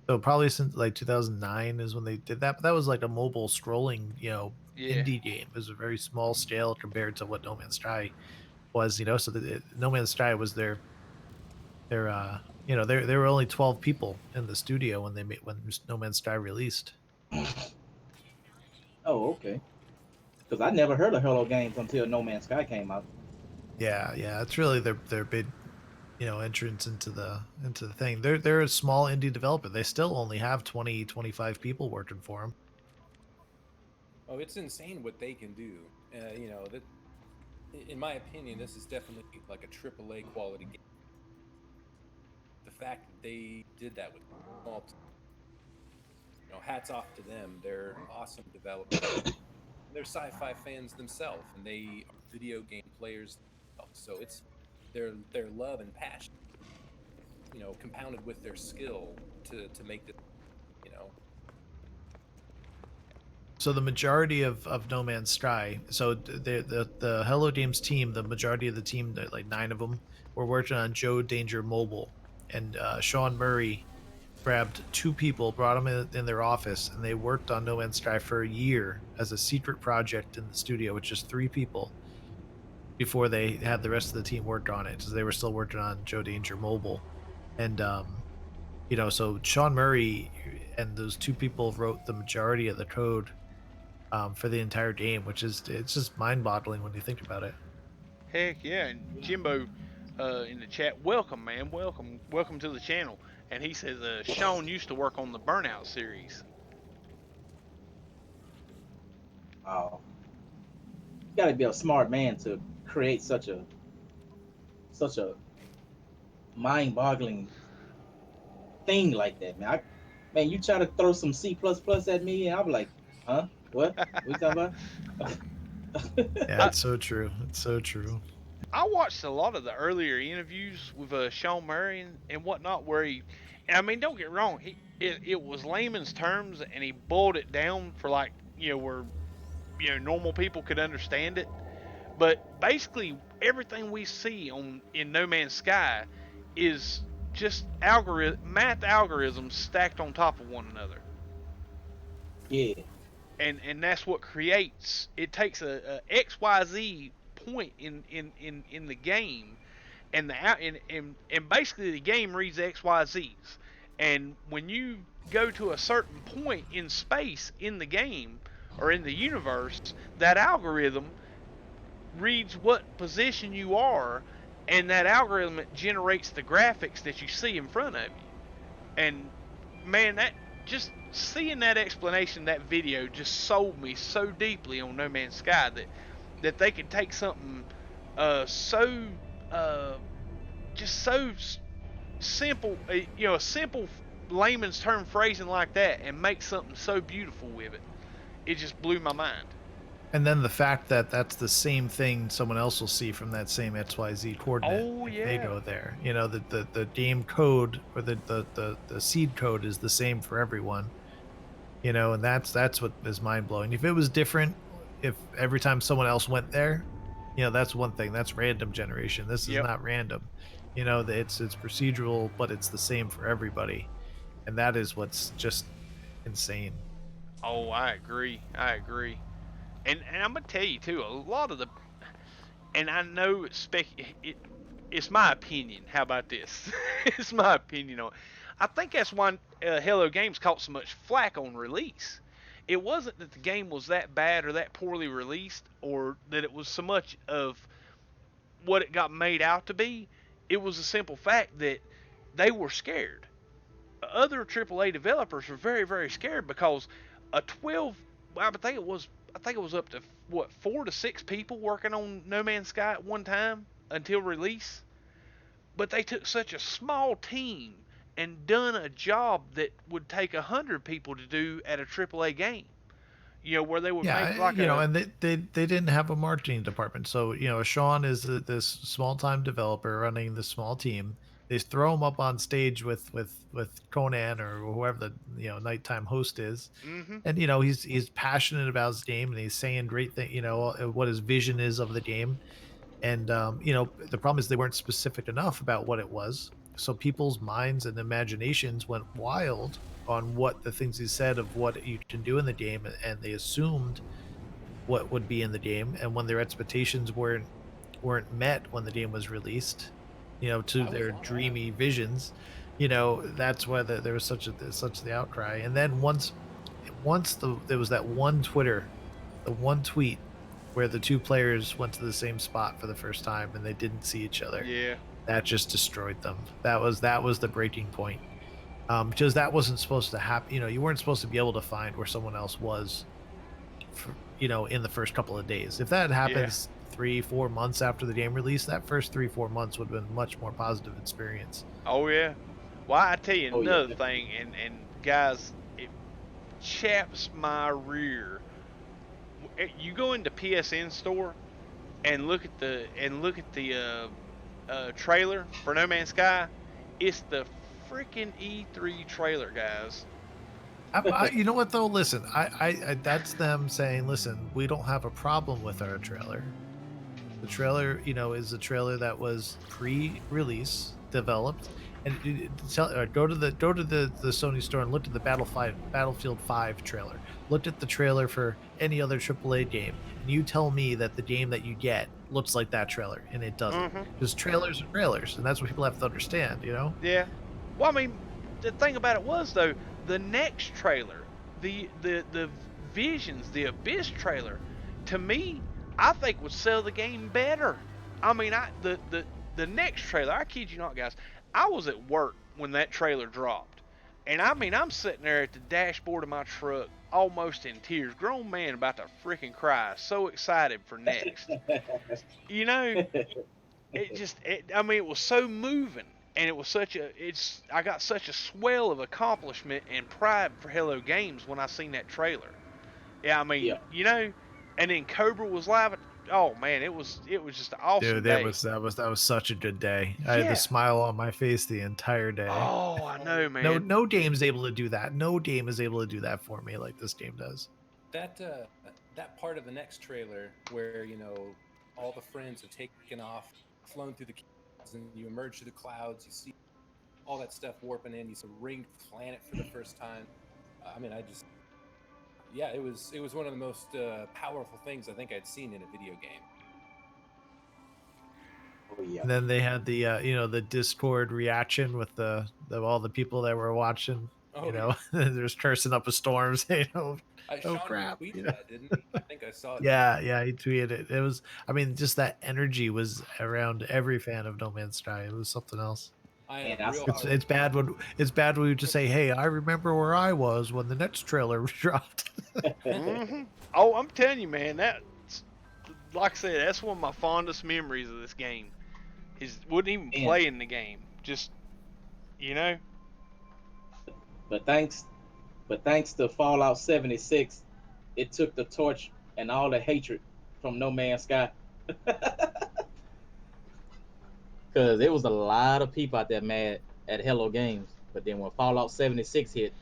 [SPEAKER 5] So probably since like 2009 is when they did that. But that was like a mobile scrolling,
[SPEAKER 1] Yeah.
[SPEAKER 5] indie game. It was a very small scale compared to what No Man's Sky was, So No Man's Sky was there were only 12 people in the studio when No Man's Sky released.
[SPEAKER 2] Oh, okay. Because I never heard of Hello Games until No Man's Sky came out.
[SPEAKER 5] Yeah, it's really their big entrance into the thing. They're a small indie developer. They still only have 20-25 people working for them.
[SPEAKER 3] Oh, it's insane what they can do. That in my opinion, this is definitely like a AAA quality game. The fact that they did that with small, hats off to them. They're awesome developers. They're sci-fi fans themselves, and they are video game players themselves. So it's their love and passion, compounded with their skill to make this, you know.
[SPEAKER 5] So the majority of No Man's Sky, so the Hello Games team, the majority of the team, like 9 of them, were working on Joe Danger Mobile, and Sean Murray grabbed 2 people, brought them in their office, and they worked on No Man's Sky for a year as a secret project in the studio with just 3 people before they had the rest of the team work on it, because they were still working on Joe Danger Mobile. And so Sean Murray and those 2 people wrote the majority of the code for the entire game, it's just mind-boggling when you think about it.
[SPEAKER 1] Heck yeah. And Jimbo in the chat, welcome, man. Welcome to the channel. And he says Sean used to work on the Burnout series.
[SPEAKER 2] Oh, you got to be a smart man to create such a mind-boggling thing like that, man. Man, you try to throw some C++ at me, and I'm like, huh? What? What you talking about?
[SPEAKER 5] Yeah, it's so true. It's so true.
[SPEAKER 1] I watched a lot of the earlier interviews with Sean Murray and whatnot, where and I mean, don't get wrong, it was layman's terms, and he boiled it down for like where normal people could understand it. But basically, everything we see in No Man's Sky is just math algorithms stacked on top of one another.
[SPEAKER 2] Yeah.
[SPEAKER 1] And that's what creates. It takes a XYZ point in the game, and and basically the game reads XYZs, and when you go to a certain point in space in the game or in the universe, that algorithm reads what position you are, and that algorithm generates the graphics that you see in front of you. And man, that just seeing that explanation, that video, just sold me so deeply on No Man's Sky that they could take something so just so simple, a simple layman's term phrasing like that, and make something so beautiful with it. It just blew my mind.
[SPEAKER 5] And then the fact that that's the same thing someone else will see from that same XYZ coordinate
[SPEAKER 1] Oh
[SPEAKER 5] if they go
[SPEAKER 1] yeah.
[SPEAKER 5] there. The game code or the seed code is the same for everyone. And that's what is mind blowing. If it was different, if every time someone else went there, that's one thing. That's random generation. This is
[SPEAKER 1] Yep.
[SPEAKER 5] not random. It's procedural, but it's the same for everybody, and that is what's just insane.
[SPEAKER 1] Oh, I agree. I agree. And I'm gonna tell you too, a lot of the, and I know it's my opinion. How about this? It's my opinion on. I think that's why Hello Games caught so much flack on release. It wasn't that the game was that bad or that poorly released, or that it was so much of what it got made out to be. It was a simple fact that they were scared. Other AAA developers were very, very scared because a 12, I think it was up to what 4 to 6 people working on No Man's Sky at one time until release. But they took such a small team and done a job that would take 100 people to do at a AAA game. Where they would make
[SPEAKER 5] Yeah,
[SPEAKER 1] like a
[SPEAKER 5] and they didn't have a marketing department. So, Sean is this small time developer running this small team. They throw him up on stage with Conan or whoever the nighttime host is,
[SPEAKER 1] Mm-hmm.
[SPEAKER 5] and he's passionate about his game and he's saying great thing, what his vision is of the game. And the problem is they weren't specific enough about what it was, so people's minds and imaginations went wild on what the things he said of what you can do in the game, and they assumed what would be in the game. And when their expectations weren't met when the game was released, to
[SPEAKER 3] I was
[SPEAKER 5] their
[SPEAKER 3] on that.
[SPEAKER 5] dreamy visions, that's why there was such the outcry. And then there was that one the one tweet where the two players went to the same spot for the first time and they didn't see each other.
[SPEAKER 1] Yeah.
[SPEAKER 5] That just destroyed them. That was the breaking point. Because that wasn't supposed to happen. You weren't supposed to be able to find where someone else was in the first couple of days. If that happens 3-4 months after the game release, that first 3-4 months would have been much more positive experience.
[SPEAKER 1] Oh yeah. Well, I tell you
[SPEAKER 2] Oh, yeah.
[SPEAKER 1] another thing, and guys, it chaps my rear. You go into PSN store and look at the trailer for No Man's Sky. It's the freaking E3 trailer, guys.
[SPEAKER 5] You know what though? Listen, I that's them saying, listen, we don't have a problem with our trailer. The trailer, is a trailer that was pre-release developed, and go to the Sony store and look at the Battlefield 5 trailer. Looked at the trailer for any other AAA game, and you tell me that the game that you get looks like that trailer, and it doesn't.
[SPEAKER 1] Mhm.
[SPEAKER 5] Because trailers are trailers, and that's what people have to understand.
[SPEAKER 1] Yeah. Well, I mean, the thing about it was though, the next trailer, the Visions, the Abyss trailer, to me, I think would sell the game better. I mean, the next trailer, I kid you not, guys. I was at work when that trailer dropped, and I mean, I'm sitting there at the dashboard of my truck, almost in tears, grown man about to freaking cry, so excited for next. You know, I mean, it was so moving, and it was I got such a swell of accomplishment and pride for Hello Games when I seen that trailer. Yeah, I mean,
[SPEAKER 2] Yeah.
[SPEAKER 1] and then Cobra was live. Oh man, it was just an awesome
[SPEAKER 5] Dude,
[SPEAKER 1] day.
[SPEAKER 5] that was such a good day. I had
[SPEAKER 1] Yeah.
[SPEAKER 5] the smile on my face the entire day.
[SPEAKER 1] Oh, I know, man.
[SPEAKER 5] No game's able to do that. No game is able to do that for me like this game does.
[SPEAKER 3] That part of the next trailer where all the friends are taken off, flown through the clouds, and you emerge through the clouds. You see all that stuff warping in. You see a ringed planet for the first time. I mean, it was one of the most powerful things I think I'd seen in a video game.
[SPEAKER 2] Oh, yeah.
[SPEAKER 5] And then they had the the Discord reaction with the all the people that were watching.
[SPEAKER 3] Oh,
[SPEAKER 5] They're just cursing up a storm, saying, "Oh
[SPEAKER 3] Sean
[SPEAKER 5] crap!"
[SPEAKER 3] retweeted that, didn't he? I think I saw it.
[SPEAKER 5] Yeah, he tweeted it. It was, I mean, just that energy was around every fan of No Man's Sky. It was something else.
[SPEAKER 3] I
[SPEAKER 2] And
[SPEAKER 3] am
[SPEAKER 2] I
[SPEAKER 3] real.
[SPEAKER 5] It's bad when we just say, "Hey, I remember where I was when the next trailer was dropped."
[SPEAKER 1] Hmm. Oh, I'm telling you, man, that's, like I said, that's one of my fondest memories of this game. Wouldn't even
[SPEAKER 2] And-
[SPEAKER 1] play in the game, just
[SPEAKER 2] But thanks to Fallout 76, it took the torch and all the hatred from No Man's Sky. Because there was a lot of people out there mad at Hello Games. But then when Fallout 76 hit,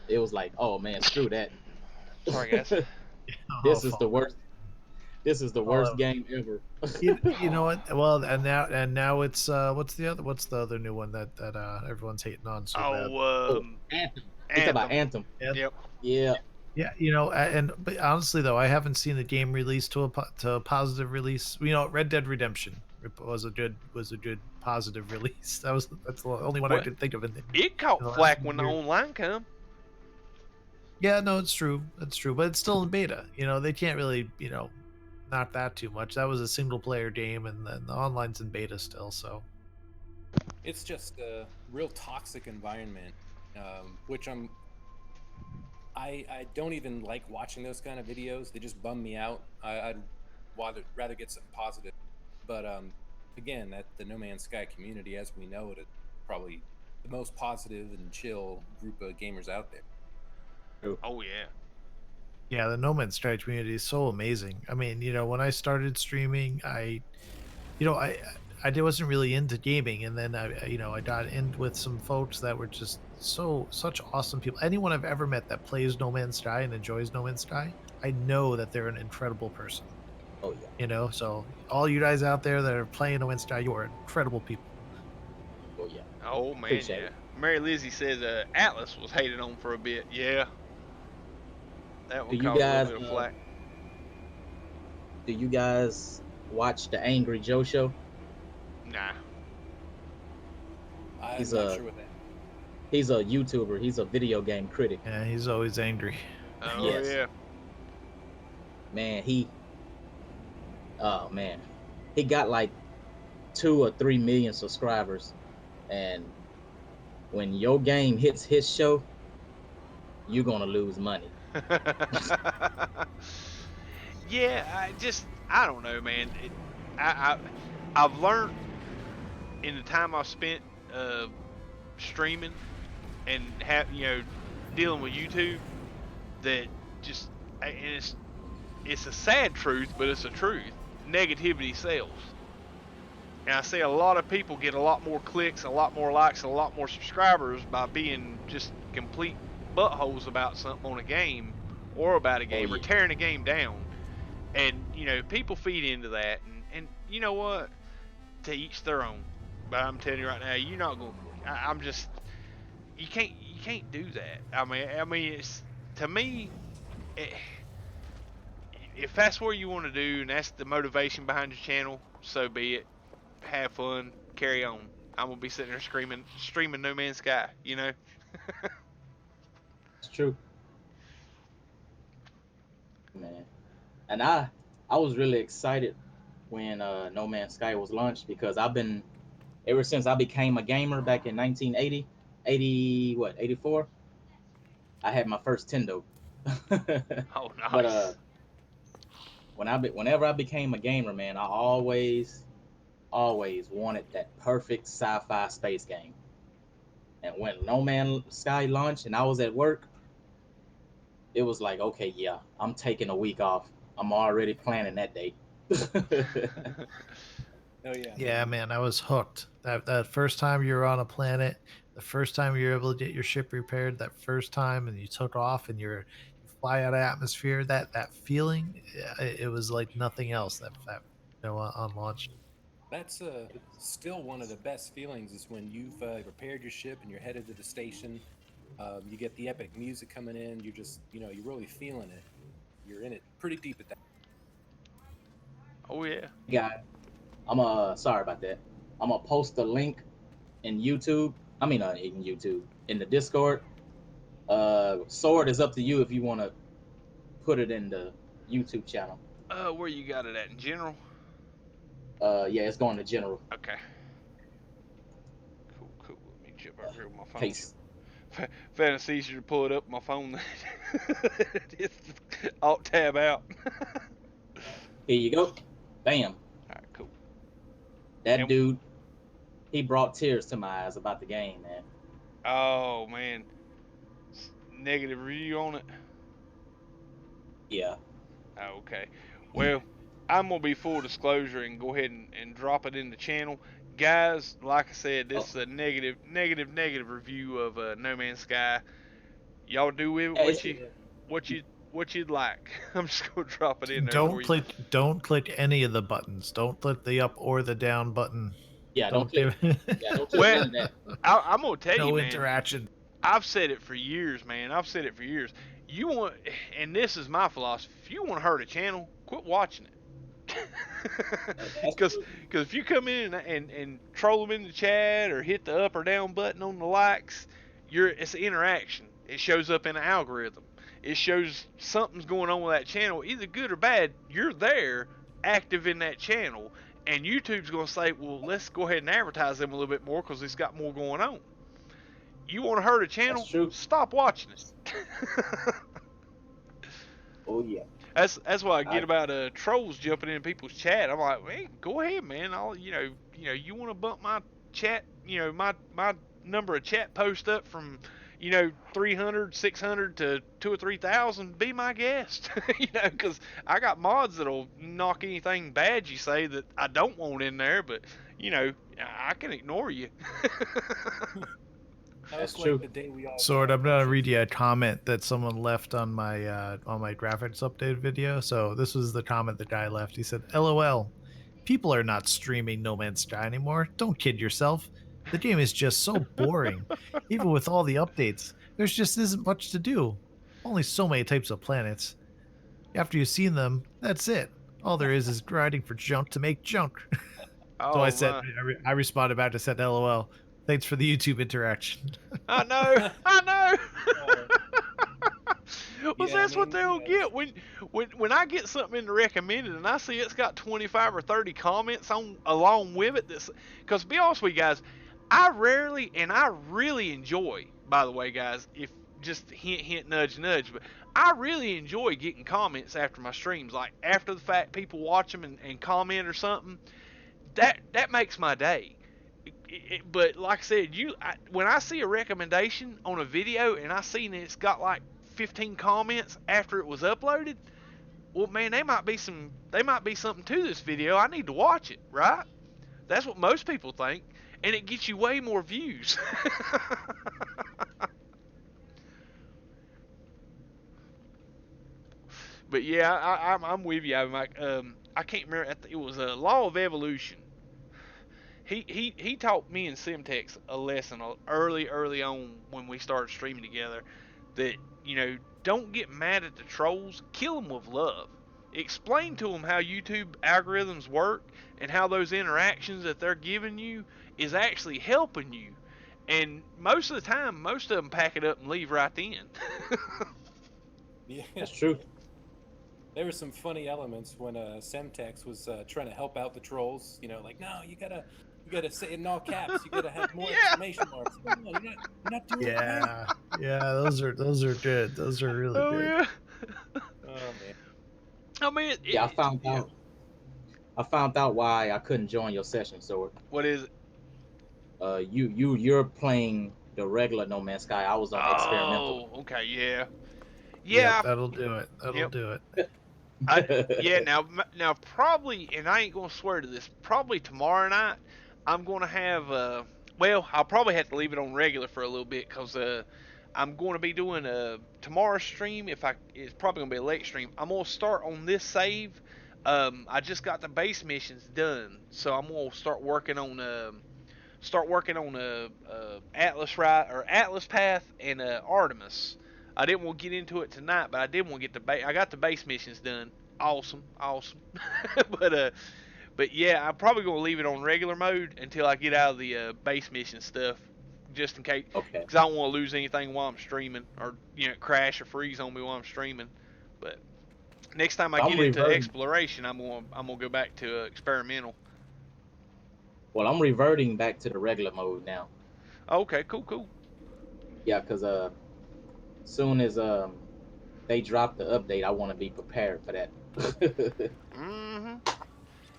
[SPEAKER 2] it was like, oh man, screw that.
[SPEAKER 1] Sorry, guys.
[SPEAKER 2] This is the worst. This is the worst
[SPEAKER 5] Oh.
[SPEAKER 2] game ever.
[SPEAKER 5] You know what? Well, and now it's what's the other new one that everyone's hating on so bad?
[SPEAKER 2] Anthem. It's about Anthem.
[SPEAKER 1] Yep.
[SPEAKER 2] Yeah.
[SPEAKER 5] Yeah, but honestly though, I haven't seen the game released to a positive release. Red Dead Redemption was a good positive release. That's the only one I
[SPEAKER 1] What?
[SPEAKER 5] could think of in the
[SPEAKER 1] It caught
[SPEAKER 5] in the last
[SPEAKER 1] flack when the
[SPEAKER 5] year.
[SPEAKER 1] online come.
[SPEAKER 5] Yeah, no, it's true. That's true, but it's still in beta. They can't really, not that too much. That was a single player game, and then the online's in beta still. So
[SPEAKER 3] It's just a real toxic environment, which I don't even like watching those kind of videos. They just bum me out. I'd rather get something positive. But again, that the No Man's Sky community, as we know it, is probably the most positive and chill group of gamers out there.
[SPEAKER 1] Oh yeah.
[SPEAKER 5] yeah, the No Man's Sky community is so amazing. I mean, when I started streaming, I wasn't really into gaming, and then I got in with some folks that were just such awesome people. Anyone I've ever met that plays No Man's Sky and enjoys No Man's Sky, I know that they're an incredible person.
[SPEAKER 2] Oh yeah.
[SPEAKER 5] So all you guys out there that are playing No Man's Sky, you are incredible people.
[SPEAKER 2] Oh yeah.
[SPEAKER 1] Oh man,
[SPEAKER 2] Appreciate
[SPEAKER 1] yeah.
[SPEAKER 2] it.
[SPEAKER 1] Mary Lizzie says Atlas was hated on for a bit. Yeah, that
[SPEAKER 2] Do
[SPEAKER 1] one
[SPEAKER 2] you
[SPEAKER 1] caught a little
[SPEAKER 2] guys
[SPEAKER 1] bit of flack.
[SPEAKER 2] do you guys watch the Angry Joe show?
[SPEAKER 1] Nah.
[SPEAKER 3] I'm
[SPEAKER 2] He's
[SPEAKER 3] not
[SPEAKER 2] a
[SPEAKER 3] sure what that.
[SPEAKER 2] he's a YouTuber. He's a video game critic.
[SPEAKER 5] Yeah, he's always angry.
[SPEAKER 1] Oh
[SPEAKER 2] Yes.
[SPEAKER 1] yeah.
[SPEAKER 2] Man, oh man, he got like 2 or 3 million subscribers, and when your game hits his show, you're gonna lose money.
[SPEAKER 1] Yeah, I don't know, man. I've learned in the time I've spent streaming and dealing with YouTube that just and it's a sad truth, but it's a truth. Negativity sells. And I see a lot of people get a lot more clicks, a lot more likes, and a lot more subscribers by being just complete buttholes about something on a game or about a game or
[SPEAKER 2] yeah.
[SPEAKER 1] tearing a game down. And, people feed into that. And you know what? To each their own. But I'm telling you right now, you're not going to. I'm just. You can't do that. I mean, it's. To me, if that's what you want to do and that's the motivation behind your channel, so be it. Have fun, carry on. I'm gonna be sitting there streaming No Man's Sky.
[SPEAKER 2] It's true, man. And I was really excited when No Man's Sky was launched because I've been ever since I became a gamer back in 1980, 84. I had my first Tendo.
[SPEAKER 1] Oh,
[SPEAKER 2] But
[SPEAKER 1] nice.
[SPEAKER 2] whenever I became a gamer, man, I always wanted that perfect sci-fi space game. And when No Man's Sky launched and I was at work, it was like, okay, yeah, I'm taking a week off. I'm already planning that day.
[SPEAKER 3] Oh yeah.
[SPEAKER 5] Yeah, man, I was hooked. That first time you were on a planet, the first time you were able to get your ship repaired, that first time, and you took off and you fly out of atmosphere. That feeling, it was like nothing else. On launch.
[SPEAKER 3] That's still one of the best feelings is when you've repaired your ship and you're headed to the station. You get the epic music coming in. You're just, you're really feeling it. You're in it pretty deep at that.
[SPEAKER 1] Oh yeah.
[SPEAKER 2] Guy, I'm sorry about that. I'm gonna post the link in YouTube. I mean, in YouTube, in the Discord. Sword is up to you if you want to put it in the YouTube channel.
[SPEAKER 1] Where you got it at in general?
[SPEAKER 2] Yeah, it's going to general.
[SPEAKER 1] Okay. Cool. Let me jump over here with my phone.
[SPEAKER 2] Case.
[SPEAKER 1] Found it's easier to pull it up on my phone. Just alt tab out.
[SPEAKER 2] Here you go. Bam.
[SPEAKER 1] Alright, cool.
[SPEAKER 2] That
[SPEAKER 1] And-
[SPEAKER 2] dude, he brought tears to my eyes about the game, man.
[SPEAKER 1] Oh man. Negative review on it.
[SPEAKER 2] Yeah.
[SPEAKER 1] Oh, okay. Well, I'm gonna be full disclosure and go ahead and drop it in the channel, guys. Like I said, this is a negative review of No Man's Sky. Y'all do with it what you'd like. I'm just gonna drop it in there for you.
[SPEAKER 5] Don't click any of the buttons. Don't click the up or the down button.
[SPEAKER 2] Yeah, don't click.
[SPEAKER 5] give
[SPEAKER 2] Yeah, don't click none of that.
[SPEAKER 1] I'm gonna tell you,
[SPEAKER 5] no
[SPEAKER 1] man.
[SPEAKER 5] interaction.
[SPEAKER 1] I've said it for years, man. You want, and this is my philosophy. If you want to hurt a channel, quit watching it. Because if you come in and troll them in the chat or hit the up or down button on the likes, it's an interaction. It shows up in an algorithm. It shows something's going on with that channel, either good or bad. You're there, active in that channel, and YouTube's going to say, well, let's go ahead and advertise them a little bit more because it's got more going on. You want to hurt a channel?
[SPEAKER 2] That's true.
[SPEAKER 1] Stop watching it.
[SPEAKER 2] Oh yeah.
[SPEAKER 1] That's what I get about trolls jumping in people's chat. I'm like, hey, go ahead, man. You want to bump my chat, my number of chat posts up from, 300, 600 to 2 or 3,000. Be my guest, because I got mods that'll knock anything bad you say that I don't want in there. But you know, I can ignore you.
[SPEAKER 3] That
[SPEAKER 2] That's
[SPEAKER 3] was
[SPEAKER 2] true.
[SPEAKER 3] like the day we all.
[SPEAKER 5] Sword,
[SPEAKER 3] got
[SPEAKER 5] I'm gonna
[SPEAKER 3] our
[SPEAKER 5] read you a comment that someone left on my graphics update video. So this was the comment the guy left. He said, "LOL, people are not streaming No Man's Sky anymore. Don't kid yourself. The game is just so boring. Even with all the updates, there's just isn't much to do. Only so many types of planets. After you've seen them, that's it. All there is grinding for junk to make junk." So I
[SPEAKER 1] Oh
[SPEAKER 5] said,
[SPEAKER 1] my.
[SPEAKER 5] I responded back to said, "LOL. Thanks for the YouTube interaction."
[SPEAKER 1] I know, I know. Well,
[SPEAKER 3] Yeah, I
[SPEAKER 1] that's what
[SPEAKER 3] mean,
[SPEAKER 1] they'll get when I get something in the recommended and I see it's got 25 or 30 comments on along with it. That's because, to be honest with you guys, I rarely and I really enjoy. By the way, guys, if just hint, hint, nudge, nudge, but I really enjoy getting comments after my streams. Like after the fact, people watch them and comment or something. That makes my day. But like I said, when I see a recommendation on a video and I see that it's got like 15 comments after it was uploaded, well, man, they might be something to this video. I need to watch it, right? That's what most people think, and it gets you way more views. But yeah, I'm with you. I'm like, I can't remember. It was a Law of Evolution. He taught me and Simtex a lesson early on when we started streaming together, that, you know, don't get mad at the trolls, kill them with love. Explain to them how YouTube algorithms work and how those interactions that they're giving you is actually helping you. And most of the time, most of them pack it up and leave right then.
[SPEAKER 3] yeah,
[SPEAKER 2] That's true.
[SPEAKER 3] there were some funny elements when Semtex was trying to help out the trolls. You know, like, no, you gotta say it in all caps. You gotta have more
[SPEAKER 1] Yeah.
[SPEAKER 3] exclamation marks. No, you're not doing it right.
[SPEAKER 5] Yeah, those are good. Those are really
[SPEAKER 1] Oh
[SPEAKER 5] good.
[SPEAKER 1] yeah.
[SPEAKER 3] Oh man.
[SPEAKER 1] I mean,
[SPEAKER 2] Yeah, I found out why I couldn't join your session. So,
[SPEAKER 1] what is it?
[SPEAKER 2] you're playing the regular No Man's Sky. I was on experimental.
[SPEAKER 1] Oh, okay, yeah,
[SPEAKER 5] Yep,
[SPEAKER 1] yeah,
[SPEAKER 5] that'll do it. That'll
[SPEAKER 1] yep.
[SPEAKER 5] do it.
[SPEAKER 1] Yeah. Now probably, and I ain't gonna swear to this. Probably tomorrow night, I'm gonna have. Well, I'll probably have to leave it on regular for a little bit because I'm going to be doing a tomorrow's stream. It's probably gonna be a late stream. I'm gonna start on this save. I just got the base missions done, so I'm gonna start working on Atlas or Atlas Path and Artemis. I didn't want to get into it tonight, but I did want to get I got the base missions done. Awesome. But yeah, I'm probably gonna leave it on regular mode until I get out of the base mission stuff, just in case,
[SPEAKER 2] Okay.
[SPEAKER 1] because I don't want to lose anything while I'm streaming, or crash or freeze on me while I'm streaming. But next time I
[SPEAKER 2] I'm
[SPEAKER 1] get into
[SPEAKER 2] reverting.
[SPEAKER 1] exploration, I'm gonna go back to experimental.
[SPEAKER 2] Well, I'm reverting back to the regular mode now.
[SPEAKER 1] Okay, cool.
[SPEAKER 2] Yeah, because soon as they drop the update, I want to be prepared for that.
[SPEAKER 1] Mhm.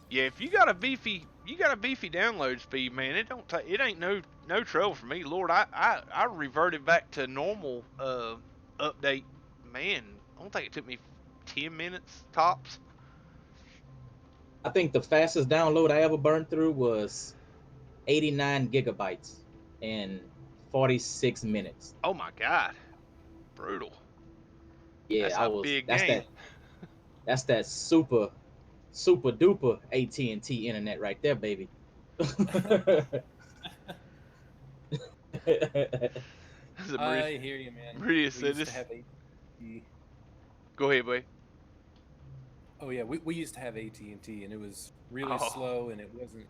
[SPEAKER 1] Yeah, if you got a beefy download speed, man, it ain't no trouble for me. Lord, I reverted back to normal update. Man, I don't think it took me 10 minutes tops.
[SPEAKER 2] I think the fastest download I ever burned through was 89 gigabytes in 46 minutes.
[SPEAKER 1] Oh my god. Brutal. That's
[SPEAKER 2] Yeah,
[SPEAKER 1] a big
[SPEAKER 2] that's
[SPEAKER 1] game.
[SPEAKER 2] that super duper AT&T internet right there, baby.
[SPEAKER 3] I hear you, man.
[SPEAKER 1] Maria
[SPEAKER 3] We
[SPEAKER 1] said
[SPEAKER 3] used
[SPEAKER 1] this.
[SPEAKER 3] to have AT&T.
[SPEAKER 1] Go ahead, boy.
[SPEAKER 3] Oh yeah, we used to have AT&T, and it was really
[SPEAKER 1] Oh.
[SPEAKER 3] slow, and it wasn't.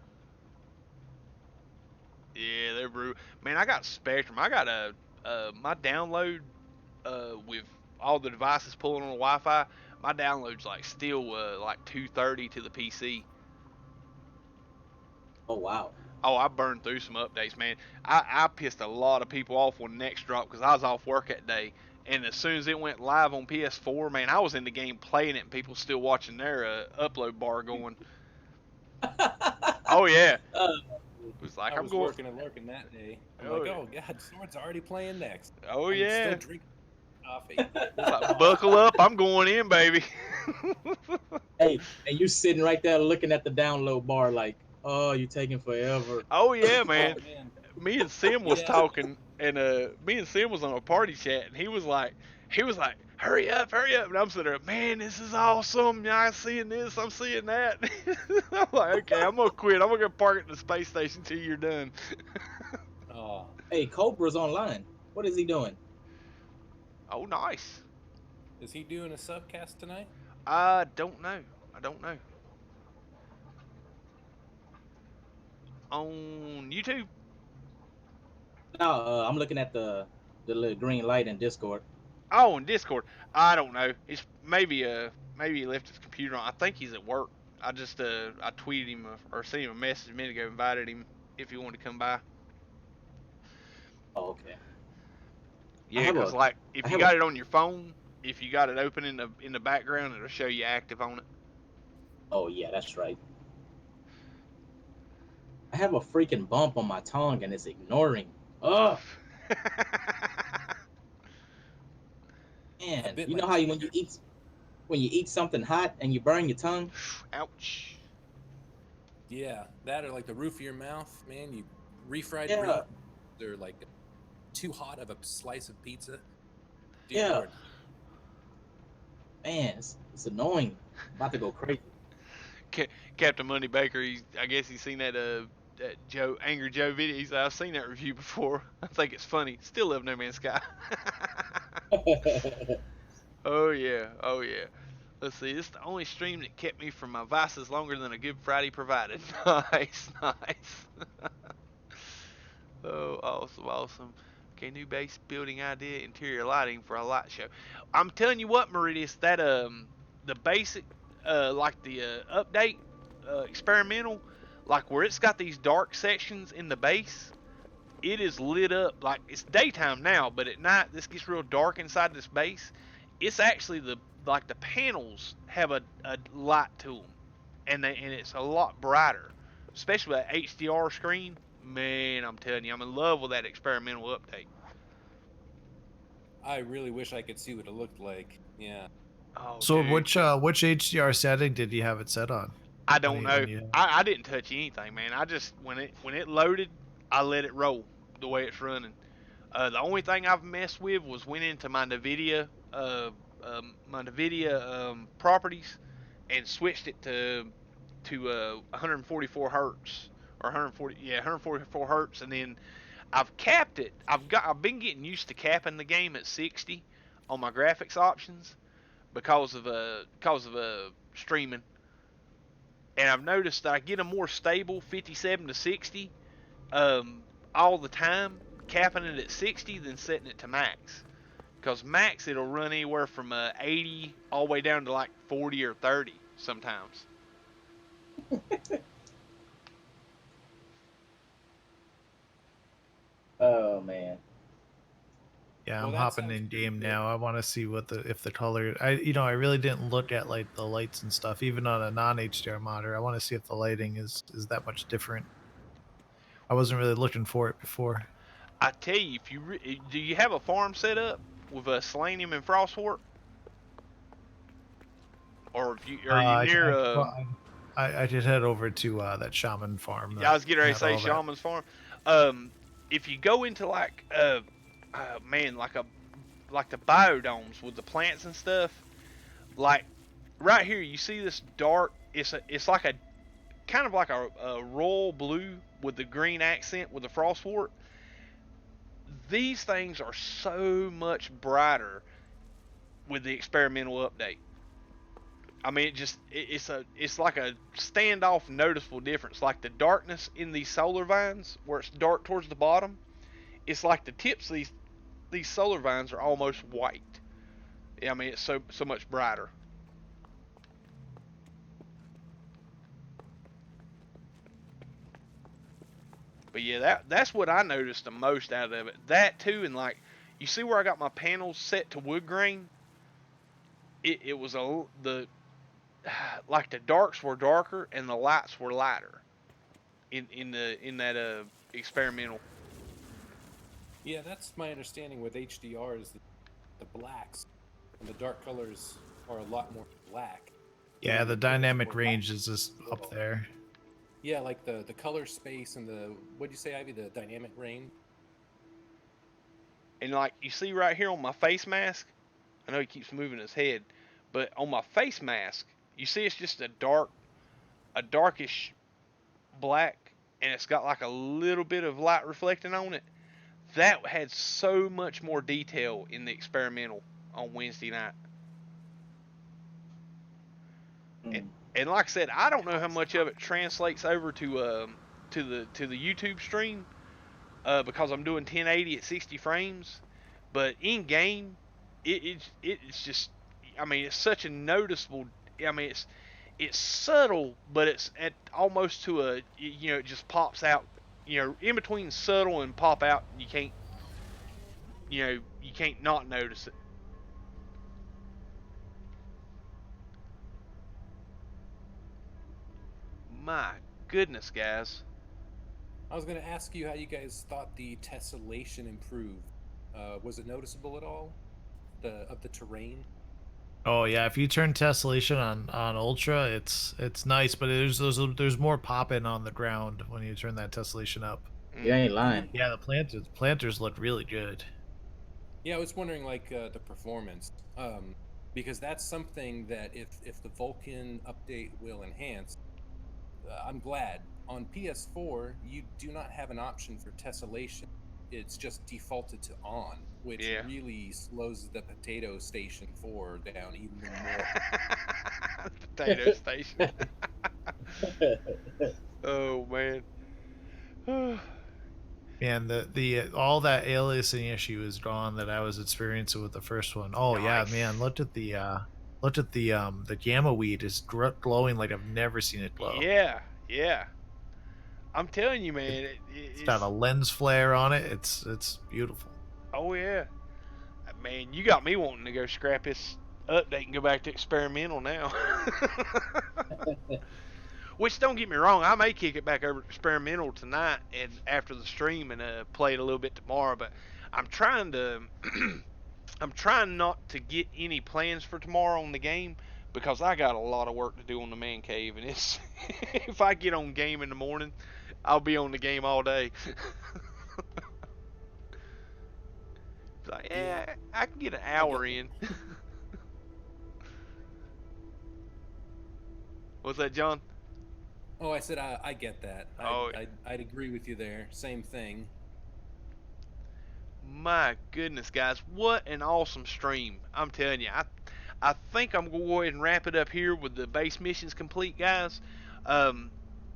[SPEAKER 1] Yeah, they're brutal. Man, I got Spectrum. I got my download with all the devices pulling on the Wi-Fi. My download's like still like 230 to the PC.
[SPEAKER 2] Oh wow.
[SPEAKER 1] Oh, I burned through some updates, man. I pissed a lot of people off when Next dropped because I was off work that day. And as soon as it went live on PS4, man, I was in the game playing it, and people still watching their upload bar going. Oh yeah. It was like
[SPEAKER 3] I
[SPEAKER 1] I'm
[SPEAKER 3] was
[SPEAKER 1] going.
[SPEAKER 3] working and lurking that day. I'm
[SPEAKER 1] Oh,
[SPEAKER 3] like,
[SPEAKER 1] yeah.
[SPEAKER 3] oh god, Sword's already playing next.
[SPEAKER 1] Oh
[SPEAKER 3] I'm
[SPEAKER 1] yeah.
[SPEAKER 3] still drinking coffee.
[SPEAKER 1] It's like, buckle up, I'm going in, baby.
[SPEAKER 2] Hey, and you sitting right there looking at the download bar like, Oh, you taking forever.
[SPEAKER 1] Oh yeah,
[SPEAKER 3] Oh
[SPEAKER 1] man.
[SPEAKER 3] man,
[SPEAKER 1] Me and Sim was
[SPEAKER 3] yeah.
[SPEAKER 1] talking, and me and Sim was on a party chat, and he was like, hurry up, and I'm sitting there, man, this is awesome. Yeah, I'm seeing this, I'm seeing that. I'm like, okay, I'm gonna quit. I'm gonna go park at the space station till you're done.
[SPEAKER 3] Oh,
[SPEAKER 2] Hey, Cobra's online. What is he doing?
[SPEAKER 1] Oh, nice.
[SPEAKER 3] is he doing a subcast tonight?
[SPEAKER 1] I don't know. I don't know. On YouTube.
[SPEAKER 2] No, I'm looking at the little green light in Discord.
[SPEAKER 1] Oh, on Discord. I don't know. He's maybe he left his computer on. I think he's at work. I tweeted him or sent him a message a minute ago, invited him if he wanted to come by.
[SPEAKER 2] Oh, okay. I
[SPEAKER 1] Yeah,
[SPEAKER 2] have
[SPEAKER 1] 'cause
[SPEAKER 2] a
[SPEAKER 1] like
[SPEAKER 2] I
[SPEAKER 1] if you
[SPEAKER 2] have a
[SPEAKER 1] got it on your phone, if you got it open in the background, it'll show you active on it.
[SPEAKER 2] Oh yeah, that's right. I have a freaking bump on my tongue and it's ignoring. Oh
[SPEAKER 3] I
[SPEAKER 2] man,
[SPEAKER 3] bit
[SPEAKER 2] you
[SPEAKER 3] my
[SPEAKER 2] know how
[SPEAKER 3] tongue.
[SPEAKER 2] when you eat something hot and you burn your tongue?
[SPEAKER 1] Ouch.
[SPEAKER 3] Yeah, that or like the roof of your mouth, man. You refried
[SPEAKER 2] Yeah,
[SPEAKER 3] ribs or like too hot of a slice of pizza. Dear
[SPEAKER 2] yeah.
[SPEAKER 3] Lord.
[SPEAKER 2] Man, it's annoying. I'm about to go crazy.
[SPEAKER 1] Captain Money Baker, I guess he's seen that Angry Joe video. He's like, I've seen that review before. I think it's funny. Still love No Man's Sky. Oh yeah, oh yeah. Let's see, this is the only stream that kept me from my vices longer than a Good Friday provided. Nice, nice. Oh, awesome, awesome. Okay, new base building idea, interior lighting for a light show. I'm telling you what, Meridius, that the basic like the update experimental, like where it's got these dark sections in the base, it is lit up like it's daytime now, but at night this gets real dark inside this base. It's actually the panels have a light to them, and it's a lot brighter, especially that HDR screen. Man, I'm telling you, I'm in love with that experimental update.
[SPEAKER 3] I really wish I could see what it looked like. Yeah.
[SPEAKER 1] Oh,
[SPEAKER 5] So
[SPEAKER 1] dude,
[SPEAKER 5] which HDR setting did you have it set on?
[SPEAKER 1] I
[SPEAKER 5] When
[SPEAKER 1] don't
[SPEAKER 5] you,
[SPEAKER 1] know.
[SPEAKER 5] when you
[SPEAKER 1] I didn't touch anything, man. I just when it loaded, I let it roll the way it's running. The only thing I've messed with was went into my NVIDIA properties and switched it to 144 hertz or 144 hertz, and then I've capped it. I've been getting used to capping the game at 60 on my graphics options because of streaming, and I've noticed that I get a more stable 57 to 60 um, all the time, capping it at 60 than setting it to max. Because max it'll run anywhere from 80 all the way down to like 40 or 30 sometimes.
[SPEAKER 2] Oh man.
[SPEAKER 5] Yeah,
[SPEAKER 3] Well,
[SPEAKER 5] I'm
[SPEAKER 3] that
[SPEAKER 5] hopping
[SPEAKER 3] sounds
[SPEAKER 5] in
[SPEAKER 3] pretty
[SPEAKER 5] game
[SPEAKER 3] good.
[SPEAKER 5] now. I want to see what if the color. I really didn't look at like the lights and stuff, even on a non HDR monitor. I want to see if the lighting is that much different. I wasn't really looking for it before.
[SPEAKER 1] I tell you, if you do you have a farm set up with selenium and frostwort, or if you are you near
[SPEAKER 5] Well, I did head over to that shaman farm
[SPEAKER 1] I
[SPEAKER 5] that
[SPEAKER 1] was getting ready to
[SPEAKER 5] had
[SPEAKER 1] say
[SPEAKER 5] all that.
[SPEAKER 1] Shaman's Farm. Um, if you go into like man, like the biodomes with the plants and stuff, like right here, you see this dark. It's like a kind of like a royal blue with the green accent with the frostwort. These things are so much brighter with the experimental update. I mean, it's like a standoff noticeable difference. Like the darkness in these solar vines, where it's dark towards the bottom, it's like the tips of these solar vines are almost white. I mean, it's so much brighter. But yeah, that's what I noticed the most out of it. That too, and like you see where I got my panels set to wood grain. It was the like the darks were darker and the lights were lighter in that experimental.
[SPEAKER 3] Yeah, that's my understanding with HDR is that the blacks and the dark colors are a lot more black.
[SPEAKER 5] Yeah,
[SPEAKER 3] And
[SPEAKER 5] the
[SPEAKER 3] the colors
[SPEAKER 5] dynamic
[SPEAKER 3] more light
[SPEAKER 5] range is just
[SPEAKER 3] as
[SPEAKER 5] up
[SPEAKER 3] well.
[SPEAKER 5] there.
[SPEAKER 3] Yeah, like the color space and the what'd you say, Ivy? The dynamic range.
[SPEAKER 1] And like you see right here on my face mask, I know he keeps moving his head, but on my face mask, you see it's just a darkish black, and it's got like a little bit of light reflecting on it. That had so much more detail in the experimental on Wednesday night. And,
[SPEAKER 2] Mm.
[SPEAKER 1] and like I said, I don't know how much of it translates over to the YouTube stream because I'm doing 1080 at 60 frames. But in game, it's just, I mean, it's such a noticeable. I mean, it's subtle, but it's at almost to a, it just pops out. In between subtle and pop out, you can't not notice it. My goodness, guys.
[SPEAKER 3] I was going to ask you how you guys thought the tessellation improved. Was it noticeable at all? The terrain.
[SPEAKER 5] Oh yeah, if you turn tessellation on ultra, it's nice, but there's more popping on the ground when you turn that tessellation up.
[SPEAKER 2] You ain't
[SPEAKER 1] Mm-hmm.
[SPEAKER 2] lying.
[SPEAKER 5] Yeah, the planters look really good.
[SPEAKER 3] Yeah, I was wondering like the performance, because that's something that if the Vulkan update will enhance, I'm glad. On PS4, you do not have an option for tessellation. It's just defaulted to on, which
[SPEAKER 1] Yeah.
[SPEAKER 3] really slows the Potato Station 4 down even more.
[SPEAKER 1] Potato station. Oh man.
[SPEAKER 5] And the all that aliasing issue is gone that I was experiencing with the first one. Oh yeah,
[SPEAKER 1] Nice.
[SPEAKER 5] man, looked at the gamma weed is glowing like I've never seen it glow.
[SPEAKER 1] Yeah, yeah. I'm telling you,
[SPEAKER 5] It,
[SPEAKER 1] man.
[SPEAKER 5] it's got a lens flare on it. It's beautiful.
[SPEAKER 1] Oh yeah, man. You got me wanting to go scrap this update and go back to experimental now. Which don't get me wrong, I may kick it back over to experimental tonight and after the stream and play it a little bit tomorrow. But I'm trying to, I'm trying not to get any plans for tomorrow on the game because I got a lot of work to do on the man cave, and it's if I get on game in the morning, I'll be on the game all day. It's like,
[SPEAKER 3] Yeah,
[SPEAKER 1] yeah, I can get an
[SPEAKER 3] I get
[SPEAKER 1] hour
[SPEAKER 3] that.
[SPEAKER 1] in. What's that, John?
[SPEAKER 3] Oh, I said I get that.
[SPEAKER 1] Oh,
[SPEAKER 3] I'd agree with you there. Same thing.
[SPEAKER 1] my goodness, guys, what an awesome stream! I'm telling you, I think I'm gonna go ahead and wrap it up here with the base missions complete, guys. Um,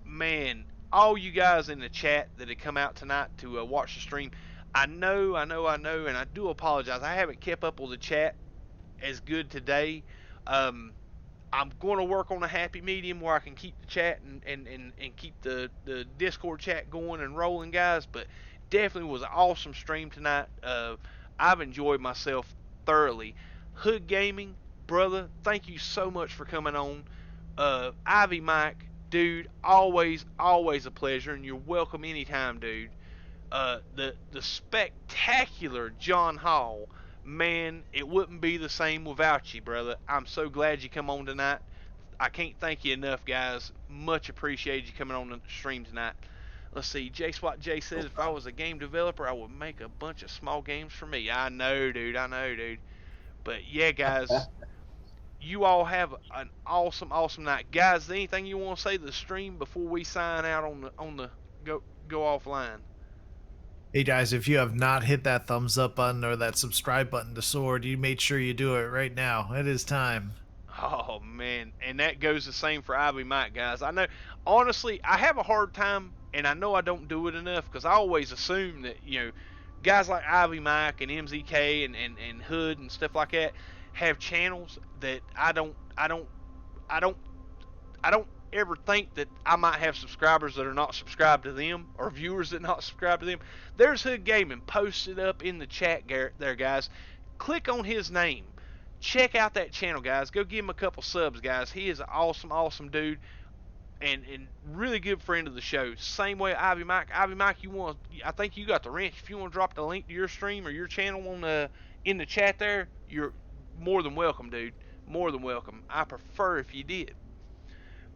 [SPEAKER 1] man, all you guys in the chat that had come out tonight to watch the stream, and I do apologize. I haven't kept up with the chat as good today. Um, I'm going to work on a happy medium where I can keep the chat and keep the Discord chat going and rolling, guys. But definitely was an awesome stream tonight. I've enjoyed myself thoroughly. Hood Gaming, brother, thank you so much for coming on. Ivy Mike, dude, always a pleasure, and you're welcome anytime, dude. The spectacular John Hall, man, it wouldn't be the same without you, brother. I'm so glad you come on tonight. I can't thank you enough, guys. Much appreciated you coming on the stream tonight. Let's see. J Swat J says if I was a game developer, I would make a bunch of small games for me. I know, dude. I know, dude. But yeah, guys, you all have an awesome night, guys. Anything you want to say to the stream before we sign out on the go offline?
[SPEAKER 5] Hey guys, if you have not hit that thumbs up button or that subscribe button to Sword, you made sure you do it right now. It is time.
[SPEAKER 1] Oh man, and that goes the same for Ivy Mike, guys. I know, honestly, I have a hard time, and I know I don't do it enough because I always assume that guys like Ivy Mike and MZK and Hood and stuff like that have channels that I don't ever think that I might have subscribers that are not subscribed to them or viewers that not subscribe to them. There's Hood Gaming posted up in the chat there, guys. Click on his name. Check out that channel, guys. Go give him a couple subs, guys. He is an awesome dude and really good friend of the show. Same way Ivy Mike. Ivy Mike, I think you got the wrench. If you want to drop the link to your stream or your channel in the chat there, you're more than welcome, dude. More than welcome. I prefer if you did.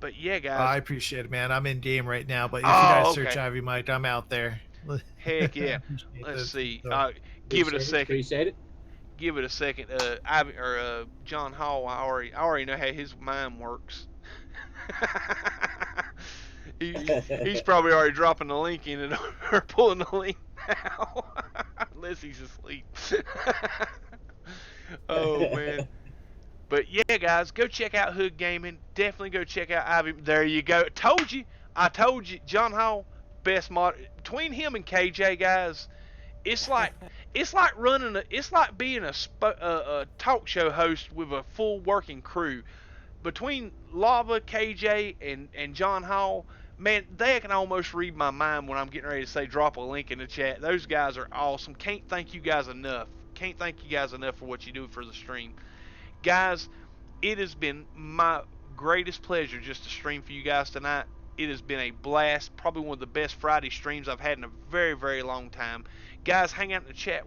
[SPEAKER 1] But yeah,
[SPEAKER 5] I
[SPEAKER 1] guys.
[SPEAKER 5] appreciate it, man. I'm in game right now, but if you guys
[SPEAKER 1] Oh,
[SPEAKER 5] search
[SPEAKER 1] okay.
[SPEAKER 5] Ivy Mike, I'm out there.
[SPEAKER 1] Heck
[SPEAKER 5] I
[SPEAKER 1] yeah.
[SPEAKER 5] appreciate
[SPEAKER 1] Let's
[SPEAKER 5] that.
[SPEAKER 1] see.
[SPEAKER 5] So,
[SPEAKER 1] Give it a
[SPEAKER 2] Appreciate it.
[SPEAKER 1] second.
[SPEAKER 2] Appreciate it.
[SPEAKER 1] Give it a second. Ivy or John Hall. I already know how his mind works. He's probably already dropping the link in it or pulling the link now, unless he's asleep. Oh man. But yeah, guys, go check out Hood Gaming. Definitely go check out Ivy. There you go. Told you. I told you. John Hall, best mod. Between him and KJ, guys, it's like it's like being a talk show host with a full working crew. Between Lava, KJ, and John Hall, man, they can almost read my mind when I'm getting ready to say drop a link in the chat. Those guys are awesome. Can't thank you guys enough. Can't thank you guys enough for what you do for the stream. Guys, it has been my greatest pleasure just to stream for you guys tonight. It has been a blast. Probably one of the best Friday streams I've had in a very, very long time. Guys, hang out in the chat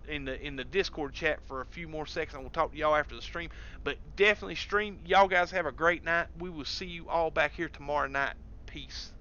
[SPEAKER 1] in the Discord chat for a few more seconds, and we'll talk to y'all after the stream. But definitely stream. Y'all guys have a great night. We will see you all back here tomorrow night. Peace.